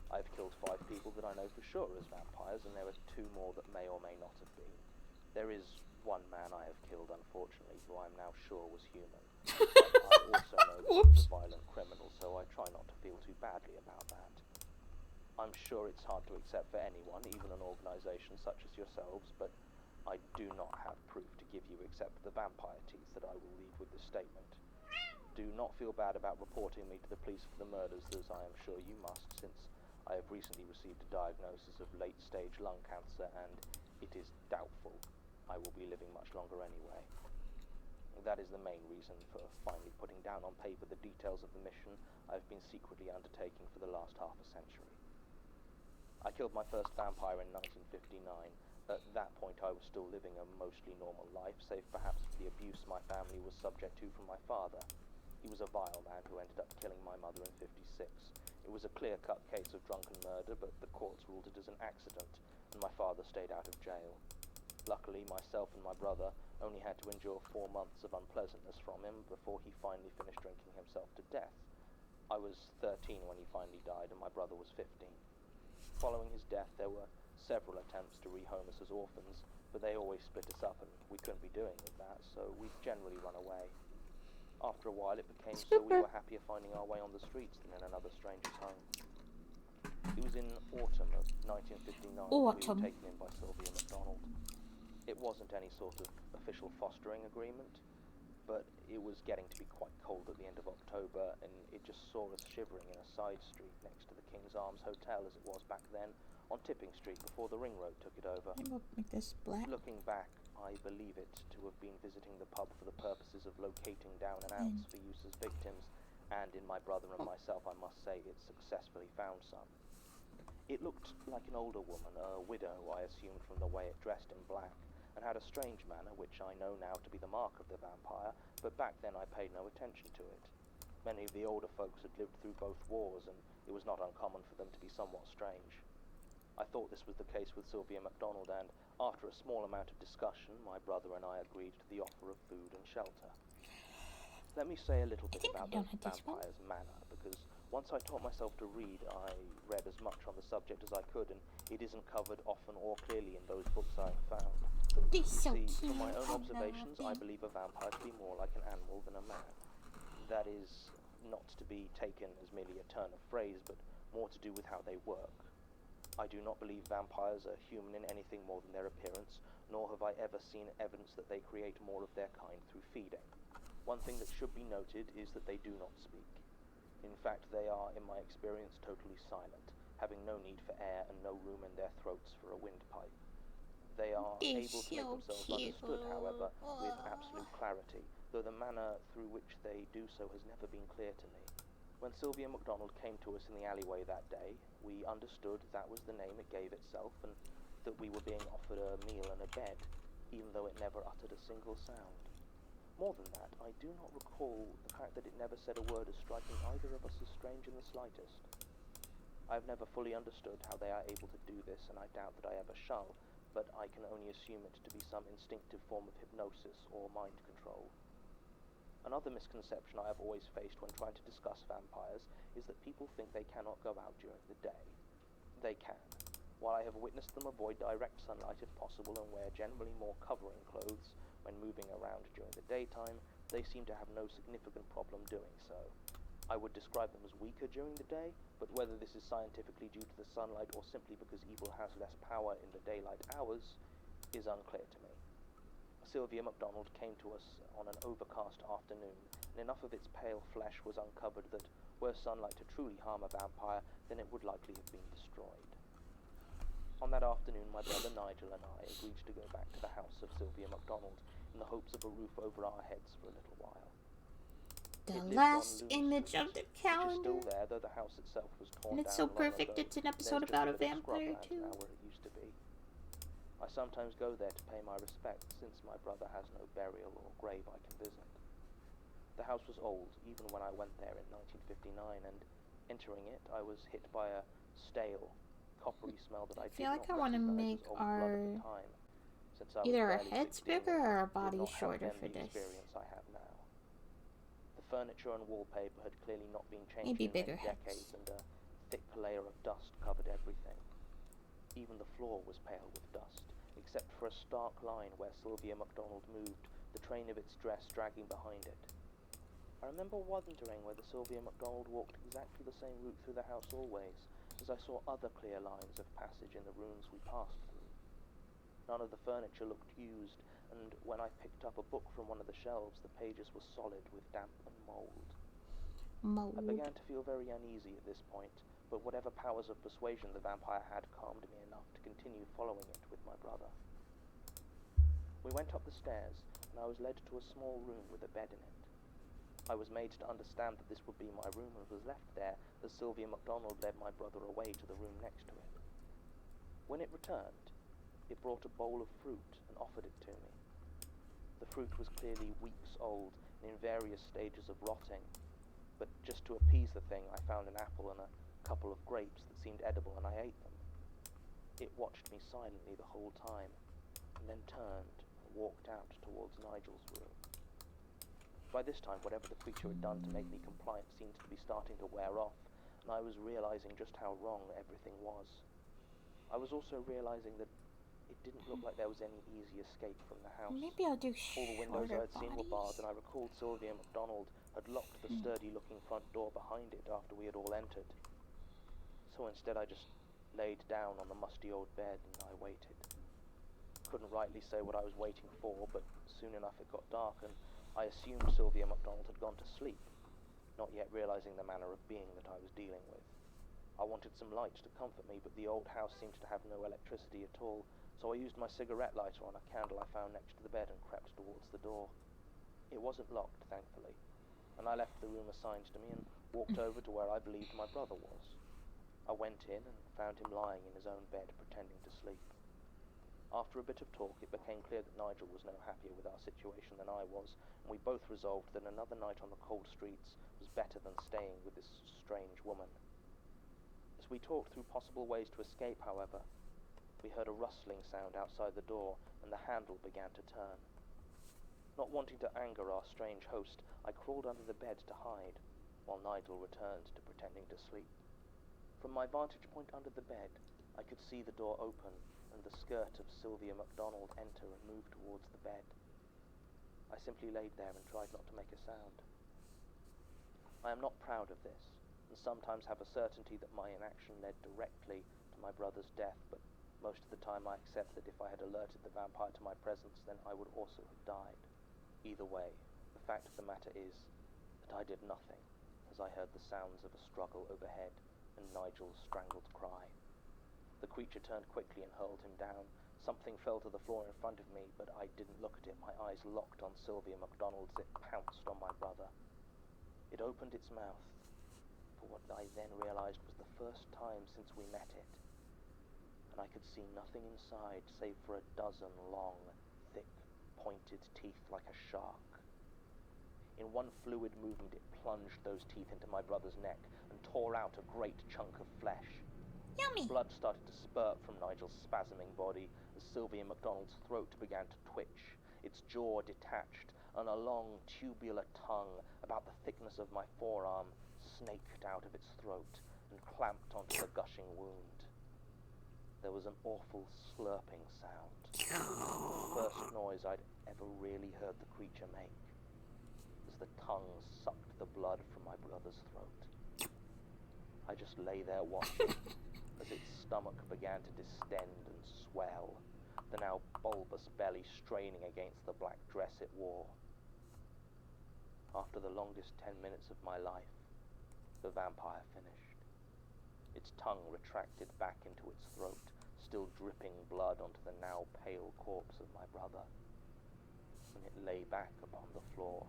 I've killed 5 people that I know for sure as vampires, and there are 2 more that may or may not have been. There is one man I have killed, unfortunately, who I'm now sure was human. But I also know that he's a violent criminal, so I try not to feel too badly about that. I'm sure it's hard to accept for anyone, even an organisation such as yourselves, but I do not have proof to give you except for the vampire teeth that I will leave with this statement. Do not feel bad about reporting me to the police for the murders, as I am sure you must, since I have recently received a diagnosis of late-stage lung cancer, and it is doubtful I will be living much longer anyway. That is the main reason for finally putting down on paper the details of the mission I've been secretly undertaking for the last half a century. I killed my first vampire in 1959. At that point I was still living a mostly normal life, save perhaps for the abuse my family was subject to from my father. He was a vile man who ended up killing my mother in '56. It was a clear-cut case of drunken murder, but the courts ruled it as an accident, and my father stayed out of jail. Luckily, myself and my brother only had to endure 4 months of unpleasantness from him before he finally finished drinking himself to death. I was 13 when he finally died, and my brother was 15. Following his death, there were several attempts to rehome us as orphans, but they always split us up, and we couldn't be doing with that, so we'd generally run away. After a while, it became so we were happier finding our way on the streets than in another stranger's home. It was in autumn of 1959 we were taken in by Sylvia MacDonald. It wasn't any sort of official fostering agreement, but it was getting to be quite cold at the end of October, and it just saw us shivering in a side street next to the King's Arms Hotel as it was back then, on Tipping Street before the ring road took it over. Make this black. Looking back, I believe it to have been visiting the pub for the purposes of locating down and outs for use as victims, and in my brother and myself, I must say, it successfully found some. It looked like an older woman, a widow, I assumed from the way it dressed in black, and had a strange manner, which I know now to be the mark of the vampire, but back then I paid no attention to it. Many of the older folks had lived through both wars, and it was not uncommon for them to be somewhat strange. I thought this was the case with Sylvia MacDonald, and after a small amount of discussion, my brother and I agreed to the offer of food and shelter. Let me say a little bit about the vampire's manner, because once I taught myself to read, I read as much on the subject as I could, and it isn't covered often or clearly in those books I have found. See, from my own observations, I believe a vampire to be more like an animal than a man. That is not to be taken as merely a turn of phrase, but more to do with how they work. I do not believe vampires are human in anything more than their appearance, nor have I ever seen evidence that they create more of their kind through feeding. One thing that should be noted is that they do not speak. In fact, they are, in my experience, totally silent, having no need for air and no room in their throats for a windpipe. They are able to make themselves understood, however, with absolute clarity, though the manner through which they do so has never been clear to me. When Sylvia MacDonald came to us in the alleyway that day, we understood that was the name it gave itself, and that we were being offered a meal and a bed, even though it never uttered a single sound. More than that, I do not recall the fact that it never said a word as striking either of us as strange in the slightest. I have never fully understood how they are able to do this, and I doubt that I ever shall, but I can only assume it to be some instinctive form of hypnosis or mind control. Another misconception I have always faced when trying to discuss vampires is that people think they cannot go out during the day. They can. While I have witnessed them avoid direct sunlight if possible and wear generally more covering clothes when moving around during the daytime, they seem to have no significant problem doing so. I would describe them as weaker during the day, but whether this is scientifically due to the sunlight or simply because evil has less power in the daylight hours is unclear to me. Sylvia MacDonald came to us on an overcast afternoon, and enough of its pale flesh was uncovered that, were sunlight to truly harm a vampire, then it would likely have been destroyed. On that afternoon, my brother Nigel and I agreed to go back to the house of Sylvia MacDonald in the hopes of a roof over our heads for a little while. The last image of the calendar. Which is still there, though the house itself was torn And it's down so perfect. long ago. It's an episode There's about a just bit of vampire scrubland too. now where it used to be. I sometimes go there to pay my respects, since my brother has no burial or grave I can visit. The house was old, even when I went there in 1959, and entering it, I was hit by a stale, coppery smell that I feel did like not I want to recognize make as old blood our at the time, since I was either our barely heads 16 bigger and or our did bodies not have shorter then for the this. experience I have now. The furniture and wallpaper had clearly not been changed Maybe in bigger many decades, heads. and a thick layer of dust covered everything. Even the floor was pale with dust, except for a stark line where Sylvia MacDonald moved, the train of its dress dragging behind it. I remember wondering whether Sylvia MacDonald walked exactly the same route through the house always, as I saw other clear lines of passage in the rooms we passed through. None of the furniture looked used, and when I picked up a book from one of the shelves, the pages were solid with damp and mould. I began to feel very uneasy at this point, but whatever powers of persuasion the vampire had calmed me enough to continue following it with my brother. We went up the stairs, and I was led to a small room with a bed in it. I was made to understand that this would be my room and was left there as Sylvia MacDonald led my brother away to the room next to it. When it returned, it brought a bowl of fruit and offered it to me. The fruit was clearly weeks old and in various stages of rotting, but just to appease the thing, I found an apple and a couple of grapes that seemed edible, and I ate them. It watched me silently the whole time, and then turned and walked out towards Nigel's room. By this time, whatever the creature had done to make me compliant seemed to be starting to wear off, and I was realizing just how wrong everything was. I was also realizing that it didn't look like there was any easy escape from the house. Maybe I'll do All the windows I shorter had seen were barred, bodies. and I recalled Sylvia MacDonald had locked the sturdy-looking front door behind it after we had all entered. So instead I just laid down on the musty old bed and I waited. Couldn't rightly say what I was waiting for, but soon enough it got dark, and I assumed Sylvia MacDonald had gone to sleep, not yet realizing the manner of being that I was dealing with. I wanted some light to comfort me, but the old house seemed to have no electricity at all, so I used my cigarette lighter on a candle I found next to the bed and crept towards the door. It wasn't locked, thankfully, and I left the room assigned to me and walked over to where I believed my brother was. I went in and found him lying in his own bed, pretending to sleep. After a bit of talk, it became clear that Nigel was no happier with our situation than I was, and we both resolved that another night on the cold streets was better than staying with this strange woman. As we talked through possible ways to escape, however, we heard a rustling sound outside the door, and the handle began to turn. Not wanting to anger our strange host, I crawled under the bed to hide, while Nigel returned to pretending to sleep. From my vantage point under the bed, I could see the door open and the skirt of Sylvia MacDonald enter and move towards the bed. I simply laid there and tried not to make a sound. I am not proud of this, and sometimes have a certainty that my inaction led directly to my brother's death, but most of the time I accept that if I had alerted the vampire to my presence, then I would also have died. Either way, the fact of the matter is that I did nothing, as I heard the sounds of a struggle overhead and Nigel's strangled cry. The creature turned quickly and hurled him down. Something fell to the floor in front of me, but I didn't look at it. My eyes locked on Sylvia MacDonald as it pounced on my brother. It opened its mouth for what I then realized was the first time since we met it, and I could see nothing inside save for a dozen long, thick, pointed teeth like a shark. In one fluid movement, it plunged those teeth into my brother's neck and tore out a great chunk of flesh. Yummy! Blood started to spurt from Nigel's spasming body as Sylvia MacDonald's throat began to twitch. Its jaw detached, and a long, tubular tongue, about the thickness of my forearm, snaked out of its throat and clamped onto the gushing wound. There was an awful slurping sound, the first noise I'd ever really heard the creature make, as the tongue sucked the blood from my brother's throat. I just lay there watching as its stomach began to distend and swell, the now bulbous belly straining against the black dress it wore. After the longest 10 minutes of my life, the vampire finished. Its tongue retracted back into its throat, still dripping blood onto the now pale corpse of my brother, and it lay back upon the floor,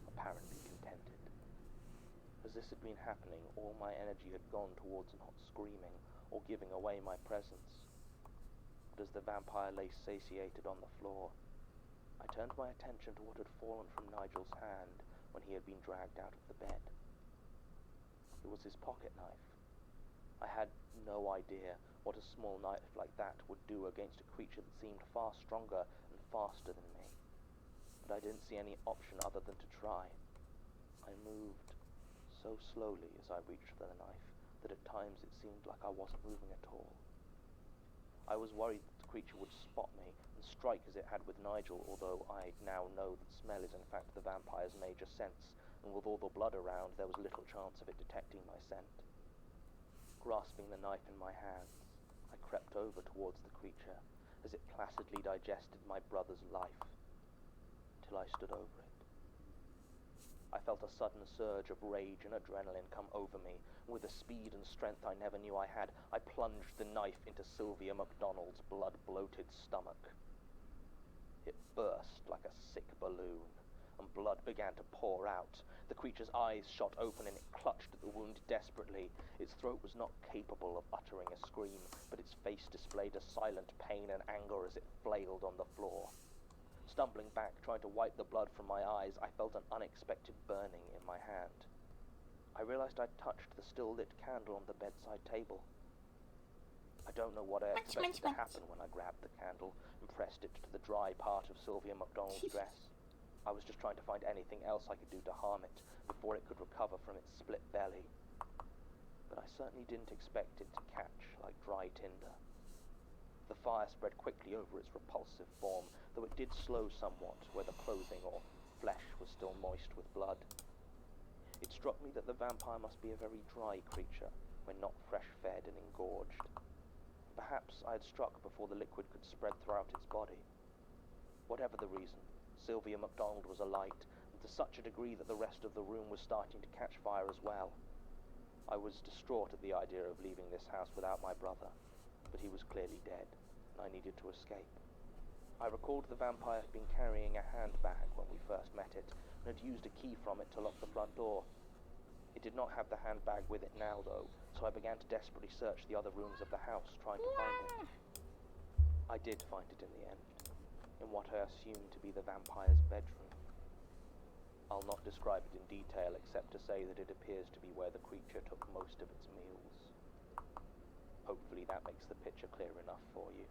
apparently contented. As this had been happening, all my energy had gone towards not screaming or giving away my presence. gasped as the vampire lay satiated on the floor. I turned my attention to what had fallen from Nigel's hand when he had been dragged out of the bed. It was his pocket knife. I had no idea what a small knife like that would do against a creature that seemed far stronger and faster than me, but I didn't see any option other than to try. I moved so slowly as I reached for the knife that at times it seemed like I wasn't moving at all. I was worried that the creature would spot me and strike as it had with Nigel, although I now know that smell is in fact the vampire's major sense, and with all the blood around there was little chance of it detecting my scent. Grasping the knife in my hands, I crept over towards the creature as it placidly digested my brother's life, till I stood over it. I felt a sudden surge of rage and adrenaline come over me, and with a speed and strength I never knew I had, I plunged the knife into Sylvia MacDonald's blood-bloated stomach. It burst like a sick balloon, and blood began to pour out. The creature's eyes shot open and it clutched at the wound desperately. Its throat was not capable of uttering a scream, but its face displayed a silent pain and anger as it flailed on the floor. Stumbling back, trying to wipe the blood from my eyes, I felt an unexpected burning in my hand. I realized I'd touched the still-lit candle on the bedside table. I don't know what I expected to happen when I grabbed the candle and pressed it to the dry part of Sylvia MacDonald's dress. I was just trying to find anything else I could do to harm it before it could recover from its split belly. But I certainly didn't expect it to catch like dry tinder. The fire spread quickly over its repulsive form, though it did slow somewhat where the clothing or flesh was still moist with blood. It struck me that the vampire must be a very dry creature when not fresh-fed and engorged. Perhaps I had struck before the liquid could spread throughout its body. Whatever the reason, Sylvia MacDonald was alight, and to such a degree that the rest of the room was starting to catch fire as well. I was distraught at the idea of leaving this house without my brother, but he was clearly dead, and I needed to escape. I recalled the vampire had been carrying a handbag when we first met it, and had used a key from it to lock the front door. It did not have the handbag with it now, though, so I began to desperately search the other rooms of the house, trying to find it. I did find it in the end, in what I assumed to be the vampire's bedroom. I'll not describe it in detail except to say that it appears to be where the creature took most of its meals. Hopefully that makes the picture clear enough for you.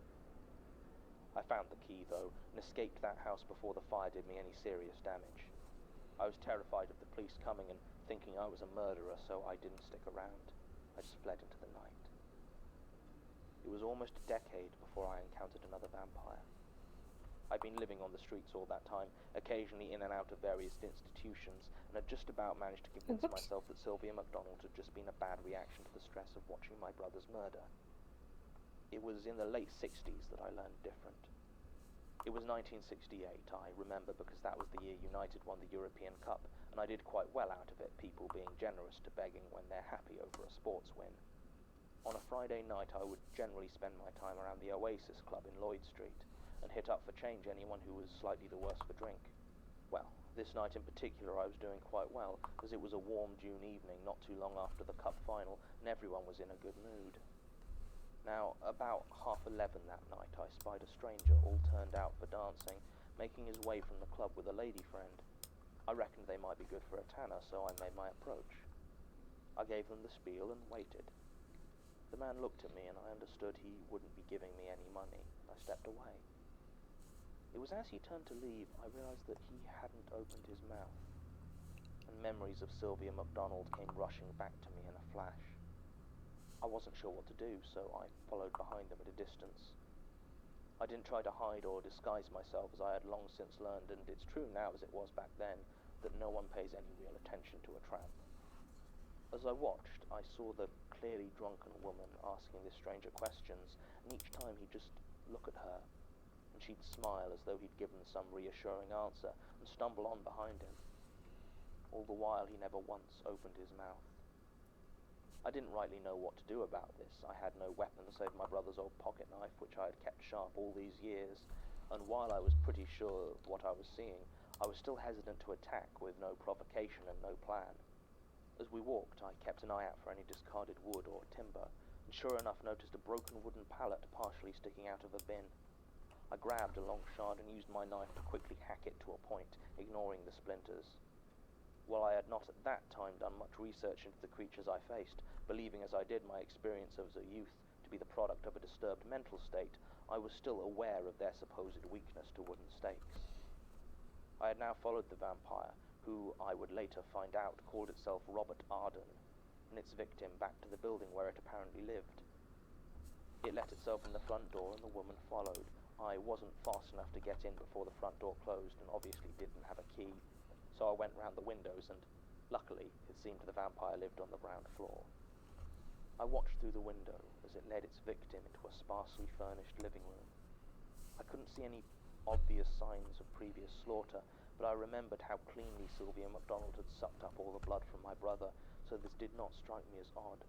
I found the key, though, and escaped that house before the fire did me any serious damage. I was terrified of the police coming and thinking I was a murderer, so I didn't stick around. I just fled into the night. It was almost a decade before I encountered another vampire. I'd been living on the streets all that time, occasionally in and out of various institutions, and had just about managed to convince myself that Sylvia MacDonald had just been a bad reaction to the stress of watching my brother's murder. It was in the late 60s that I learned different. It was 1968, I remember, because that was the year United won the European Cup, and I did quite well out of it, people being generous to begging when they're happy over a sports win. On a Friday night, I would generally spend my time around the Oasis Club in Lloyd Street, and hit up for change anyone who was slightly the worse for drink. Well, this night in particular I was doing quite well, as it was a warm June evening not too long after the cup final, and everyone was in a good mood. Now, about 11:30 that night, I spied a stranger all turned out for dancing, making his way from the club with a lady friend. I reckoned they might be good for a tanner, so I made my approach. I gave them the spiel and waited. The man looked at me, and I understood he wouldn't be giving me any money. I stepped away. It was as he turned to leave, I realized that he hadn't opened his mouth, and memories of Sylvia MacDonald came rushing back to me in a flash. I wasn't sure what to do, so I followed behind them at a distance. I didn't try to hide or disguise myself, as I had long since learned, and it's true now as it was back then, that no one pays any real attention to a tramp. As I watched, I saw the clearly drunken woman asking this stranger questions, and each time he'd just look at her, and she'd smile as though he'd given some reassuring answer, and stumble on behind him. All the while he never once opened his mouth. I didn't rightly know what to do about this. I had no weapon save my brother's old pocket knife, which I had kept sharp all these years, and while I was pretty sure of what I was seeing, I was still hesitant to attack with no provocation and no plan. As we walked, I kept an eye out for any discarded wood or timber, and sure enough noticed a broken wooden pallet partially sticking out of a bin. I grabbed a long shard and used my knife to quickly hack it to a point, ignoring the splinters. While I had not at that time done much research into the creatures I faced, believing as I did my experience as a youth to be the product of a disturbed mental state, I was still aware of their supposed weakness to wooden stakes. I had now followed the vampire, who I would later find out called itself Robert Arden, and its victim back to the building where it apparently lived. It let itself in the front door and the woman followed. I wasn't fast enough to get in before the front door closed and obviously didn't have a key, so I went round the windows and, luckily, it seemed the vampire lived on the ground floor. I watched through the window as it led its victim into a sparsely furnished living room. I couldn't see any obvious signs of previous slaughter, but I remembered how cleanly Sylvia MacDonald had sucked up all the blood from my brother, so this did not strike me as odd.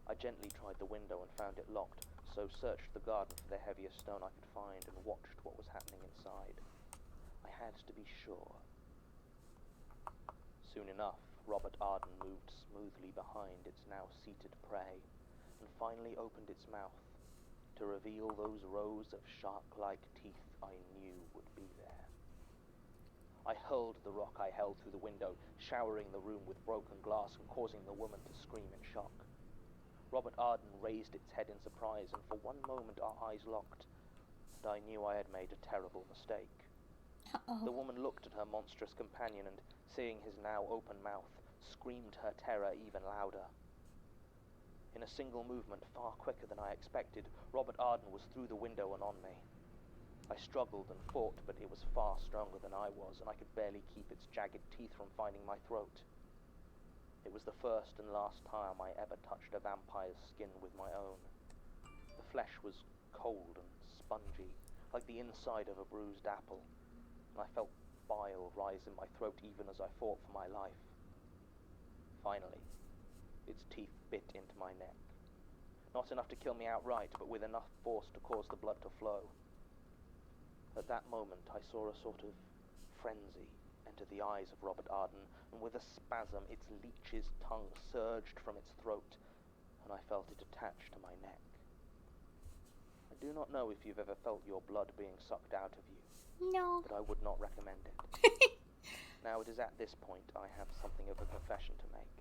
I gently tried the window and found it locked, so searched the garden for the heaviest stone I could find and watched what was happening inside. I had to be sure. Soon enough, Robert Arden moved smoothly behind its now seated prey, and finally opened its mouth to reveal those rows of shark-like teeth I knew would be there. I hurled the rock I held through the window, showering the room with broken glass and causing the woman to scream in shock. Robert Arden raised its head in surprise, and for one moment our eyes locked, and I knew I had made a terrible mistake. The woman looked at her monstrous companion and, seeing his now open mouth, screamed her terror even louder. In a single movement, far quicker than I expected, Robert Arden was through the window and on me. I struggled and fought, but it was far stronger than I was, and I could barely keep its jagged teeth from finding my throat. It was the first and last time I ever touched a vampire's skin with my own. The flesh was cold and spongy, like the inside of a bruised apple, and I felt bile rise in my throat even as I fought for my life. Finally, its teeth bit into my neck. Not enough to kill me outright, but with enough force to cause the blood to flow. At that moment, I saw a sort of frenzy enter the eyes of Robert Arden, and with a spasm, its leech's tongue surged from its throat, and I felt it attach to my neck. I do not know if you've ever felt your blood being sucked out of you. No. But I would not recommend it. Now it is at this point I have something of a confession to make.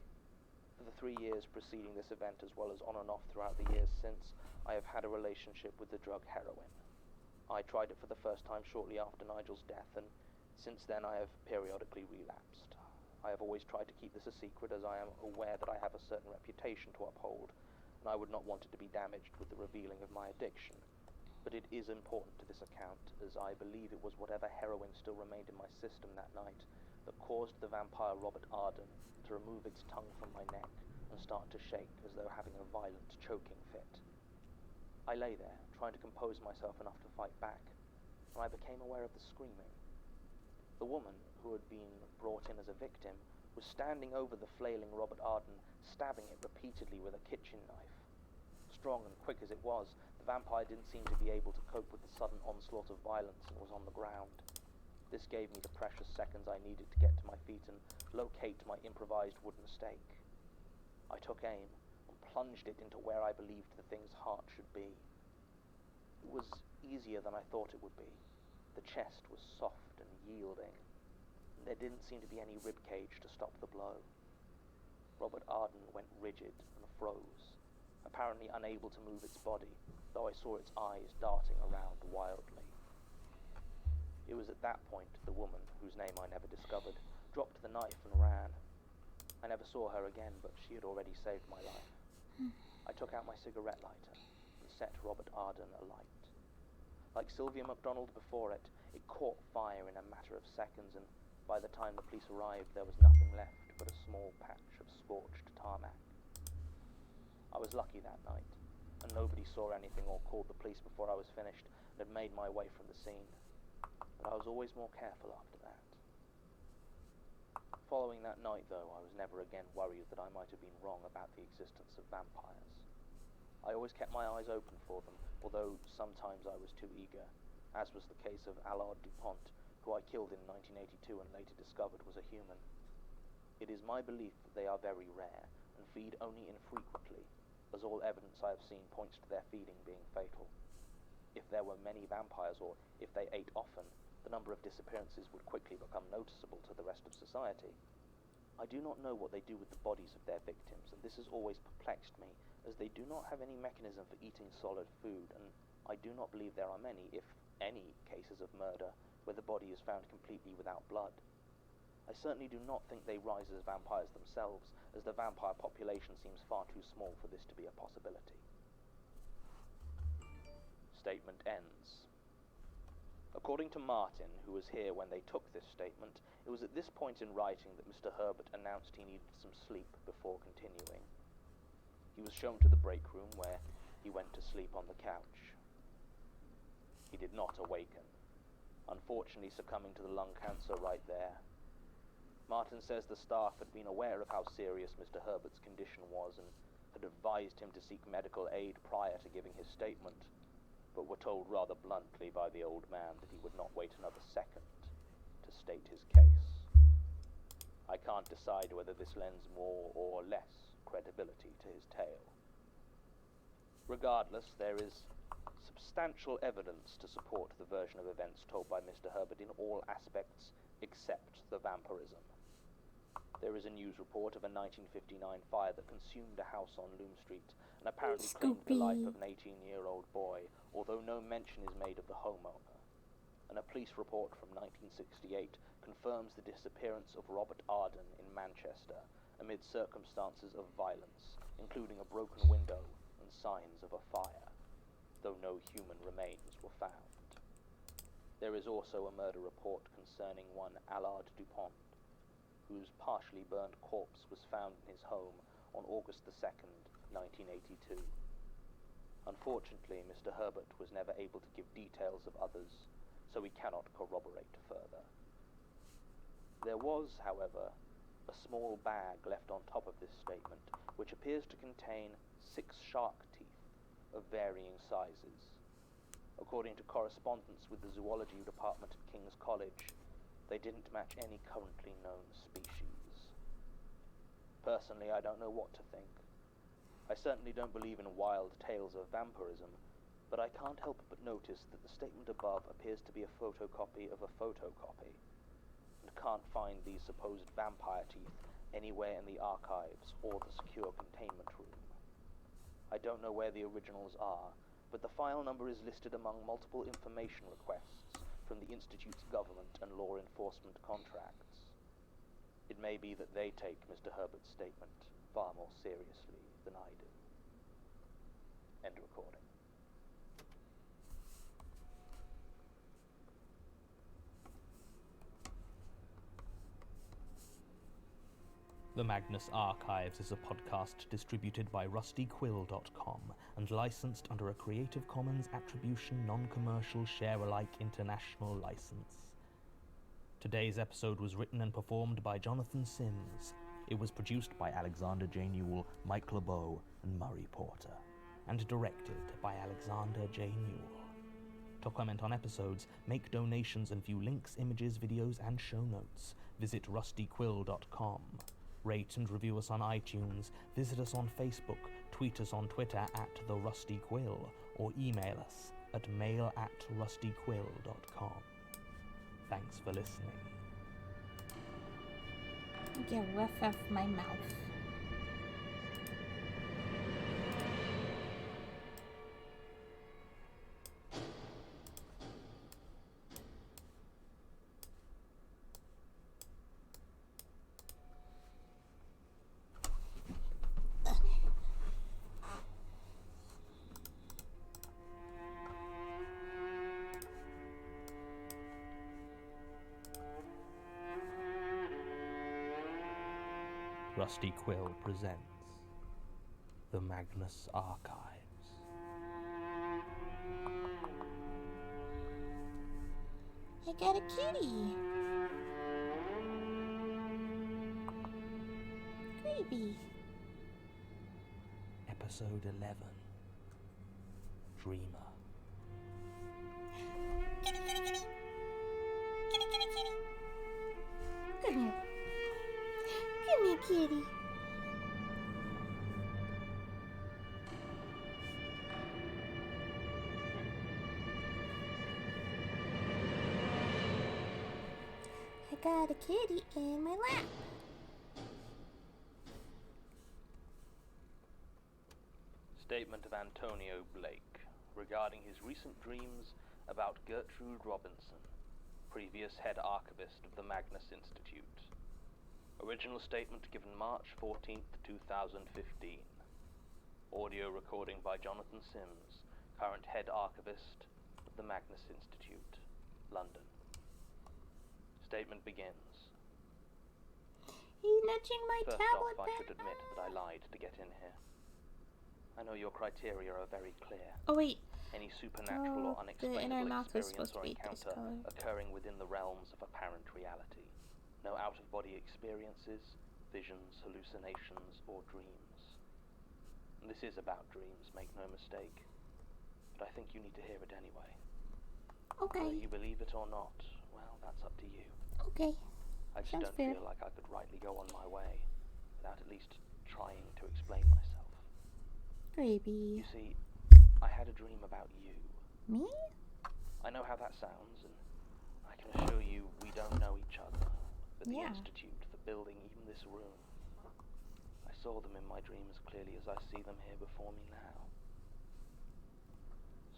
For the 3 years preceding this event, as well as on and off throughout the years since, I have had a relationship with the drug heroin. I tried it for the first time shortly after Nigel's death, and since then I have periodically relapsed. I have always tried to keep this a secret, as I am aware that I have a certain reputation to uphold, and I would not want it to be damaged with the revealing of my addiction. But it is important to this account, as I believe it was whatever heroin still remained in my system that night that caused the vampire Robert Arden to remove its tongue from my neck and start to shake as though having a violent choking fit. I lay there, trying to compose myself enough to fight back, when I became aware of the screaming. The woman, who had been brought in as a victim, was standing over the flailing Robert Arden, stabbing it repeatedly with a kitchen knife. Strong and quick as it was, the vampire didn't seem to be able to cope with the sudden onslaught of violence and was on the ground. This gave me the precious seconds I needed to get to my feet and locate my improvised wooden stake. I took aim and plunged it into where I believed the thing's heart should be. It was easier than I thought it would be. The chest was soft and yielding, and there didn't seem to be any ribcage to stop the blow. Robert Arden went rigid and froze, apparently unable to move its body, though I saw its eyes darting around wildly. It was at that point the woman, whose name I never discovered, dropped the knife and ran. I never saw her again, but she had already saved my life. I took out my cigarette lighter and set Robert Arden alight. Like Sylvia MacDonald before it, it caught fire in a matter of seconds, and by the time the police arrived, there was nothing left but a small patch of scorched tarmac. I was lucky that night, and nobody saw anything or called the police before I was finished and had made my way from the scene. But I was always more careful after that. Following that night, though, I was never again worried that I might have been wrong about the existence of vampires. I always kept my eyes open for them, although sometimes I was too eager, as was the case of Allard Dupont, who I killed in 1982 and later discovered was a human. It is my belief that they are very rare and feed only infrequently, as all evidence I have seen points to their feeding being fatal. If there were many vampires, or if they ate often, the number of disappearances would quickly become noticeable to the rest of society. I do not know what they do with the bodies of their victims, and this has always perplexed me, as they do not have any mechanism for eating solid food, and I do not believe there are many, if any, cases of murder where the body is found completely without blood. I certainly do not think they rise as vampires themselves, as the vampire population seems far too small for this to be a possibility. Statement ends. According to Martin, who was here when they took this statement, it was at this point in writing that Mr. Herbert announced he needed some sleep before continuing. He was shown to the break room, where he went to sleep on the couch. He did not awaken, unfortunately succumbing to the lung cancer right there. Martin says the staff had been aware of how serious Mr. Herbert's condition was and had advised him to seek medical aid prior to giving his statement, but were told rather bluntly by the old man that he would not wait another second to state his case. I can't decide whether this lends more or less credibility to his tale. Regardless, there is substantial evidence to support the version of events told by Mr. Herbert in all aspects except the vampirism. There is a news report of a 1959 fire that consumed a house on Loom Street and apparently claimed the life of an 18-year-old boy, although no mention is made of the homeowner. And a police report from 1968 confirms the disappearance of Robert Arden in Manchester amid circumstances of violence, including a broken window and signs of a fire, though no human remains were found. There is also a murder report concerning one Allard Dupont, whose partially burned corpse was found in his home on August the 2nd, 1982. Unfortunately, Mr. Herbert was never able to give details of others, so we cannot corroborate further. There was, however, a small bag left on top of this statement, which appears to contain 6 shark teeth of varying sizes. According to correspondence with the zoology department at King's College, they didn't match any currently known species. Personally, I don't know what to think. I certainly don't believe in wild tales of vampirism, but I can't help but notice that the statement above appears to be a photocopy of a photocopy, and can't find these supposed vampire teeth anywhere in the archives or the secure containment room. I don't know where the originals are, but the file number is listed among multiple information requests from the Institute's government and law enforcement contracts. It may be that they take Mr. Herbert's statement far more seriously than I do. End recording. The Magnus Archives is a podcast distributed by rustyquill.com and licensed under a Creative Commons Attribution Non-Commercial Share-alike International license. Today's episode was written and performed by Jonathan Sims. It was produced by Alexander J. Newell, Mike LeBeau, and Murray Porter, and directed by Alexander J. Newell. To comment on episodes, make donations, and view links, images, videos, and show notes, visit rustyquill.com. Rate and review us on iTunes, visit us on Facebook, tweet us on Twitter @TheRustyQuill, or email us at mail@rustyquill.com. Thanks for listening. Get rough off my mouth. Rusty Quill presents The Magnus Archives. I got a kitty. Creepy. Episode 11. Dreamer. Kitty, kitty, kitty. Kitty, kitty, kitty. Come here. Come here, kitty. got a kitty in my lap. Statement of Antonio Blake regarding his recent dreams about Gertrude Robinson, previous head archivist of the Magnus Institute. Original statement given March 14th, 2015. Audio recording by Jonathan Sims, current head archivist of the Magnus Institute, London. Statement begins. He's nudging my First tablet off, I back. should admit that I lied to get in here. I know your criteria are very clear. Oh wait. Any supernatural or The inner unexplainable mouth was experience supposed to or be this encounter color. occurring within the realms of apparent reality. No out-of-body experiences, visions, hallucinations, or dreams. And this is about dreams, make no mistake. But I think you need to hear it anyway. Okay. Whether you believe it or not, well, that's up to you. Okay. I just Sounds don't fair. feel like I could rightly go on my way without at least trying to explain myself. Gravy. You see, I had a dream about you. Me? I know how that sounds, and I can assure you we don't know each other. But the Yeah. Institute, the building, even this room, I saw them in my dream as clearly as I see them here before me now.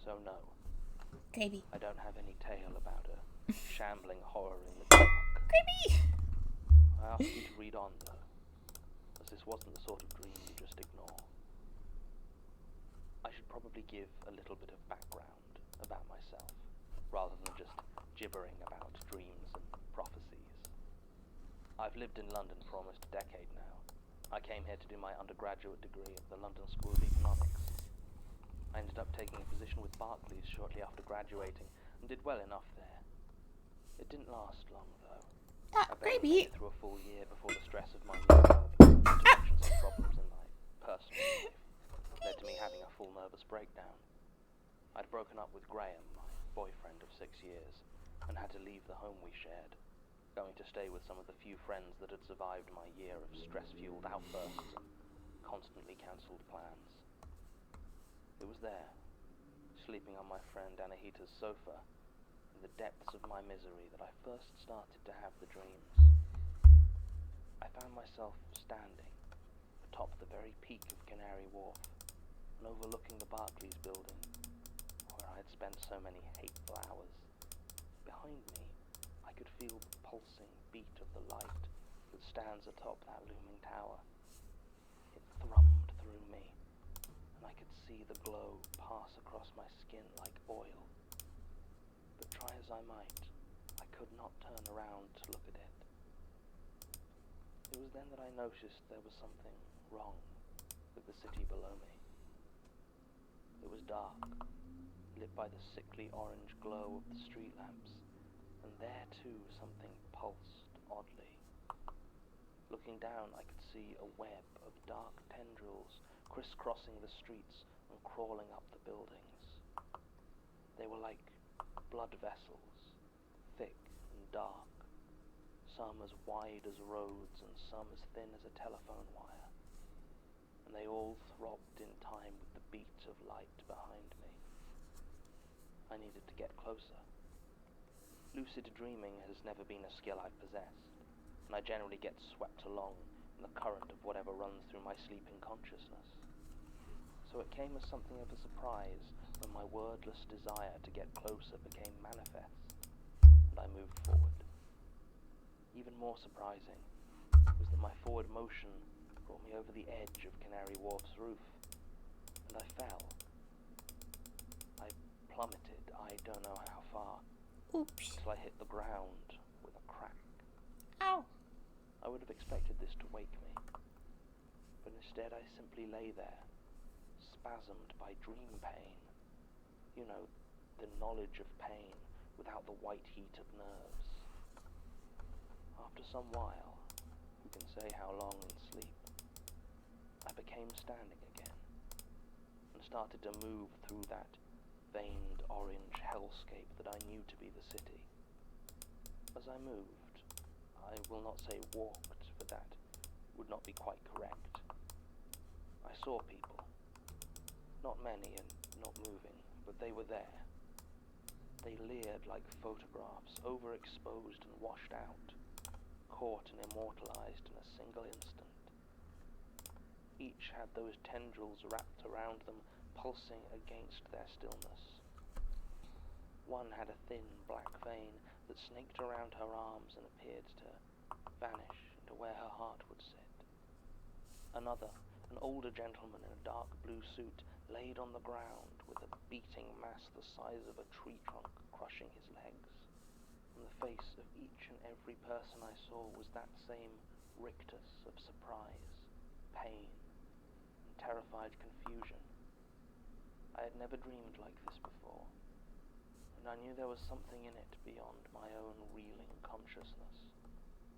So no, Gravy. I don't have any tale about a shambling horror in the dark. Gravy! I ask you to read on, though, as this wasn't the sort of dream you just ignore. I should probably give a little bit of background about myself, rather than just gibbering about dreams and prophecies. I've lived in London for almost a decade now. I came here to do my undergraduate degree at the London School of Economics. I ended up taking a position with Barclays shortly after graduating, and did well enough there. It didn't last long, though. I barely Gravy. made it through a full year before the stress of my new job, not to mention some problems in my personal life, led to me having a full nervous breakdown. I'd broken up with Graham, my boyfriend of 6 years, and had to leave the home we shared, going to stay with some of the few friends that had survived my year of stress-fueled outbursts and constantly cancelled plans. It was there, sleeping on my friend Anahita's sofa, in the depths of my misery, that I first started to have the dreams. I found myself standing atop the very peak of Canary Wharf and overlooking the Barclays building, where I had spent so many hateful hours. Behind me, I could feel the pulsing beat of the light that stands atop that looming tower. It thrummed through me, and I could see the glow pass across my skin like oil. But try as I might, I could not turn around to look at it. It was then that I noticed there was something wrong with the city below me. It was dark, lit by the sickly orange glow of the street lamps, and there too something pulsed oddly. Looking down, I could see a web of dark tendrils crisscrossing the streets and crawling up the buildings. They were like blood vessels, thick and dark, some as wide as roads and some as thin as a telephone wire, and they all throbbed in time with the beat of light behind me. I needed to get closer. Lucid dreaming has never been a skill I've possessed, and I generally get swept along in the current of whatever runs through my sleeping consciousness. So it came as something of a surprise when my wordless desire to get closer became manifest, and I moved forward. Even more surprising was that my forward motion brought me over the edge of Canary Wharf's roof, and I fell. I plummeted, I don't know how far, Oops. till I hit the ground with a crack. Ow. I would have expected this to wake me, but instead I simply lay there, spasmed by dream pain. You know, the knowledge of pain without the white heat of nerves. After some while, who can say how long in sleep, I became standing again, and started to move through that veined orange hellscape that I knew to be the city. As I moved, I will not say walked, for that would not be quite correct. I saw people, not many and not moving, but they were there. They leered like photographs, overexposed and washed out, caught and immortalized in a single instant. Each had those tendrils wrapped around them, pulsing against their stillness. One had a thin black vein that snaked around her arms and appeared to vanish into where her heart would sit. Another, an older gentleman in a dark blue suit, laid on the ground with a beating mass the size of a tree trunk crushing his legs. On the face of each and every person I saw was that same rictus of surprise, pain, and terrified confusion. I had never dreamed like this before, and I knew there was something in it beyond my own reeling consciousness.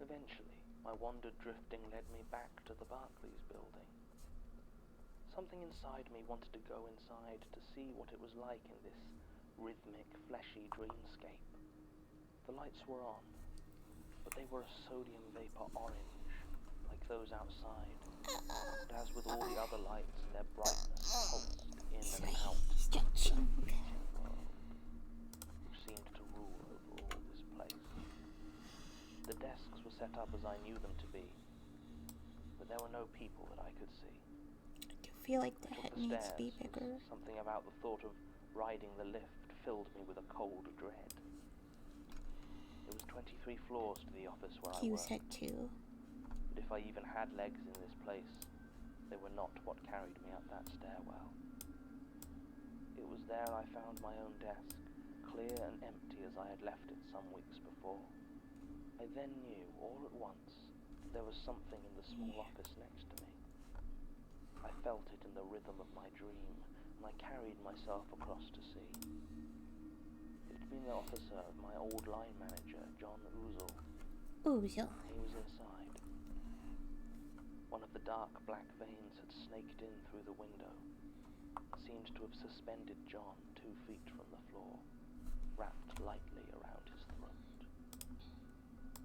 Eventually, my wandered drifting led me back to the Barclays building. Something inside me wanted to go inside to see what it was like in this rhythmic, fleshy dreamscape. The lights were on, but they were a sodium vapor orange, like those outside. And as with all the other lights, their brightness pulsed in and out of the fleeting world, which seemed to rule over all this place. The desks were set up as I knew them to be, but there were no people that I could see. I feel like the head needs to be bigger. Something about the thought of riding the lift filled me with a cold dread. It was 23 floors to the office where I He worked. said too. But if I even had legs in this place, they were not what carried me up that stairwell. It was there I found my own desk, clear and empty as I had left it some weeks before. I then knew, all at once, that there was something in the small office next to me. I felt it in the rhythm of my dream, and I carried myself across to see. It had been the officer of my old line manager, John Oozle. Oozle. He was inside. One of the dark black veins had snaked in through the window, and seemed to have suspended John 2 feet from the floor, wrapped lightly around his throat.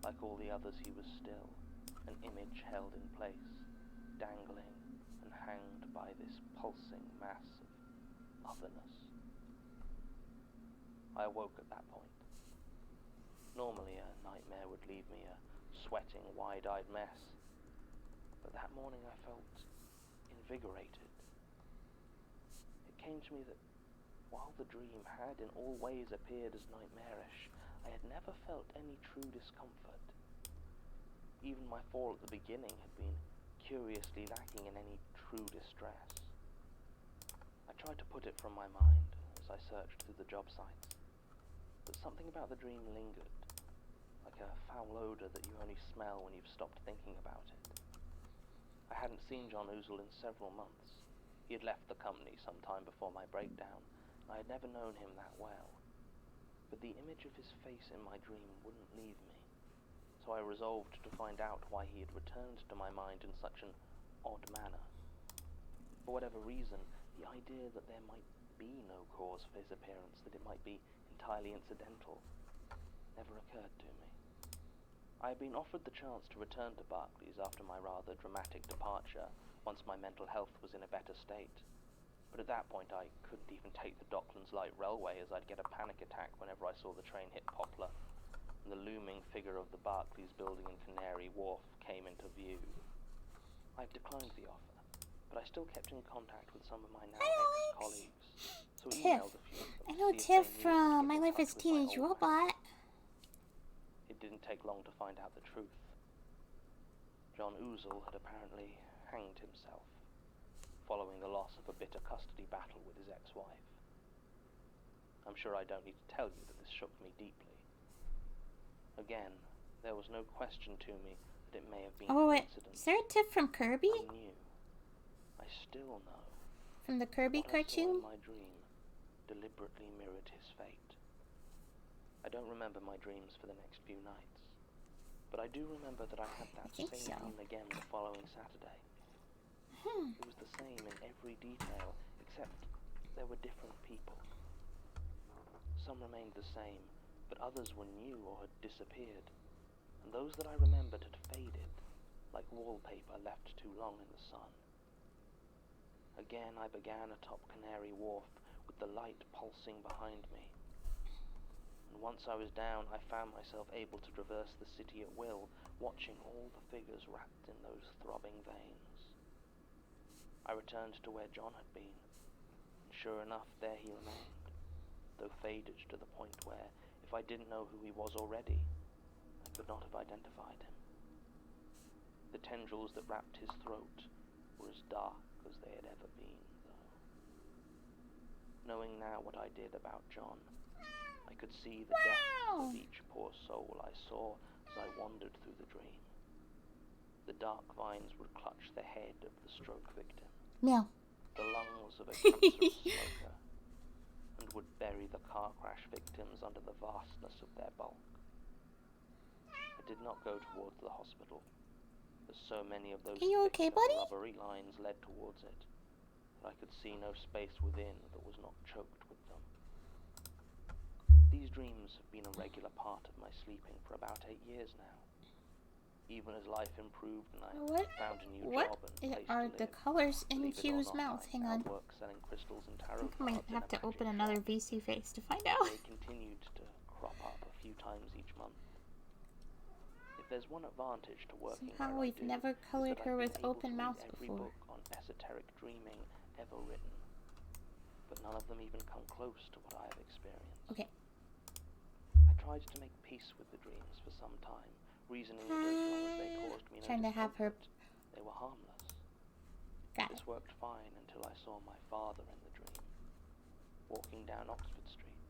Like all the others, he was still, an image held in place, dangling and hanged by this pulsing mass of otherness. I awoke at that point. Normally a nightmare would leave me a sweating, wide-eyed mess, but that morning I felt invigorated. It came to me that while the dream had in all ways appeared as nightmarish, I had never felt any true discomfort. Even my fall at the beginning had been curiously lacking in any true distress. I tried to put it from my mind as I searched through the job sites, but something about the dream lingered, like a foul odor that you only smell when you've stopped thinking about it. I hadn't seen John Oozle in several months. He had left the company some time before my breakdown. I had never known him that well, but the image of his face in my dream wouldn't leave me, so I resolved to find out why he had returned to my mind in such an odd manner. For whatever reason, the idea that there might be no cause for his appearance, that it might be entirely incidental, never occurred to me. I had been offered the chance to return to Barclays after my rather dramatic departure, once my mental health was in a better state. But at that point I couldn't even take the Docklands Light Railway, as I'd get a panic attack whenever I saw the train hit Poplar, and the looming figure of the Barclays building in Canary Wharf came into view. I declined the offer, but I still kept in contact with some of my now ex-colleagues, so I Tiff. emailed a few of them I to know see if Tiff they knew from to My get in Life touch as with my Teenage old Robot. It didn't take long to find out the truth. John Oozle had apparently hanged himself, following the loss of a bitter custody battle with his ex-wife. I'm sure I don't need to tell you that this shook me deeply. Again, there was no question to me that it may have been Wait. coincidence. Is there a Tiff from Kirby? I knew. I still know. From the Kirby What I saw cartoon? in my dream deliberately mirrored his fate. I don't remember my dreams for the next few nights, but I do remember that I had that same dream again the following Saturday. It was the same in every detail, except there were different people. Some remained the same, but others were new or had disappeared, and those that I remembered had faded, like wallpaper left too long in the sun. Again I began atop Canary Wharf, with the light pulsing behind me, and once I was down, I found myself able to traverse the city at will, watching all the figures wrapped in those throbbing veins. I returned to where John had been, and sure enough, there he remained, though faded to the point where, if I didn't know who he was already, I could not have identified him. The tendrils that wrapped his throat were as dark as they had ever been, though. Knowing now what I did about John, I could see the depths of each poor soul I saw as I wandered through the dream. The dark vines would clutch the head of the stroke victim, Meow. the lungs of a cancerous smoker, and would bury the car crash victims under the vastness of their bulk. I did not go towards the hospital, as so many of those Are you okay, thick and buddy? rubbery lines led towards it, that I could see no space within that was not choked with them. These dreams have been a regular part of my sleeping for about 8 years now. Even as life improved and I found a new job and place are to the live, colors in believe it or Q's not, mouth? I Hang now on. work selling crystals and I tarot think I might cards in have a to open magic another shop. VC face to find out. They continued to crop up a few times each month. If there's one advantage to working Somehow where I we've do, never is colored that her I've with been able open to mouth read every before. book on esoteric dreaming ever written, but none of them even come close to what I have experienced. Okay. I tried to make peace with the dreams for some time, reasoning that as long as they caused me no Trying to have her. discomfort, they were harmless. Got it. This worked fine until I saw my father in the dream, walking down Oxford Street,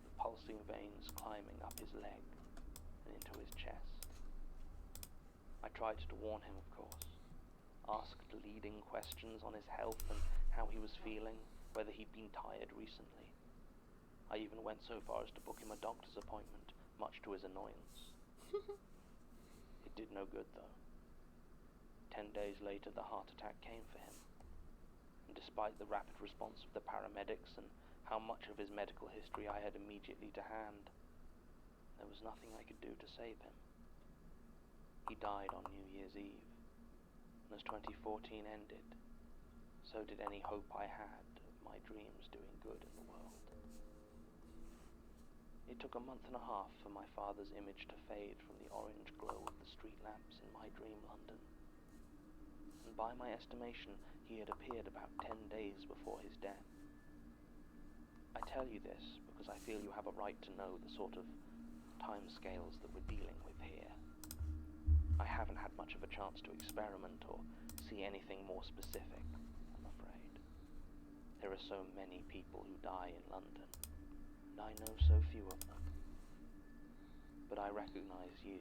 the pulsing veins climbing up his leg and into his chest. I tried to warn him, of course, asked leading questions on his health and how he was feeling, whether he'd been tired recently. I even went so far as to book him a doctor's appointment, much to his annoyance. It did no good, though. 10 days later, the heart attack came for him, and despite the rapid response of the paramedics and how much of his medical history I had immediately to hand, there was nothing I could do to save him. He died on New Year's Eve, and as 2014 ended, so did any hope I had of my dreams doing good in the world. It took a month and a half for my father's image to fade from the orange glow of the street lamps in my dream London. And by my estimation, he had appeared about 10 days before his death. I tell you this because I feel you have a right to know the sort of timescales that we're dealing with here. I haven't had much of a chance to experiment or see anything more specific, I'm afraid. There are so many people who die in London, and I know so few of them. But I recognize you.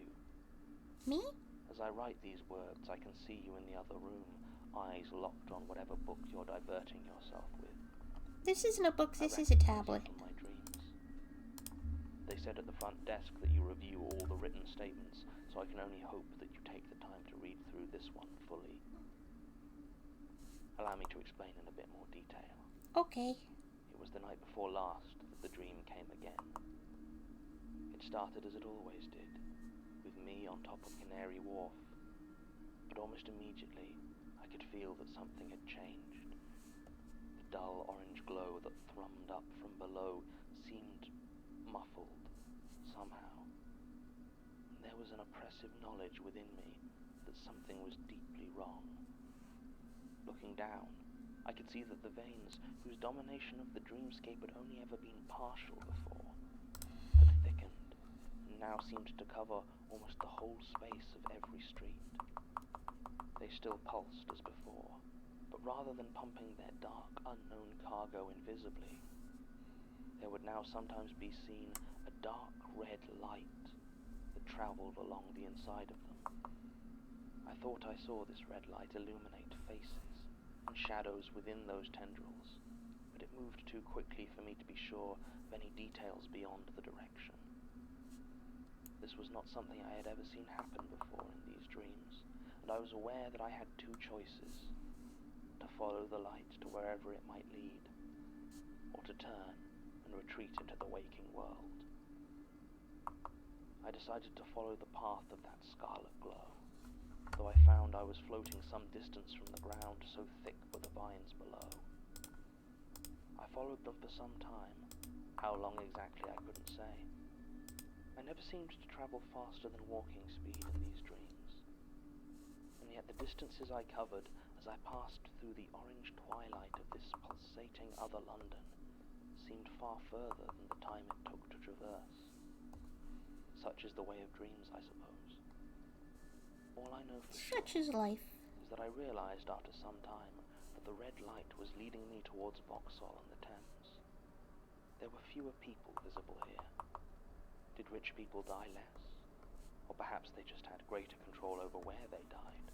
Me? As I write these words, I can see you in the other room, eyes locked on whatever book you're diverting yourself with. This isn't a book, I this is a recognize you tablet. from my dreams. They said at the front desk that you review all the written statements, so I can only hope that you take the time to read through this one fully. Allow me to explain in a bit more detail. Okay. It was the night before last that the dream came again. It started as it always did, with me on top of Canary Wharf, but almost immediately I could feel that something had changed. The dull orange glow that thrummed up from below seemed muffled somehow. And there was an oppressive knowledge within me that something was deeply wrong. Looking down, I could see that the veins, whose domination of the dreamscape had only ever been partial before, had thickened and now seemed to cover almost the whole space of every street. They still pulsed as before, but rather than pumping their dark, unknown cargo invisibly, there would now sometimes be seen a dark red light that travelled along the inside of them. I thought I saw this red light illuminate faces and shadows within those tendrils, but it moved too quickly for me to be sure of any details beyond the direction. This was not something I had ever seen happen before in these dreams, and I was aware that I had two choices: to follow the light to wherever it might lead, or to turn and retreat into the waking world. I decided to follow the path of that scarlet glow, though I found I was floating some distance from the ground, so thick were the vines below. I followed them for some time, How long exactly, I couldn't say. I never seemed to travel faster than walking speed in these dreams. And yet the distances I covered as I passed through the orange twilight of this pulsating other London seemed far further than the time it took to traverse. Such is the way of dreams, I suppose. All I know for Such sure is life. is that I realized after some time that the red light was leading me towards Vauxhall and the Thames. There were fewer people visible here. Did rich people die less? Or perhaps they just had greater control over where they died.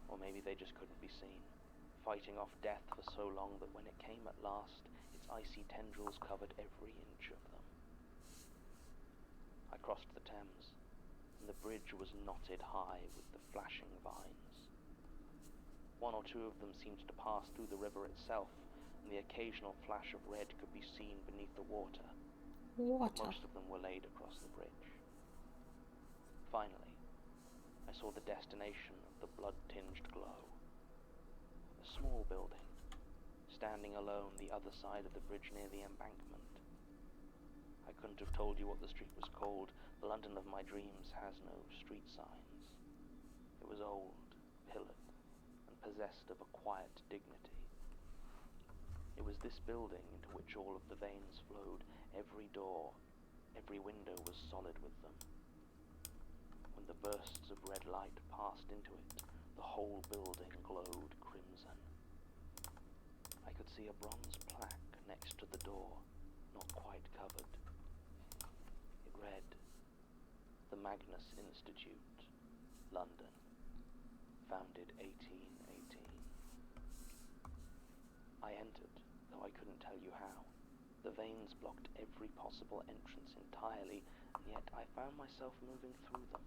Or maybe they just couldn't be seen, fighting off death for so long that when it came at last, its icy tendrils covered every inch of them. I crossed the Thames, and the bridge was knotted high with the flashing vines. One or two of them seemed to pass through the river itself, and the occasional flash of red could be seen beneath the water. But most of them were laid across the bridge. Finally, I saw the destination of the blood-tinged glow. A small building, standing alone the other side of the bridge near the embankment. I couldn't have told you what the street was called. The London of my dreams has no street signs. It was old, pillared, and possessed of a quiet dignity. It was this building into which all of the veins flowed. Every door, every window was solid with them. When the bursts of red light passed into it, the whole building glowed crimson. I could see a bronze plaque next to the door, not quite covered. It read, "The Magnus Institute, London, founded 1818. I entered, though I couldn't tell you how. The veins blocked every possible entrance entirely, and yet I found myself moving through them.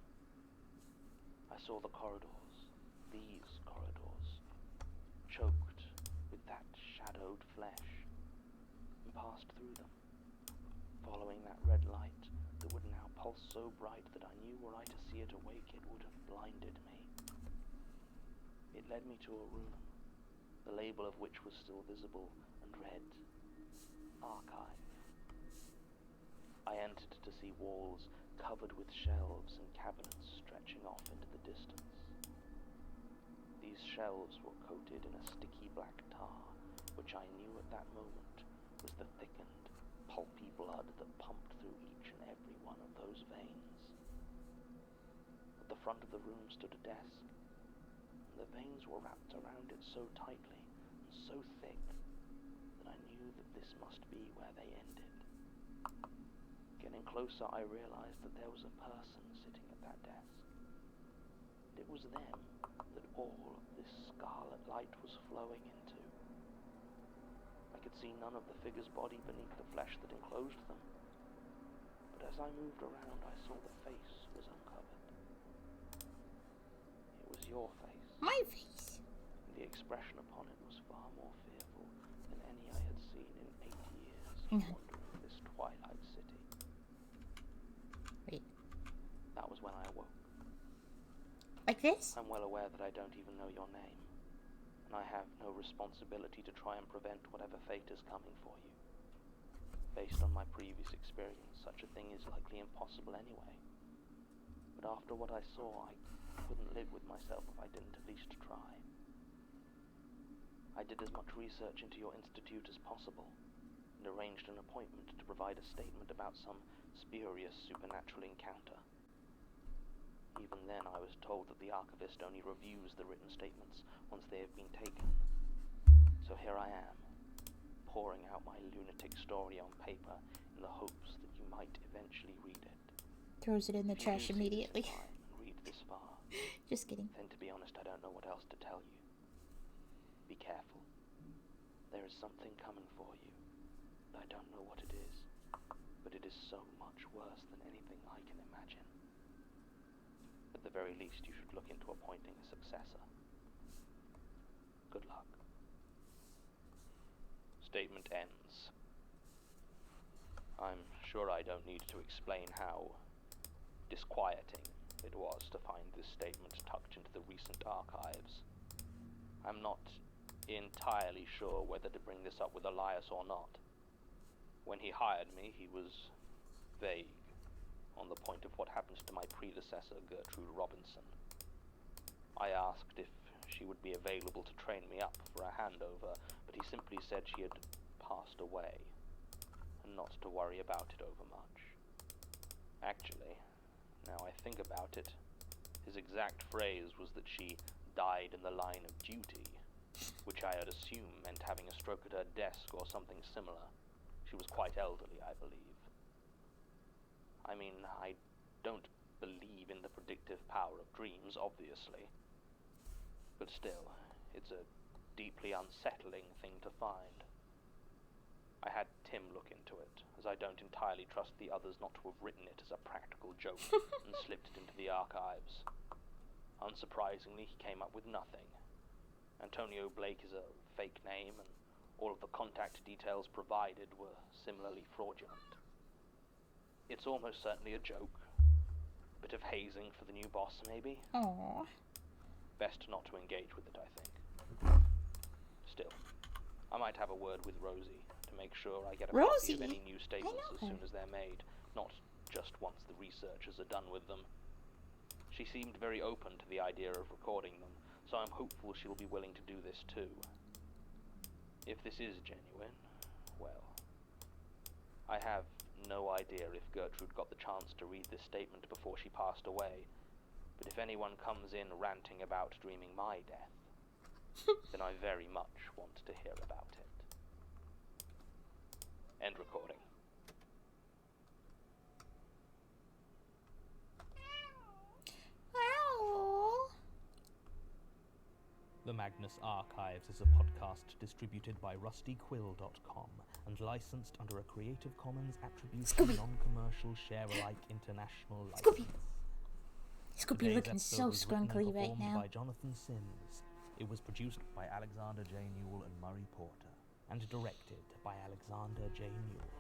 I saw the corridors, these corridors, choked with that shadowed flesh, and passed through them, following that red light that would now pulse so bright that I knew were I to see it awake, it would have blinded me. It led me to a room, the label of which was still visible, and read, Archive. I entered to see walls covered with shelves and cabinets stretching off into the distance. These shelves were coated in a sticky black tar, which I knew at that moment was the thickened, pulpy blood that pumped through each and every one of those veins. At the front of the room stood a desk, and the veins were wrapped around it so tightly and so thick that I knew that this must be where they ended. Getting closer, I realized that there was a person sitting at that desk. And it was them that all of this scarlet light was flowing into. I could see none of the figure's body beneath the flesh that enclosed them. But as I moved around, I saw the face was uncovered. It was your face. My face. And the expression upon it was far more fearful than any I had seen in 8 years Hang on. wandering this twilight city. Wait. That was when I awoke. Like this? I'm well aware that I don't even know your name, and I have no responsibility to try and prevent whatever fate is coming for you. Based on my previous experience, such a thing is likely impossible anyway. But after what I saw, I couldn't live with myself if I didn't at least try. I did as much research into your institute as possible, and arranged an appointment to provide a statement about some spurious supernatural encounter. Even then, I was told that the archivist only reviews the written statements once they have been taken. So here I am, pouring out my lunatic story on paper in the hopes that you might eventually read it. Throws it in the If you trash do see this immediately. time and read this far, Just kidding. then to be honest, I don't know what else to tell you. Be careful. There is something coming for you. I don't know what it is, but it is so much worse than anything I can imagine. At the very least, you should look into appointing a successor. Good luck. Statement ends. I'm sure I don't need to explain how disquieting it was to find this statement tucked into the recent archives. I'm not entirely sure whether to bring this up with Elias or not. When he hired me, he was vague on the point of what happened to my predecessor, Gertrude Robinson. I asked if she would be available to train me up for a handover, but he simply said she had passed away, and not to worry about it overmuch. Actually, now I think about it, his exact phrase was that she died in the line of duty, which I had assumed meant having a stroke at her desk or something similar. She was quite elderly, I believe. I mean, I don't believe in the predictive power of dreams, obviously. But still, it's a deeply unsettling thing to find. I had Tim look into it, as I don't entirely trust the others not to have written it as a practical joke and slipped it into the archives. Unsurprisingly, he came up with nothing. Antonio Blake is a fake name, and all of the contact details provided were similarly fraudulent. It's almost certainly a joke. Bit of hazing for the new boss, maybe? Aww. Best not to engage with it, I think. Still, I might have a word with Rosie to make sure I get a copy of any new statements as soon as they're made, not just once the researchers are done with them. She seemed very open to the idea of recording them, so I'm hopeful she'll be willing to do this too. If this is genuine, well, I have no idea if Gertrude got the chance to read this statement before she passed away, but if anyone comes in ranting about dreaming my death, then I very much want to hear about it. End recording. Wow. The Magnus Archives is a podcast distributed by rustyquill.com and licensed under a Creative Commons Attribution Non-Commercial Share-alike International license. Scooby looking so scrunkly right now. By Jonathan Sims. It was produced by Alexander J. Newell and Murray Porter, and directed by Alexander J. Newell.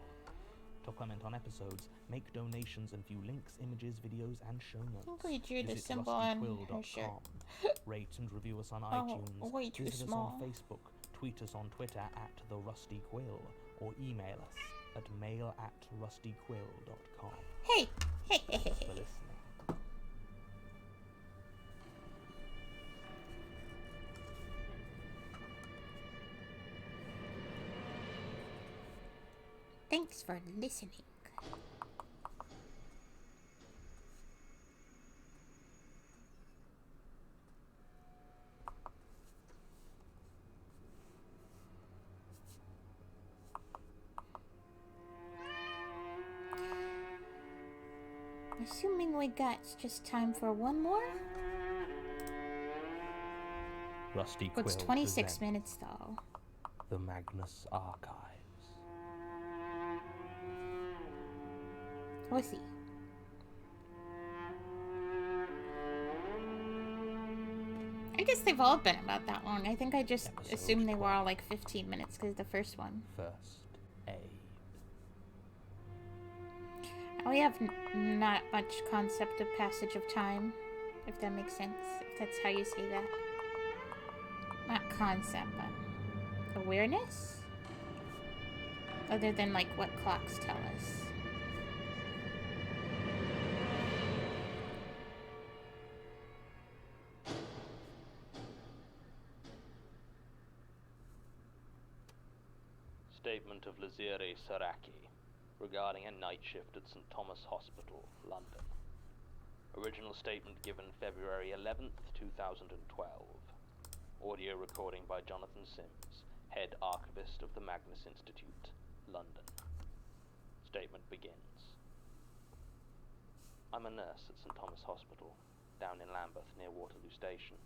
To comment on episodes, make donations, and view links, images, videos, and show notes. I think we drew the Visit symbol on her shirt. rustyquill.com. Rate and review us on iTunes. Way too Visit small. us on Facebook. Tweet us on Twitter at The Rusty Quill, or email us at mail@rustyquill.com. Hey! Hey, hey, hey, Thanks for hey. listening. Thanks for listening. Assuming we got just time for one more? Rusty Quill It's 26 presents minutes though. The Magnus Archives. We'll see. I guess they've all been about that long. I think I just Episode assumed they were 12. all like 15 minutes because the first one. First aid. We have not much concept of passage of time, if that makes sense. If that's how you say that. Not concept, but awareness? Other than like what clocks tell us. Statement of Lazire Saraki regarding a night shift at St. Thomas Hospital, London. Original statement given February 11th, 2012. Audio recording by Jonathan Sims, Head Archivist of the Magnus Institute, London. Statement begins. I'm a nurse at St. Thomas Hospital, down in Lambeth near Waterloo Station.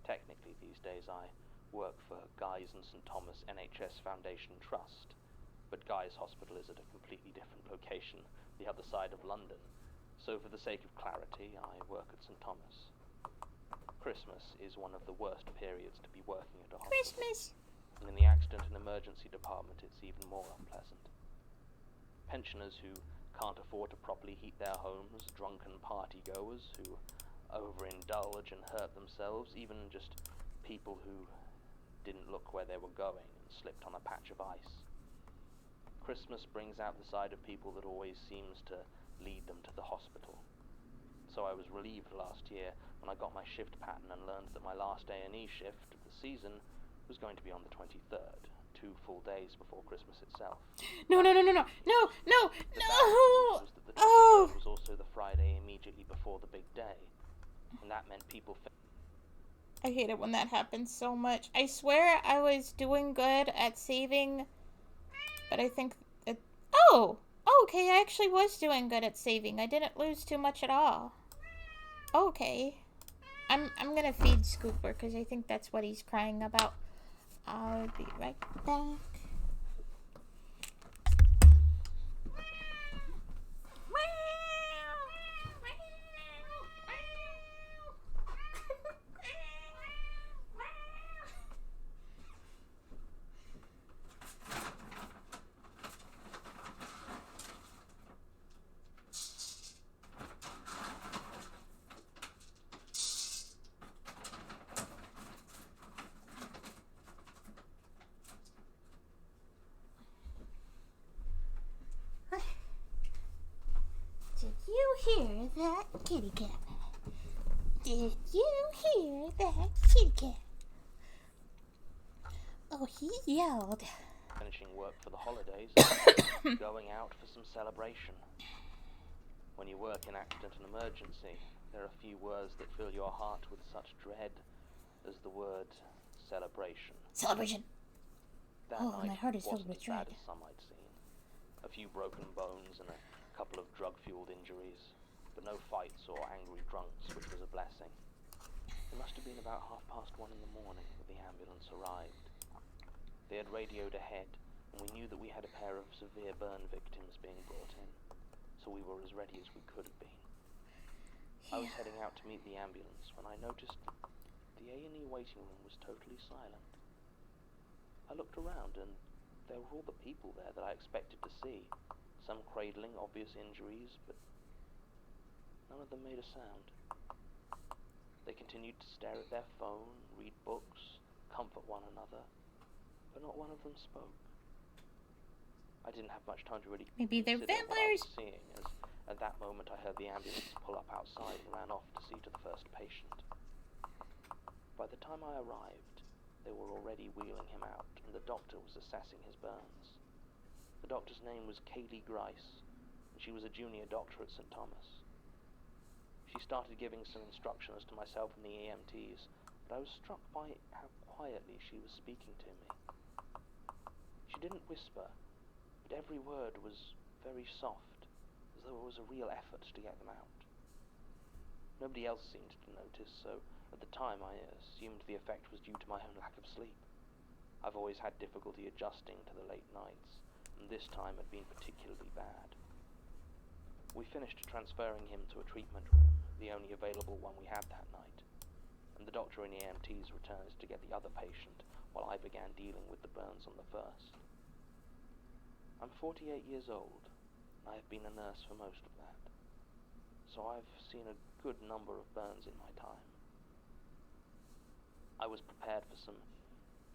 Technically these days I work for Guy's and St. Thomas NHS Foundation Trust, but Guy's Hospital is at a completely different location, the other side of London, so for the sake of clarity, I work at St. Thomas. Christmas is one of the worst periods to be working at a hospital. Christmas! And in the accident and emergency department, it's even more unpleasant. Pensioners who can't afford to properly heat their homes, drunken party-goers who overindulge and hurt themselves, even just people who didn't look where they were going and slipped on a patch of ice. Christmas brings out the side of people that always seems to lead them to the hospital. So I was relieved last year when I got my shift pattern and learned that my last A&E shift of the season was going to be on the 23rd, 2 full days before Christmas itself. No. The bad news was that the 23rd was also the Friday immediately before the big day, and that meant people... I hate it when that happens so much. I swear I was doing good at saving, but I think that... Oh! Okay, I actually was doing good at saving. I didn't lose too much at all. Okay. I'm gonna feed Scooper, because I think that's what he's crying about. I'll be right back. Did you hear that kitty cat? Did you hear that kitty cat? Oh, he yelled. finishing work for the holidays, going out for some celebration. When you work in accident and emergency, there are few words that fill your heart with such dread as the word celebration. Celebration. That Oh, my night heart is filled wasn't with as bad dread. as some I'd seen. A few broken bones and a couple of drug-fueled injuries, but no fights or angry drunks, which was a blessing. It must have been about 1:30 in the morning when the ambulance arrived. They had radioed ahead, and we knew that we had a pair of severe burn victims being brought in, so we were as ready as we could have been. I was heading out to meet the ambulance when I noticed that the A&E waiting room was totally silent. I looked around, and there were all the people there that I expected to see, some cradling obvious injuries, but none of them made a sound. They continued to stare at their phone, read books, comfort one another, but not one of them spoke. I didn't have much time to really Maybe they're consider what I was vampires. seeing, as at that moment I heard the ambulance pull up outside and ran off to see to the first patient. By the time I arrived, they were already wheeling him out, and the doctor was assessing his burns. The doctor's name was Kaylee Grice, and she was a junior doctor at St. Thomas. She started giving some instructions to myself and the EMTs, but I was struck by how quietly she was speaking to me. She didn't whisper, but every word was very soft, as though it was a real effort to get them out. Nobody else seemed to notice, so at the time I assumed the effect was due to my own lack of sleep. I've always had difficulty adjusting to the late nights, and this time had been particularly bad. We finished transferring him to a treatment room, the only available one we had that night, and the doctor and EMTs returned to get the other patient while I began dealing with the burns on the first. I'm 48 years old, and I have been a nurse for most of that, so I've seen a good number of burns in my time. I was prepared for some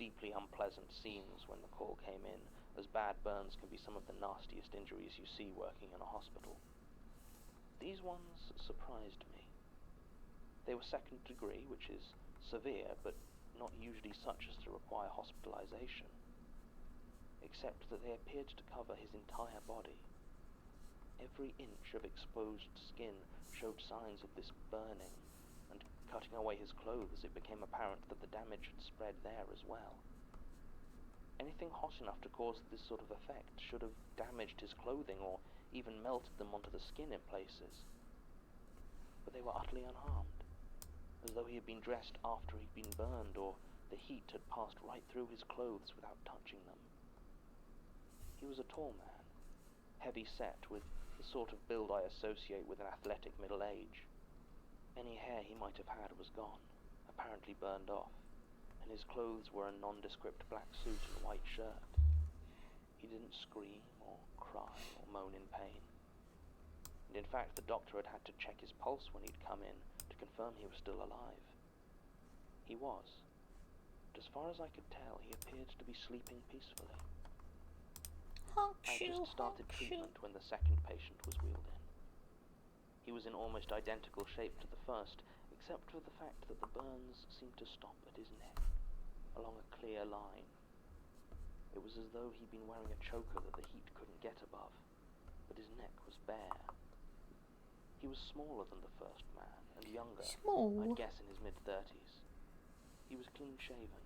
deeply unpleasant scenes when the call came in, as bad burns can be some of the nastiest injuries you see working in a hospital. These ones surprised me. They were second degree, which is severe, but not usually such as to require hospitalization, except that they appeared to cover his entire body. Every inch of exposed skin showed signs of this burning, and cutting away his clothes, it became apparent that the damage had spread there as well. Anything hot enough to cause this sort of effect should have damaged his clothing or even melted them onto the skin in places. But they were utterly unharmed, as though he had been dressed after he'd been burned, or the heat had passed right through his clothes without touching them. He was a tall man, heavy set, with the sort of build I associate with an athletic middle age. Any hair he might have had was gone, apparently burned off, and his clothes were a nondescript black suit and white shirt. He didn't scream or cry or moan in pain. And in fact, the doctor had had to check his pulse when he'd come in to confirm he was still alive. He was. But as far as I could tell, he appeared to be sleeping peacefully. I had just started treatment when the second patient was wheeled in. He was in almost identical shape to the first, except for the fact that the burns seemed to stop at his neck, along a clear line. It was as though he'd been wearing a choker that the heat couldn't get above, but his neck was bare. He was smaller than the first man, and younger, I'd guess in his mid-30s. He was clean-shaven,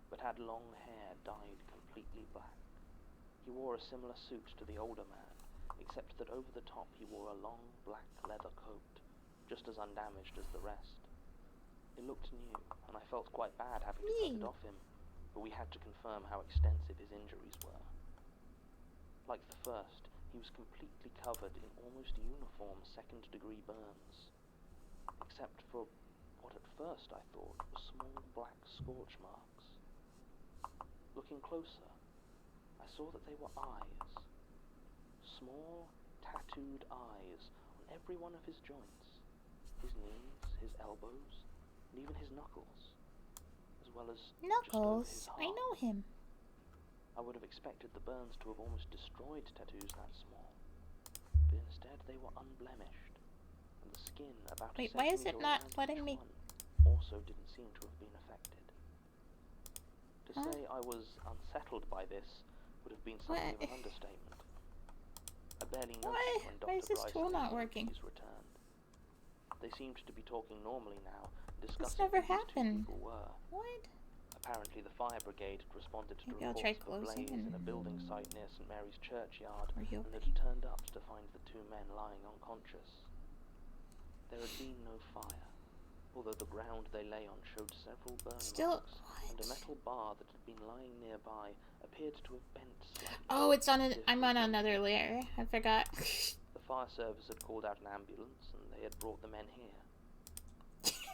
but had long hair dyed completely black. He wore a similar suit to the older man, except that over the top he wore a long black leather coat, just as undamaged as the rest. It looked new, and I felt quite bad having to cut it off him, but we had to confirm how extensive his injuries were. Like the first, he was completely covered in almost uniform second-degree burns, except for what at first I thought were small black scorch marks. Looking closer, I saw that they were eyes. Small, tattooed eyes on every one of his joints, his knees, his elbows, and even his knuckles, as well as Knuckles? just over his I heart. know him. I would have expected the burns to have almost destroyed tattoos that small, but instead they were unblemished, and the skin about Wait, a why is it centimetre not around letting each me... one also didn't seem to have been affected. To say I was unsettled by this would have been something of an understatement. I barely noticed when Why is Dr. this tool not working? returned. They seemed to be talking normally now, and This discussing never who these two happened. people were. What? Apparently the fire brigade had responded to Maybe I'll try reports of a closing blaze in a and... building site near St. Mary's churchyard, Are you and had okay? turned up to find the two men lying unconscious. There had been no fire, although the ground they lay on showed several burn marks, and a metal bar that had been lying nearby appeared to have bent slightly. Oh, it's on I'm on another layer. I forgot. The fire service had called out an ambulance, and they had brought the men here.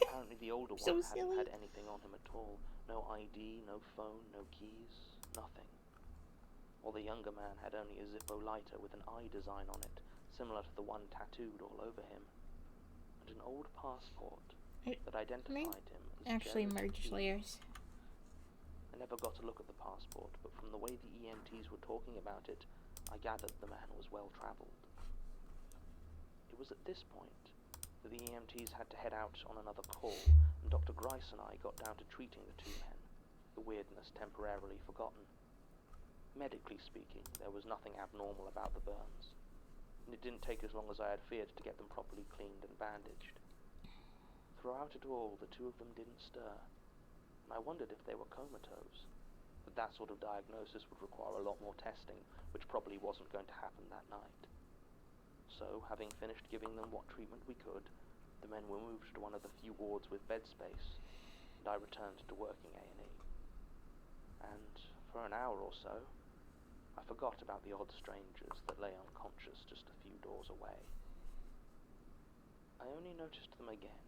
Apparently the older one hadn't had anything on him at all. No ID, no phone, no keys, nothing. While the younger man had only a Zippo lighter with an eye design on it, similar to the one tattooed all over him, and an old passport that identified him as actually Jared merge Hughes. layers. I never got to look at the passport, but from the way the EMTs were talking about it, I gathered the man was well-travelled. It was at this point that the EMTs had to head out on another call, and Dr. Grice and I got down to treating the two men, the weirdness temporarily forgotten. Medically speaking, there was nothing abnormal about the burns, and it didn't take as long as I had feared to get them properly cleaned and bandaged. Throughout it all, the two of them didn't stir, and I wondered if they were comatose, but that sort of diagnosis would require a lot more testing, which probably wasn't going to happen that night. So, having finished giving them what treatment we could, the men were moved to one of the few wards with bed space, and I returned to working A&E. And for an hour or so, I forgot about the odd strangers that lay unconscious just a few doors away. I only noticed them again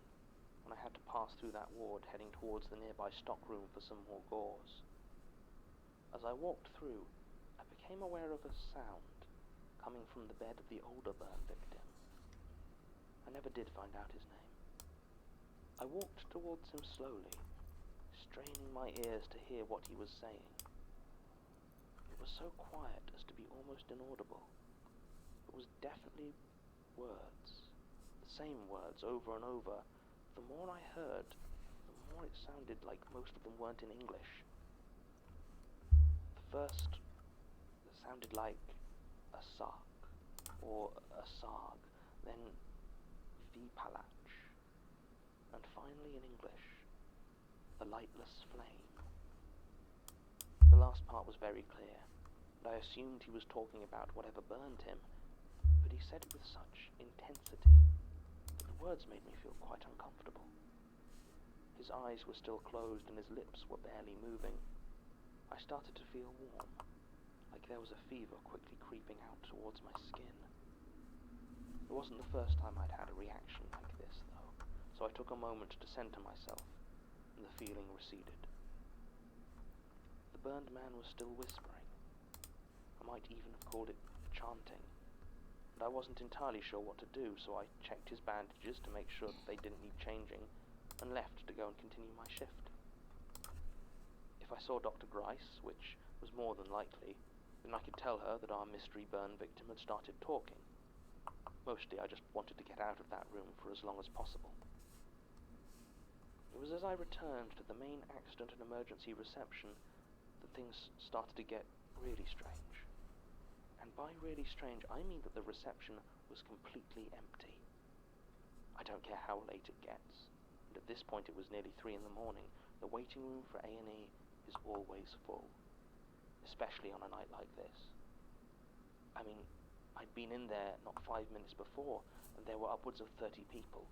when I had to pass through that ward heading towards the nearby stockroom for some more gauze. As I walked through, I became aware of a sound coming from the bed of the older burn victim. I never did find out his name. I walked towards him slowly, straining my ears to hear what he was saying. It was so quiet as to be almost inaudible. It was definitely words, the same words over and over. The more I heard, the more it sounded like most of them weren't in English. The first sounded like a sark, or a sarg, then vipalach, and finally in English, the lightless flame. The last part was very clear, and I assumed he was talking about whatever burned him, but he said it with such intensity that the words made me feel quite uncomfortable. His eyes were still closed and his lips were barely moving. I started to feel warm, like there was a fever quickly creeping out towards my skin. It wasn't the first time I'd had a reaction like this, though, so I took a moment to center myself, and the feeling receded. The burned man was still whispering. I might even have called it chanting, and I wasn't entirely sure what to do, so I checked his bandages to make sure that they didn't need changing, and left to go and continue my shift. If I saw Dr. Grice, which was more than likely, Then I could tell her that our mystery burn victim had started talking. Mostly I just wanted to get out of that room for as long as possible. It was as I returned to the main accident and emergency reception that things started to get really strange. And by really strange, I mean that the reception was completely empty. I don't care how late it gets, and at this point it was nearly 3 in the morning. The waiting room for A&E is always full, especially on a night like this. I mean, I'd been in there not 5 minutes before, and there were upwards of 30 people.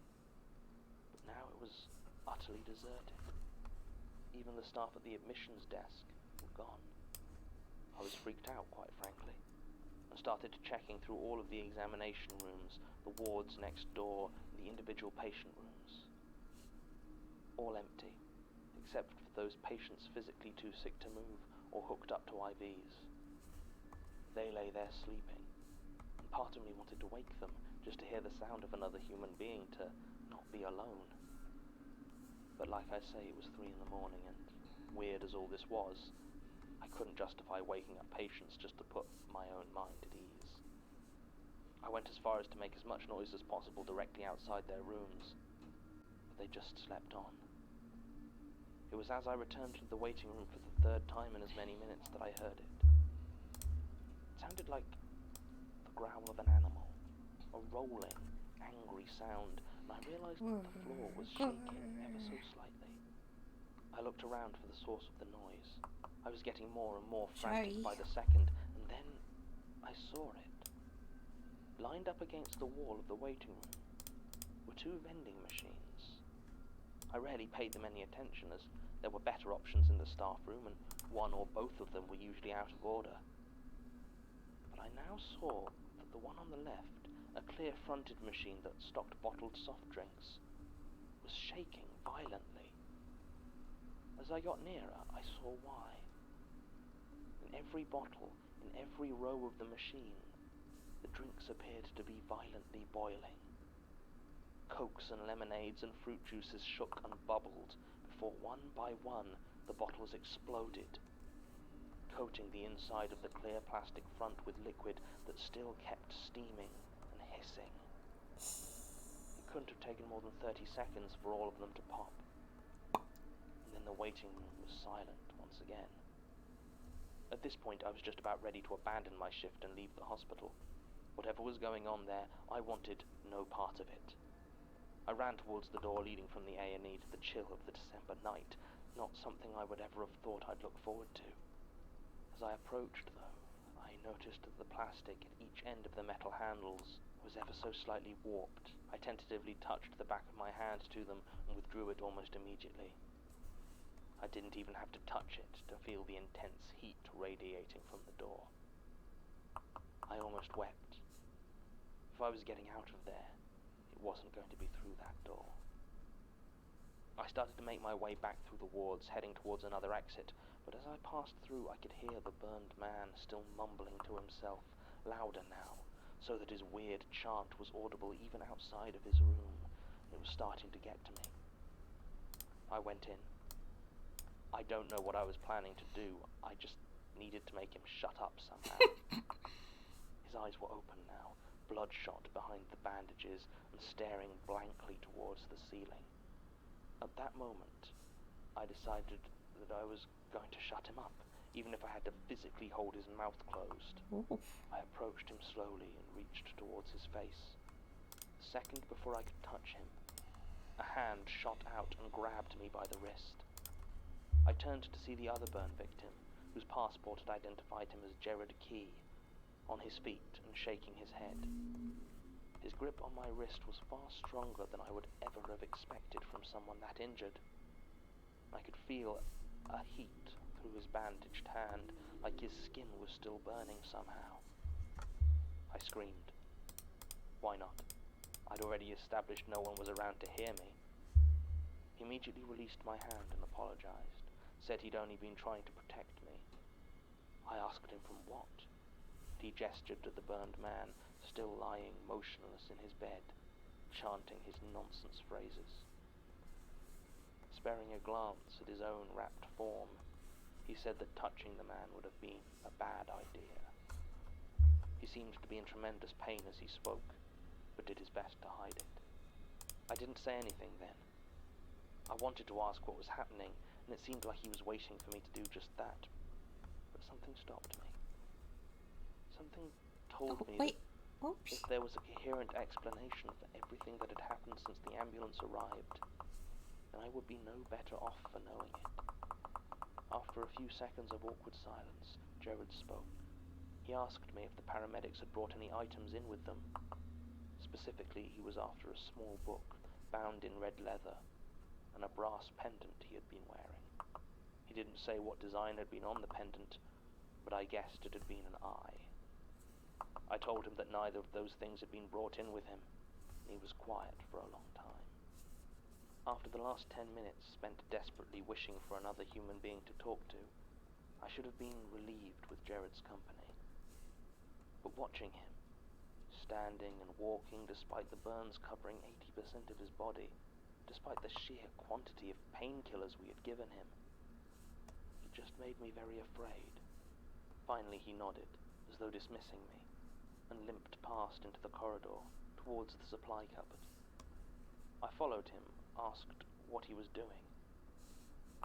But now it was utterly deserted. Even the staff at the admissions desk were gone. I was freaked out, quite frankly, and started checking through all of the examination rooms, the wards next door, and the individual patient rooms. All empty, except for those patients physically too sick to move or hooked up to IVs. They lay there sleeping, and part of me wanted to wake them just to hear the sound of another human being, to not be alone. But like I say, it was 3 in the morning, and weird as all this was, I couldn't justify waking up patients just to put my own mind at ease. I went as far as to make as much noise as possible directly outside their rooms, but they just slept on. It was as I returned to the waiting room for the 3rd time in as many minutes that I heard it. It sounded like the growl of an animal, a rolling, angry sound, and I realized that the floor was shaking ever so slightly. I looked around for the source of the noise. I was getting more and more frantic by the second, and then I saw it. Lined up against the wall of the waiting room were 2 vending machines. I rarely paid them any attention, as there were better options in the staff room, and one or both of them were usually out of order. But I now saw that the one on the left, a clear-fronted machine that stocked bottled soft drinks, was shaking violently. As I got nearer, I saw why. In every bottle, in every row of the machine, the drinks appeared to be violently boiling. Cokes and lemonades and fruit juices shook and bubbled before one by one the bottles exploded, coating the inside of the clear plastic front with liquid that still kept steaming and hissing. It couldn't have taken more than 30 seconds for all of them to pop. And then the waiting room was silent once again. At this point, I was just about ready to abandon my shift and leave the hospital. Whatever was going on there, I wanted no part of it. I ran towards the door leading from the A&E to the chill of the December night, not something I would ever have thought I'd look forward to. As I approached, though, I noticed that the plastic at each end of the metal handles was ever so slightly warped. I tentatively touched the back of my hand to them and withdrew it almost immediately. I didn't even have to touch it to feel the intense heat radiating from the door. I almost wept. If I was getting out of there, it wasn't going to be through that door. I started to make my way back through the wards, heading towards another exit, but as I passed through, I could hear the burned man still mumbling to himself, louder now, so that his weird chant was audible even outside of his room. It was starting to get to me. I went in. I don't know what I was planning to do. I just needed to make him shut up somehow. His eyes were open now, bloodshot behind the bandages and staring blankly towards the ceiling. At that moment, I decided that I was going to shut him up, even if I had to physically hold his mouth closed. I approached him slowly and reached towards his face. A second before I could touch him, a hand shot out and grabbed me by the wrist. I turned to see the other burn victim, whose passport had identified him as Jared Key, on his feet and shaking his head. His grip on my wrist was far stronger than I would ever have expected from someone that injured. I could feel a heat through his bandaged hand, like his skin was still burning somehow. I screamed. Why not? I'd already established no one was around to hear me. He immediately released my hand and apologized, said he'd only been trying to protect me. I asked him from what? He gestured to the burned man, still lying motionless in his bed, chanting his nonsense phrases. Sparing a glance at his own wrapped form, He said that touching the man would have been a bad idea. He seemed to be in tremendous pain as he spoke, but did his best to hide it. I didn't say anything then. I wanted to ask what was happening, and it seemed like he was waiting for me to do just that. But something stopped me. Something told me wait. that Oops. if there was a coherent explanation for everything that had happened since the ambulance arrived, then I would be no better off for knowing it. After a few seconds of awkward silence, Jared spoke. He asked me if the paramedics had brought any items in with them. Specifically, he was after a small book bound in red leather and a brass pendant he had been wearing. He didn't say what design had been on the pendant, but I guessed it had been an eye. I told him that neither of those things had been brought in with him, and he was quiet for a long time. After the last 10 minutes spent desperately wishing for another human being to talk to, I should have been relieved with Jared's company. But watching him, standing and walking despite the burns covering 80% of his body, despite the sheer quantity of painkillers we had given him, it just made me very afraid. Finally he nodded, as though dismissing me, and limped past into the corridor, towards the supply cupboard. I followed him, asked what he was doing.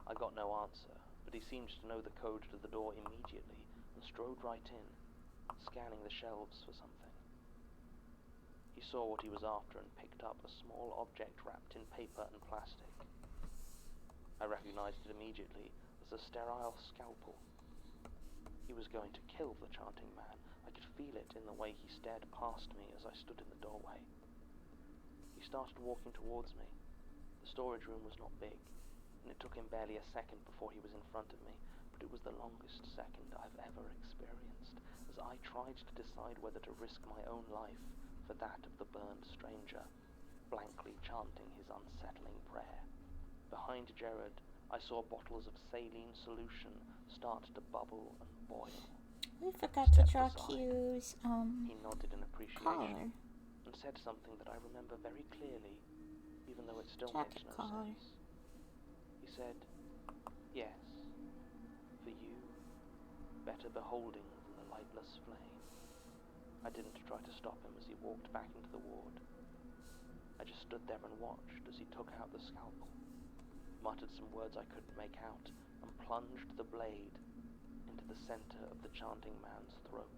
I got no answer, but he seemed to know the code to the door immediately, and strode right in, scanning the shelves for something. He saw what he was after and picked up a small object wrapped in paper and plastic. I recognized it immediately as a sterile scalpel. He was going to kill the chanting man. I could feel it in the way he stared past me as I stood in the doorway. He started walking towards me. The storage room was not big, and it took him barely a second before he was in front of me, but it was the longest second I've ever experienced, as I tried to decide whether to risk my own life for that of the burned stranger, blankly chanting his unsettling prayer. Behind Jared, I saw bottles of saline solution start to bubble and boil. We forgot to draw Aside. Q's, He nodded in appreciation collar. and said something that I remember very clearly, even though it still Jacket makes no collar. sense. He said, "Yes, for you, better beholding than the lightless flame." I didn't try to stop him as he walked back into the ward. I just stood there and watched as he took out the scalpel, muttered some words I couldn't make out, and plunged the blade into the center of the chanting man's throat.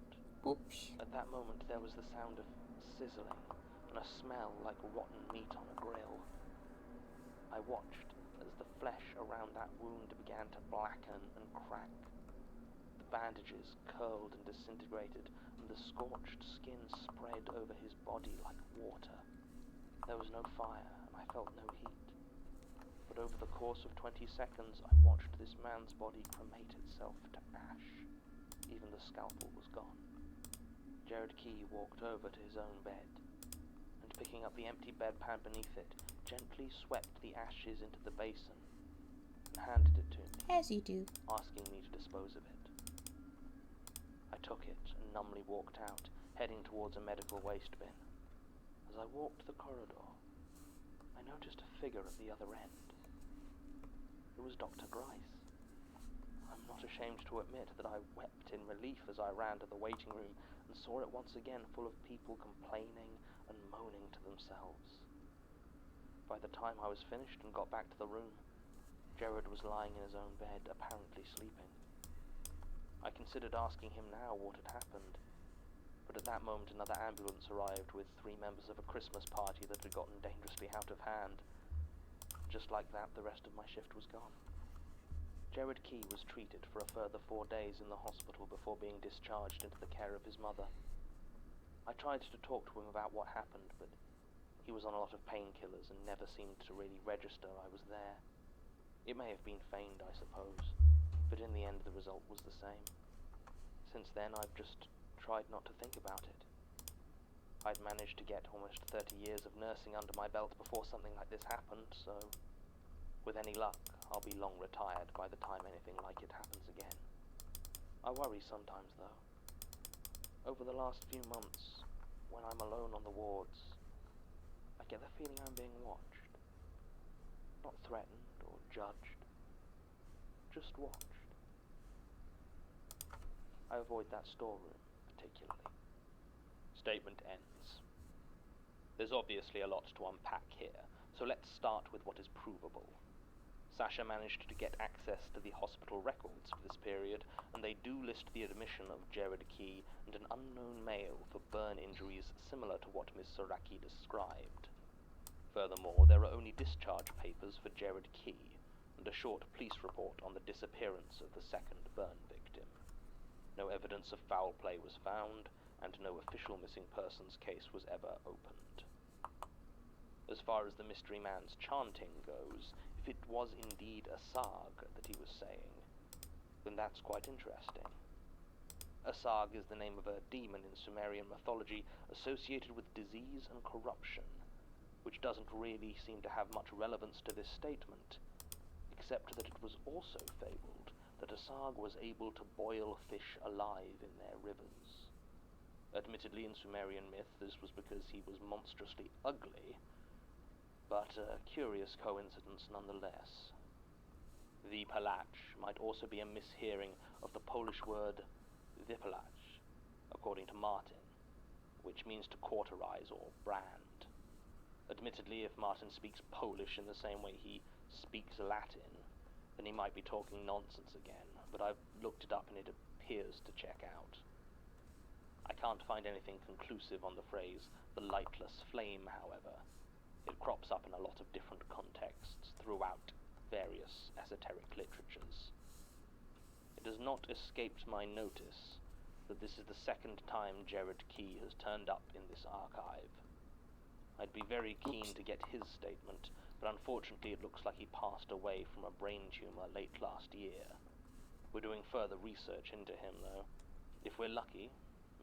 Oops. At that moment there was the sound of sizzling and a smell like rotten meat on a grill. I watched as the flesh around that wound began to blacken and crack. The bandages curled and disintegrated, and the scorched skin spread over his body like water. There was no fire, and I felt no heat. But over the course of 20 seconds, I watched this man's body cremate itself to ash. Even the scalpel was gone. Jared Key walked over to his own bed, and picking up the empty bedpan beneath it, gently swept the ashes into the basin and handed it to me, As you do. asking me to dispose of it. I took it and numbly walked out, heading towards a medical waste bin. As I walked the corridor, I noticed a figure at the other end. It was Dr. Grice. I'm not ashamed to admit that I wept in relief as I ran to the waiting room and saw it once again full of people complaining and moaning to themselves. By the time I was finished and got back to the room, Jared was lying in his own bed, apparently sleeping. I considered asking him now what had happened, but at that moment another ambulance arrived with 3 members of a Christmas party that had gotten dangerously out of hand. Just like that, the rest of my shift was gone. Jared Key was treated for a further 4 days in the hospital before being discharged into the care of his mother. I tried to talk to him about what happened, but he was on a lot of painkillers and never seemed to really register I was there. It may have been feigned, I suppose, but in the end the result was the same. Since then, I've just tried not to think about it. I'd managed to get almost 30 years of nursing under my belt before something like this happened, so with any luck, I'll be long retired by the time anything like it happens again. I worry sometimes, though. Over the last few months, when I'm alone on the wards, I get the feeling I'm being watched. Not threatened or judged, just watched. I avoid that storeroom, particularly. Statement ends. There's obviously a lot to unpack here, so let's start with what is provable. Sasha managed to get access to the hospital records for this period, and they do list the admission of Jared Key and an unknown male for burn injuries similar to what Ms. Saraki described. Furthermore, there are only discharge papers for Jared Key, and a short police report on the disappearance of the second burn victim. No evidence of foul play was found, and no official missing persons case was ever opened. As far as the mystery man's chanting goes, if it was indeed a Sarg that he was saying, then that's quite interesting. A Sarg is the name of a demon in Sumerian mythology associated with disease and corruption, which doesn't really seem to have much relevance to this statement, except that it was also fabled that a Sarg was able to boil fish alive in their rivers. Admittedly, in Sumerian myth, this was because he was monstrously ugly, but a curious coincidence nonetheless. The Palach might also be a mishearing of the Polish word Wypalacz, according to Martin, which means to cauterize or brand. Admittedly, if Martin speaks Polish in the same way he speaks Latin, then he might be talking nonsense again, but I've looked it up and it appears to check out. I can't find anything conclusive on the phrase the lightless flame, however. It crops up in a lot of different contexts throughout various esoteric literatures. It has not escaped my notice that this is the second time Jared Key has turned up in this archive. I'd be very keen to get his statement, but unfortunately it looks like he passed away from a brain tumor late last year. We're doing further research into him, though. If we're lucky,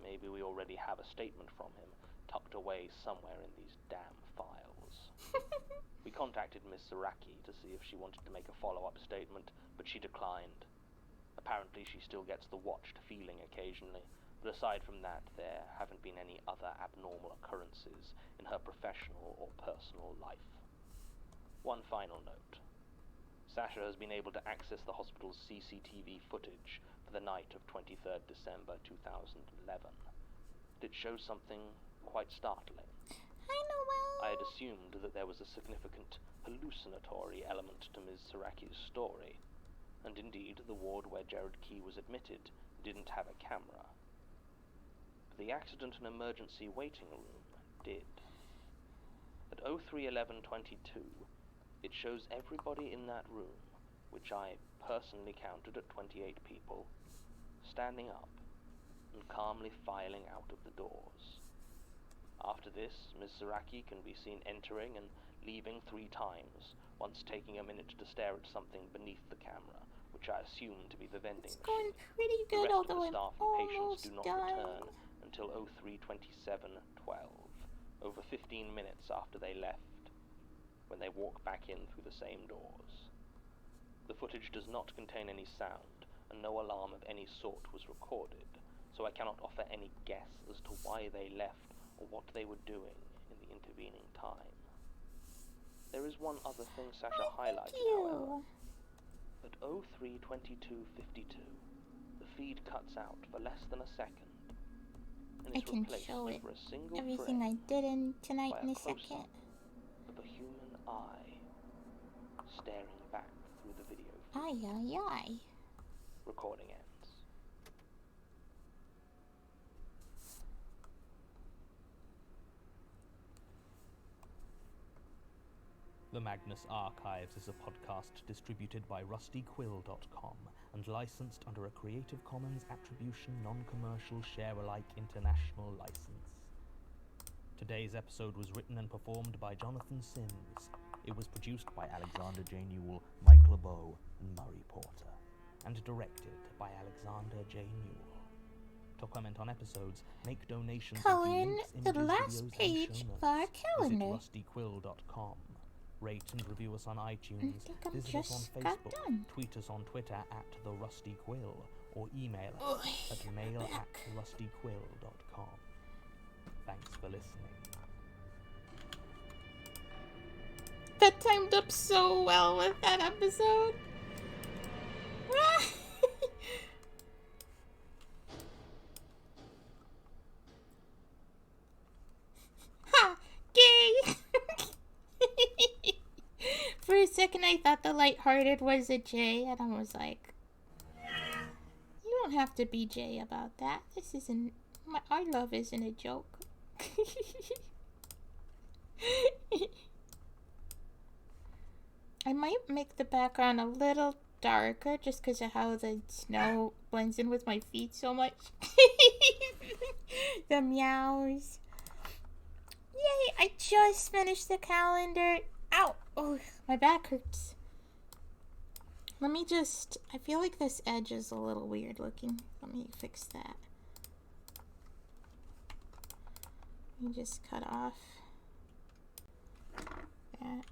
maybe we already have a statement from him tucked away somewhere in these damn files. We contacted Miss Saraki to see if she wanted to make a follow-up statement, but she declined. Apparently she still gets the watched feeling occasionally, but aside from that, there haven't been any other abnormal occurrences in her professional or personal life. One final note. Sasha has been able to access the hospital's CCTV footage for the night of 23rd December 2011. It shows something quite startling. Hi, Noel. I had assumed that there was a significant hallucinatory element to Ms. Saraki's story, and indeed the ward where Jared Key was admitted didn't have a camera. But the accident and emergency waiting room did. At 03:11:22, it shows everybody in that room, which I personally counted at 28 people, standing up and calmly filing out of the doors. After this, Ms. Saraki can be seen entering and leaving 3 times, once taking a minute to stare at something beneath the camera, which I assume to be the vending It's going machine. pretty The good, rest of although the I'm staff and patients do almost not done. return until 03:27:12, over 15 minutes after they left, when they walk back in through the same doors. The footage does not contain any sound, and no alarm of any sort was recorded, so I cannot offer any guess as to why they left or what they were doing in the intervening time. There is one other thing Sasha highlighted, however. At 03:22:52, the feed cuts out for less than a second, and I is can replaced show it. over a single Everything frame I did in tonight by in a a close-up second. of a human eye staring back through the video feed. Ay, ay, ay. Recording ends. The Magnus Archives is a podcast distributed by rustyquill.com and licensed under a Creative Commons Attribution Non-Commercial Share-alike International license. Today's episode was written and performed by Jonathan Sims. It was produced by Alexander J. Newell, Mike LeBeau, and Murray Porter, and directed by Alexander J. Newell. To comment on episodes, make donations Colin, links, the images, last videos, and page show of our notes. calendar. Visit rustyquill.com. Rate and review us on iTunes. I think I'm Visit us on just got Facebook. done. Tweet us on Twitter at The Rusty Quill, or email us at mail@rustyquill.com. Thanks for listening. That timed up so well with that episode. second I thought the lighthearted was a J, and I was like, you don't have to be J about that. This isn't, our love isn't a joke. I might make the background a little darker just because of how the snow blends in with my feet so much. The meows. Yay, I just finished the calendar. Ow! Oh, my back hurts. Let me just... I feel like this edge is a little weird looking. Let me fix that. Let me just cut off that.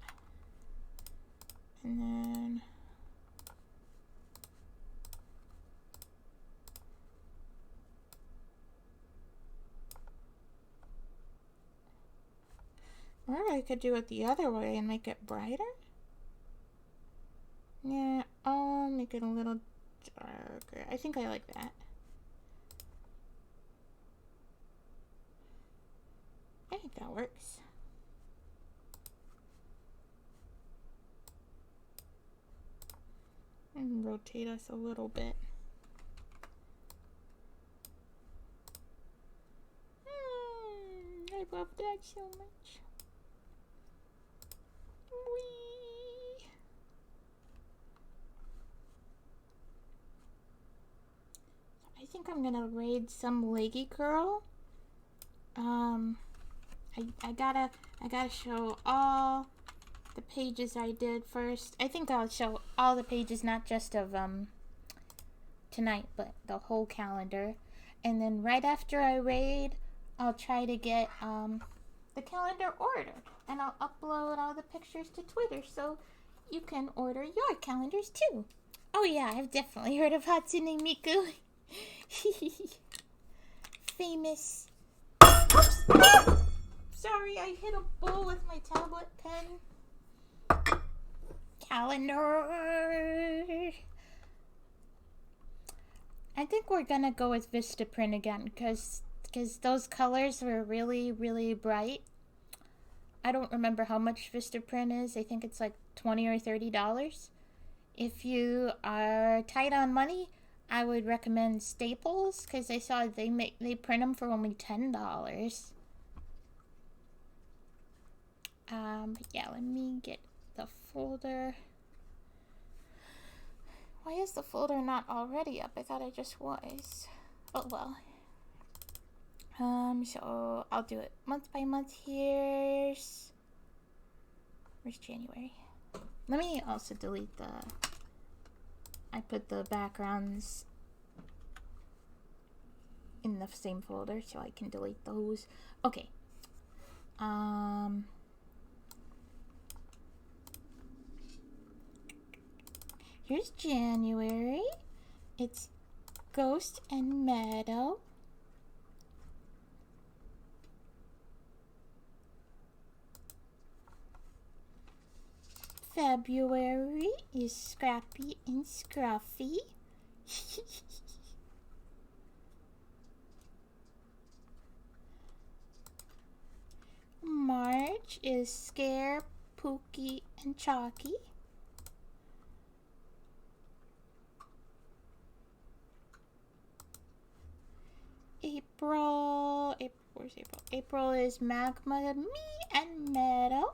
And then... Or I could do it the other way and make it brighter. Yeah, I'll make it a little darker. I think I like that. I think that works. And rotate us a little bit. I love that so much. Whee! I think I'm gonna raid some leggy girl. I gotta show all the pages I did first. I think I'll show all the pages, not just of tonight, but the whole calendar. And then right after I raid, I'll try to get the calendar ordered, and I'll upload all the pictures to Twitter so you can order your calendars too. Oh yeah, I've definitely heard of Hatsune Miku. Famous. Oops. Sorry, I hit a bowl with my tablet pen. Calendar. I think we're gonna go with Vistaprint again because those colors were really, really bright. I don't remember how much Vistaprint is. I think it's like $20 or $30. If you are tight on money, I would recommend Staples because I saw they print them for only $10. But yeah, let me get the folder. Why is the folder not already up? I thought I just was. Oh well. So I'll do it month by month here. Where's January? Let me also delete I put the backgrounds in the same folder so I can delete those. Okay. Here's January. It's Ghost and Meadow. February is Scrappy and Scruffy. March is Scare, Pookie, and Chalky. Where's April? April is Magma, Me, and Meadow.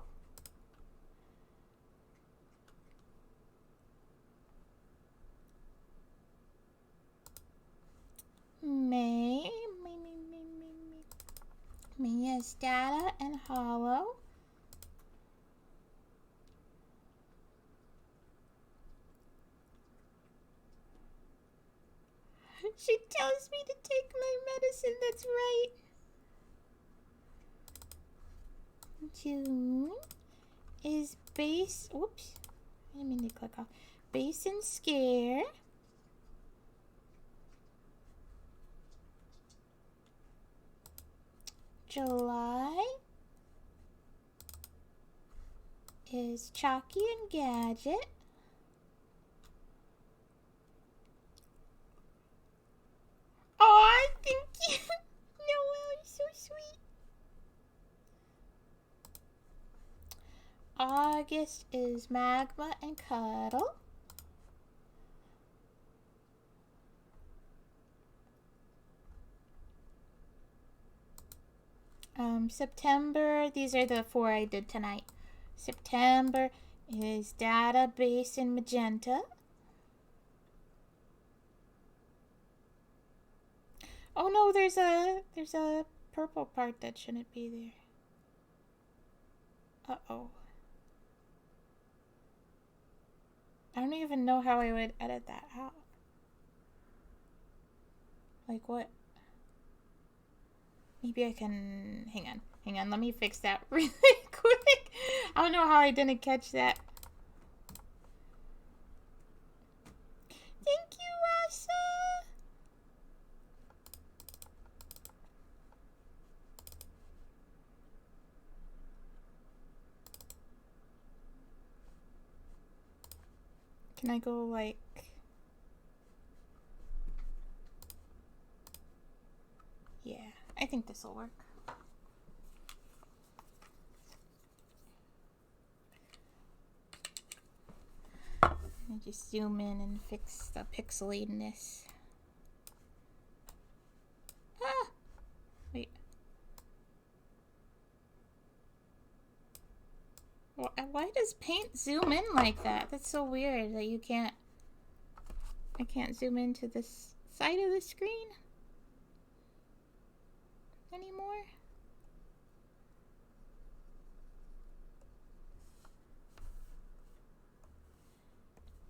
May is Data and Hollow. She tells me to take my medicine, that's right. June is Base, whoops, I didn't mean to click off. Base and Scare. July is Chalky and Gadget. Aw, thank you. Noelle, you're so sweet. August is Magma and Cuddle. September, these are the 4 I did tonight. September is Database and Magenta. Oh no, there's a purple part that shouldn't be there. Uh-oh. I don't even know how I would edit that out. Like what? Maybe I can... Hang on, let me fix that really quick. I don't know how I didn't catch that. Thank you, Rasa! Can I go like... Yeah, I think this will work. I just zoom in and fix the pixelatedness. Ah! Wait. Why does paint zoom in like that? That's so weird that you can't... I can't zoom into this side of the screen anymore.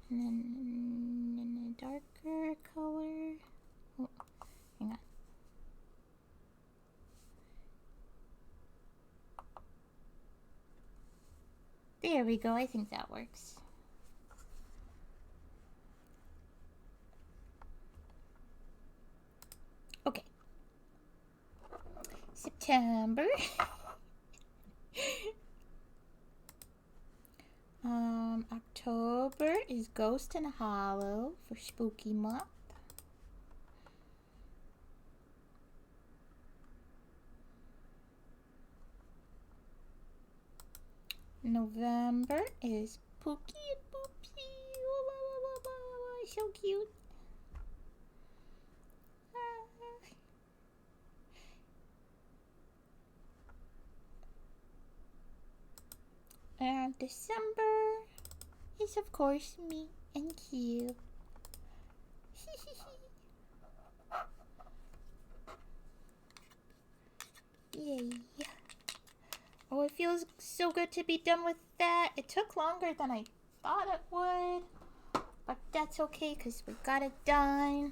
And then in a darker color. Oh, hang on. There we go. I think that works. Okay. September. October is Ghost and Hollow for Spooky Month. November is Pookie and Boopsie. So cute. And December is, of course, me and Q. Yay. Oh, it feels so good to be done with that. It took longer than I thought it would. But that's okay, because we got it done.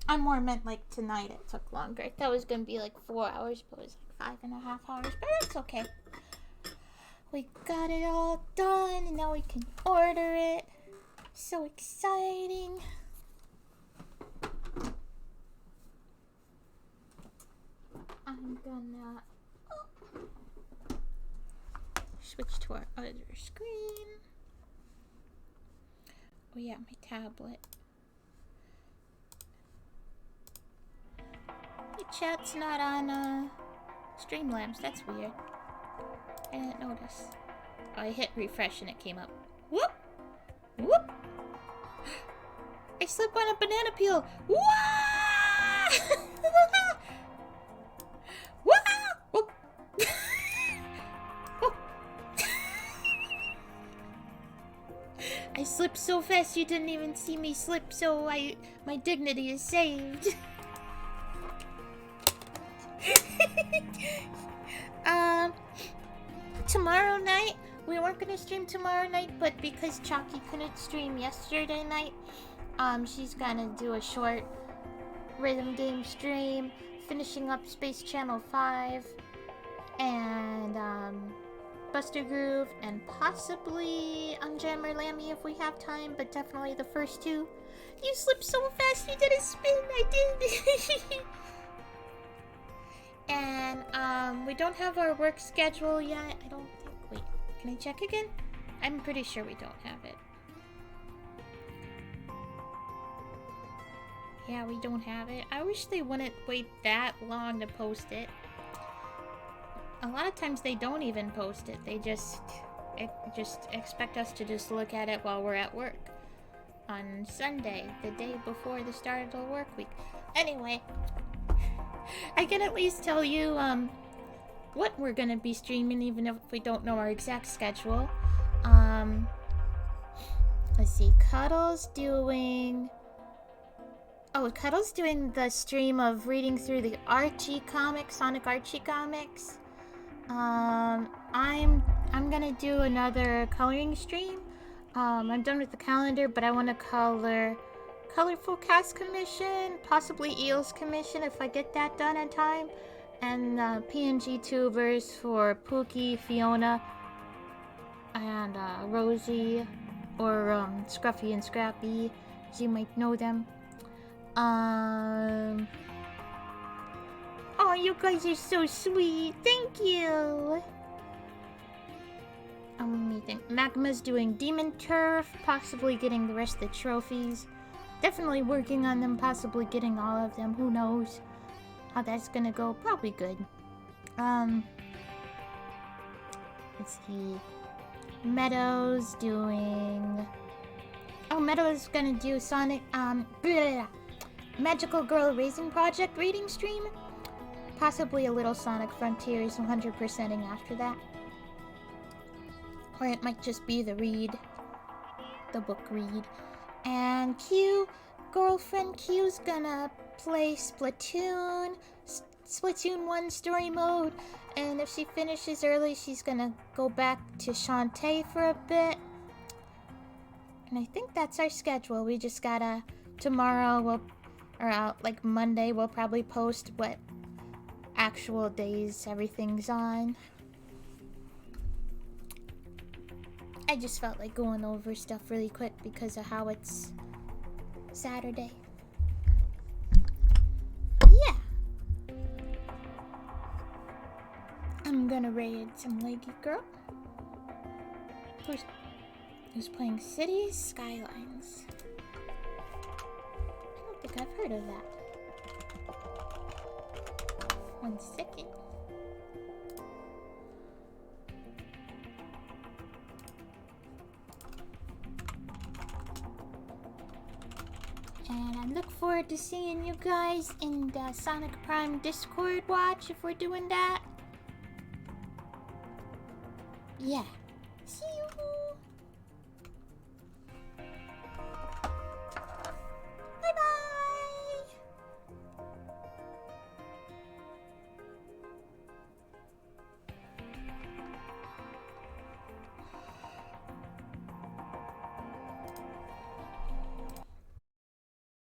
I more meant like tonight it took longer. I thought it was going to be like 4 hours, but it was like 5.5 hours. But that's okay. We got it all done, and now we can order it. So exciting. I'm gonna switch to our other screen. Oh yeah, my tablet. The chat's not on Streamlabs. That's weird. I didn't notice. Oh, I hit refresh and it came up. Whoop! Whoop! I slipped on a banana peel. Wah! Wah! Whoop! Whoop! I slipped so fast you didn't even see me slip, so my dignity is saved. Tomorrow night, we weren't gonna stream tomorrow night, but because Chalky couldn't stream yesterday night, she's gonna do a short rhythm game stream, finishing up Space Channel 5, and Buster Groove, and possibly Unjammer Lammy if we have time, but definitely the first two. You slipped so fast you did a spin, I did! And we don't have our work schedule yet. I don't think. Wait, can I check again? I'm pretty sure we don't have it. Yeah, we don't have it. I wish they wouldn't wait that long to post it. A lot of times they don't even post it. They just just expect us to just look at it while we're at work on Sunday, the day before the start of the work week. Anyway, I can at least tell you what we're gonna be streaming, even if we don't know our exact schedule. Let's see. Cuddle's doing the stream of reading through the Archie comics, Sonic Archie comics. I'm gonna do another coloring stream. I'm done with the calendar, but I want to color Colorful Cast Commission, possibly Eels Commission if I get that done in time, and PNG tubers for Pookie, Fiona, and Rosie, or Scruffy and Scrappy, as you might know them. Oh, you guys are so sweet. Thank you. Let me think. Magma's doing Demon Turf, possibly getting the rest of the trophies. Definitely working on them, possibly getting all of them. Who knows how that's gonna go? Probably good. Let's see. Meadows doing... Oh, Meadows gonna do Sonic, Magical Girl Racing Project reading stream. Possibly a little Sonic Frontiers 100%ing after that. Or it might just be the book read. And girlfriend Q's gonna play Splatoon 1 story mode. And if she finishes early, she's gonna go back to Shantae for a bit. And I think that's our schedule. We just gotta, Monday, we'll probably post what actual days everything's on. I just felt like going over stuff really quick because of how it's Saturday. Yeah. I'm gonna raid some Leggy Girl. Who's playing Cities Skylines. I don't think I've heard of that. 1 second. And I look forward to seeing you guys in the Sonic Prime Discord watch if we're doing that. Yeah.